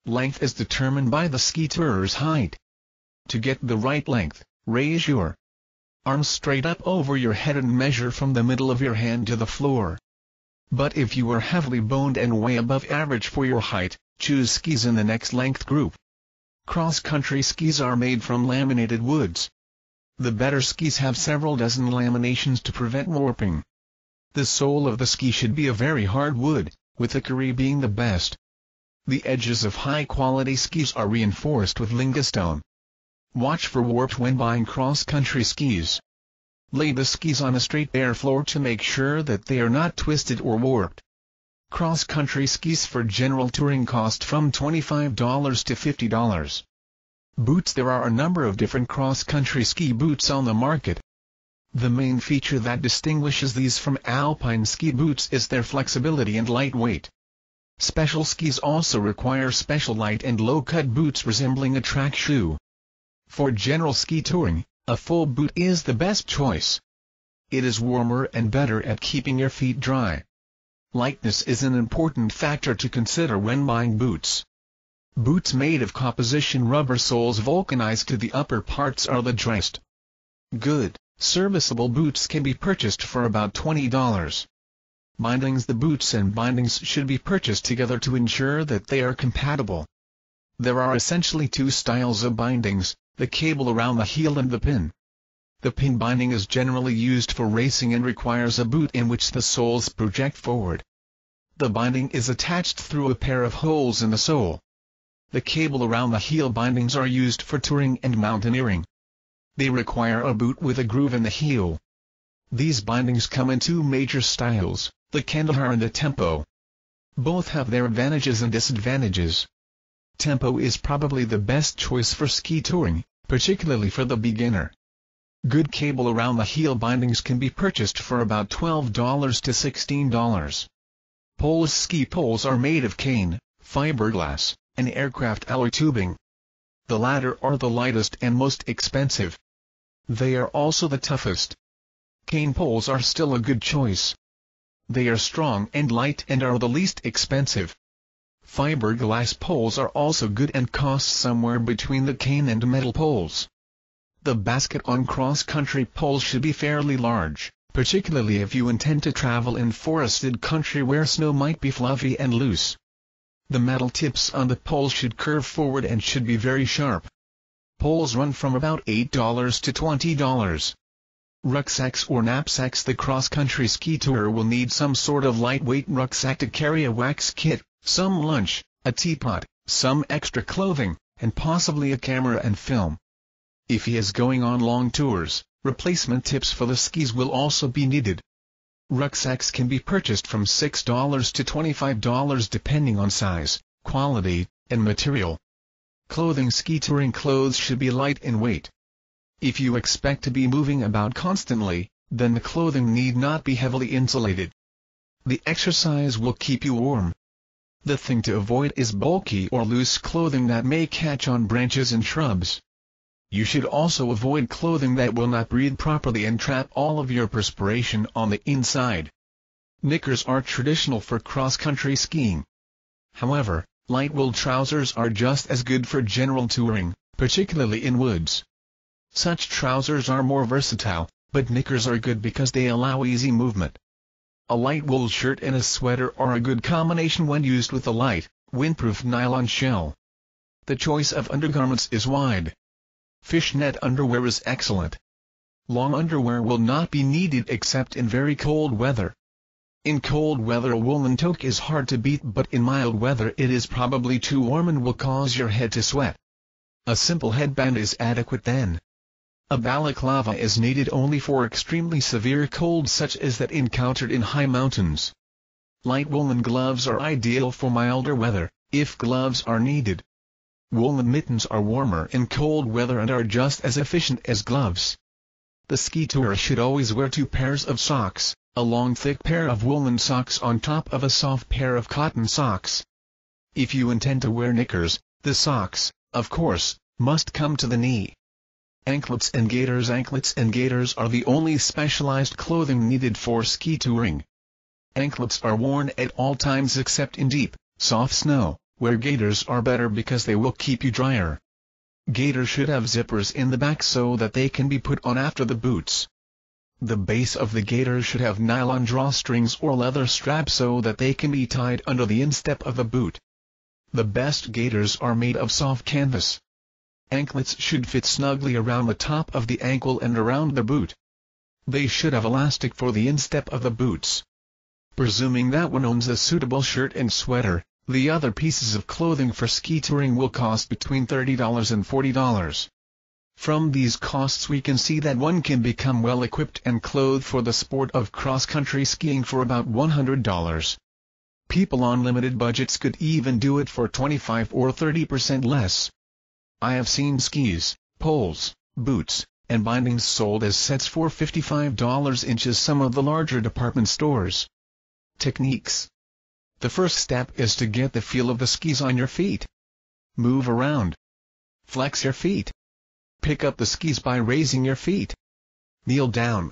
S1: Length is determined by the ski tourer's height. To get the right length, raise your arms straight up over your head and measure from the middle of your hand to the floor. But if you are heavily boned and weigh above average for your height, choose skis in the next length group. Cross-country skis are made from laminated woods. The better skis have several dozen laminations to prevent warping. The sole of the ski should be a very hard wood, with hickory being the best. The edges of high-quality skis are reinforced with lingustone. Watch for warp when buying cross-country skis. Lay the skis on a straight bare floor to make sure that they are not twisted or warped. Cross-country skis for general touring cost from $25 to $50. Boots. There are a number of different cross-country ski boots on the market. The main feature that distinguishes these from alpine ski boots is their flexibility and lightweight. Special skis also require special light and low-cut boots resembling a track shoe. For general ski touring, a full boot is the best choice. It is warmer and better at keeping your feet dry. Lightness is an important factor to consider when buying boots. Boots made of composition rubber soles vulcanized to the upper parts are the driest. Good, serviceable boots can be purchased for about $20. Bindings. The boots and bindings should be purchased together to ensure that they are compatible. There are essentially 2 styles of bindings, the cable around the heel and the pin. The pin binding is generally used for racing and requires a boot in which the soles project forward. The binding is attached through a pair of holes in the sole. The cable around the heel bindings are used for touring and mountaineering. They require a boot with a groove in the heel. These bindings come in 2 major styles, the Kandahar and the Tempo. Both have their advantages and disadvantages. Tempo is probably the best choice for ski touring, particularly for the beginner. Good cable around the heel bindings can be purchased for about $12 to $16. Poles. Ski poles are made of cane, fiberglass, and aircraft alloy tubing. The latter are the lightest and most expensive. They are also the toughest. Cane poles are still a good choice. They are strong and light and are the least expensive. Fiberglass poles are also good and cost somewhere between the cane and metal poles. The basket on cross-country poles should be fairly large, particularly if you intend to travel in forested country where snow might be fluffy and loose. The metal tips on the poles should curve forward and should be very sharp. Poles run from about $8 to $20. Rucksacks or knapsacks. The cross-country ski tourer will need some sort of lightweight rucksack to carry a wax kit, some lunch, a teapot, some extra clothing, and possibly a camera and film. If he is going on long tours, replacement tips for the skis will also be needed. Rucksacks can be purchased from $6 to $25 depending on size, quality, and material. Clothing. Ski touring clothes should be light in weight. If you expect to be moving about constantly, then the clothing need not be heavily insulated. The exercise will keep you warm. The thing to avoid is bulky or loose clothing that may catch on branches and shrubs. You should also avoid clothing that will not breathe properly and trap all of your perspiration on the inside. Knickers are traditional for cross-country skiing. However, light wool trousers are just as good for general touring, particularly in woods. Such trousers are more versatile, but knickers are good because they allow easy movement. A light wool shirt and a sweater are a good combination when used with a light, windproof nylon shell. The choice of undergarments is wide. Fishnet underwear is excellent. Long underwear will not be needed except in very cold weather. In cold weather a woolen toque is hard to beat, but in mild weather it is probably too warm and will cause your head to sweat. A simple headband is adequate then. A balaclava is needed only for extremely severe cold such as that encountered in high mountains. Light woolen gloves are ideal for milder weather, if gloves are needed. Woolen mittens are warmer in cold weather and are just as efficient as gloves. The ski tourer should always wear 2 pairs of socks, a long thick pair of woolen socks on top of a soft pair of cotton socks. If you intend to wear knickers, the socks, of course, must come to the knee. Anklets and gaiters are the only specialized clothing needed for ski touring. Anklets are worn at all times except in deep, soft snow, where gaiters are better because they will keep you drier. Gaiters should have zippers in the back so that they can be put on after the boots. The base of the gaiters should have nylon drawstrings or leather straps so that they can be tied under the instep of the boot. The best gaiters are made of soft canvas. Anklets should fit snugly around the top of the ankle and around the boot. They should have elastic for the instep of the boots. Presuming that one owns a suitable shirt and sweater, the other pieces of clothing for ski touring will cost between $30 and $40. From these costs we can see that one can become well equipped and clothed for the sport of cross-country skiing for about $100. People on limited budgets could even do it for 25 or 30% less. I have seen skis, poles, boots, and bindings sold as sets for $55 in some of the larger department stores. Techniques. The first step is to get the feel of the skis on your feet. Move around. Flex your feet. Pick up the skis by raising your feet. Kneel down.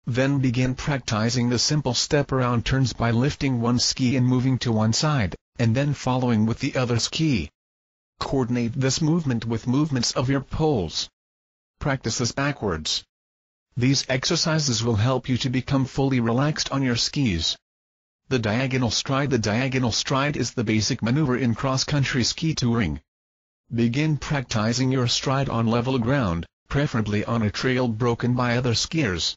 S1: Then begin practicing the simple step-around turns by lifting one ski and moving to one side, and then following with the other ski. Coordinate this movement with movements of your poles. Practice this backwards. These exercises will help you to become fully relaxed on your skis. The diagonal stride. The diagonal stride is the basic maneuver in cross-country ski touring. Begin practicing your stride on level ground, preferably on a trail broken by other skiers.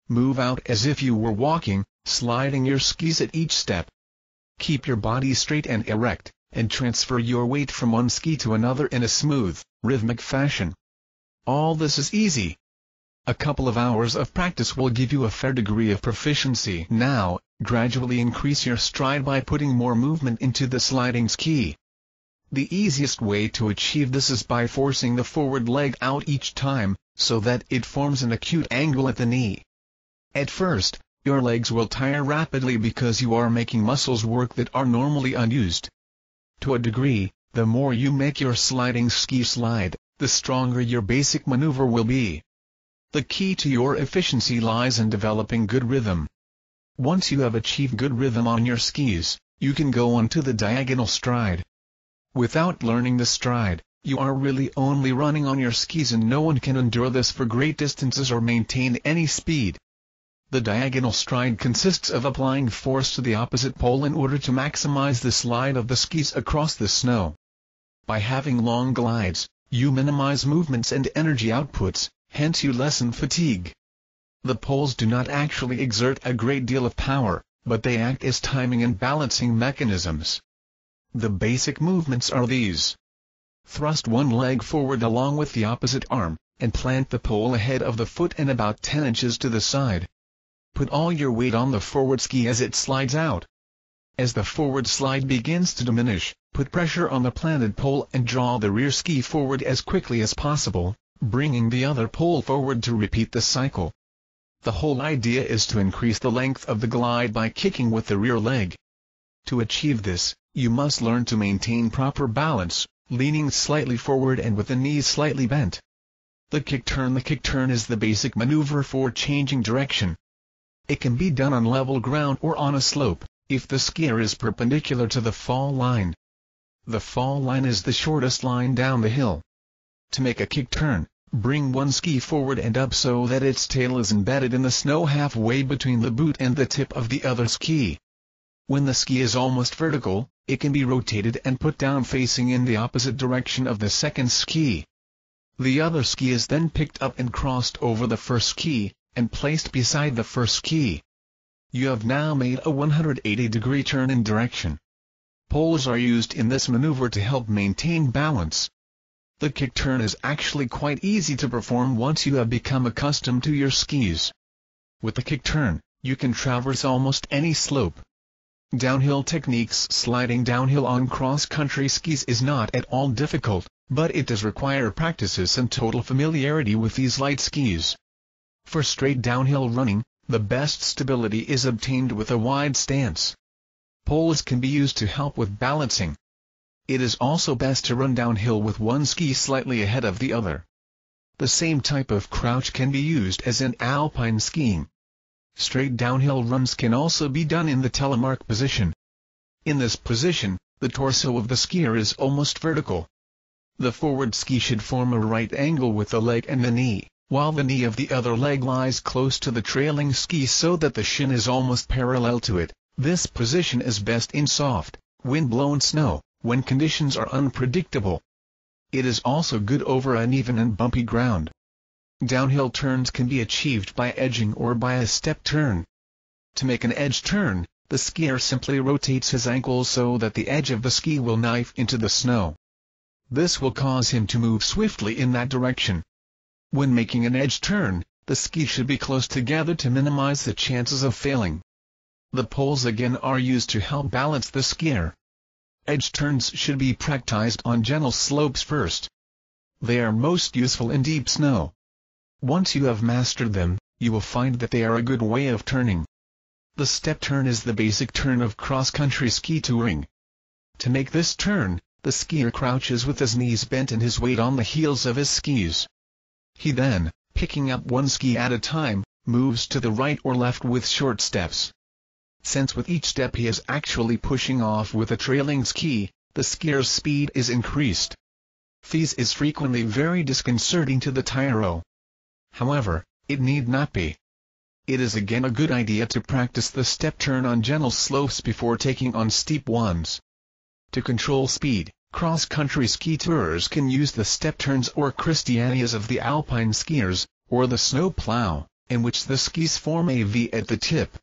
S1: Move out as if you were walking, sliding your skis at each step. Keep your body straight and erect, and transfer your weight from one ski to another in a smooth, rhythmic fashion. All this is easy. A couple of hours of practice will give you a fair degree of proficiency. Now, gradually increase your stride by putting more movement into the sliding ski. The easiest way to achieve this is by forcing the forward leg out each time, so that it forms an acute angle at the knee. At first, your legs will tire rapidly because you are making muscles work that are normally unused. To a degree, the more you make your sliding ski slide, the stronger your basic maneuver will be. The key to your efficiency lies in developing good rhythm. Once you have achieved good rhythm on your skis, you can go on to the diagonal stride. Without learning the stride, you are really only running on your skis, and no one can endure this for great distances or maintain any speed. The diagonal stride consists of applying force to the opposite pole in order to maximize the slide of the skis across the snow. By having long glides, you minimize movements and energy outputs, hence you lessen fatigue. The poles do not actually exert a great deal of power, but they act as timing and balancing mechanisms. The basic movements are these. Thrust one leg forward along with the opposite arm, and plant the pole ahead of the foot and about 10 inches to the side. Put all your weight on the forward ski as it slides out. As the forward slide begins to diminish, put pressure on the planted pole and draw the rear ski forward as quickly as possible, bringing the other pole forward to repeat the cycle. The whole idea is to increase the length of the glide by kicking with the rear leg. To achieve this, you must learn to maintain proper balance, leaning slightly forward and with the knees slightly bent. The kick turn. The kick turn is the basic maneuver for changing direction. It can be done on level ground or on a slope, if the skier is perpendicular to the fall line. The fall line is the shortest line down the hill. To make a kick turn, bring one ski forward and up so that its tail is embedded in the snow halfway between the boot and the tip of the other ski. When the ski is almost vertical, it can be rotated and put down facing in the opposite direction of the second ski. The other ski is then picked up and crossed over the first ski, and placed beside the first ski. You have now made a 180-degree turn in direction. Poles are used in this maneuver to help maintain balance. The kick turn is actually quite easy to perform once you have become accustomed to your skis. With the kick turn, you can traverse almost any slope. Downhill techniques. Sliding downhill on cross-country skis is not at all difficult, but it does require practices and total familiarity with these light skis. For straight downhill running, the best stability is obtained with a wide stance. Poles can be used to help with balancing. It is also best to run downhill with one ski slightly ahead of the other. The same type of crouch can be used as in alpine skiing. Straight downhill runs can also be done in the telemark position. In this position, the torso of the skier is almost vertical. The forward ski should form a right angle with the leg and the knee, while the knee of the other leg lies close to the trailing ski so that the shin is almost parallel to it. This position is best in soft, wind-blown snow, when conditions are unpredictable. It is also good over uneven and bumpy ground. Downhill turns can be achieved by edging or by a step turn. To make an edge turn, the skier simply rotates his ankles so that the edge of the ski will knife into the snow. This will cause him to move swiftly in that direction. When making an edge turn, the skis should be close together to minimize the chances of failing. The poles again are used to help balance the skier. Edge turns should be practiced on gentle slopes first. They are most useful in deep snow. Once you have mastered them, you will find that they are a good way of turning. The step turn is the basic turn of cross-country ski touring. To make this turn, the skier crouches with his knees bent and his weight on the heels of his skis. He then, picking up one ski at a time, moves to the right or left with short steps. Since with each step he is actually pushing off with a trailing ski, the skier's speed is increased. This is frequently very disconcerting to the tyro. However, it need not be. It is again a good idea to practice the step turn on gentle slopes before taking on steep ones. To control speed, cross-country ski tourers can use the step turns or Christianias of the alpine skiers, or the snow plow, in which the skis form a V at the tip.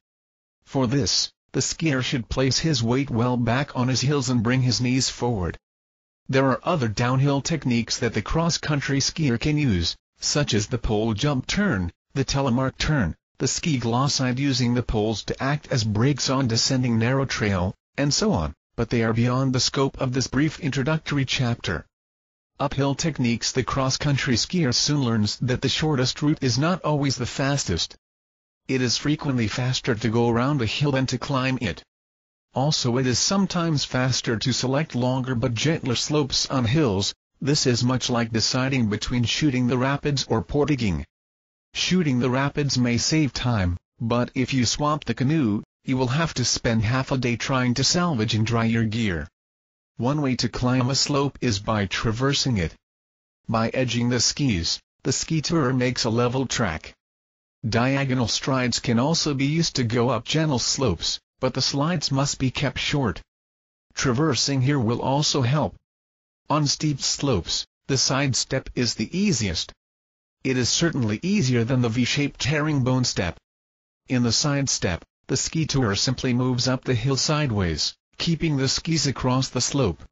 S1: For this, the skier should place his weight well back on his heels and bring his knees forward. There are other downhill techniques that the cross-country skier can use, such as the pole jump turn, the telemark turn, the ski glissade using the poles to act as brakes on descending narrow trail, and so on, but they are beyond the scope of this brief introductory chapter. Uphill techniques. The cross-country skier soon learns that the shortest route is not always the fastest. It is frequently faster to go around a hill than to climb it. Also, it is sometimes faster to select longer but gentler slopes on hills. This is much like deciding between shooting the rapids or portaging. Shooting the rapids may save time, but if you swamp the canoe, you will have to spend half a day trying to salvage and dry your gear. One way to climb a slope is by traversing it. By edging the skis, the ski tourer makes a level track. Diagonal strides can also be used to go up gentle slopes, but the slides must be kept short. Traversing here will also help. On steep slopes, the side step is the easiest. It is certainly easier than the V-shaped herringbone step. In the side step, the ski tourer simply moves up the hill sideways, keeping the skis across the slope.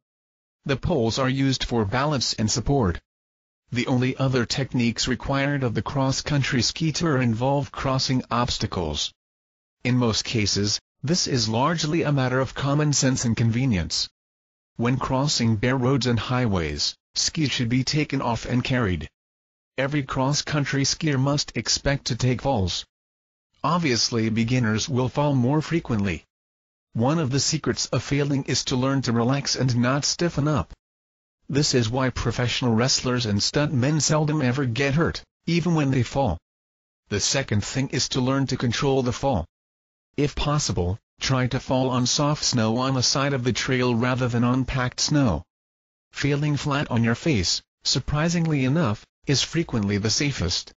S1: The poles are used for balance and support. The only other techniques required of the cross-country ski tourer involve crossing obstacles. In most cases, this is largely a matter of common sense and convenience. When crossing bare roads and highways, skis should be taken off and carried. Every cross-country skier must expect to take falls. Obviously, beginners will fall more frequently. One of the secrets of failing is to learn to relax and not stiffen up. This is why professional wrestlers and stuntmen seldom ever get hurt, even when they fall. The second thing is to learn to control the fall. If possible, try to fall on soft snow on the side of the trail rather than on packed snow. Falling flat on your face, surprisingly enough, is frequently the safest.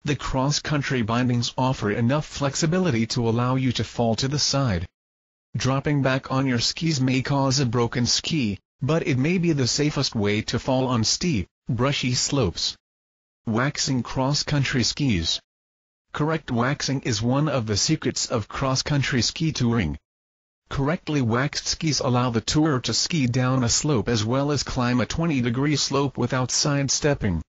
S1: The cross-country bindings offer enough flexibility to allow you to fall to the side. Dropping back on your skis may cause a broken ski, but it may be the safest way to fall on steep, brushy slopes. Waxing cross-country skis. Correct waxing is one of the secrets of cross-country ski touring. Correctly waxed skis allow the tourer to ski down a slope as well as climb a 20-degree slope without sidestepping.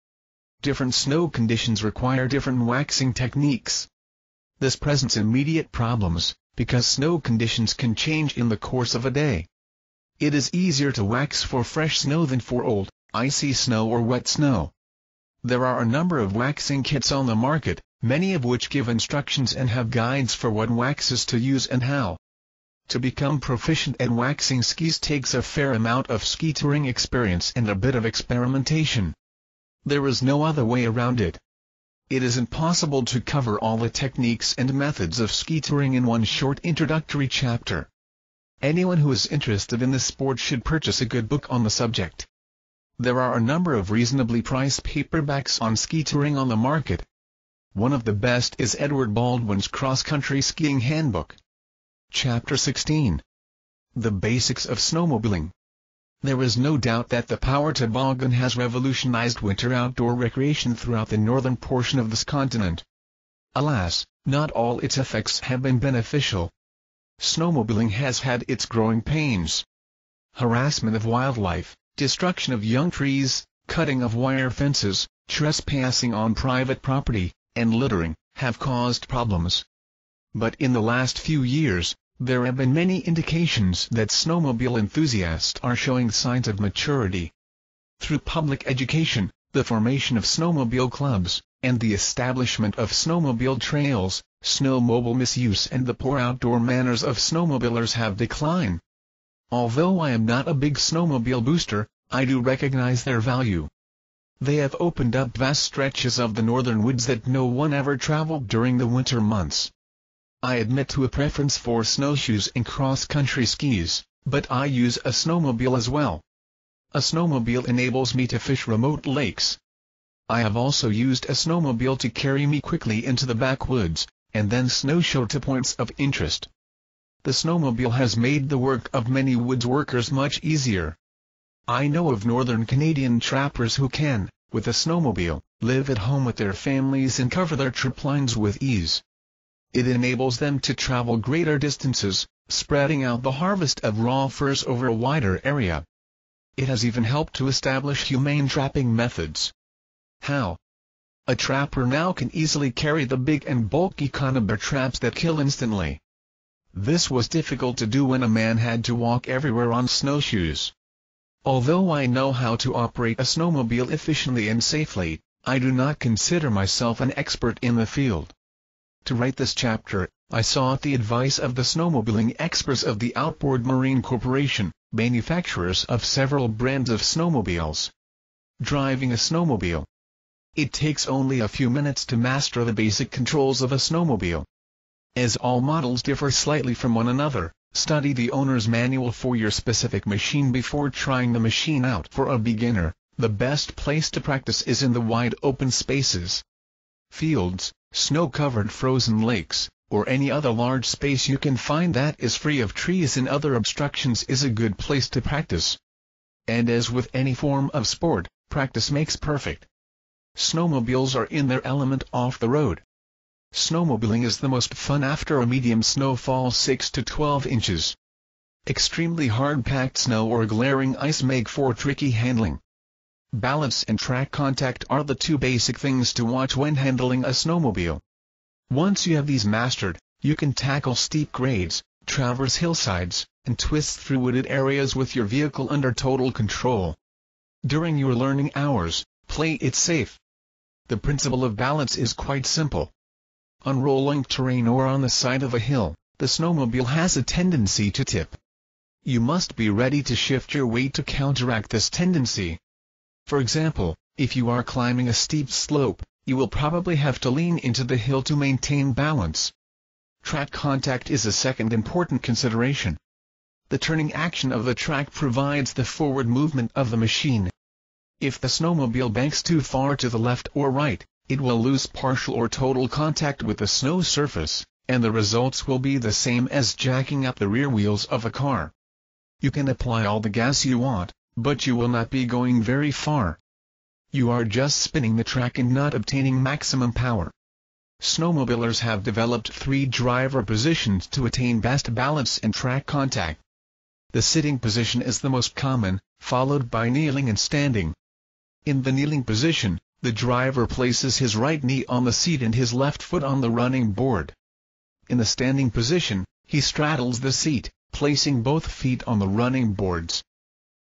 S1: Different snow conditions require different waxing techniques. This presents immediate problems, because snow conditions can change in the course of a day. It is easier to wax for fresh snow than for old, icy snow or wet snow. There are a number of waxing kits on the market, many of which give instructions and have guides for what waxes to use and how. To become proficient at waxing skis takes a fair amount of ski touring experience and a bit of experimentation. There is no other way around it. It is impossible to cover all the techniques and methods of ski touring in one short introductory chapter. Anyone who is interested in this sport should purchase a good book on the subject. There are a number of reasonably priced paperbacks on ski touring on the market. One of the best is Edward Baldwin's Cross-Country Skiing Handbook. Chapter 16. The Basics of Snowmobiling. There is no doubt that the power toboggan has revolutionized winter outdoor recreation throughout the northern portion of this continent. Alas, not all its effects have been beneficial. Snowmobiling has had its growing pains. Harassment of wildlife, destruction of young trees, cutting of wire fences, trespassing on private property, and littering, have caused problems. But in the last few years, there have been many indications that snowmobile enthusiasts are showing signs of maturity. Through public education, the formation of snowmobile clubs, and the establishment of snowmobile trails, snowmobile misuse and the poor outdoor manners of snowmobilers have declined. Although I am not a big snowmobile booster, I do recognize their value. They have opened up vast stretches of the northern woods that no one ever traveled during the winter months. I admit to a preference for snowshoes and cross-country skis, but I use a snowmobile as well. A snowmobile enables me to fish remote lakes. I have also used a snowmobile to carry me quickly into the backwoods, and then snowshoe to points of interest. The snowmobile has made the work of many woods workers much easier. I know of northern Canadian trappers who can, with a snowmobile, live at home with their families and cover their trip lines with ease. It enables them to travel greater distances, spreading out the harvest of raw furs over a wider area. It has even helped to establish humane trapping methods. How? A trapper now can easily carry the big and bulky conibear traps that kill instantly. This was difficult to do when a man had to walk everywhere on snowshoes. Although I know how to operate a snowmobile efficiently and safely, I do not consider myself an expert in the field. To write this chapter, I sought the advice of the snowmobiling experts of the Outboard Marine Corporation, manufacturers of several brands of snowmobiles. Driving a snowmobile. It takes only a few minutes to master the basic controls of a snowmobile. As all models differ slightly from one another, study the owner's manual for your specific machine before trying the machine out. For a beginner, the best place to practice is in the wide open spaces. Fields, snow-covered frozen lakes, or any other large space you can find that is free of trees and other obstructions is a good place to practice. And as with any form of sport, practice makes perfect. Snowmobiles are in their element off the road. Snowmobiling is the most fun after a medium snowfall 6 to 12 inches. Extremely hard-packed snow or glaring ice make for tricky handling. Balance and track contact are the two basic things to watch when handling a snowmobile. Once you have these mastered, you can tackle steep grades, traverse hillsides, and twist through wooded areas with your vehicle under total control. During your learning hours, play it safe. The principle of balance is quite simple. On rolling terrain or on the side of a hill, the snowmobile has a tendency to tip. You must be ready to shift your weight to counteract this tendency. For example, if you are climbing a steep slope, you will probably have to lean into the hill to maintain balance. Track contact is a second important consideration. The turning action of the track provides the forward movement of the machine. If the snowmobile banks too far to the left or right, it will lose partial or total contact with the snow surface, and the results will be the same as jacking up the rear wheels of a car. You can apply all the gas you want, but you will not be going very far. You are just spinning the track and not obtaining maximum power. Snowmobilers have developed 3 driver positions to attain best balance and track contact. The sitting position is the most common, followed by kneeling and standing. In the kneeling position, the driver places his right knee on the seat and his left foot on the running board. In the standing position, He straddles the seat, placing both feet on the running boards.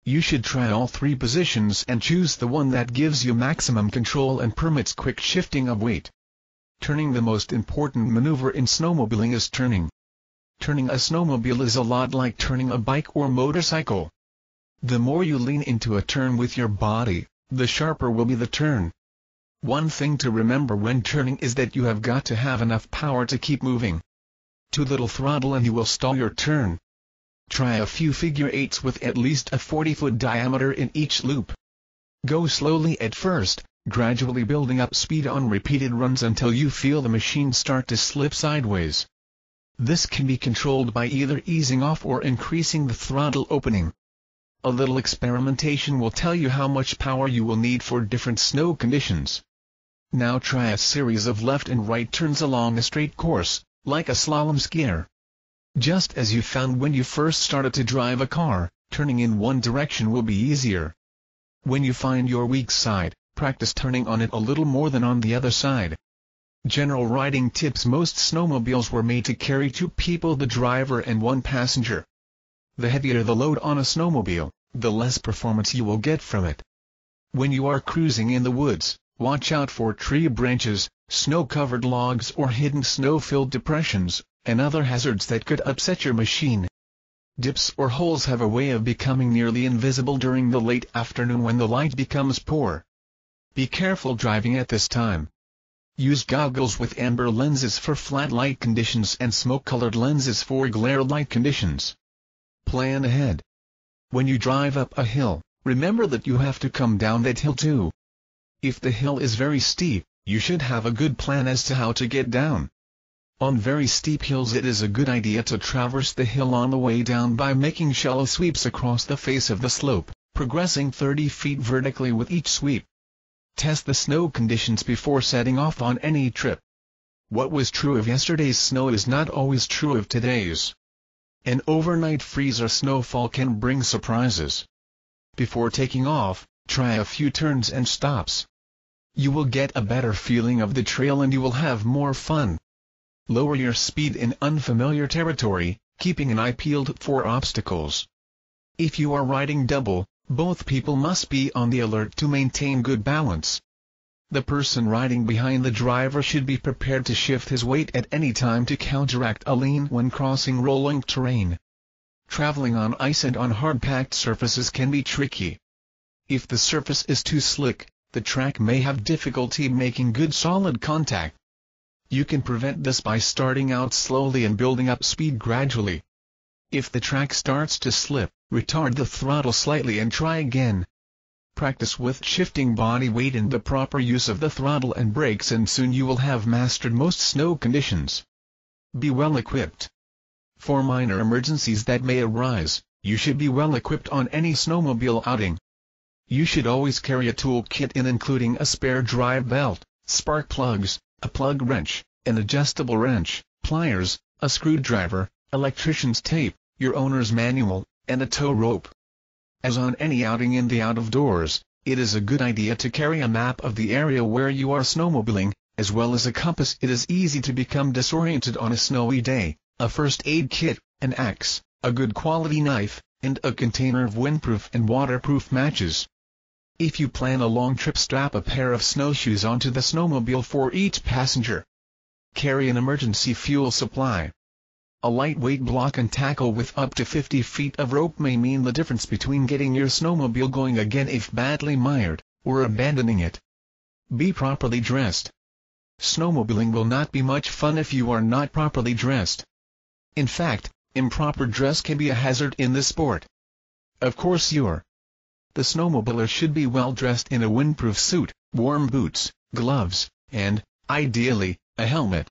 S1: You should try all three positions and choose the one that gives you maximum control and permits quick shifting of weight. Turning. The most important maneuver in snowmobiling is turning. Turning a snowmobile is a lot like turning a bike or motorcycle. The more you lean into a turn with your body, the sharper will be the turn. One thing to remember when turning is that you have got to have enough power to keep moving. Too little throttle and you will stall your turn. Try a few figure eights with at least a 40-foot diameter in each loop. Go slowly at first, gradually building up speed on repeated runs until you feel the machine start to slip sideways. This can be controlled by either easing off or increasing the throttle opening. A little experimentation will tell you how much power you will need for different snow conditions. Now try a series of left and right turns along a straight course, like a slalom skier. Just as you found when you first started to drive a car, turning in one direction will be easier. When you find your weak side, practice turning on it a little more than on the other side. General riding tips: most snowmobiles were made to carry 2 people, the driver and 1 passenger. The heavier the load on a snowmobile, the less performance you will get from it. When you are cruising in the woods, watch out for tree branches, snow-covered logs or hidden snow-filled depressions, and other hazards that could upset your machine. Dips or holes have a way of becoming nearly invisible during the late afternoon when the light becomes poor. Be careful driving at this time. Use goggles with amber lenses for flat light conditions and smoke-colored lenses for glare light conditions. Plan ahead. When you drive up a hill, remember that you have to come down that hill too. If the hill is very steep, you should have a good plan as to how to get down. On very steep hills it is a good idea to traverse the hill on the way down by making shallow sweeps across the face of the slope, progressing 30 feet vertically with each sweep. Test the snow conditions before setting off on any trip. What was true of yesterday's snow is not always true of today's. An overnight freeze or snowfall can bring surprises. Before taking off, try a few turns and stops. You will get a better feeling of the trail and you will have more fun. Lower your speed in unfamiliar territory, keeping an eye peeled for obstacles. If you are riding double, both people must be on the alert to maintain good balance. The person riding behind the driver should be prepared to shift his weight at any time to counteract a lean when crossing rolling terrain. Traveling on ice and on hard-packed surfaces can be tricky. If the surface is too slick, the track may have difficulty making good solid contact. You can prevent this by starting out slowly and building up speed gradually. If the track starts to slip, retard the throttle slightly and try again. Practice with shifting body weight and the proper use of the throttle and brakes and soon you will have mastered most snow conditions. Be well equipped. For minor emergencies that may arise, you should be well equipped on any snowmobile outing. You should always carry a tool kit including a spare drive belt, spark plugs, a plug wrench, an adjustable wrench, pliers, a screwdriver, electrician's tape, your owner's manual, and a tow rope. As on any outing in the outdoors, it is a good idea to carry a map of the area where you are snowmobiling, as well as a compass. It is easy to become disoriented on a snowy day. A first aid kit, an axe, a good quality knife, and a container of windproof and waterproof matches. If you plan a long trip, strap a pair of snowshoes onto the snowmobile for each passenger. Carry an emergency fuel supply. A lightweight block and tackle with up to 50 feet of rope may mean the difference between getting your snowmobile going again if badly mired, or abandoning it. Be properly dressed. Snowmobiling will not be much fun if you are not properly dressed. In fact, improper dress can be a hazard in this sport. Of course the snowmobiler should be well dressed in a windproof suit, warm boots, gloves, and, ideally, a helmet.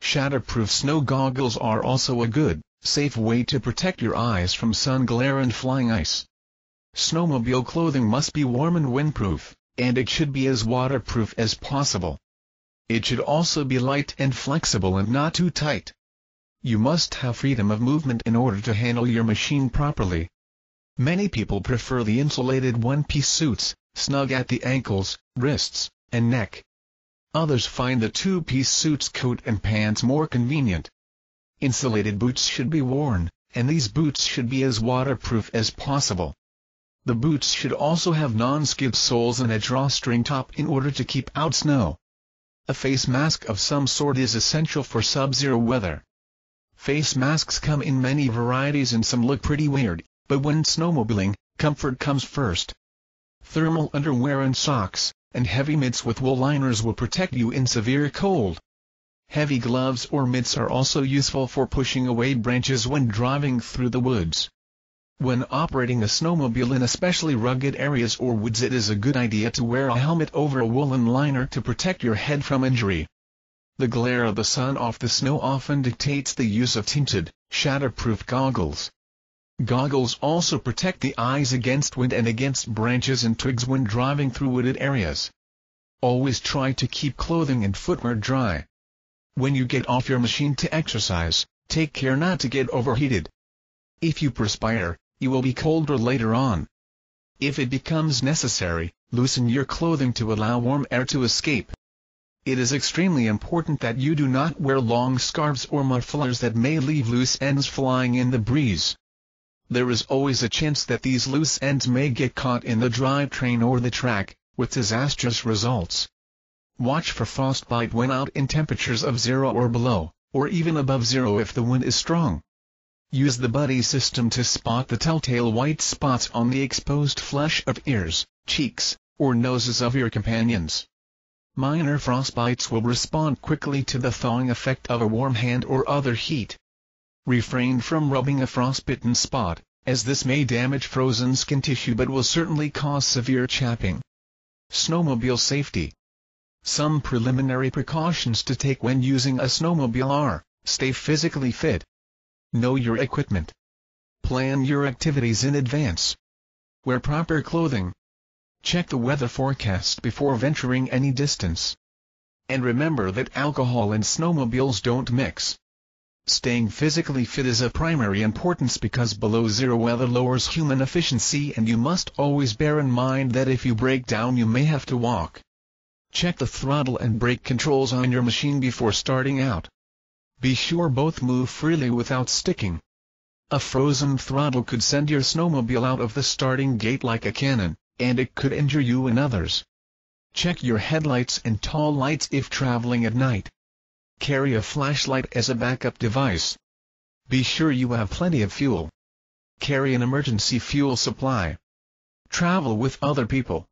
S1: Shatterproof snow goggles are also a good, safe way to protect your eyes from sun glare and flying ice. Snowmobile clothing must be warm and windproof, and it should be as waterproof as possible. It should also be light and flexible and not too tight. You must have freedom of movement in order to handle your machine properly. Many people prefer the insulated one-piece suits, snug at the ankles, wrists, and neck. Others find the two-piece suits, coat and pants, more convenient. Insulated boots should be worn, and these boots should be as waterproof as possible. The boots should also have non-skid soles and a drawstring top in order to keep out snow. A face mask of some sort is essential for sub-zero weather. Face masks come in many varieties and some look pretty weird, but when snowmobiling, comfort comes first. Thermal underwear and socks, and heavy mitts with wool liners will protect you in severe cold. Heavy gloves or mitts are also useful for pushing away branches when driving through the woods. When operating a snowmobile in especially rugged areas or woods, it is a good idea to wear a helmet over a woolen liner to protect your head from injury. The glare of the sun off the snow often dictates the use of tinted, shatterproof goggles. Goggles also protect the eyes against wind and against branches and twigs when driving through wooded areas. Always try to keep clothing and footwear dry. When you get off your machine to exercise, take care not to get overheated. If you perspire, you will be colder later on. If it becomes necessary, loosen your clothing to allow warm air to escape. It is extremely important that you do not wear long scarves or mufflers that may leave loose ends flying in the breeze. There is always a chance that these loose ends may get caught in the drivetrain or the track, with disastrous results. Watch for frostbite when out in temperatures of 0 or below, or even above 0 if the wind is strong. Use the buddy system to spot the telltale white spots on the exposed flesh of ears, cheeks, or noses of your companions. Minor frostbites will respond quickly to the thawing effect of a warm hand or other heat. Refrain from rubbing a frostbitten spot, as this may damage frozen skin tissue but will certainly cause severe chapping. Snowmobile safety. Some preliminary precautions to take when using a snowmobile are: stay physically fit. Know your equipment. Plan your activities in advance. Wear proper clothing. Check the weather forecast before venturing any distance. And remember that alcohol and snowmobiles don't mix. Staying physically fit is of primary importance because below zero weather lowers human efficiency, and you must always bear in mind that if you break down you may have to walk. Check the throttle and brake controls on your machine before starting out. Be sure both move freely without sticking. A frozen throttle could send your snowmobile out of the starting gate like a cannon, and it could injure you and others. Check your headlights and tail lights if traveling at night. Carry a flashlight as a backup device. Be sure you have plenty of fuel. Carry an emergency fuel supply. Travel with other people.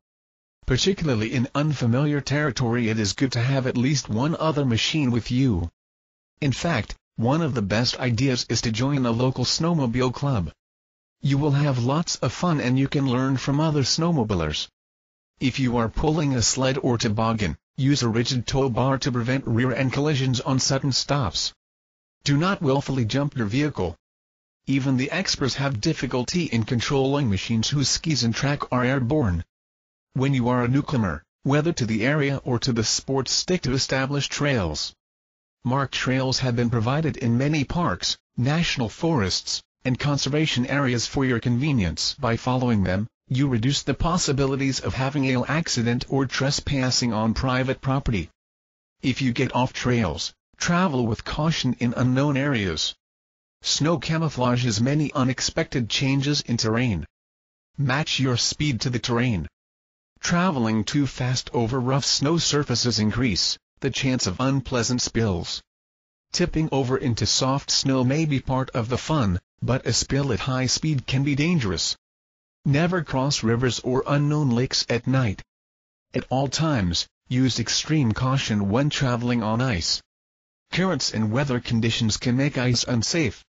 S1: Particularly in unfamiliar territory, it is good to have at least one other machine with you. In fact, one of the best ideas is to join a local snowmobile club. You will have lots of fun and you can learn from other snowmobilers. If you are pulling a sled or toboggan, use a rigid tow bar to prevent rear-end collisions on sudden stops. Do not willfully jump your vehicle. Even the experts have difficulty in controlling machines whose skis and track are airborne. When you are a newcomer, whether to the area or to the sport, stick to established trails. Marked trails have been provided in many parks, national forests, and conservation areas for your convenience. By following them, you reduce the possibilities of having an accident or trespassing on private property. If you get off trails, travel with caution in unknown areas. Snow camouflages many unexpected changes in terrain. Match your speed to the terrain. Traveling too fast over rough snow surfaces increase the chance of unpleasant spills. Tipping over into soft snow may be part of the fun, but a spill at high speed can be dangerous. Never cross rivers or unknown lakes at night. At all times, use extreme caution when traveling on ice. Currents and weather conditions can make ice unsafe.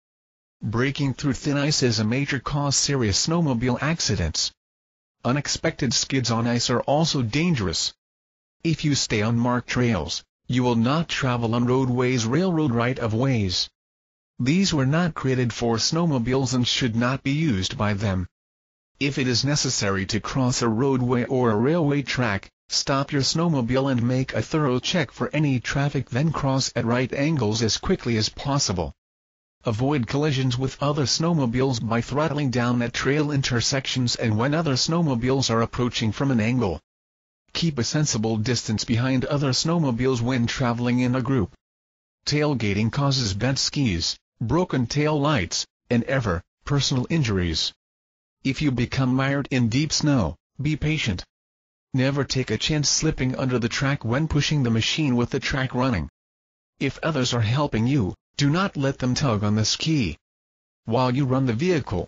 S1: Breaking through thin ice is a major cause serious snowmobile accidents. Unexpected skids on ice are also dangerous. If you stay on marked trails, you will not travel on roadways, railroad right-of-ways. These were not created for snowmobiles and should not be used by them. If it is necessary to cross a roadway or a railway track, stop your snowmobile and make a thorough check for any traffic, then cross at right angles as quickly as possible. Avoid collisions with other snowmobiles by throttling down at trail intersections and when other snowmobiles are approaching from an angle. Keep a sensible distance behind other snowmobiles when traveling in a group. Tailgating causes bent skis, broken tail lights, and personal injuries. If you become mired in deep snow, be patient. Never take a chance slipping under the track when pushing the machine with the track running. If others are helping you, do not let them tug on the ski while you run the vehicle.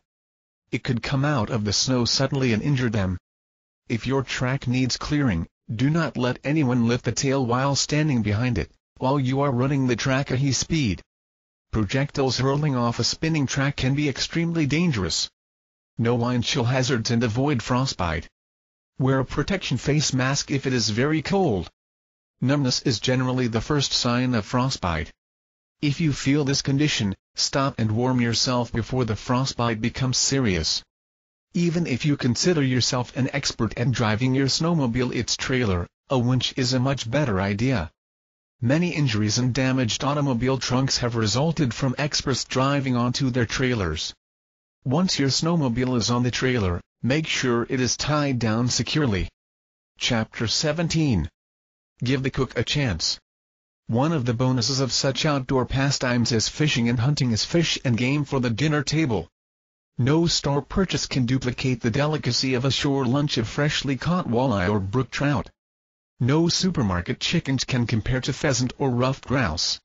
S1: It could come out of the snow suddenly and injure them. If your track needs clearing, do not let anyone lift the tail while standing behind it, while you are running the track at high speed. Projectiles hurling off a spinning track can be extremely dangerous. Know windshield hazards and avoid frostbite. Wear a protection face mask if it is very cold. Numbness is generally the first sign of frostbite. If you feel this condition, stop and warm yourself before the frostbite becomes serious. Even if you consider yourself an expert at driving your snowmobile its trailer, a winch is a much better idea. Many injuries and damaged automobile trunks have resulted from experts driving onto their trailers. Once your snowmobile is on the trailer, make sure it is tied down securely. Chapter 17. Give the cook a chance. One of the bonuses of such outdoor pastimes as fishing and hunting is fish and game for the dinner table. No store purchase can duplicate the delicacy of a shore lunch of freshly caught walleye or brook trout. No supermarket chickens can compare to pheasant or ruffed grouse.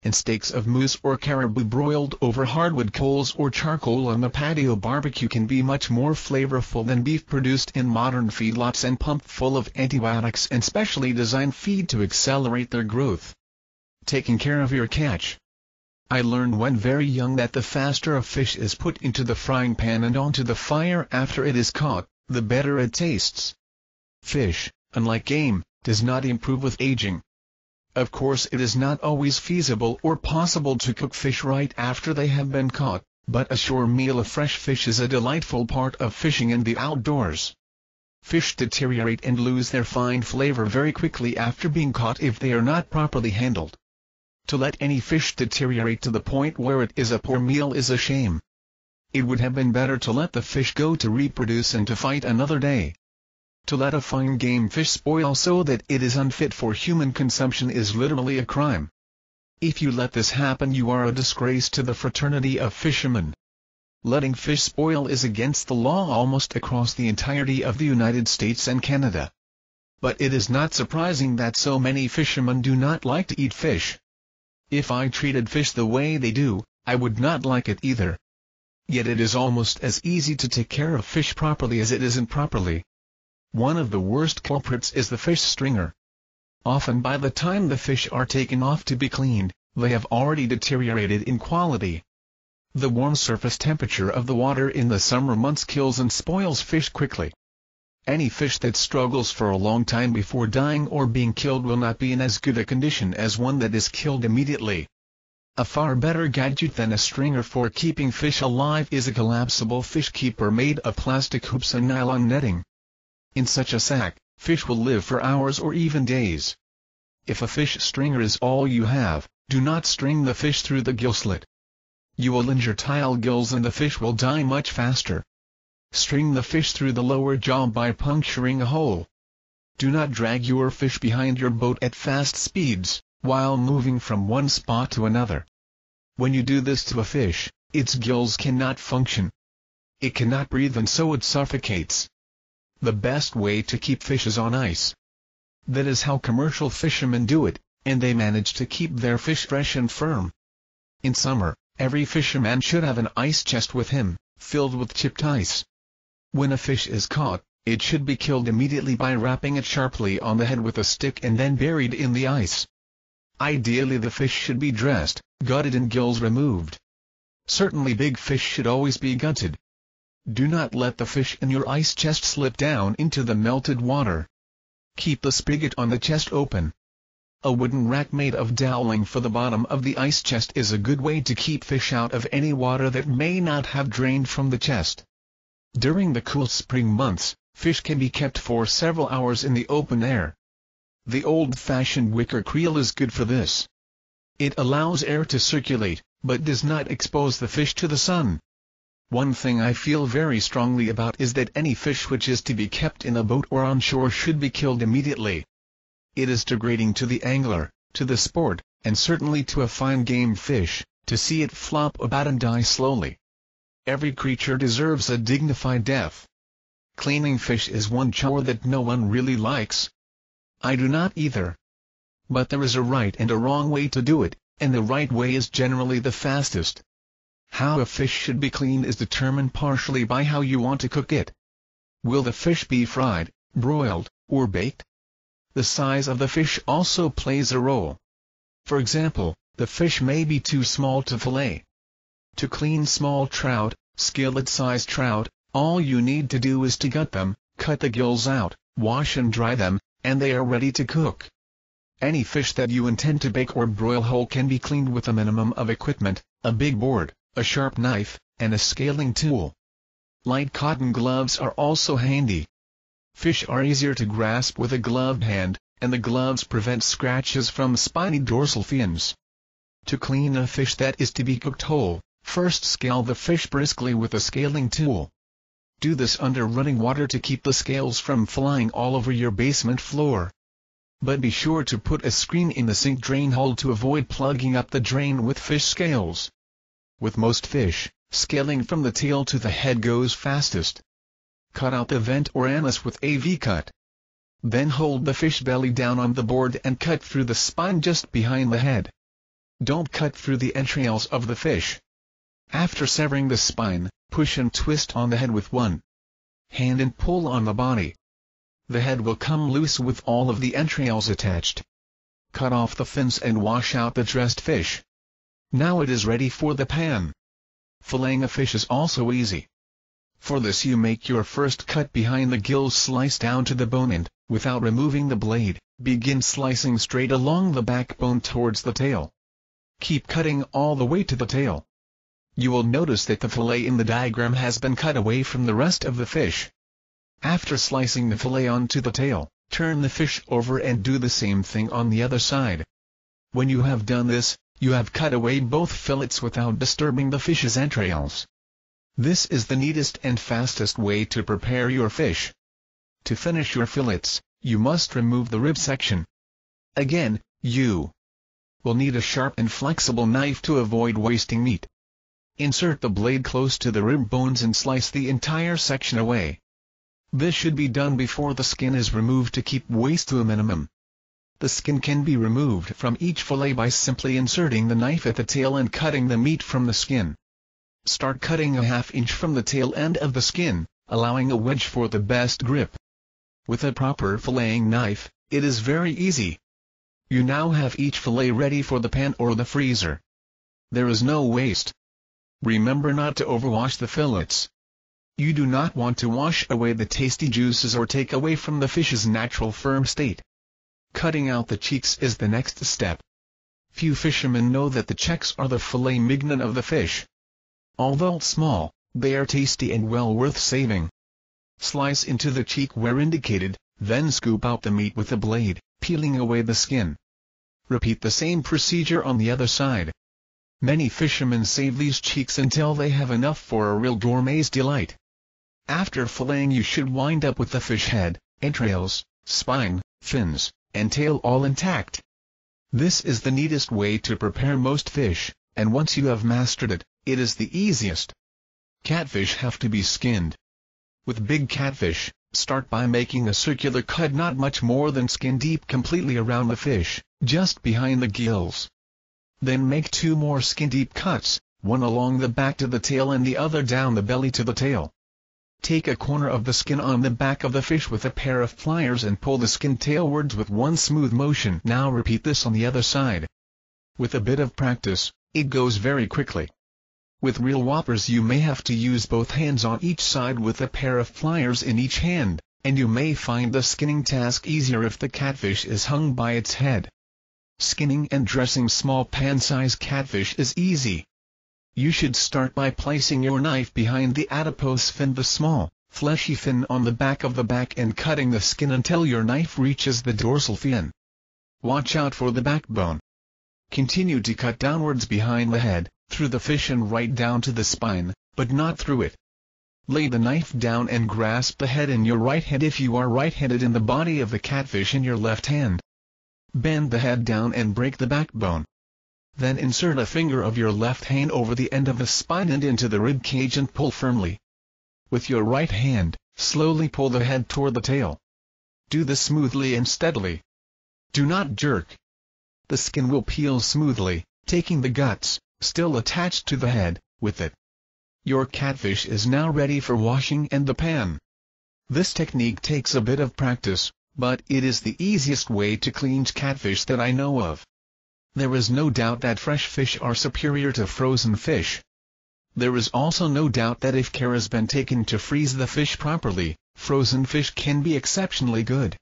S1: And steaks of moose or caribou broiled over hardwood coals or charcoal on the patio barbecue can be much more flavorful than beef produced in modern feedlots and pumped full of antibiotics and specially designed feed to accelerate their growth. Taking care of your catch. I learned when very young that the faster a fish is put into the frying pan and onto the fire after it is caught, the better it tastes. Fish, unlike game, does not improve with aging. Of course, it is not always feasible or possible to cook fish right after they have been caught, but a shore meal of fresh fish is a delightful part of fishing and the outdoors. Fish deteriorate and lose their fine flavor very quickly after being caught if they are not properly handled. To let any fish deteriorate to the point where it is a poor meal is a shame. It would have been better to let the fish go to reproduce and to fight another day. To let a fine game fish spoil so that it is unfit for human consumption is literally a crime. If you let this happen, you are a disgrace to the fraternity of fishermen. Letting fish spoil is against the law almost across the entirety of the United States and Canada. But it is not surprising that so many fishermen do not like to eat fish. If I treated fish the way they do, I would not like it either. Yet it is almost as easy to take care of fish properly as it is improperly. One of the worst culprits is the fish stringer. Often by the time the fish are taken off to be cleaned, they have already deteriorated in quality. The warm surface temperature of the water in the summer months kills and spoils fish quickly. Any fish that struggles for a long time before dying or being killed will not be in as good a condition as one that is killed immediately. A far better gadget than a stringer for keeping fish alive is a collapsible fish keeper made of plastic hoops and nylon netting. In such a sack, fish will live for hours or even days. If a fish stringer is all you have, do not string the fish through the gill slit. You will injure tile gills and the fish will die much faster. String the fish through the lower jaw by puncturing a hole. Do not drag your fish behind your boat at fast speeds, while moving from one spot to another. When you do this to a fish, its gills cannot function. It cannot breathe and so it suffocates. The best way to keep fish is on ice. That is how commercial fishermen do it, and they manage to keep their fish fresh and firm. In summer, every fisherman should have an ice chest with him, filled with chipped ice. When a fish is caught, it should be killed immediately by rapping it sharply on the head with a stick and then buried in the ice. Ideally the fish should be dressed, gutted and gills removed. Certainly big fish should always be gutted. Do not let the fish in your ice chest slip down into the melted water. Keep the spigot on the chest open. A wooden rack made of doweling for the bottom of the ice chest is a good way to keep fish out of any water that may not have drained from the chest. During the cool spring months, fish can be kept for several hours in the open air. The old-fashioned wicker creel is good for this. It allows air to circulate, but does not expose the fish to the sun. One thing I feel very strongly about is that any fish which is to be kept in a boat or on shore should be killed immediately. It is degrading to the angler, to the sport, and certainly to a fine game fish, to see it flop about and die slowly. Every creature deserves a dignified death. Cleaning fish is one chore that no one really likes. I do not either. But there is a right and a wrong way to do it, and the right way is generally the fastest. How a fish should be cleaned is determined partially by how you want to cook it. Will the fish be fried, broiled, or baked? The size of the fish also plays a role. For example, the fish may be too small to fillet. To clean small trout, skillet-sized trout, all you need to do is to gut them, cut the gills out, wash and dry them, and they are ready to cook. Any fish that you intend to bake or broil whole can be cleaned with a minimum of equipment: a big board, a sharp knife, and a scaling tool. Light cotton gloves are also handy. Fish are easier to grasp with a gloved hand, and the gloves prevent scratches from spiny dorsal fins. To clean a fish that is to be cooked whole, first scale the fish briskly with a scaling tool. Do this under running water to keep the scales from flying all over your basement floor. But be sure to put a screen in the sink drain hole to avoid plugging up the drain with fish scales. With most fish, scaling from the tail to the head goes fastest. Cut out the vent or anus with a V-cut. Then hold the fish belly down on the board and cut through the spine just behind the head. Don't cut through the entrails of the fish. After severing the spine, push and twist on the head with one hand and pull on the body. The head will come loose with all of the entrails attached. Cut off the fins and wash out the dressed fish. Now it is ready for the pan. Filleting a fish is also easy. For this you make your first cut behind the gills, slice down to the bone and, without removing the blade, begin slicing straight along the backbone towards the tail. Keep cutting all the way to the tail. You will notice that the fillet in the diagram has been cut away from the rest of the fish. After slicing the fillet onto the tail, turn the fish over and do the same thing on the other side. When you have done this, you have cut away both fillets without disturbing the fish's entrails. This is the neatest and fastest way to prepare your fish. To finish your fillets, you must remove the rib section. Again, you will need a sharp and flexible knife to avoid wasting meat. Insert the blade close to the rib bones and slice the entire section away. This should be done before the skin is removed to keep waste to a minimum. The skin can be removed from each fillet by simply inserting the knife at the tail and cutting the meat from the skin. Start cutting a ½ inch from the tail end of the skin, allowing a wedge for the best grip. With a proper filleting knife, it is very easy. You now have each fillet ready for the pan or the freezer. There is no waste. Remember not to overwash the fillets. You do not want to wash away the tasty juices or take away from the fish's natural firm state. Cutting out the cheeks is the next step. Few fishermen know that the cheeks are the filet mignon of the fish. Although small, they are tasty and well worth saving. Slice into the cheek where indicated, then scoop out the meat with a blade, peeling away the skin. Repeat the same procedure on the other side. Many fishermen save these cheeks until they have enough for a real gourmet's delight. After filleting, you should wind up with the fish head, entrails, spine, fins, and tail all intact. This is the neatest way to prepare most fish, and once you have mastered it, it is the easiest. Catfish have to be skinned. With big catfish, start by making a circular cut not much more than skin deep completely around the fish, just behind the gills. Then make 2 more skin deep cuts, one along the back to the tail and the other down the belly to the tail. Take a corner of the skin on the back of the fish with a pair of pliers and pull the skin tailwards with one smooth motion. Now repeat this on the other side. With a bit of practice, it goes very quickly. With real whoppers you may have to use both hands on each side with a pair of pliers in each hand, and you may find the skinning task easier if the catfish is hung by its head. Skinning and dressing small pan-size catfish is easy. You should start by placing your knife behind the adipose fin, the small, fleshy fin on the back of the back, and cutting the skin until your knife reaches the dorsal fin. Watch out for the backbone. Continue to cut downwards behind the head, through the fish and right down to the spine, but not through it. Lay the knife down and grasp the head in your right hand if you are right-handed and the body of the catfish in your left hand. Bend the head down and break the backbone. Then insert a finger of your left hand over the end of the spine and into the rib cage and pull firmly. With your right hand, slowly pull the head toward the tail. Do this smoothly and steadily. Do not jerk. The skin will peel smoothly, taking the guts, still attached to the head, with it. Your catfish is now ready for washing in the pan. This technique takes a bit of practice, but it is the easiest way to clean catfish that I know of. There is no doubt that fresh fish are superior to frozen fish. There is also no doubt that if care has been taken to freeze the fish properly, frozen fish can be exceptionally good.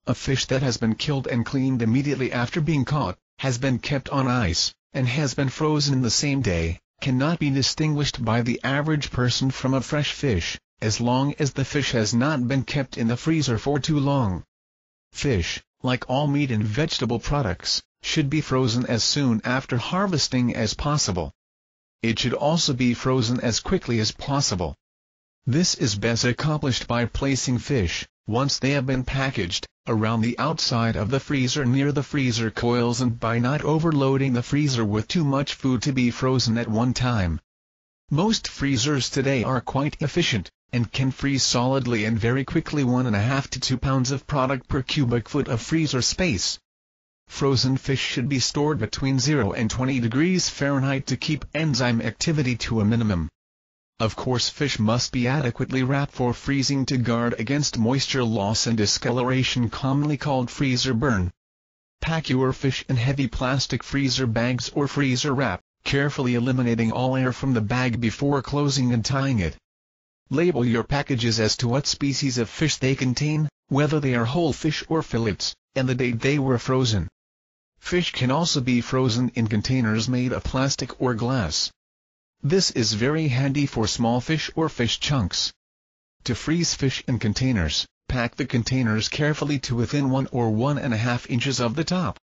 S1: A fish that has been killed and cleaned immediately after being caught, has been kept on ice, and has been frozen the same day, cannot be distinguished by the average person from a fresh fish, as long as the fish has not been kept in the freezer for too long. Fish, like all meat and vegetable products, should be frozen as soon after harvesting as possible. It should also be frozen as quickly as possible. This is best accomplished by placing fish, once they have been packaged, around the outside of the freezer near the freezer coils and by not overloading the freezer with too much food to be frozen at one time. Most freezers today are quite efficient, and can freeze solidly and very quickly 1.5 to 2 pounds of product per cubic foot of freezer space. Frozen fish should be stored between 0 and 20 degrees Fahrenheit to keep enzyme activity to a minimum. Of course, fish must be adequately wrapped for freezing to guard against moisture loss and discoloration, commonly called freezer burn. Pack your fish in heavy plastic freezer bags or freezer wrap, carefully eliminating all air from the bag before closing and tying it. Label your packages as to what species of fish they contain, whether they are whole fish or fillets, and the date they were frozen. Fish can also be frozen in containers made of plastic or glass. This is very handy for small fish or fish chunks. To freeze fish in containers, pack the containers carefully to within 1 or 1.5 inches of the top.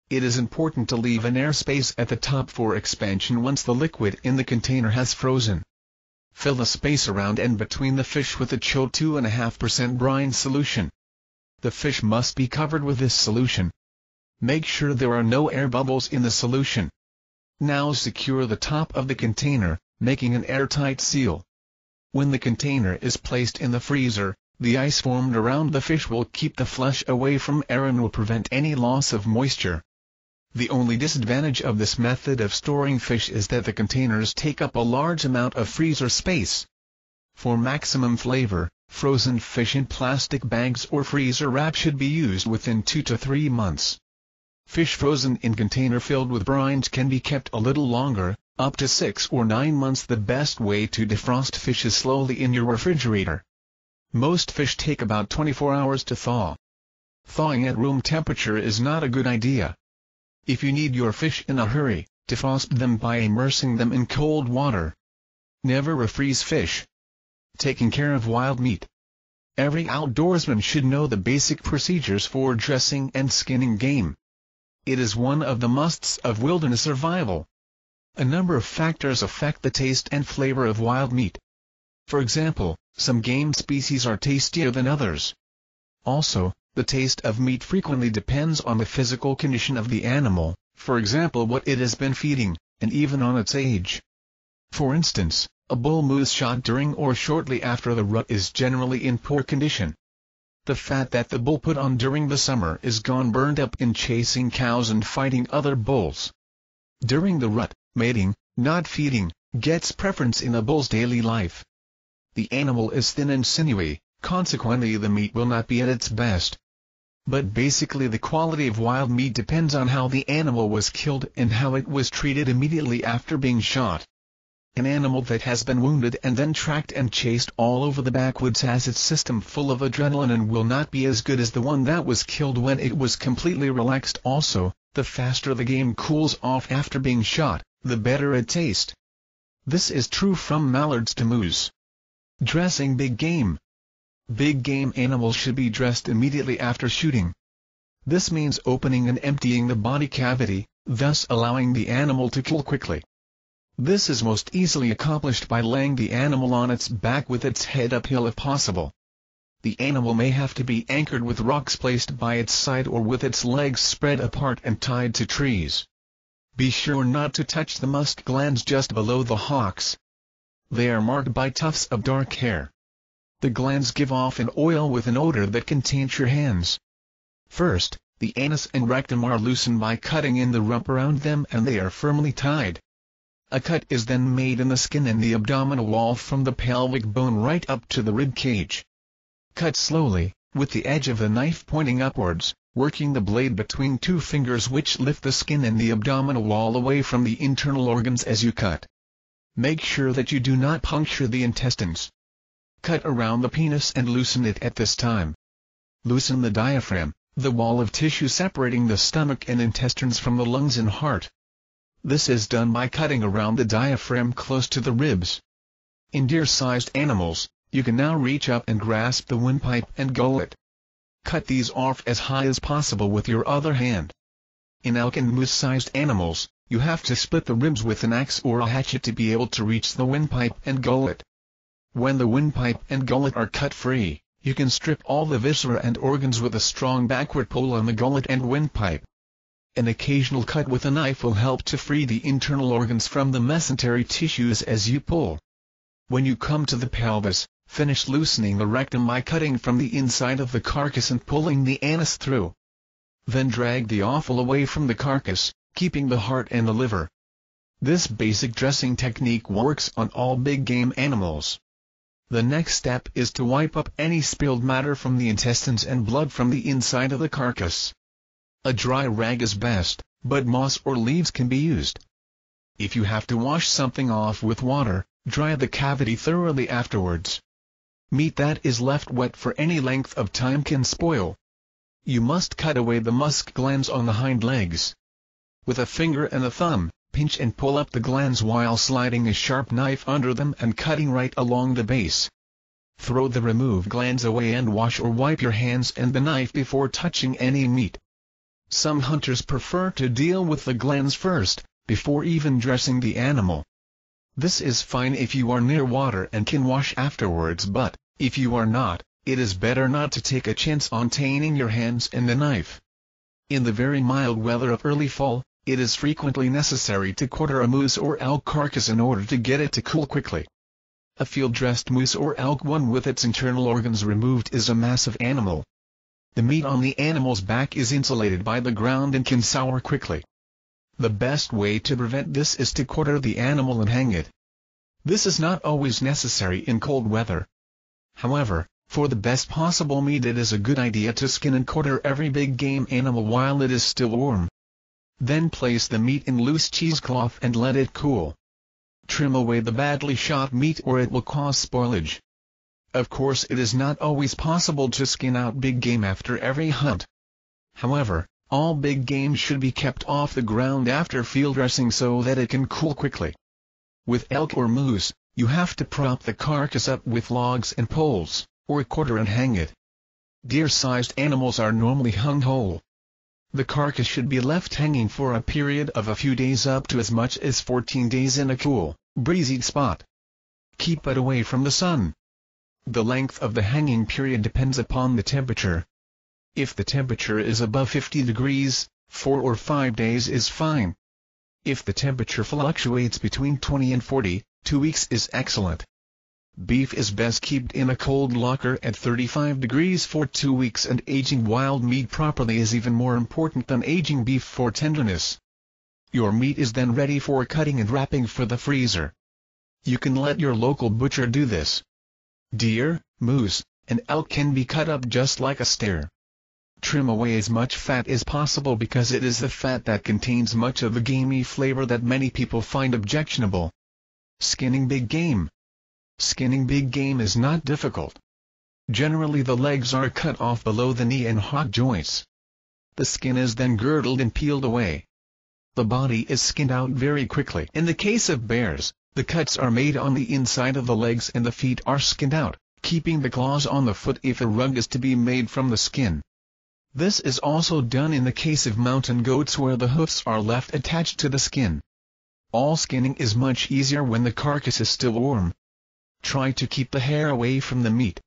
S1: It is important to leave an air space at the top for expansion once the liquid in the container has frozen. Fill the space around and between the fish with a chilled 2.5% brine solution. The fish must be covered with this solution. Make sure there are no air bubbles in the solution. Now secure the top of the container, making an airtight seal. When the container is placed in the freezer, the ice formed around the fish will keep the flesh away from air and will prevent any loss of moisture. The only disadvantage of this method of storing fish is that the containers take up a large amount of freezer space. For maximum flavor, frozen fish in plastic bags or freezer wrap should be used within 2 to 3 months. Fish frozen in container filled with brines can be kept a little longer, up to 6 or 9 months. The best way to defrost fish is slowly in your refrigerator. Most fish take about 24 hours to thaw. Thawing at room temperature is not a good idea. If you need your fish in a hurry, defrost them by immersing them in cold water. Never refreeze fish. Taking care of wild meat. Every outdoorsman should know the basic procedures for dressing and skinning game. It is one of the musts of wilderness survival. A number of factors affect the taste and flavor of wild meat. For example, some game species are tastier than others. Also, the taste of meat frequently depends on the physical condition of the animal, for example what it has been feeding, and even on its age. For instance, a bull moose shot during or shortly after the rut is generally in poor condition. The fat that the bull put on during the summer is gone, burned up in chasing cows and fighting other bulls. During the rut, mating, not feeding, gets preference in a bull's daily life. The animal is thin and sinewy, consequently the meat will not be at its best. But basically the quality of wild meat depends on how the animal was killed and how it was treated immediately after being shot. An animal that has been wounded and then tracked and chased all over the backwoods has its system full of adrenaline and will not be as good as the one that was killed when it was completely relaxed. Also, the faster the game cools off after being shot, the better it tastes. This is true from mallards to moose. Dressing big game. Big game animals should be dressed immediately after shooting. This means opening and emptying the body cavity, thus allowing the animal to kill quickly. This is most easily accomplished by laying the animal on its back with its head uphill if possible. The animal may have to be anchored with rocks placed by its side or with its legs spread apart and tied to trees. Be sure not to touch the musk glands just below the hocks. They are marked by tufts of dark hair. The glands give off an oil with an odor that can taint your hands. First, the anus and rectum are loosened by cutting in the rump around them, and they are firmly tied. A cut is then made in the skin and the abdominal wall from the pelvic bone right up to the rib cage. Cut slowly, with the edge of the knife pointing upwards, working the blade between two fingers which lift the skin and the abdominal wall away from the internal organs as you cut. Make sure that you do not puncture the intestines. Cut around the penis and loosen it at this time. Loosen the diaphragm, the wall of tissue separating the stomach and intestines from the lungs and heart. This is done by cutting around the diaphragm close to the ribs. In deer-sized animals, you can now reach up and grasp the windpipe and gullet. Cut these off as high as possible with your other hand. In elk and moose-sized animals, you have to split the ribs with an axe or a hatchet to be able to reach the windpipe and gullet. When the windpipe and gullet are cut free, you can strip all the viscera and organs with a strong backward pull on the gullet and windpipe. An occasional cut with a knife will help to free the internal organs from the mesentery tissues as you pull. When you come to the pelvis, finish loosening the rectum by cutting from the inside of the carcass and pulling the anus through. Then drag the offal away from the carcass, keeping the heart and the liver. This basic dressing technique works on all big game animals. The next step is to wipe up any spilled matter from the intestines and blood from the inside of the carcass. A dry rag is best, but moss or leaves can be used. If you have to wash something off with water, dry the cavity thoroughly afterwards. Meat that is left wet for any length of time can spoil. You must cut away the musk glands on the hind legs. With a finger and a thumb, pinch and pull up the glands while sliding a sharp knife under them and cutting right along the base. Throw the removed glands away and wash or wipe your hands and the knife before touching any meat. Some hunters prefer to deal with the glands first, before even dressing the animal. This is fine if you are near water and can wash afterwards, but, if you are not, it is better not to take a chance on tainting your hands and the knife. In the very mild weather of early fall, it is frequently necessary to quarter a moose or elk carcass in order to get it to cool quickly. A field-dressed moose or elk, one with its internal organs removed, is a massive animal. The meat on the animal's back is insulated by the ground and can sour quickly. The best way to prevent this is to quarter the animal and hang it. This is not always necessary in cold weather. However, for the best possible meat, it is a good idea to skin and quarter every big game animal while it is still warm. Then place the meat in loose cheesecloth and let it cool. Trim away the badly shot meat or it will cause spoilage. Of course, it is not always possible to skin out big game after every hunt. However, all big game should be kept off the ground after field dressing so that it can cool quickly. With elk or moose, you have to prop the carcass up with logs and poles, or quarter and hang it. Deer-sized animals are normally hung whole. The carcass should be left hanging for a period of a few days up to as much as 14 days in a cool, breezy spot. Keep it away from the sun. The length of the hanging period depends upon the temperature. If the temperature is above 50 degrees, 4 or 5 days is fine. If the temperature fluctuates between 20 and 40, 2 weeks is excellent. Beef is best kept in a cold locker at 35 degrees for 2 weeks, and aging wild meat properly is even more important than aging beef for tenderness. Your meat is then ready for cutting and wrapping for the freezer. You can let your local butcher do this. Deer, moose, and elk can be cut up just like a steer. Trim away as much fat as possible because it is the fat that contains much of the gamey flavor that many people find objectionable. Skinning big game. Skinning big game is not difficult. Generally the legs are cut off below the knee and hock joints. The skin is then girdled and peeled away. The body is skinned out very quickly. In the case of bears, the cuts are made on the inside of the legs and the feet are skinned out, keeping the claws on the foot if a rug is to be made from the skin. This is also done in the case of mountain goats where the hoofs are left attached to the skin. All skinning is much easier when the carcass is still warm. Try to keep the hair away from the meat.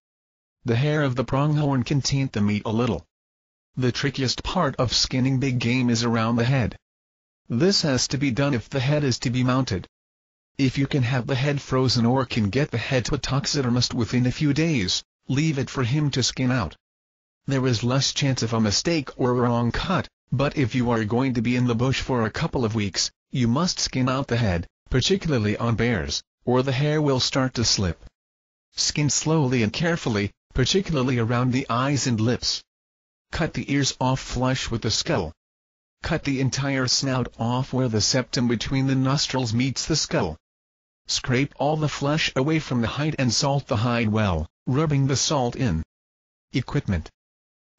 S1: The hair of the pronghorn can taint the meat a little. The trickiest part of skinning big game is around the head. This has to be done if the head is to be mounted. If you can have the head frozen or can get the head to a taxidermist within a few days, leave it for him to skin out. There is less chance of a mistake or a wrong cut, but if you are going to be in the bush for a couple of weeks, you must skin out the head, particularly on bears, or the hair will start to slip. Skin slowly and carefully, particularly around the eyes and lips. Cut the ears off flush with the skull. Cut the entire snout off where the septum between the nostrils meets the skull. Scrape all the flesh away from the hide and salt the hide well, rubbing the salt in. Equipment.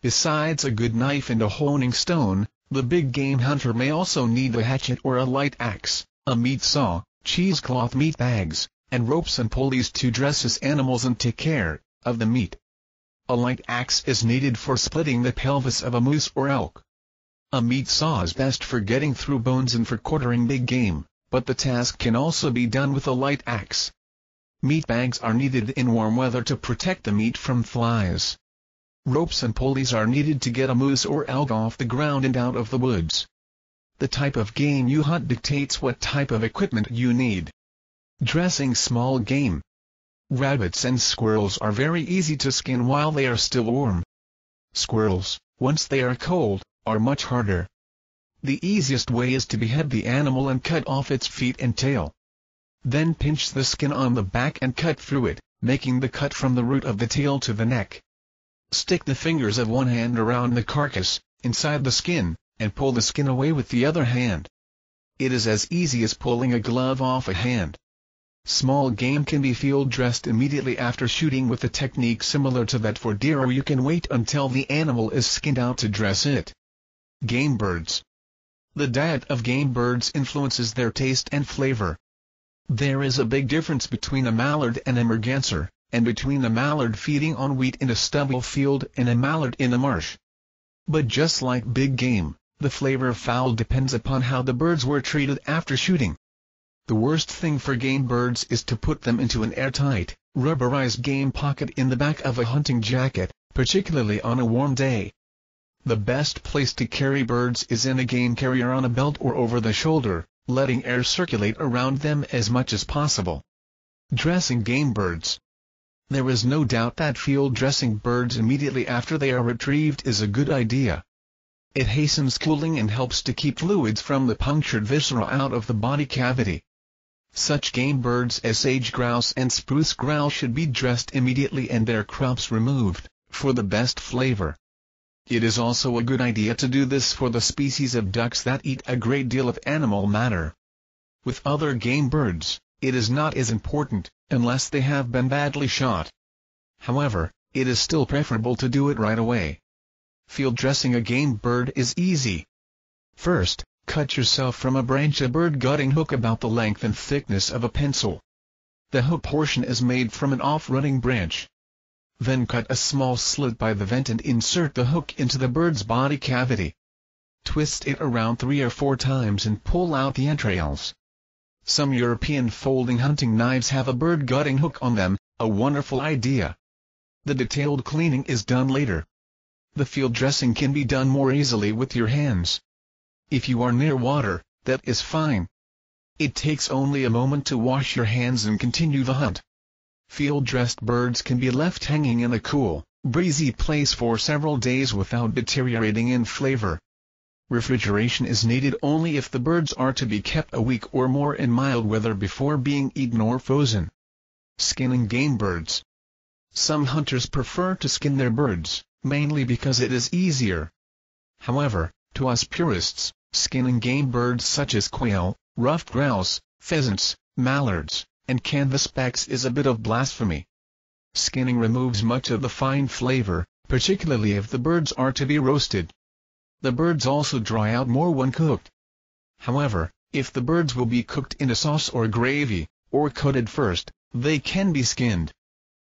S1: Besides a good knife and a honing stone, the big game hunter may also need a hatchet or a light axe, a meat saw, cheesecloth meat bags, and ropes and pulleys to dress his animals and take care of the meat. A light axe is needed for splitting the pelvis of a moose or elk. A meat saw is best for getting through bones and for quartering big game, but the task can also be done with a light axe. Meat bags are needed in warm weather to protect the meat from flies. Ropes and pulleys are needed to get a moose or elk off the ground and out of the woods. The type of game you hunt dictates what type of equipment you need. Dressing small game. Rabbits and squirrels are very easy to skin while they are still warm. Squirrels, once they are cold, are much harder. The easiest way is to behead the animal and cut off its feet and tail. Then pinch the skin on the back and cut through it, making the cut from the root of the tail to the neck. Stick the fingers of one hand around the carcass, inside the skin, and pull the skin away with the other hand. It is as easy as pulling a glove off a hand. Small game can be field dressed immediately after shooting with a technique similar to that for deer, or you can wait until the animal is skinned out to dress it. Game birds. The diet of game birds influences their taste and flavor. There is a big difference between a mallard and a merganser, and between a mallard feeding on wheat in a stubble field and a mallard in a marsh. But just like big game, the flavor of fowl depends upon how the birds were treated after shooting. The worst thing for game birds is to put them into an airtight, rubberized game pocket in the back of a hunting jacket, particularly on a warm day. The best place to carry birds is in a game carrier on a belt or over the shoulder, letting air circulate around them as much as possible. Dressing game birds. There is no doubt that field dressing birds immediately after they are retrieved is a good idea. It hastens cooling and helps to keep fluids from the punctured viscera out of the body cavity. Such game birds as sage grouse and spruce grouse should be dressed immediately and their crops removed, for the best flavor. It is also a good idea to do this for the species of ducks that eat a great deal of animal matter. With other game birds, it is not as important, unless they have been badly shot. However, it is still preferable to do it right away. Field dressing a game bird is easy. First, cut yourself from a branch a bird gutting hook about the length and thickness of a pencil. The hook portion is made from an off-running branch. Then cut a small slit by the vent and insert the hook into the bird's body cavity. Twist it around 3 or 4 times and pull out the entrails. Some European folding hunting knives have a bird gutting hook on them, a wonderful idea. The detailed cleaning is done later. The field dressing can be done more easily with your hands. If you are near water, that is fine. It takes only a moment to wash your hands and continue the hunt. Field-dressed birds can be left hanging in a cool, breezy place for several days without deteriorating in flavor. Refrigeration is needed only if the birds are to be kept a week or more in mild weather before being eaten or frozen. Skinning game birds. Some hunters prefer to skin their birds, mainly because it is easier. However, to us purists, skinning game birds such as quail, ruffed grouse, pheasants, mallards, and canvasbacks is a bit of blasphemy. Skinning removes much of the fine flavor, particularly if the birds are to be roasted. The birds also dry out more when cooked. However, if the birds will be cooked in a sauce or gravy, or coated first, they can be skinned.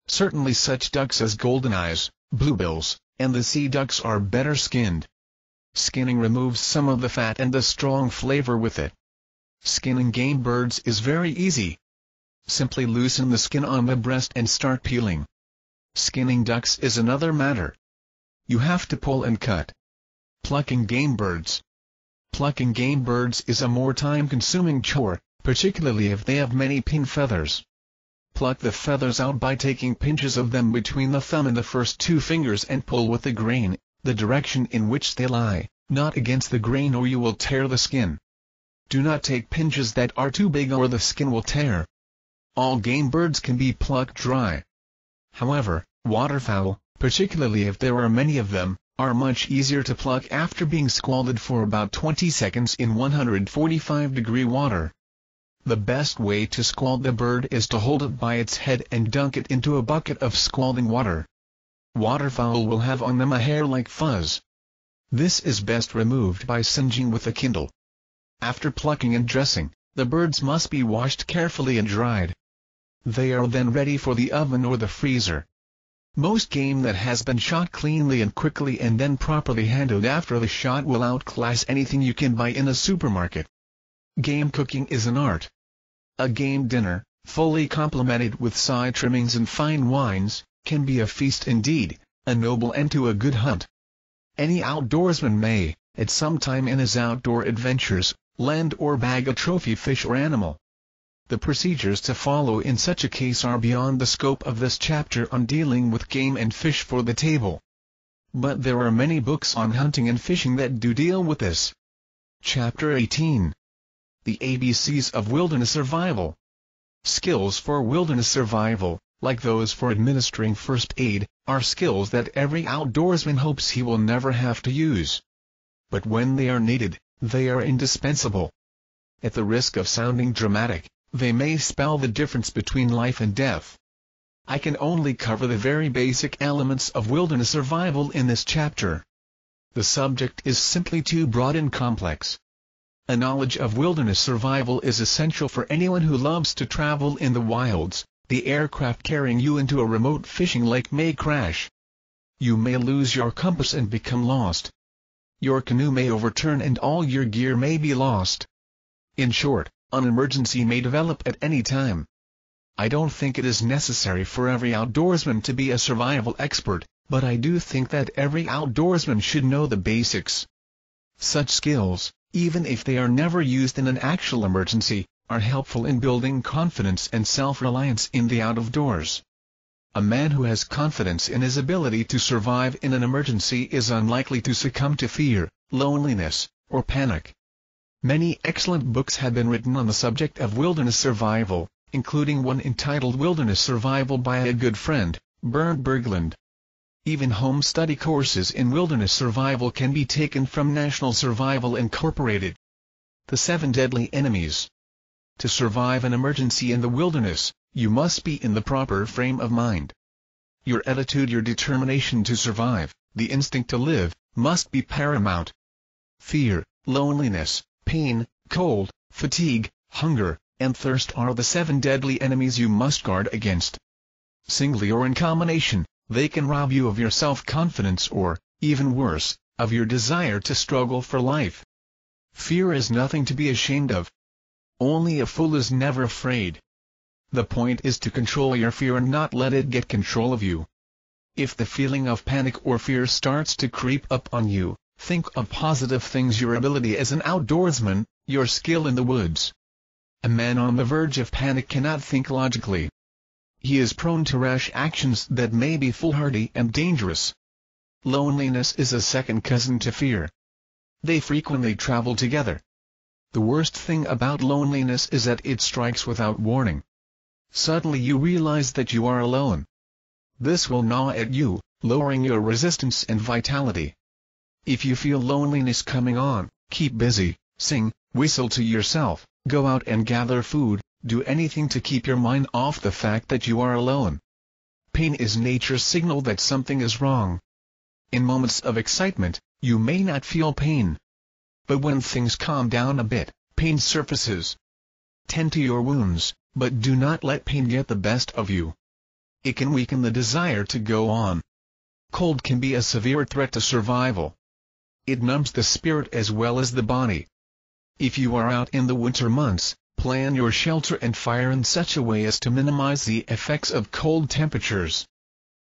S1: Certainly such ducks as goldeneyes, bluebills, and the sea ducks are better skinned. Skinning removes some of the fat and the strong flavor with it. Skinning game birds is very easy. Simply loosen the skin on the breast and start peeling. Skinning ducks is another matter. You have to pull and cut. Plucking game birds. Plucking game birds is a more time-consuming chore, particularly if they have many pin feathers. Pluck the feathers out by taking pinches of them between the thumb and the first two fingers and pull with the grain, the direction in which they lie, not against the grain, or you will tear the skin. Do not take pinches that are too big or the skin will tear. All game birds can be plucked dry. However, waterfowl, particularly if there are many of them, are much easier to pluck after being scalded for about 20 seconds in 145-degree water. The best way to scald the bird is to hold it by its head and dunk it into a bucket of scalding water. Waterfowl will have on them a hair-like fuzz. This is best removed by singeing with a Kindle. After plucking and dressing, the birds must be washed carefully and dried. They are then ready for the oven or the freezer. Most game that has been shot cleanly and quickly and then properly handled after the shot will outclass anything you can buy in a supermarket. Game cooking is an art. A game dinner, fully complemented with side trimmings and fine wines, can be a feast indeed, a noble end to a good hunt. Any outdoorsman may, at some time in his outdoor adventures, land or bag a trophy fish or animal. The procedures to follow in such a case are beyond the scope of this chapter on dealing with game and fish for the table. But there are many books on hunting and fishing that do deal with this. Chapter 18. The ABCs of Wilderness Survival. Skills for wilderness survival, like those for administering first aid, are skills that every outdoorsman hopes he will never have to use. But when they are needed, they are indispensable. At the risk of sounding dramatic, they may spell the difference between life and death. I can only cover the very basic elements of wilderness survival in this chapter. The subject is simply too broad and complex. A knowledge of wilderness survival is essential for anyone who loves to travel in the wilds. The aircraft carrying you into a remote fishing lake may crash. You may lose your compass and become lost. Your canoe may overturn and all your gear may be lost. In short, an emergency may develop at any time. I don't think it is necessary for every outdoorsman to be a survival expert, but I do think that every outdoorsman should know the basics. Such skills, even if they are never used in an actual emergency, are helpful in building confidence and self-reliance in the out-of-doors. A man who has confidence in his ability to survive in an emergency is unlikely to succumb to fear, loneliness, or panic. Many excellent books have been written on the subject of wilderness survival, including one entitled Wilderness Survival by a good friend, Bernd Berglund. Even home study courses in wilderness survival can be taken from National Survival Incorporated. The 7 Deadly Enemies. To survive an emergency in the wilderness, you must be in the proper frame of mind. Your attitude, your determination to survive, the instinct to live, must be paramount. Fear, loneliness, pain, cold, fatigue, hunger, and thirst are the 7 deadly enemies you must guard against. Singly or in combination, they can rob you of your self-confidence or, even worse, of your desire to struggle for life. Fear is nothing to be ashamed of. Only a fool is never afraid. The point is to control your fear and not let it get control of you. If the feeling of panic or fear starts to creep up on you, think of positive things: your ability as an outdoorsman, your skill in the woods. A man on the verge of panic cannot think logically. He is prone to rash actions that may be foolhardy and dangerous. Loneliness is a second cousin to fear. They frequently travel together. The worst thing about loneliness is that it strikes without warning. Suddenly you realize that you are alone. This will gnaw at you, lowering your resistance and vitality. If you feel loneliness coming on, keep busy, sing, whistle to yourself, go out and gather food, do anything to keep your mind off the fact that you are alone. Pain is nature's signal that something is wrong. In moments of excitement, you may not feel pain. But when things calm down a bit, pain surfaces. Tend to your wounds, but do not let pain get the best of you. It can weaken the desire to go on. Cold can be a severe threat to survival. It numbs the spirit as well as the body. If you are out in the winter months, plan your shelter and fire in such a way as to minimize the effects of cold temperatures.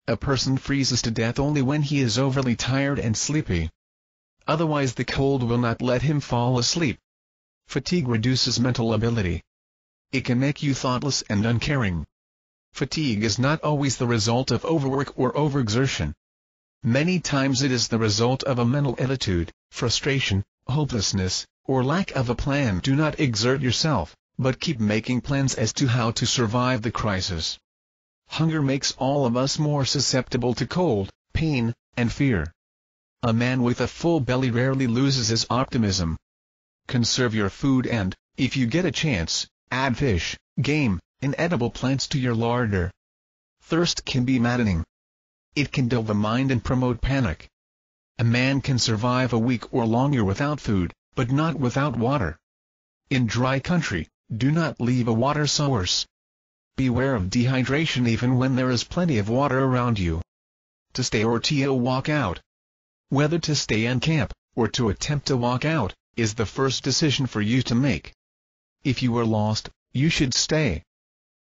S1: A person freezes to death only when he is overly tired and sleepy. otherwise the cold will not let him fall asleep. Fatigue reduces mental ability. It can make you thoughtless and uncaring. Fatigue is not always the result of overwork or overexertion. Many times it is the result of a mental attitude, frustration, hopelessness, or lack of a plan. Do not exert yourself, but keep making plans as to how to survive the crisis. Hunger makes all of us more susceptible to cold, pain, and fear. A man with a full belly rarely loses his optimism. Conserve your food and, if you get a chance, add fish, game, and edible plants to your larder. Thirst can be maddening. It can dull the mind and promote panic. A man can survive a week or longer without food, but not without water. In dry country, do not leave a water source. Beware of dehydration even when there is plenty of water around you. To stay or to walk out. Whether to stay and camp, or to attempt to walk out, is the first decision for you to make. If you are lost, you should stay.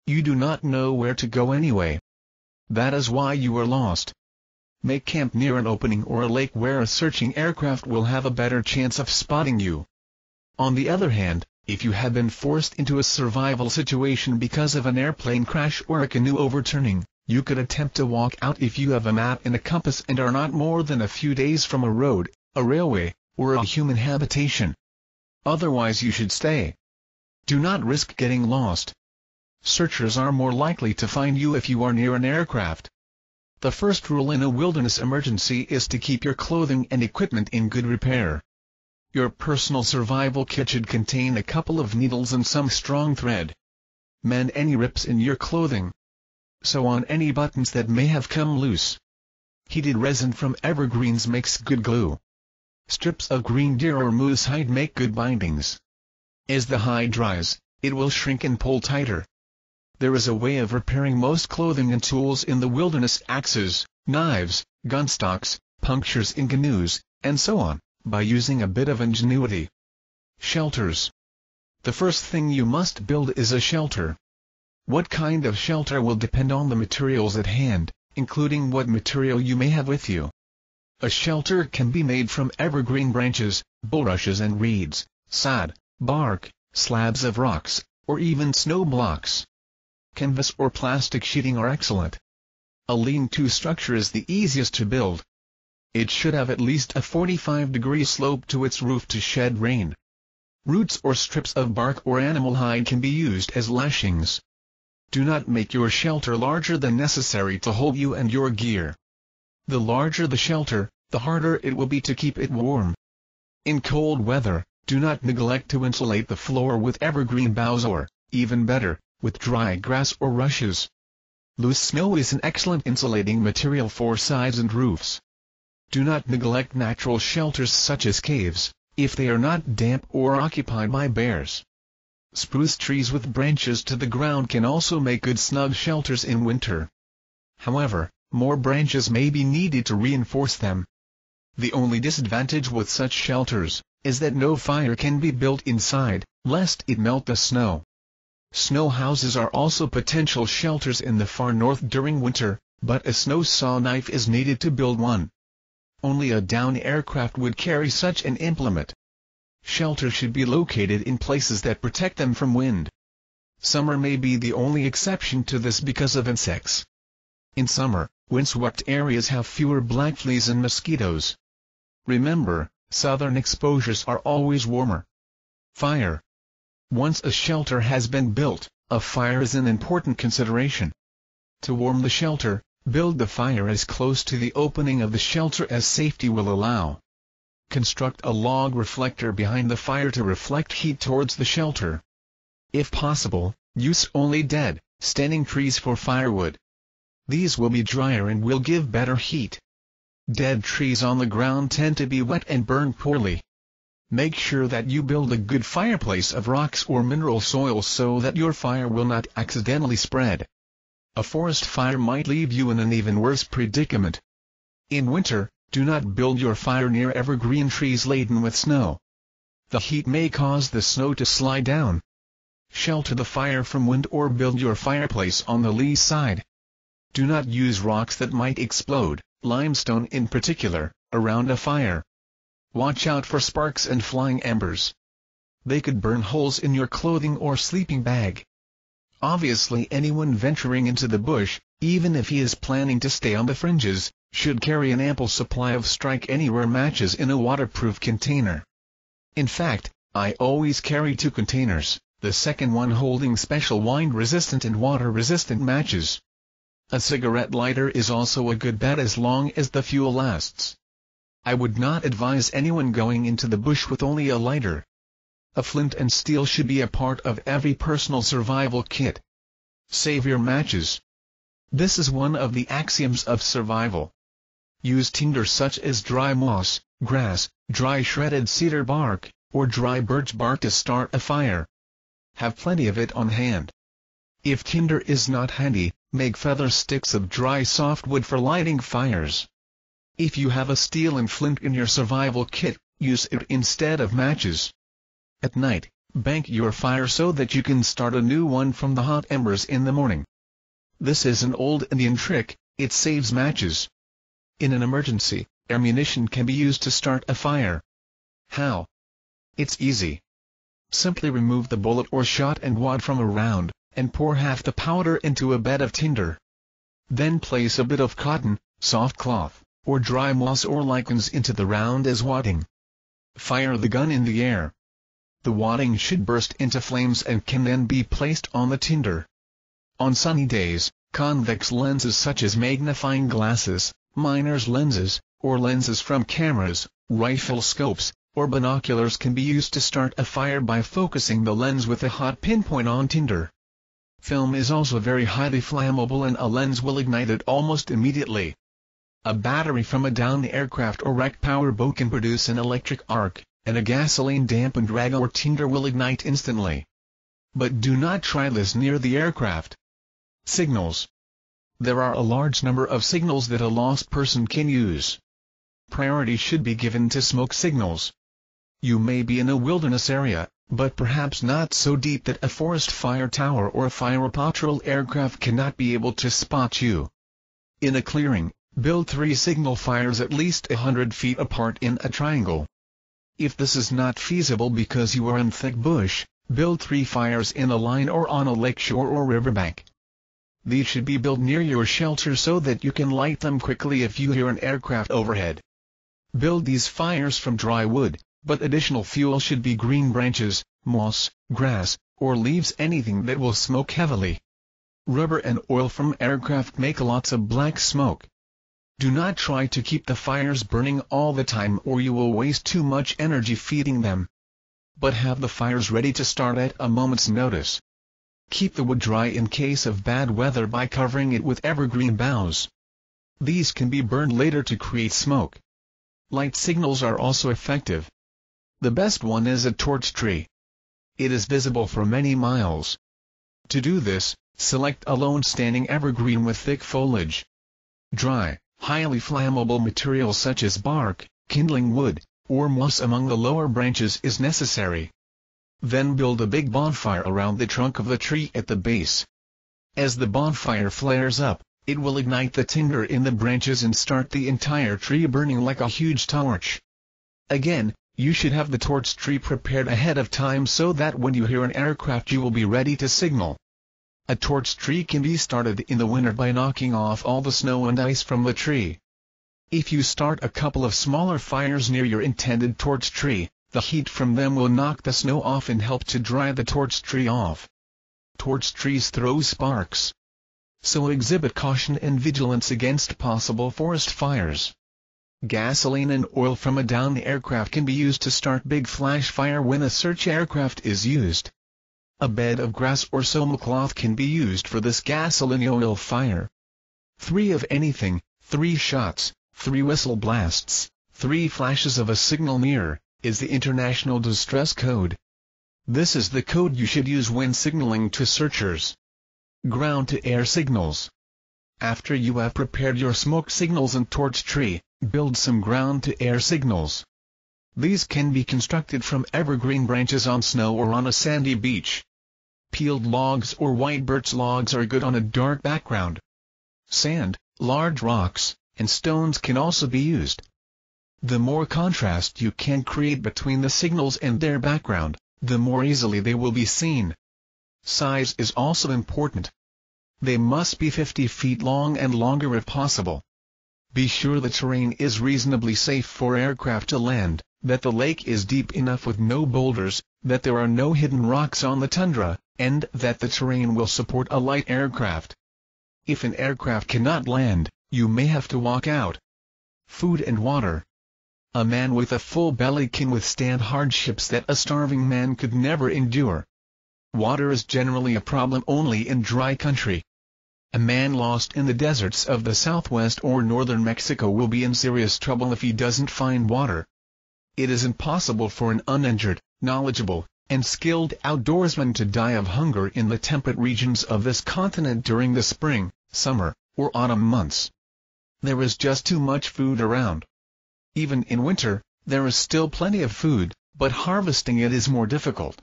S1: You do not know where to go anyway. That is why you are lost. Make camp near an opening or a lake where a searching aircraft will have a better chance of spotting you. On the other hand, if you have been forced into a survival situation because of an airplane crash or a canoe overturning, you could attempt to walk out if you have a map and a compass and are not more than a few days from a road, a railway, or a human habitation. Otherwise you should stay. Do not risk getting lost. Searchers are more likely to find you if you are near an aircraft. The first rule in a wilderness emergency is to keep your clothing and equipment in good repair. Your personal survival kit should contain a couple of needles and some strong thread. Mend any rips in your clothing. Sew on any buttons that may have come loose. Heated resin from evergreens makes good glue. Strips of green deer or moose hide make good bindings. As the hide dries, it will shrink and pull tighter. There is a way of repairing most clothing and tools in the wilderness: axes, knives, gun stocks, punctures in canoes, and so on, by using a bit of ingenuity. Shelters. The first thing you must build is a shelter. What kind of shelter will depend on the materials at hand, including what material you may have with you. A shelter can be made from evergreen branches, bulrushes and reeds, sod, bark, slabs of rocks, or even snow blocks. Canvas or plastic sheeting are excellent. A lean-to structure is the easiest to build. It should have at least a 45-degree slope to its roof to shed rain. Roots or strips of bark or animal hide can be used as lashings. Do not make your shelter larger than necessary to hold you and your gear. The larger the shelter, the harder it will be to keep it warm. In cold weather, do not neglect to insulate the floor with evergreen boughs or, even better, with dry grass or rushes. Loose snow is an excellent insulating material for sides and roofs. Do not neglect natural shelters such as caves, if they are not damp or occupied by bears. Spruce trees with branches to the ground can also make good snug shelters in winter. However, more branches may be needed to reinforce them. The only disadvantage with such shelters is that no fire can be built inside, lest it melt the snow. Snow houses are also potential shelters in the far north during winter, but a snow saw knife is needed to build one. Only a down aircraft would carry such an implement. Shelters should be located in places that protect them from wind. Summer may be the only exception to this because of insects. In summer, windswept areas have fewer black fleas and mosquitoes. Remember, southern exposures are always warmer. Fire. Once a shelter has been built, a fire is an important consideration. To warm the shelter, build the fire as close to the opening of the shelter as safety will allow. Construct a log reflector behind the fire to reflect heat towards the shelter. If possible, use only dead, standing trees for firewood. These will be drier and will give better heat. Dead trees on the ground tend to be wet and burn poorly. Make sure that you build a good fireplace of rocks or mineral soil so that your fire will not accidentally spread. A forest fire might leave you in an even worse predicament. In winter, do not build your fire near evergreen trees laden with snow. The heat may cause the snow to slide down. Shelter the fire from wind or build your fireplace on the lee side. Do not use rocks that might explode, limestone in particular, around a fire. watch out for sparks and flying embers. They could burn holes in your clothing or sleeping bag. Obviously anyone venturing into the bush, even if he is planning to stay on the fringes, should carry an ample supply of strike-anywhere matches in a waterproof container. In fact, I always carry 2 containers, the second one holding special wind-resistant and water-resistant matches. A cigarette lighter is also a good bet as long as the fuel lasts. I would not advise anyone going into the bush with only a lighter. A flint and steel should be a part of every personal survival kit. Save your matches. This is one of the axioms of survival. Use tinder such as dry moss, grass, dry shredded cedar bark, or dry birch bark to start a fire. Have plenty of it on hand. If tinder is not handy, make feather sticks of dry softwood for lighting fires. If you have a steel and flint in your survival kit, use it instead of matches. At night, bank your fire so that you can start a new one from the hot embers in the morning. This is an old Indian trick, it saves matches. In an emergency, ammunition can be used to start a fire. How? It's easy. Simply remove the bullet or shot and wad from a round, and pour half the powder into a bed of tinder. Then place a bit of cotton, soft cloth, or dry moss or lichens into the round as wadding. Fire the gun in the air. The wadding should burst into flames and can then be placed on the tinder. On sunny days, convex lenses such as magnifying glasses, miner's lenses, or lenses from cameras, rifle scopes, or binoculars can be used to start a fire by focusing the lens with a hot pinpoint on tinder. Film is also very highly flammable and a lens will ignite it almost immediately. A battery from a downed aircraft or wrecked powerboat can produce an electric arc, and a gasoline-dampened rag or tinder will ignite instantly. But do not try this near the aircraft. Signals. There are a large number of signals that a lost person can use. Priority should be given to smoke signals. You may be in a wilderness area, but perhaps not so deep that a forest fire tower or a fire patrol aircraft cannot be able to spot you. In a clearing, build 3 signal fires at least 100 feet apart in a triangle. If this is not feasible because you are in thick bush, build 3 fires in a line or on a lake shore or riverbank. These should be built near your shelter so that you can light them quickly if you hear an aircraft overhead. Build these fires from dry wood, but additional fuel should be green branches, moss, grass, or leaves, anything that will smoke heavily. Rubber and oil from aircraft make lots of black smoke. Do not try to keep the fires burning all the time or you will waste too much energy feeding them. But have the fires ready to start at a moment's notice. Keep the wood dry in case of bad weather by covering it with evergreen boughs. These can be burned later to create smoke. Light signals are also effective. The best one is a torch tree. It is visible for many miles. To do this, select a lone standing evergreen with thick foliage. Dry, highly flammable material such as bark, kindling wood, or moss among the lower branches is necessary. Then build a big bonfire around the trunk of the tree at the base. As the bonfire flares up, it will ignite the tinder in the branches and start the entire tree burning like a huge torch. Again, you should have the torch tree prepared ahead of time so that when you hear an aircraft you will be ready to signal. A torch tree can be started in the winter by knocking off all the snow and ice from the tree. If you start a couple of smaller fires near your intended torch tree, the heat from them will knock the snow off and help to dry the torch tree off. Torch trees throw sparks. So exhibit caution and vigilance against possible forest fires. Gasoline and oil from a downed aircraft can be used to start big flash fire when a search aircraft is used. A bed of grass or soma cloth can be used for this gasoline oil fire. 3 of anything, 3 shots, 3 whistle blasts, 3 flashes of a signal near, is the International Distress Code. This is the code you should use when signaling to searchers. Ground-to-air signals. After you have prepared your smoke signals and torch tree, build some ground-to-air signals. These can be constructed from evergreen branches on snow or on a sandy beach. Peeled logs or white birch logs are good on a dark background. Sand, large rocks, and stones can also be used. the more contrast you can create between the signals and their background, the more easily they will be seen. Size is also important. They must be 50 feet long and longer if possible. Be sure the terrain is reasonably safe for aircraft to land, that the lake is deep enough with no boulders, that there are no hidden rocks on the tundra, and that the terrain will support a light aircraft. If an aircraft cannot land, you may have to walk out. Food and water. A man with a full belly can withstand hardships that a starving man could never endure. Water is generally a problem only in dry country. A man lost in the deserts of the southwest or northern Mexico will be in serious trouble if he doesn't find water. It is impossible for an uninjured, knowledgeable, and skilled outdoorsman to die of hunger in the temperate regions of this continent during the spring, summer, or autumn months. There is just too much food around. Even in winter, there is still plenty of food, but harvesting it is more difficult.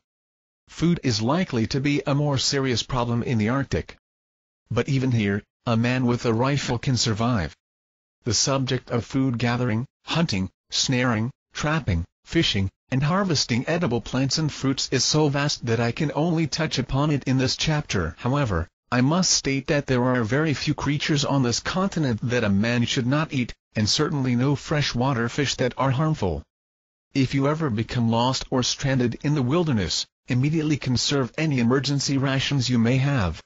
S1: Food is likely to be a more serious problem in the Arctic. But even here, a man with a rifle can survive. The subject of food gathering, hunting, snaring, trapping, fishing, and harvesting edible plants and fruits is so vast that I can only touch upon it in this chapter. However, I must state that there are very few creatures on this continent that a man should not eat, and certainly no freshwater fish that are harmful. If you ever become lost or stranded in the wilderness, immediately conserve any emergency rations you may have.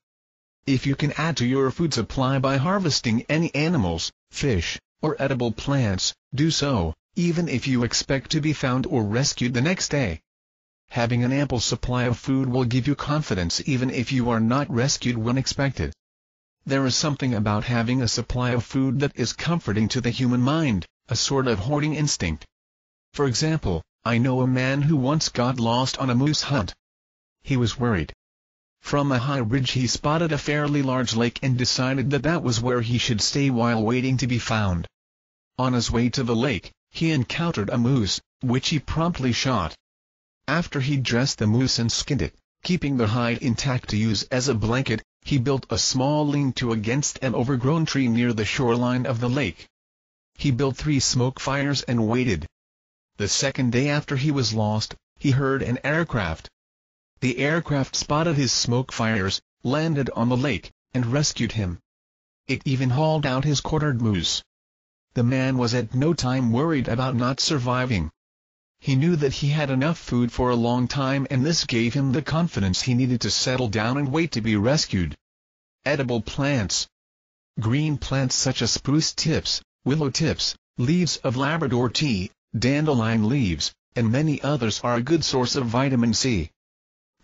S1: If you can add to your food supply by harvesting any animals, fish, or edible plants, do so, even if you expect to be found or rescued the next day. Having an ample supply of food will give you confidence even if you are not rescued when expected. There is something about having a supply of food that is comforting to the human mind, a sort of hoarding instinct. For example, I know a man who once got lost on a moose hunt. He was worried. From a high ridge he spotted a fairly large lake and decided that that was where he should stay while waiting to be found. On his way to the lake, he encountered a moose, which he promptly shot. After he dressed the moose and skinned it, keeping the hide intact to use as a blanket, he built a small lean-to against an overgrown tree near the shoreline of the lake. He built 3 smoke fires and waited. The second day after he was lost, he heard an aircraft. The aircraft spotted his smoke fires, landed on the lake, and rescued him. It even hauled out his quartered moose. The man was at no time worried about not surviving. He knew that he had enough food for a long time, and this gave him the confidence he needed to settle down and wait to be rescued. Edible plants. Green plants such as spruce tips, willow tips, leaves of Labrador tea, dandelion leaves, and many others are a good source of vitamin C.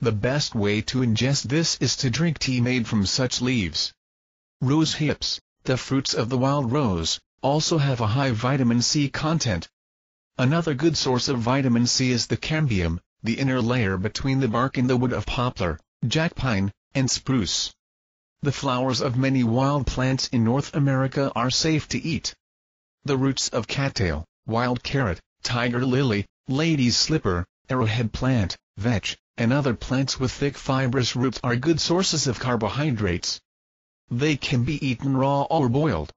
S1: The best way to ingest this is to drink tea made from such leaves. Rose hips, the fruits of the wild rose, also have a high vitamin C content. Another good source of vitamin C is the cambium, the inner layer between the bark and the wood of poplar, jack pine, and spruce. The flowers of many wild plants in North America are safe to eat. The roots of cattail, wild carrot, tiger lily, lady's slipper, arrowhead plant, vetch, and other plants with thick fibrous roots are good sources of carbohydrates. They can be eaten raw or boiled.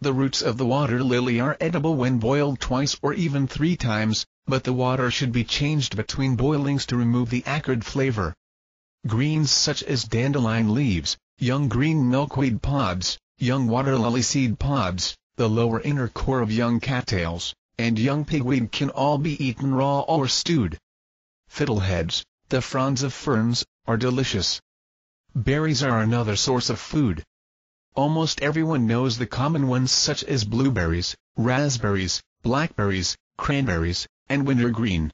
S1: The roots of the water lily are edible when boiled twice or even 3 times, but the water should be changed between boilings to remove the acrid flavor. Greens such as dandelion leaves, young green milkweed pods, young water lily seed pods, the lower inner core of young cattails, and young pigweed can all be eaten raw or stewed. Fiddleheads, the fronds of ferns, are delicious. Berries are another source of food. Almost everyone knows the common ones such as blueberries, raspberries, blackberries, cranberries, and wintergreen.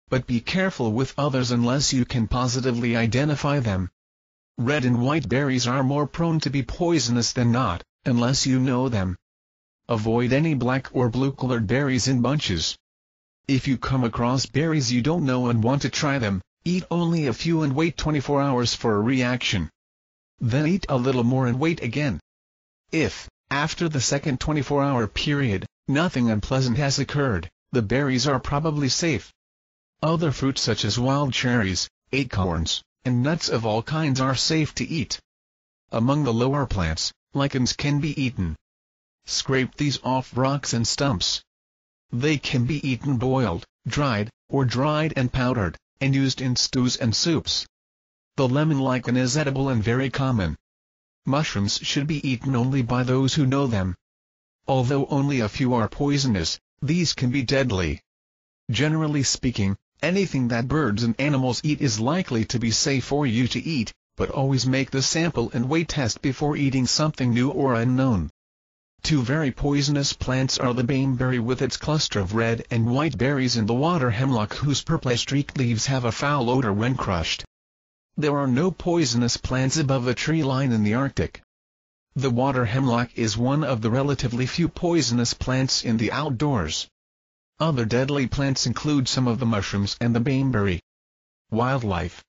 S1: But be careful with others unless you can positively identify them. Red and white berries are more prone to be poisonous than not, unless you know them. Avoid any black or blue-colored berries in bunches. If you come across berries you don't know and want to try them, eat only a few and wait 24 hours for a reaction. Then eat a little more and wait again. If, after the second 24-hour period, nothing unpleasant has occurred, the berries are probably safe. Other fruits such as wild cherries, acorns, and nuts of all kinds are safe to eat. Among the lower plants, lichens can be eaten. Scrape these off rocks and stumps. They can be eaten boiled, dried, or dried and powdered, and used in stews and soups. The lemon lichen is edible and very common. Mushrooms should be eaten only by those who know them. Although only a few are poisonous, these can be deadly. Generally speaking, anything that birds and animals eat is likely to be safe for you to eat, but always make the sample and weight test before eating something new or unknown. Two very poisonous plants are the baneberry with its cluster of red and white berries and the water hemlock whose purple-streaked leaves have a foul odor when crushed. There are no poisonous plants above the tree line in the Arctic. The water hemlock is one of the relatively few poisonous plants in the outdoors. Other deadly plants include some of the mushrooms and the baneberry. Wildlife.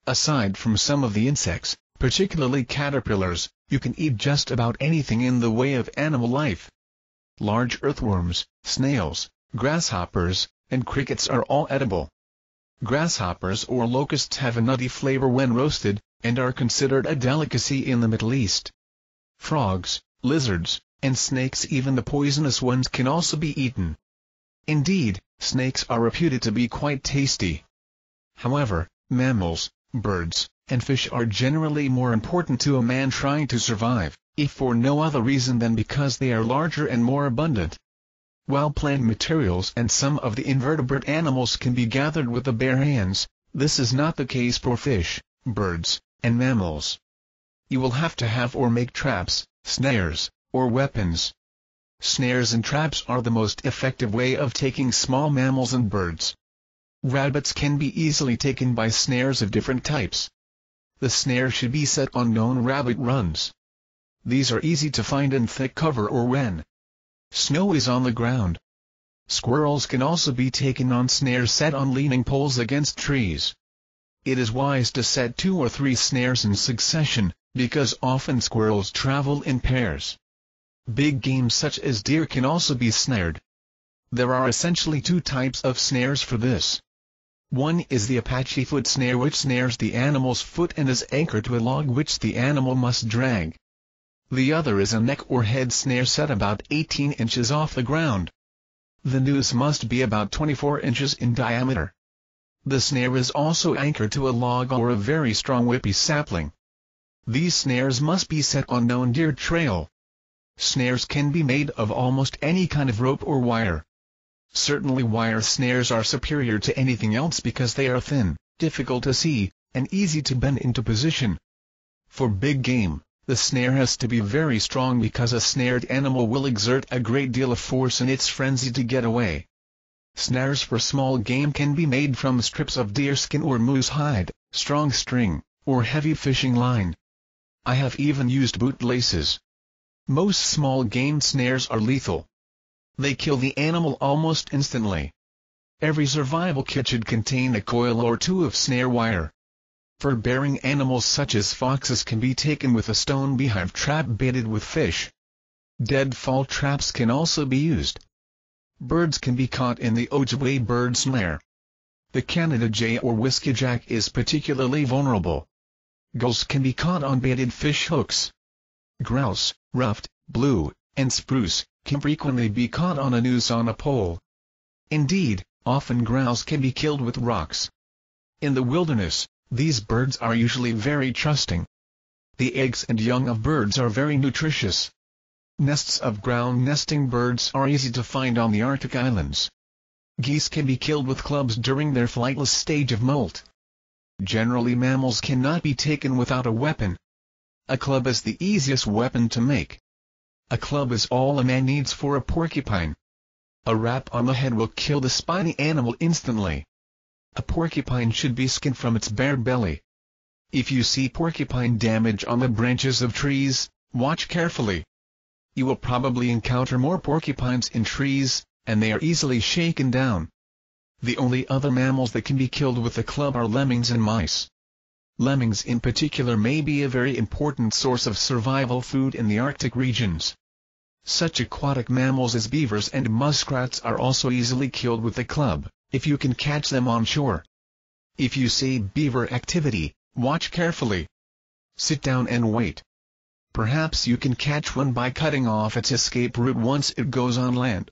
S1: Aside from some of the insects, particularly caterpillars, you can eat just about anything in the way of animal life. Large earthworms, snails, grasshoppers, and crickets are all edible. Grasshoppers or locusts have a nutty flavor when roasted, and are considered a delicacy in the Middle East. Frogs, lizards, and snakes, even the poisonous ones, can also be eaten. Indeed, snakes are reputed to be quite tasty. However, mammals, birds, and fish are generally more important to a man trying to survive, if for no other reason than because they are larger and more abundant. While plant materials and some of the invertebrate animals can be gathered with the bare hands, this is not the case for fish, birds, and mammals. You will have to have or make traps, snares, or weapons. Snares and traps are the most effective way of taking small mammals and birds. Rabbits can be easily taken by snares of different types. The snare should be set on known rabbit runs. These are easy to find in thick cover or when snow is on the ground. Squirrels can also be taken on snares set on leaning poles against trees. It is wise to set 2 or 3 snares in succession, because often squirrels travel in pairs. Big game such as deer can also be snared. There are essentially 2 types of snares for this. One is the Apache foot snare, which snares the animal's foot and is anchored to a log which the animal must drag. The other is a neck or head snare set about 18 inches off the ground. The noose must be about 24 inches in diameter. The snare is also anchored to a log or a very strong whippy sapling. These snares must be set on known deer trail. Snares can be made of almost any kind of rope or wire. Certainly wire snares are superior to anything else because they are thin, difficult to see, and easy to bend into position. For big game, the snare has to be very strong because a snared animal will exert a great deal of force in its frenzy to get away. Snares for small game can be made from strips of deerskin or moose hide, strong string, or heavy fishing line. I have even used bootlaces. Most small game snares are lethal. They kill the animal almost instantly. Every survival kit should contain a coil or 2 of snare wire. Fur-bearing animals such as foxes can be taken with a stone beehive trap baited with fish. Deadfall traps can also be used. Birds can be caught in the Ojibwe bird snare. The Canada jay or whiskeyjack is particularly vulnerable. Gulls can be caught on baited fish hooks. Grouse, ruffed, blue, and spruce can frequently be caught on a noose on a pole. Indeed, often grouse can be killed with rocks. In the wilderness, these birds are usually very trusting. The eggs and young of birds are very nutritious. Nests of ground nesting birds are easy to find on the Arctic islands. Geese can be killed with clubs during their flightless stage of molt. Generally mammals cannot be taken without a weapon. A club is the easiest weapon to make. A club is all a man needs for a porcupine. A rap on the head will kill the spiny animal instantly. A porcupine should be skinned from its bare belly. If you see porcupine damage on the branches of trees, watch carefully. You will probably encounter more porcupines in trees, and they are easily shaken down. The only other mammals that can be killed with a club are lemmings and mice. Lemmings in particular may be a very important source of survival food in the Arctic regions. Such aquatic mammals as beavers and muskrats are also easily killed with a club, if you can catch them on shore. If you see beaver activity, watch carefully. Sit down and wait. Perhaps you can catch one by cutting off its escape route once it goes on land.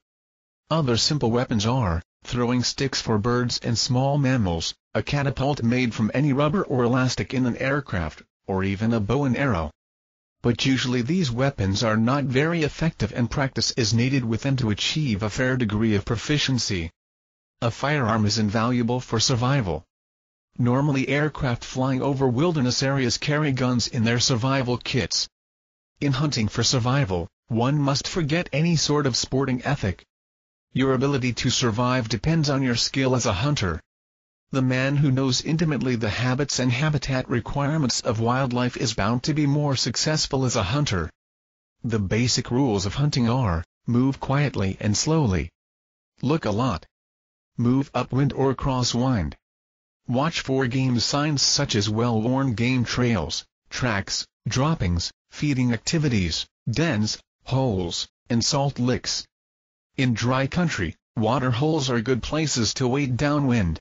S1: Other simple weapons are throwing sticks for birds and small mammals, a catapult made from any rubber or elastic in an aircraft, or even a bow and arrow. But usually these weapons are not very effective and practice is needed with them to achieve a fair degree of proficiency. A firearm is invaluable for survival. Normally aircraft flying over wilderness areas carry guns in their survival kits. In hunting for survival, one must forget any sort of sporting ethic. Your ability to survive depends on your skill as a hunter. The man who knows intimately the habits and habitat requirements of wildlife is bound to be more successful as a hunter. The basic rules of hunting are, move quietly and slowly. Look a lot. Move upwind or crosswind. Watch for game signs such as well-worn game trails, tracks, droppings, feeding activities, dens, holes, and salt licks. In dry country, water holes are good places to wait downwind.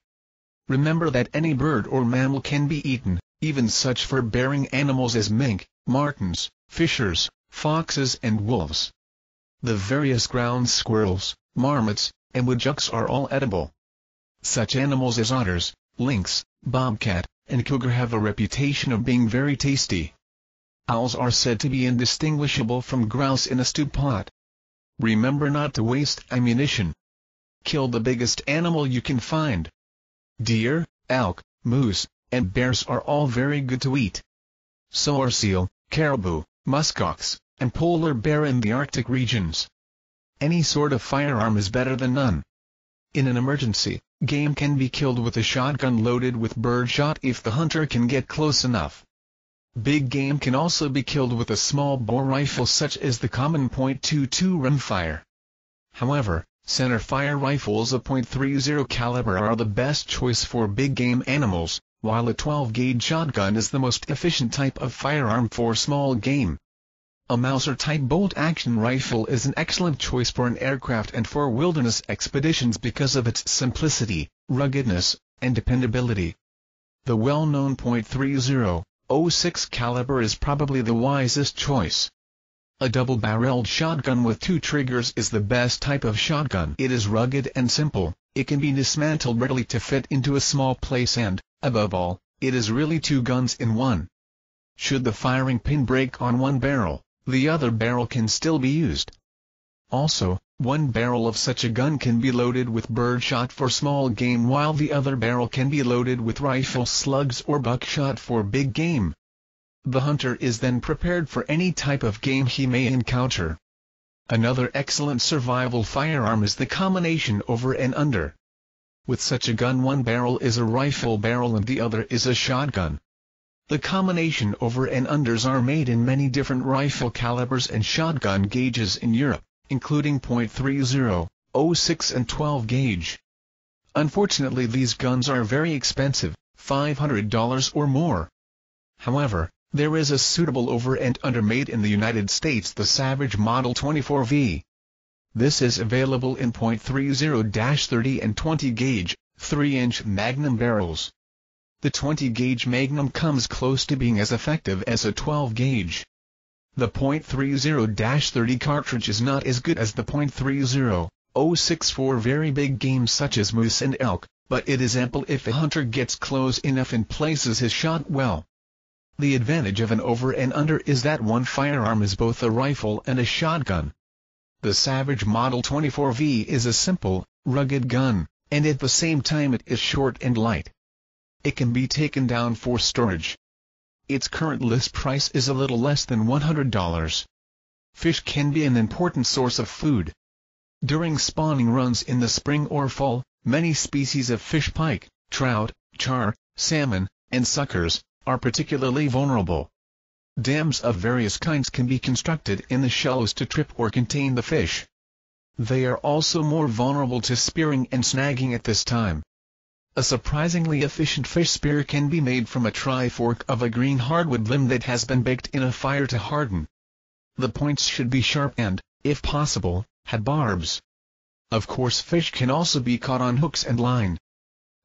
S1: Remember that any bird or mammal can be eaten, even such fur-bearing animals as mink, martens, fishers, foxes and wolves. The various ground squirrels, marmots, and woodchucks are all edible. Such animals as otters, lynx, bobcat, and cougar have a reputation of being very tasty. Owls are said to be indistinguishable from grouse in a stew pot. Remember not to waste ammunition. Kill the biggest animal you can find. Deer, elk, moose, and bears are all very good to eat. So are seal, caribou, muskox, and polar bear in the Arctic regions. Any sort of firearm is better than none. In an emergency, game can be killed with a shotgun loaded with birdshot if the hunter can get close enough. Big game can also be killed with a small bore rifle such as the common .22 rimfire. However, centerfire rifles of .30 caliber are the best choice for big game animals, while a 12-gauge shotgun is the most efficient type of firearm for small game. A Mauser-type bolt-action rifle is an excellent choice for an aircraft and for wilderness expeditions because of its simplicity, ruggedness, and dependability. The well-known .30 .06 caliber is probably the wisest choice. A double-barreled shotgun with 2 triggers is the best type of shotgun. It is rugged and simple, it can be dismantled readily to fit into a small place and, above all, it is really 2 guns in one. Should the firing pin break on one barrel, the other barrel can still be used. Also, one barrel of such a gun can be loaded with birdshot for small game while the other barrel can be loaded with rifle slugs or buckshot for big game. The hunter is then prepared for any type of game he may encounter. Another excellent survival firearm is the combination over and under. With such a gun, one barrel is a rifle barrel and the other is a shotgun. The combination over and unders are made in many different rifle calibers and shotgun gauges in Europe, including .30, .06 and 12 gauge. Unfortunately, these guns are very expensive, $500 or more. However, there is a suitable over and under made in the United States, the Savage Model 24V. This is available in .30-30 and 20 gauge, 3-inch Magnum barrels. The 20 gauge Magnum comes close to being as effective as a 12 gauge. The .30-30 cartridge is not as good as the .30-06 for very big game such as moose and elk, but it is ample if a hunter gets close enough and places his shot well. The advantage of an over and under is that one firearm is both a rifle and a shotgun. The Savage Model 24V is a simple, rugged gun, and at the same time it is short and light. It can be taken down for storage. Its current list price is a little less than $100. Fish can be an important source of food. During spawning runs in the spring or fall, many species of fish, pike, trout, char, salmon, and suckers, are particularly vulnerable. Dams of various kinds can be constructed in the shallows to trip or contain the fish. They are also more vulnerable to spearing and snagging at this time. A surprisingly efficient fish spear can be made from a tri-fork of a green hardwood limb that has been baked in a fire to harden. The points should be sharp and, if possible, have barbs. Of course, fish can also be caught on hooks and line.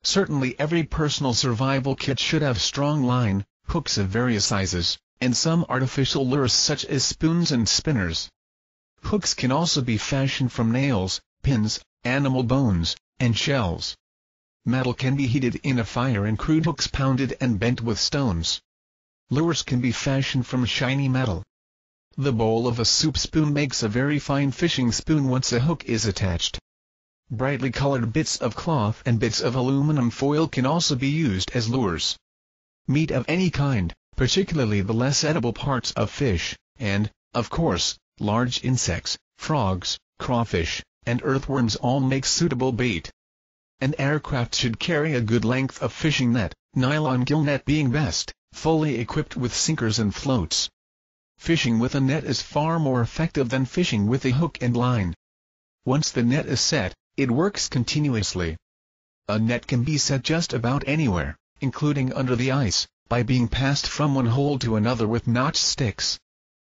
S1: Certainly every personal survival kit should have strong line, hooks of various sizes, and some artificial lures such as spoons and spinners. Hooks can also be fashioned from nails, pins, animal bones, and shells. Metal can be heated in a fire and crude hooks pounded and bent with stones. Lures can be fashioned from shiny metal. The bowl of a soup spoon makes a very fine fishing spoon once a hook is attached. Brightly colored bits of cloth and bits of aluminum foil can also be used as lures. Meat of any kind, particularly the less edible parts of fish, and, of course, large insects, frogs, crawfish, and earthworms all make suitable bait. An aircraft should carry a good length of fishing net, nylon gill net being best, fully equipped with sinkers and floats. Fishing with a net is far more effective than fishing with a hook and line. Once the net is set, it works continuously. A net can be set just about anywhere, including under the ice, by being passed from one hole to another with notched sticks.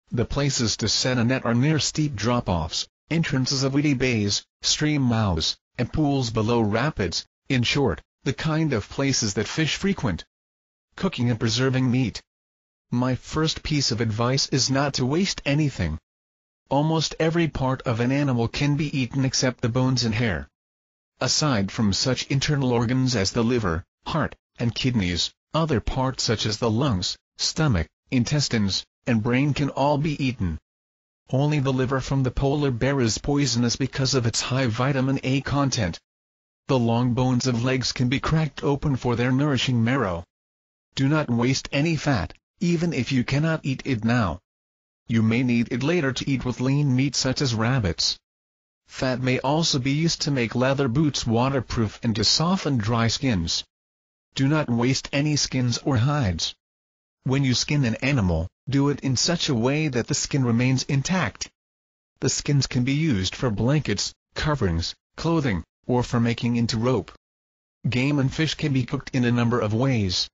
S1: The places to set a net are near steep drop-offs, entrances of weedy bays, stream mouths, and pools below rapids, in short, the kind of places that fish frequent. Cooking and preserving meat. My first piece of advice is not to waste anything. Almost every part of an animal can be eaten except the bones and hair. Aside from such internal organs as the liver, heart, and kidneys, other parts such as the lungs, stomach, intestines, and brain can all be eaten. Only the liver from the polar bear is poisonous because of its high vitamin A content. The long bones of legs can be cracked open for their nourishing marrow. Do not waste any fat, even if you cannot eat it now. You may need it later to eat with lean meat such as rabbits. Fat may also be used to make leather boots waterproof and to soften dry skins. Do not waste any skins or hides. When you skin an animal, do it in such a way that the skin remains intact. The skins can be used for blankets, coverings, clothing, or for making into rope. Game and fish can be cooked in a number of ways.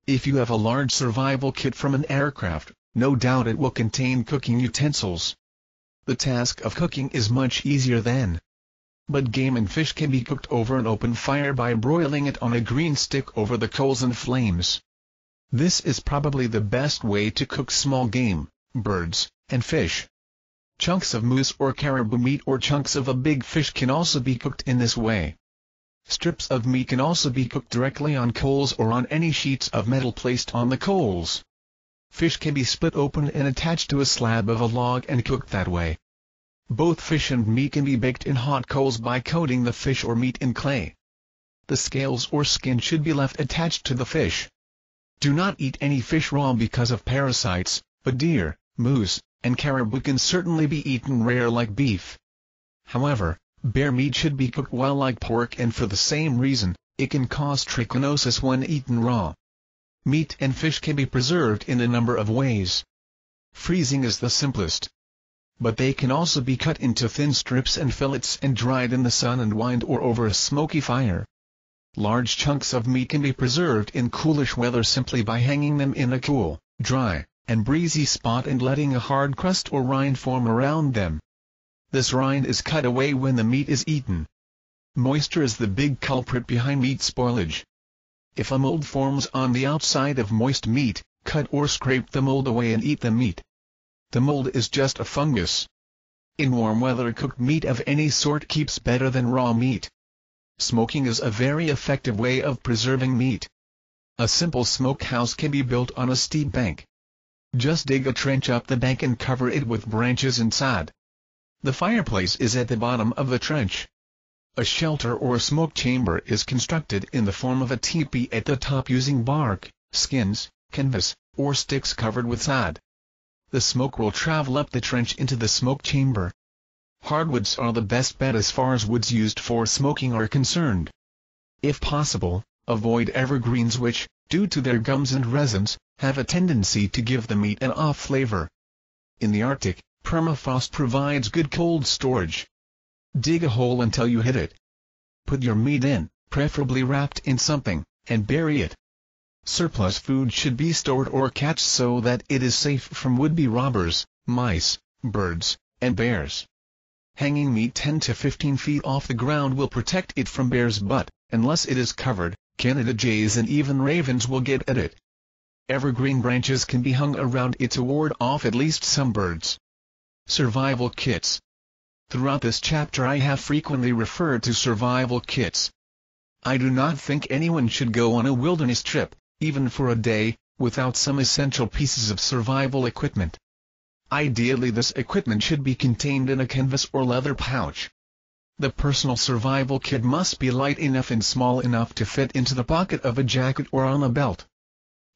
S1: If you have a large survival kit from an aircraft, no doubt it will contain cooking utensils. The task of cooking is much easier then. But game and fish can be cooked over an open fire by broiling it on a green stick over the coals and flames. This is probably the best way to cook small game, birds, and fish. Chunks of moose or caribou meat or chunks of a big fish can also be cooked in this way. Strips of meat can also be cooked directly on coals or on any sheets of metal placed on the coals. Fish can be split open and attached to a slab of a log and cooked that way. Both fish and meat can be baked in hot coals by coating the fish or meat in clay. The scales or skin should be left attached to the fish. Do not eat any fish raw because of parasites, but deer, moose, and caribou can certainly be eaten rare like beef. However, bear meat should be cooked well like pork, and for the same reason, it can cause trichinosis when eaten raw. Meat and fish can be preserved in a number of ways. Freezing is the simplest. But they can also be cut into thin strips and fillets and dried in the sun and wined or over a smoky fire. Large chunks of meat can be preserved in coolish weather simply by hanging them in a cool, dry, and breezy spot and letting a hard crust or rind form around them. This rind is cut away when the meat is eaten. Moisture is the big culprit behind meat spoilage. If a mold forms on the outside of moist meat, cut or scrape the mold away and eat the meat. The mold is just a fungus. In warm weather, cooked meat of any sort keeps better than raw meat. Smoking is a very effective way of preserving meat. A simple smokehouse can be built on a steep bank. Just dig a trench up the bank and cover it with branches and sod. The fireplace is at the bottom of the trench. A shelter or smoke chamber is constructed in the form of a teepee at the top using bark, skins, canvas, or sticks covered with sod. The smoke will travel up the trench into the smoke chamber. Hardwoods are the best bet as far as woods used for smoking are concerned. If possible, avoid evergreens which, due to their gums and resins, have a tendency to give the meat an off flavor. In the Arctic, permafrost provides good cold storage. Dig a hole until you hit it. Put your meat in, preferably wrapped in something, and bury it. Surplus food should be stored or cached so that it is safe from would-be robbers, mice, birds, and bears. Hanging meat 10 to 15 feet off the ground will protect it from bears, but, unless it is covered, Canada jays and even ravens will get at it. Evergreen branches can be hung around it to ward off at least some birds. Survival kits. Throughout this chapter I have frequently referred to survival kits. I do not think anyone should go on a wilderness trip, even for a day, without some essential pieces of survival equipment. Ideally, this equipment should be contained in a canvas or leather pouch. The personal survival kit must be light enough and small enough to fit into the pocket of a jacket or on a belt.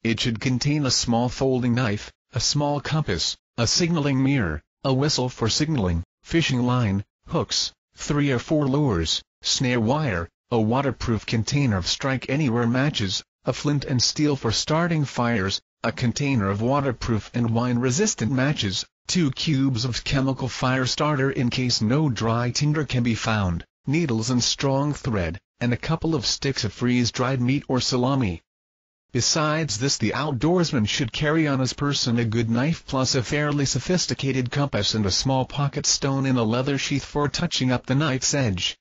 S1: It should contain a small folding knife, a small compass, a signaling mirror, a whistle for signaling, fishing line, hooks, 3 or 4 lures, snare wire, a waterproof container of strike-anywhere matches, a flint and steel for starting fires, a container of waterproof and wine-resistant matches, 2 cubes of chemical fire starter in case no dry tinder can be found, needles and strong thread, and a couple of sticks of freeze-dried meat or salami. Besides this, the outdoorsman should carry on his person a good knife plus a fairly sophisticated compass and a small pocket stone in a leather sheath for touching up the knife's edge.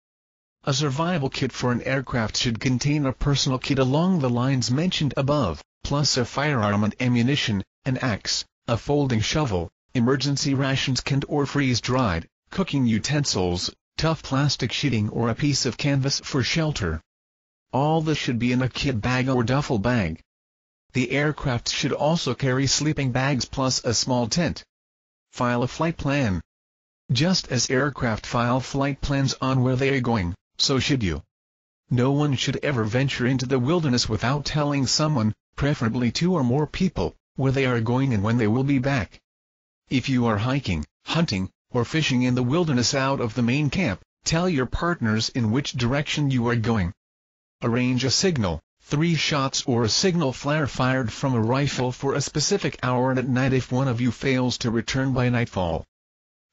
S1: A survival kit for an aircraft should contain a personal kit along the lines mentioned above, plus a firearm and ammunition, an axe, a folding shovel, emergency rations canned or freeze-dried, cooking utensils, tough plastic sheeting or a piece of canvas for shelter. All this should be in a kit bag or duffel bag. The aircraft should also carry sleeping bags plus a small tent. File a flight plan. Just as aircraft file flight plans on where they are going, so should you. No one should ever venture into the wilderness without telling someone, preferably 2 or more people, where they are going and when they will be back. If you are hiking, hunting, or fishing in the wilderness out of the main camp, tell your partners in which direction you are going. Arrange a signal, 3 shots or a signal flare fired from a rifle for a specific hour and at night if one of you fails to return by nightfall.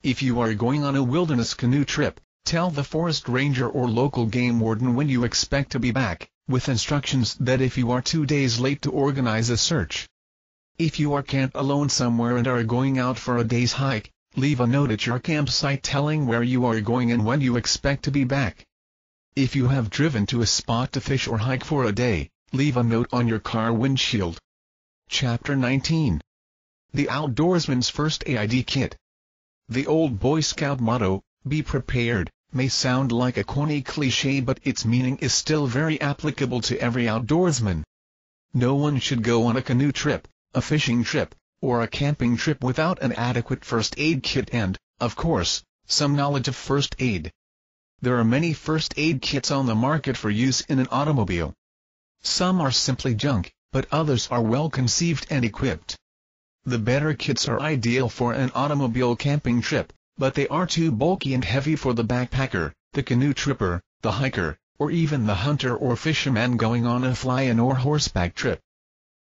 S1: If you are going on a wilderness canoe trip, tell the forest ranger or local game warden when you expect to be back, with instructions that if you are 2 days late to organize a search. If you are camped alone somewhere and are going out for a day's hike, leave a note at your campsite telling where you are going and when you expect to be back. If you have driven to a spot to fish or hike for a day, leave a note on your car windshield. Chapter 19. The Outdoorsman's First Aid Kit. The old Boy Scout motto, "Be prepared," may sound like a corny cliché, but its meaning is still very applicable to every outdoorsman. No one should go on a canoe trip, a fishing trip, or a camping trip without an adequate first aid kit and, of course, some knowledge of first aid. There are many first aid kits on the market for use in an automobile. Some are simply junk, but others are well conceived and equipped. The better kits are ideal for an automobile camping trip, but they are too bulky and heavy for the backpacker, the canoe tripper, the hiker, or even the hunter or fisherman going on a fly-in or horseback trip.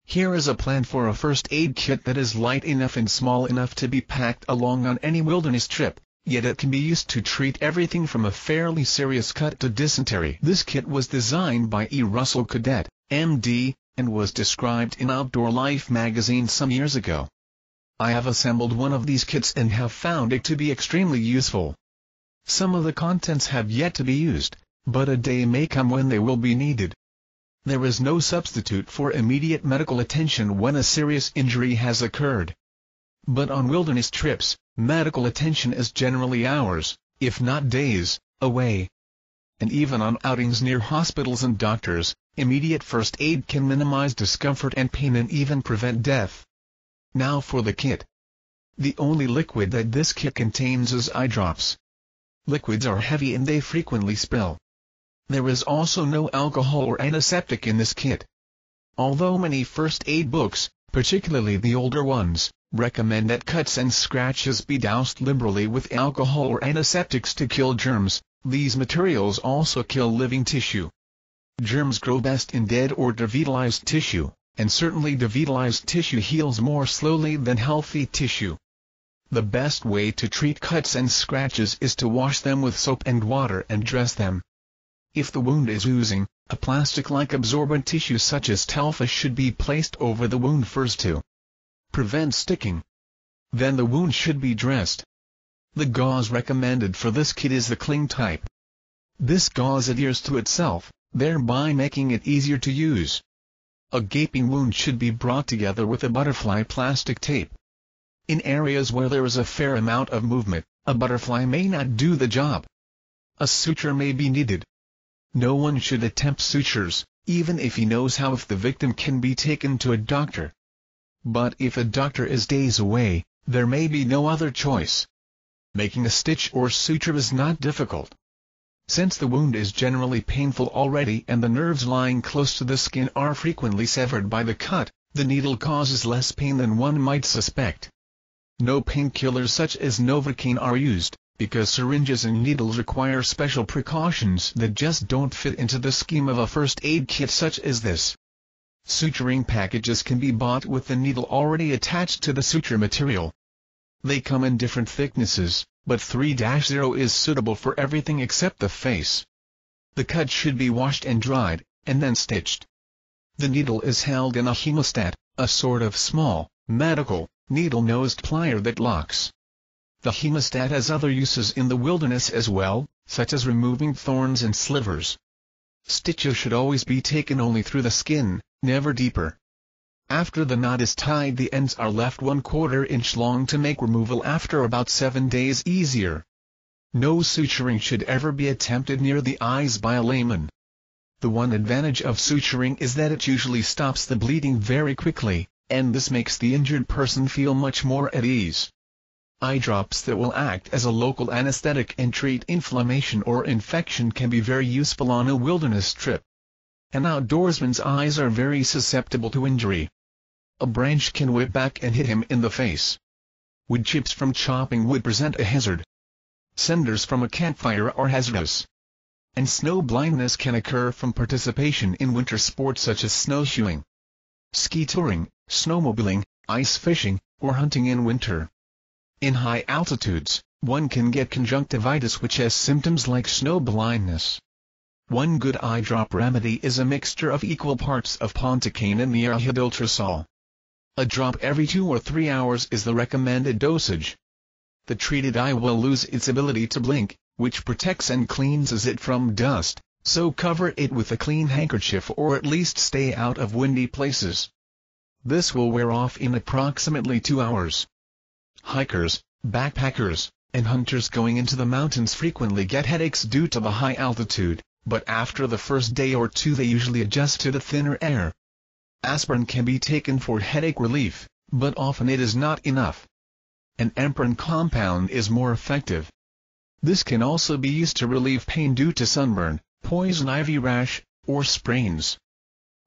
S1: Here is a plan for a first aid kit that is light enough and small enough to be packed along on any wilderness trip, yet it can be used to treat everything from a fairly serious cut to dysentery. This kit was designed by E. Russell Cadet, M.D., and was described in Outdoor Life magazine some years ago. I have assembled one of these kits and have found it to be extremely useful. Some of the contents have yet to be used, but a day may come when they will be needed. There is no substitute for immediate medical attention when a serious injury has occurred. But on wilderness trips, medical attention is generally hours, if not days, away. And even on outings near hospitals and doctors, immediate first aid can minimize discomfort and pain and even prevent death. Now for the kit. The only liquid that this kit contains is eye drops. Liquids are heavy and they frequently spill. There is also no alcohol or antiseptic in this kit. Although many first aid books, particularly the older ones, recommend that cuts and scratches be doused liberally with alcohol or antiseptics to kill germs, these materials also kill living tissue. Germs grow best in dead or devitalized tissue, and certainly devitalized tissue heals more slowly than healthy tissue. The best way to treat cuts and scratches is to wash them with soap and water and dress them. If the wound is oozing, a plastic-like absorbent tissue such as Telfa should be placed over the wound first to prevent sticking. Then the wound should be dressed. The gauze recommended for this kit is the cling type. This gauze adheres to itself, thereby making it easier to use. A gaping wound should be brought together with a butterfly plastic tape. In areas where there is a fair amount of movement, a butterfly may not do the job. A suture may be needed. No one should attempt sutures, even if he knows how, if the victim can be taken to a doctor. But if a doctor is days away, there may be no other choice. Making a stitch or suture is not difficult. Since the wound is generally painful already and the nerves lying close to the skin are frequently severed by the cut, the needle causes less pain than one might suspect. No painkillers such as Novocaine are used, because syringes and needles require special precautions that just don't fit into the scheme of a first aid kit such as this. Suturing packages can be bought with the needle already attached to the suture material. They come in different thicknesses, but 3-0 is suitable for everything except the face. The cut should be washed and dried, and then stitched. The needle is held in a hemostat, a sort of small, medical, needle-nosed plier that locks. The hemostat has other uses in the wilderness as well, such as removing thorns and slivers. Stitches should always be taken only through the skin, never deeper. After the knot is tied, the ends are left 1/4 inch long to make removal after about 7 days easier. No suturing should ever be attempted near the eyes by a layman. The one advantage of suturing is that it usually stops the bleeding very quickly, and this makes the injured person feel much more at ease. Eye drops that will act as a local anesthetic and treat inflammation or infection can be very useful on a wilderness trip. An outdoorsman's eyes are very susceptible to injury. A branch can whip back and hit him in the face. Wood chips from chopping wood present a hazard. Cinders from a campfire are hazardous. And snow blindness can occur from participation in winter sports such as snowshoeing, ski touring, snowmobiling, ice fishing, or hunting in winter. In high altitudes, one can get conjunctivitis, which has symptoms like snow blindness. One good eye drop remedy is a mixture of equal parts of Pontocaine and Myrhidiltrasol. A drop every 2 or 3 hours is the recommended dosage. The treated eye will lose its ability to blink, which protects and cleanses it from dust, so cover it with a clean handkerchief or at least stay out of windy places. This will wear off in approximately 2 hours. Hikers, backpackers, and hunters going into the mountains frequently get headaches due to the high altitude, but after the first day or two they usually adjust to the thinner air. Aspirin can be taken for headache relief, but often it is not enough. An emprin compound is more effective. This can also be used to relieve pain due to sunburn, poison ivy rash, or sprains.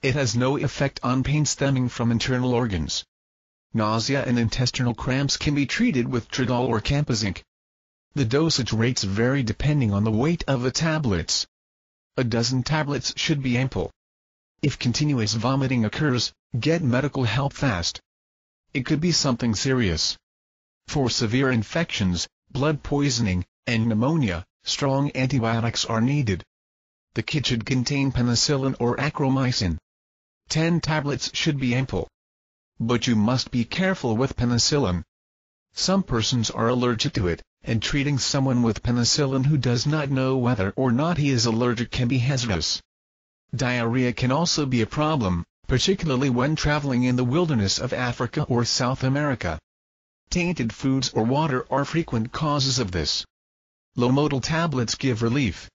S1: It has no effect on pain stemming from internal organs. Nausea and intestinal cramps can be treated with Tridol or Campazinc. The dosage rates vary depending on the weight of the tablets. A dozen tablets should be ample. If continuous vomiting occurs, get medical help fast. It could be something serious. For severe infections, blood poisoning, and pneumonia, strong antibiotics are needed. The kit should contain penicillin or acromycin. 10 tablets should be ample. But you must be careful with penicillin. Some persons are allergic to it, and treating someone with penicillin who does not know whether or not he is allergic can be hazardous. Diarrhea can also be a problem, particularly when traveling in the wilderness of Africa or South America. Tainted foods or water are frequent causes of this. Lomotil tablets give relief.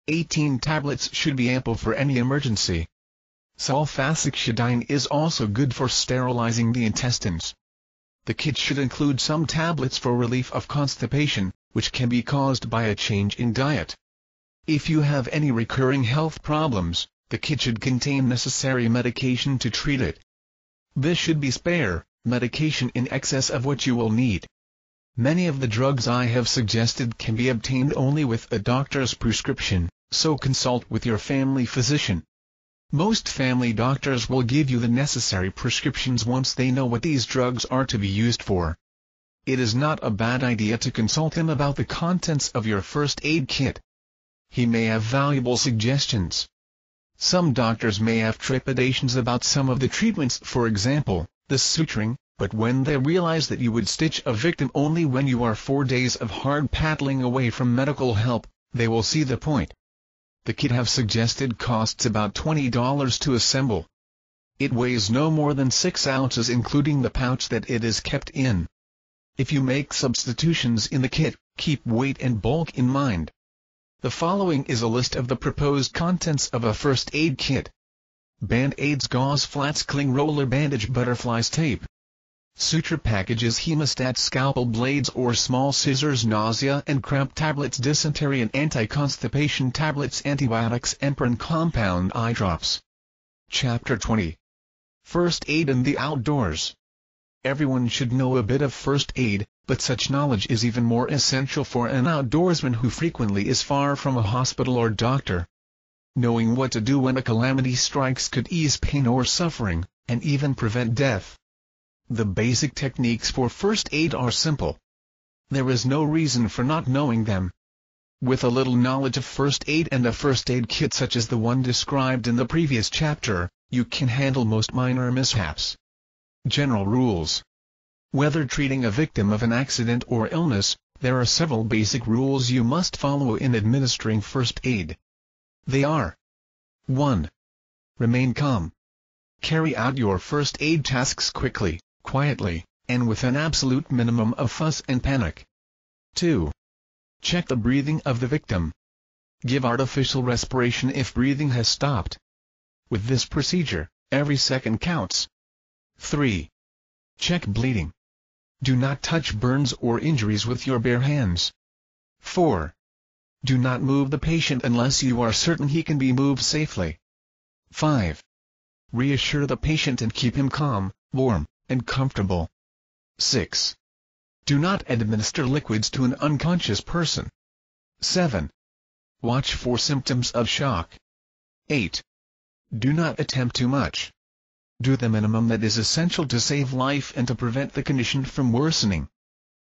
S1: 18 tablets should be ample for any emergency. Sulfacetamide is also good for sterilizing the intestines. The kit should include some tablets for relief of constipation, which can be caused by a change in diet. If you have any recurring health problems, the kit should contain necessary medication to treat it. This should be spare medication in excess of what you will need. Many of the drugs I have suggested can be obtained only with a doctor's prescription, so consult with your family physician. Most family doctors will give you the necessary prescriptions once they know what these drugs are to be used for. It is not a bad idea to consult him about the contents of your first aid kit. He may have valuable suggestions. Some doctors may have trepidations about some of the treatments, for example, the suturing, but when they realize that you would stitch a victim only when you are 4 days of hard paddling away from medical help, they will see the point. The kit have suggested costs about $20 to assemble. It weighs no more than 6 ounces including the pouch that it is kept in. If you make substitutions in the kit, keep weight and bulk in mind. The following is a list of the proposed contents of a first aid kit. Band-aids, gauze, flats, cling roller, bandage, butterflies, tape. Suture packages, hemostat, scalpel blades or small scissors, nausea and cramp tablets, dysentery and anti-constipation tablets, antibiotics, Emprin compound eye drops. Chapter 20. First aid in the outdoors. Everyone should know a bit of first aid, but such knowledge is even more essential for an outdoorsman who frequently is far from a hospital or doctor. Knowing what to do when a calamity strikes could ease pain or suffering, and even prevent death. The basic techniques for first aid are simple. There is no reason for not knowing them. With a little knowledge of first aid and a first aid kit such as the one described in the previous chapter, you can handle most minor mishaps. General rules. Whether treating a victim of an accident or illness, there are several basic rules you must follow in administering first aid. They are: 1. Remain calm. Carry out your first aid tasks quickly, quietly, and with an absolute minimum of fuss and panic. 2. Check the breathing of the victim. Give artificial respiration if breathing has stopped. With this procedure, every second counts. 3. Check bleeding. Do not touch burns or injuries with your bare hands. 4. Do not move the patient unless you are certain he can be moved safely. 5. Reassure the patient and keep him calm, warm, and comfortable. 6. Do not administer liquids to an unconscious person. 7. Watch for symptoms of shock. 8. Do not attempt too much. Do the minimum that is essential to save life and to prevent the condition from worsening.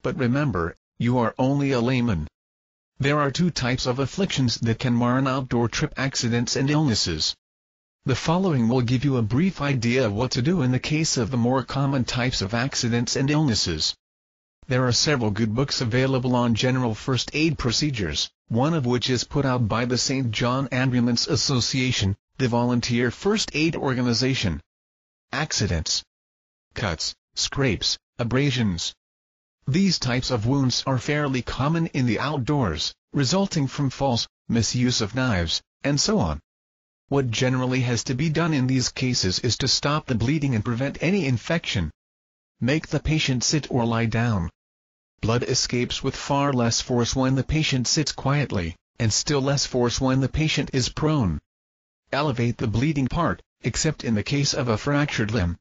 S1: But remember, you are only a layman. There are two types of afflictions that can mar an outdoor trip: accidents and illnesses. The following will give you a brief idea of what to do in the case of the more common types of accidents and illnesses. There are several good books available on general first aid procedures, one of which is put out by the St. John Ambulance Association, the volunteer first aid organization. Accidents. Cuts, scrapes, abrasions. These types of wounds are fairly common in the outdoors, resulting from falls, misuse of knives, and so on. What generally has to be done in these cases is to stop the bleeding and prevent any infection. Make the patient sit or lie down. Blood escapes with far less force when the patient sits quietly, and still less force when the patient is prone. Elevate the bleeding part, except in the case of a fractured limb.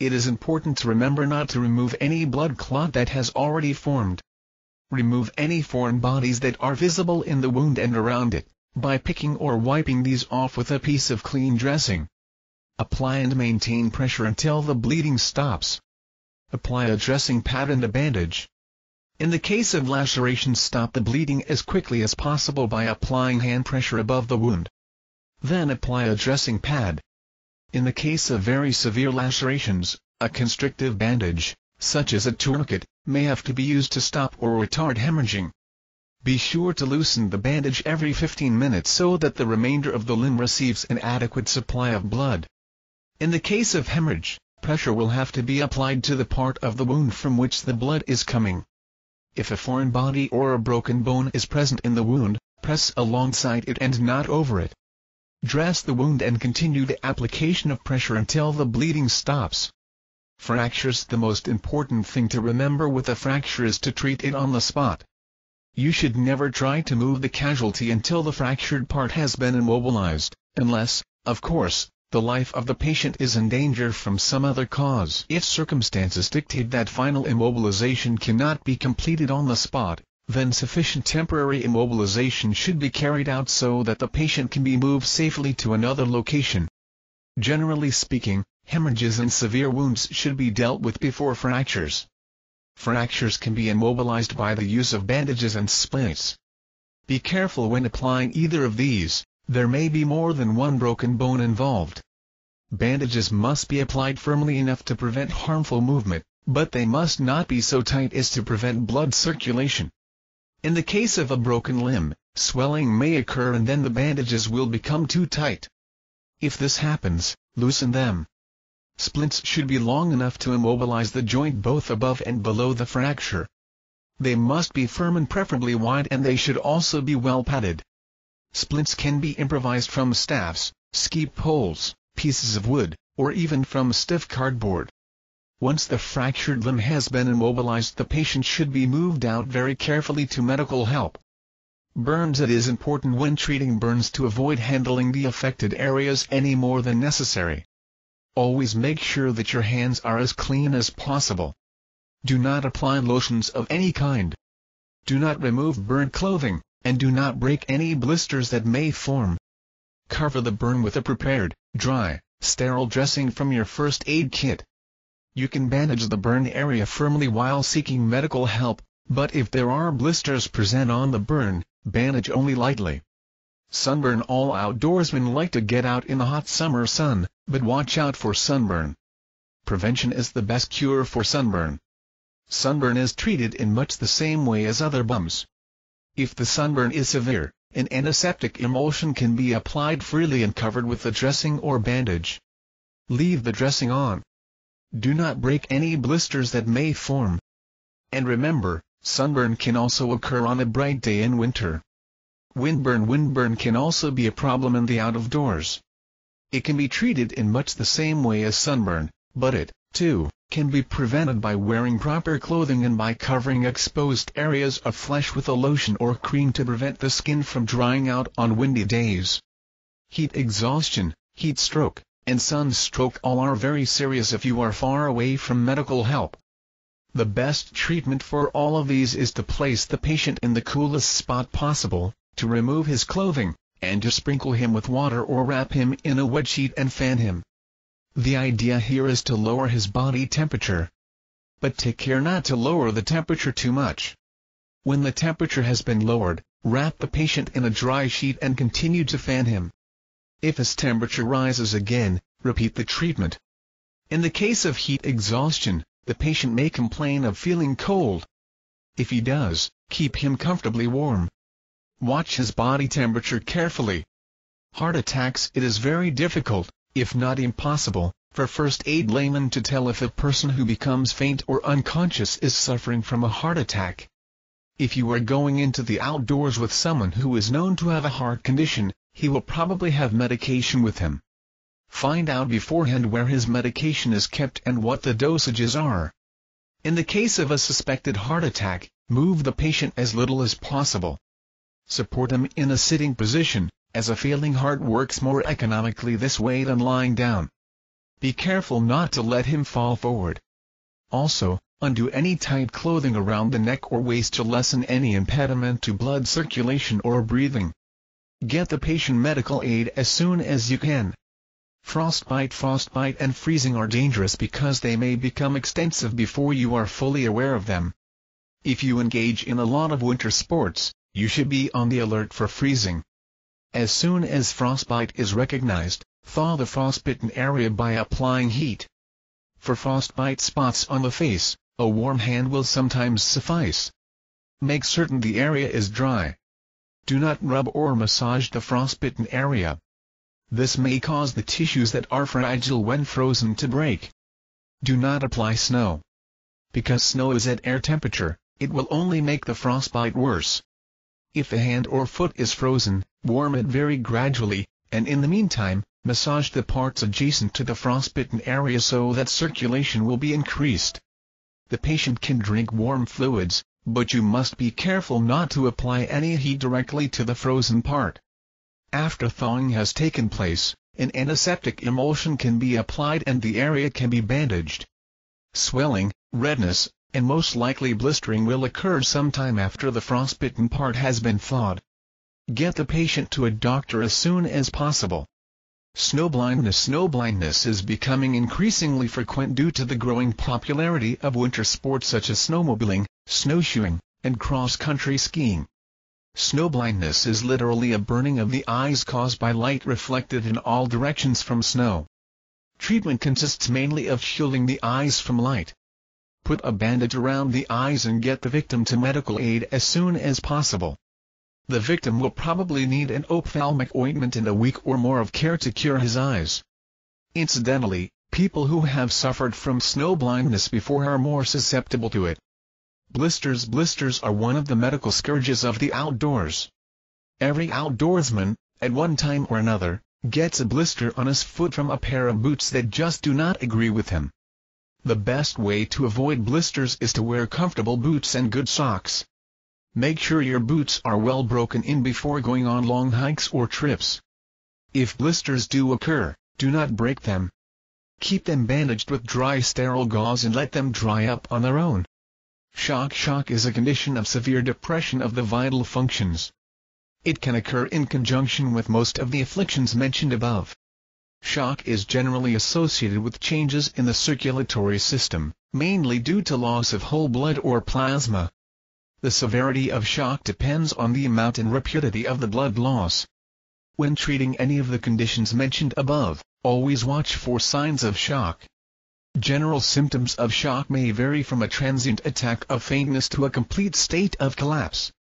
S1: It is important to remember not to remove any blood clot that has already formed. Remove any foreign bodies that are visible in the wound and around it, by picking or wiping these off with a piece of clean dressing. Apply and maintain pressure until the bleeding stops. Apply a dressing pad and a bandage. In the case of lacerations, stop the bleeding as quickly as possible by applying hand pressure above the wound. Then apply a dressing pad. In the case of very severe lacerations, a constrictive bandage, such as a tourniquet, may have to be used to stop or retard hemorrhaging. Be sure to loosen the bandage every 15 minutes so that the remainder of the limb receives an adequate supply of blood. In the case of hemorrhage, pressure will have to be applied to the part of the wound from which the blood is coming. If a foreign body or a broken bone is present in the wound, press alongside it and not over it. Dress the wound and continue the application of pressure until the bleeding stops. Fractures. The most important thing to remember with a fracture is to treat it on the spot. You should never try to move the casualty until the fractured part has been immobilized, unless, of course, the life of the patient is in danger from some other cause. If circumstances dictate that final immobilization cannot be completed on the spot, then sufficient temporary immobilization should be carried out so that the patient can be moved safely to another location. Generally speaking, hemorrhages and severe wounds should be dealt with before fractures. Fractures can be immobilized by the use of bandages and splints. Be careful when applying either of these. There may be more than one broken bone involved. Bandages must be applied firmly enough to prevent harmful movement, but they must not be so tight as to prevent blood circulation. In the case of a broken limb, swelling may occur and then the bandages will become too tight. If this happens, loosen them. Splints should be long enough to immobilize the joint both above and below the fracture. They must be firm and preferably wide, and they should also be well padded. Splints can be improvised from staffs, ski poles, pieces of wood, or even from stiff cardboard. Once the fractured limb has been immobilized, the patient should be moved out very carefully to medical help. Burns. It is important when treating burns to avoid handling the affected areas any more than necessary. Always make sure that your hands are as clean as possible. Do not apply lotions of any kind. Do not remove burnt clothing, and do not break any blisters that may form. Cover the burn with a prepared, dry, sterile dressing from your first aid kit. You can bandage the burn area firmly while seeking medical help, but if there are blisters present on the burn, bandage only lightly. Sunburn. All outdoorsmen like to get out in the hot summer sun, but watch out for sunburn. Prevention is the best cure for sunburn. Sunburn is treated in much the same way as other bums. If the sunburn is severe, an antiseptic emulsion can be applied freely and covered with a dressing or bandage. Leave the dressing on. Do not break any blisters that may form. And remember, sunburn can also occur on a bright day in winter. Windburn. Windburn can also be a problem in the out-of-doors. It can be treated in much the same way as sunburn, but it, too, can be prevented by wearing proper clothing and by covering exposed areas of flesh with a lotion or cream to prevent the skin from drying out on windy days. Heat exhaustion, heat stroke, and sunstroke all are very serious if you are far away from medical help. The best treatment for all of these is to place the patient in the coolest spot possible, to remove his clothing, and to sprinkle him with water or wrap him in a wet sheet and fan him. The idea here is to lower his body temperature. But take care not to lower the temperature too much. When the temperature has been lowered, wrap the patient in a dry sheet and continue to fan him. If his temperature rises again, repeat the treatment. In the case of heat exhaustion, the patient may complain of feeling cold. If he does, keep him comfortably warm. Watch his body temperature carefully. Heart attacks. It is very difficult, if not impossible, for first aid laymen to tell if a person who becomes faint or unconscious is suffering from a heart attack. If you are going into the outdoors with someone who is known to have a heart condition, he will probably have medication with him. Find out beforehand where his medication is kept and what the dosages are. In the case of a suspected heart attack, move the patient as little as possible. Support him in a sitting position, as a failing heart works more economically this way than lying down. Be careful not to let him fall forward. Also, undo any tight clothing around the neck or waist to lessen any impediment to blood circulation or breathing. Get the patient medical aid as soon as you can. Frostbite and freezing are dangerous because they may become extensive before you are fully aware of them. If you engage in a lot of winter sports, you should be on the alert for freezing. As soon as frostbite is recognized, thaw the frostbitten area by applying heat. For frostbite spots on the face, a warm hand will sometimes suffice. Make certain the area is dry. Do not rub or massage the frostbitten area. This may cause the tissues that are fragile when frozen to break. Do not apply snow. Because snow is at air temperature, it will only make the frostbite worse. If the hand or foot is frozen, warm it very gradually, and in the meantime, massage the parts adjacent to the frostbitten area so that circulation will be increased. The patient can drink warm fluids, but you must be careful not to apply any heat directly to the frozen part. After thawing has taken place, an antiseptic emulsion can be applied and the area can be bandaged. Swelling, redness, and most likely blistering will occur sometime after the frostbitten part has been thawed. Get the patient to a doctor as soon as possible. Snowblindness. Snowblindness is becoming increasingly frequent due to the growing popularity of winter sports such as snowmobiling, snowshoeing, and cross-country skiing. Snowblindness is literally a burning of the eyes caused by light reflected in all directions from snow. Treatment consists mainly of shielding the eyes from light. Put a bandage around the eyes and get the victim to medical aid as soon as possible. The victim will probably need an ophthalmic ointment and a week or more of care to cure his eyes. Incidentally, People who have suffered from snow blindness before are more susceptible to it. Blisters. Blisters are one of the medical scourges of the outdoors. Every outdoorsman, at one time or another, gets a blister on his foot from a pair of boots that just do not agree with him. The best way to avoid blisters is to wear comfortable boots and good socks. Make sure your boots are well broken in before going on long hikes or trips. If blisters do occur, do not break them. Keep them bandaged with dry sterile gauze and let them dry up on their own. Shock. Shock is a condition of severe depression of the vital functions. It can occur in conjunction with most of the afflictions mentioned above. Shock is generally associated with changes in the circulatory system, mainly due to loss of whole blood or plasma. The severity of shock depends on the amount and rapidity of the blood loss. When treating any of the conditions mentioned above, always watch for signs of shock. General symptoms of shock may vary from a transient attack of faintness to a complete state of collapse.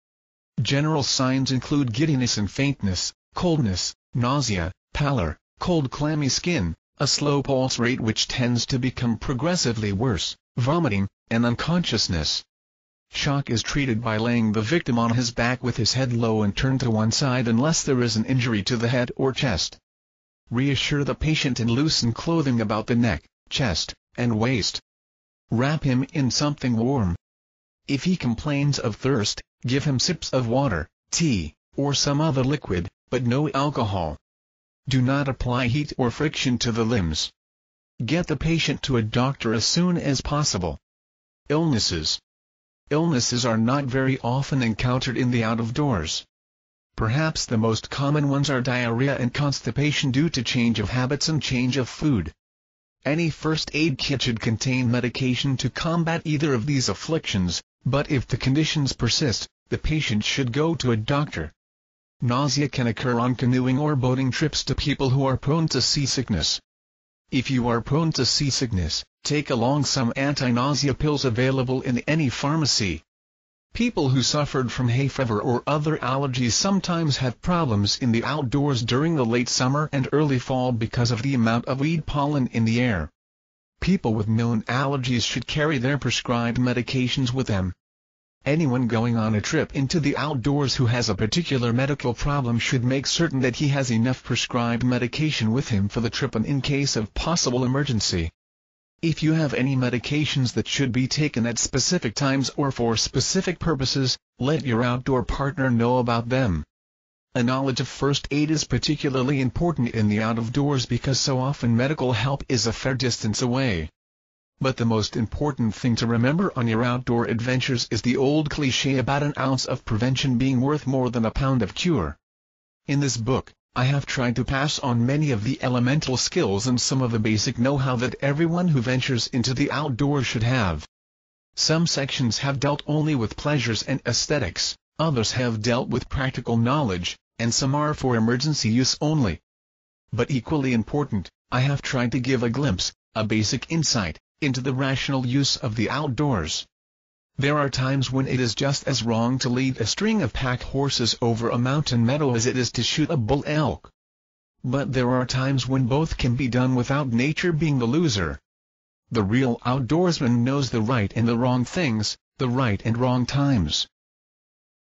S1: General signs include giddiness and faintness, coldness, nausea, pallor, cold clammy skin, a slow pulse rate which tends to become progressively worse, vomiting, and unconsciousness. Shock is treated by laying the victim on his back with his head low and turned to one side unless there is an injury to the head or chest. Reassure the patient and loosen clothing about the neck, chest, and waist. Wrap him in something warm. If he complains of thirst, give him sips of water, tea, or some other liquid, but no alcohol. Do not apply heat or friction to the limbs. Get the patient to a doctor as soon as possible. Illnesses. Illnesses are not very often encountered in the out-of-doors. Perhaps the most common ones are diarrhea and constipation due to change of habits and change of food. Any first aid kit should contain medication to combat either of these afflictions, but if the conditions persist, the patient should go to a doctor. Nausea can occur on canoeing or boating trips to people who are prone to seasickness. If you are prone to seasickness, take along some anti-nausea pills available in any pharmacy. People who suffered from hay fever or other allergies sometimes have problems in the outdoors during the late summer and early fall because of the amount of weed pollen in the air. People with known allergies should carry their prescribed medications with them. Anyone going on a trip into the outdoors who has a particular medical problem should make certain that he has enough prescribed medication with him for the trip and in case of possible emergency. If you have any medications that should be taken at specific times or for specific purposes, let your outdoor partner know about them. A knowledge of first aid is particularly important in the out-of-doors because so often medical help is a fair distance away. But the most important thing to remember on your outdoor adventures is the old cliché about an ounce of prevention being worth more than a pound of cure. In this book, I have tried to pass on many of the elemental skills and some of the basic know-how that everyone who ventures into the outdoors should have. Some sections have dealt only with pleasures and aesthetics, others have dealt with practical knowledge, and some are for emergency use only. But equally important, I have tried to give a glimpse, a basic insight, into the rational use of the outdoors. There are times when it is just as wrong to lead a string of pack horses over a mountain meadow as it is to shoot a bull elk. But there are times when both can be done without nature being the loser. The real outdoorsman knows the right and the wrong things, the right and wrong times.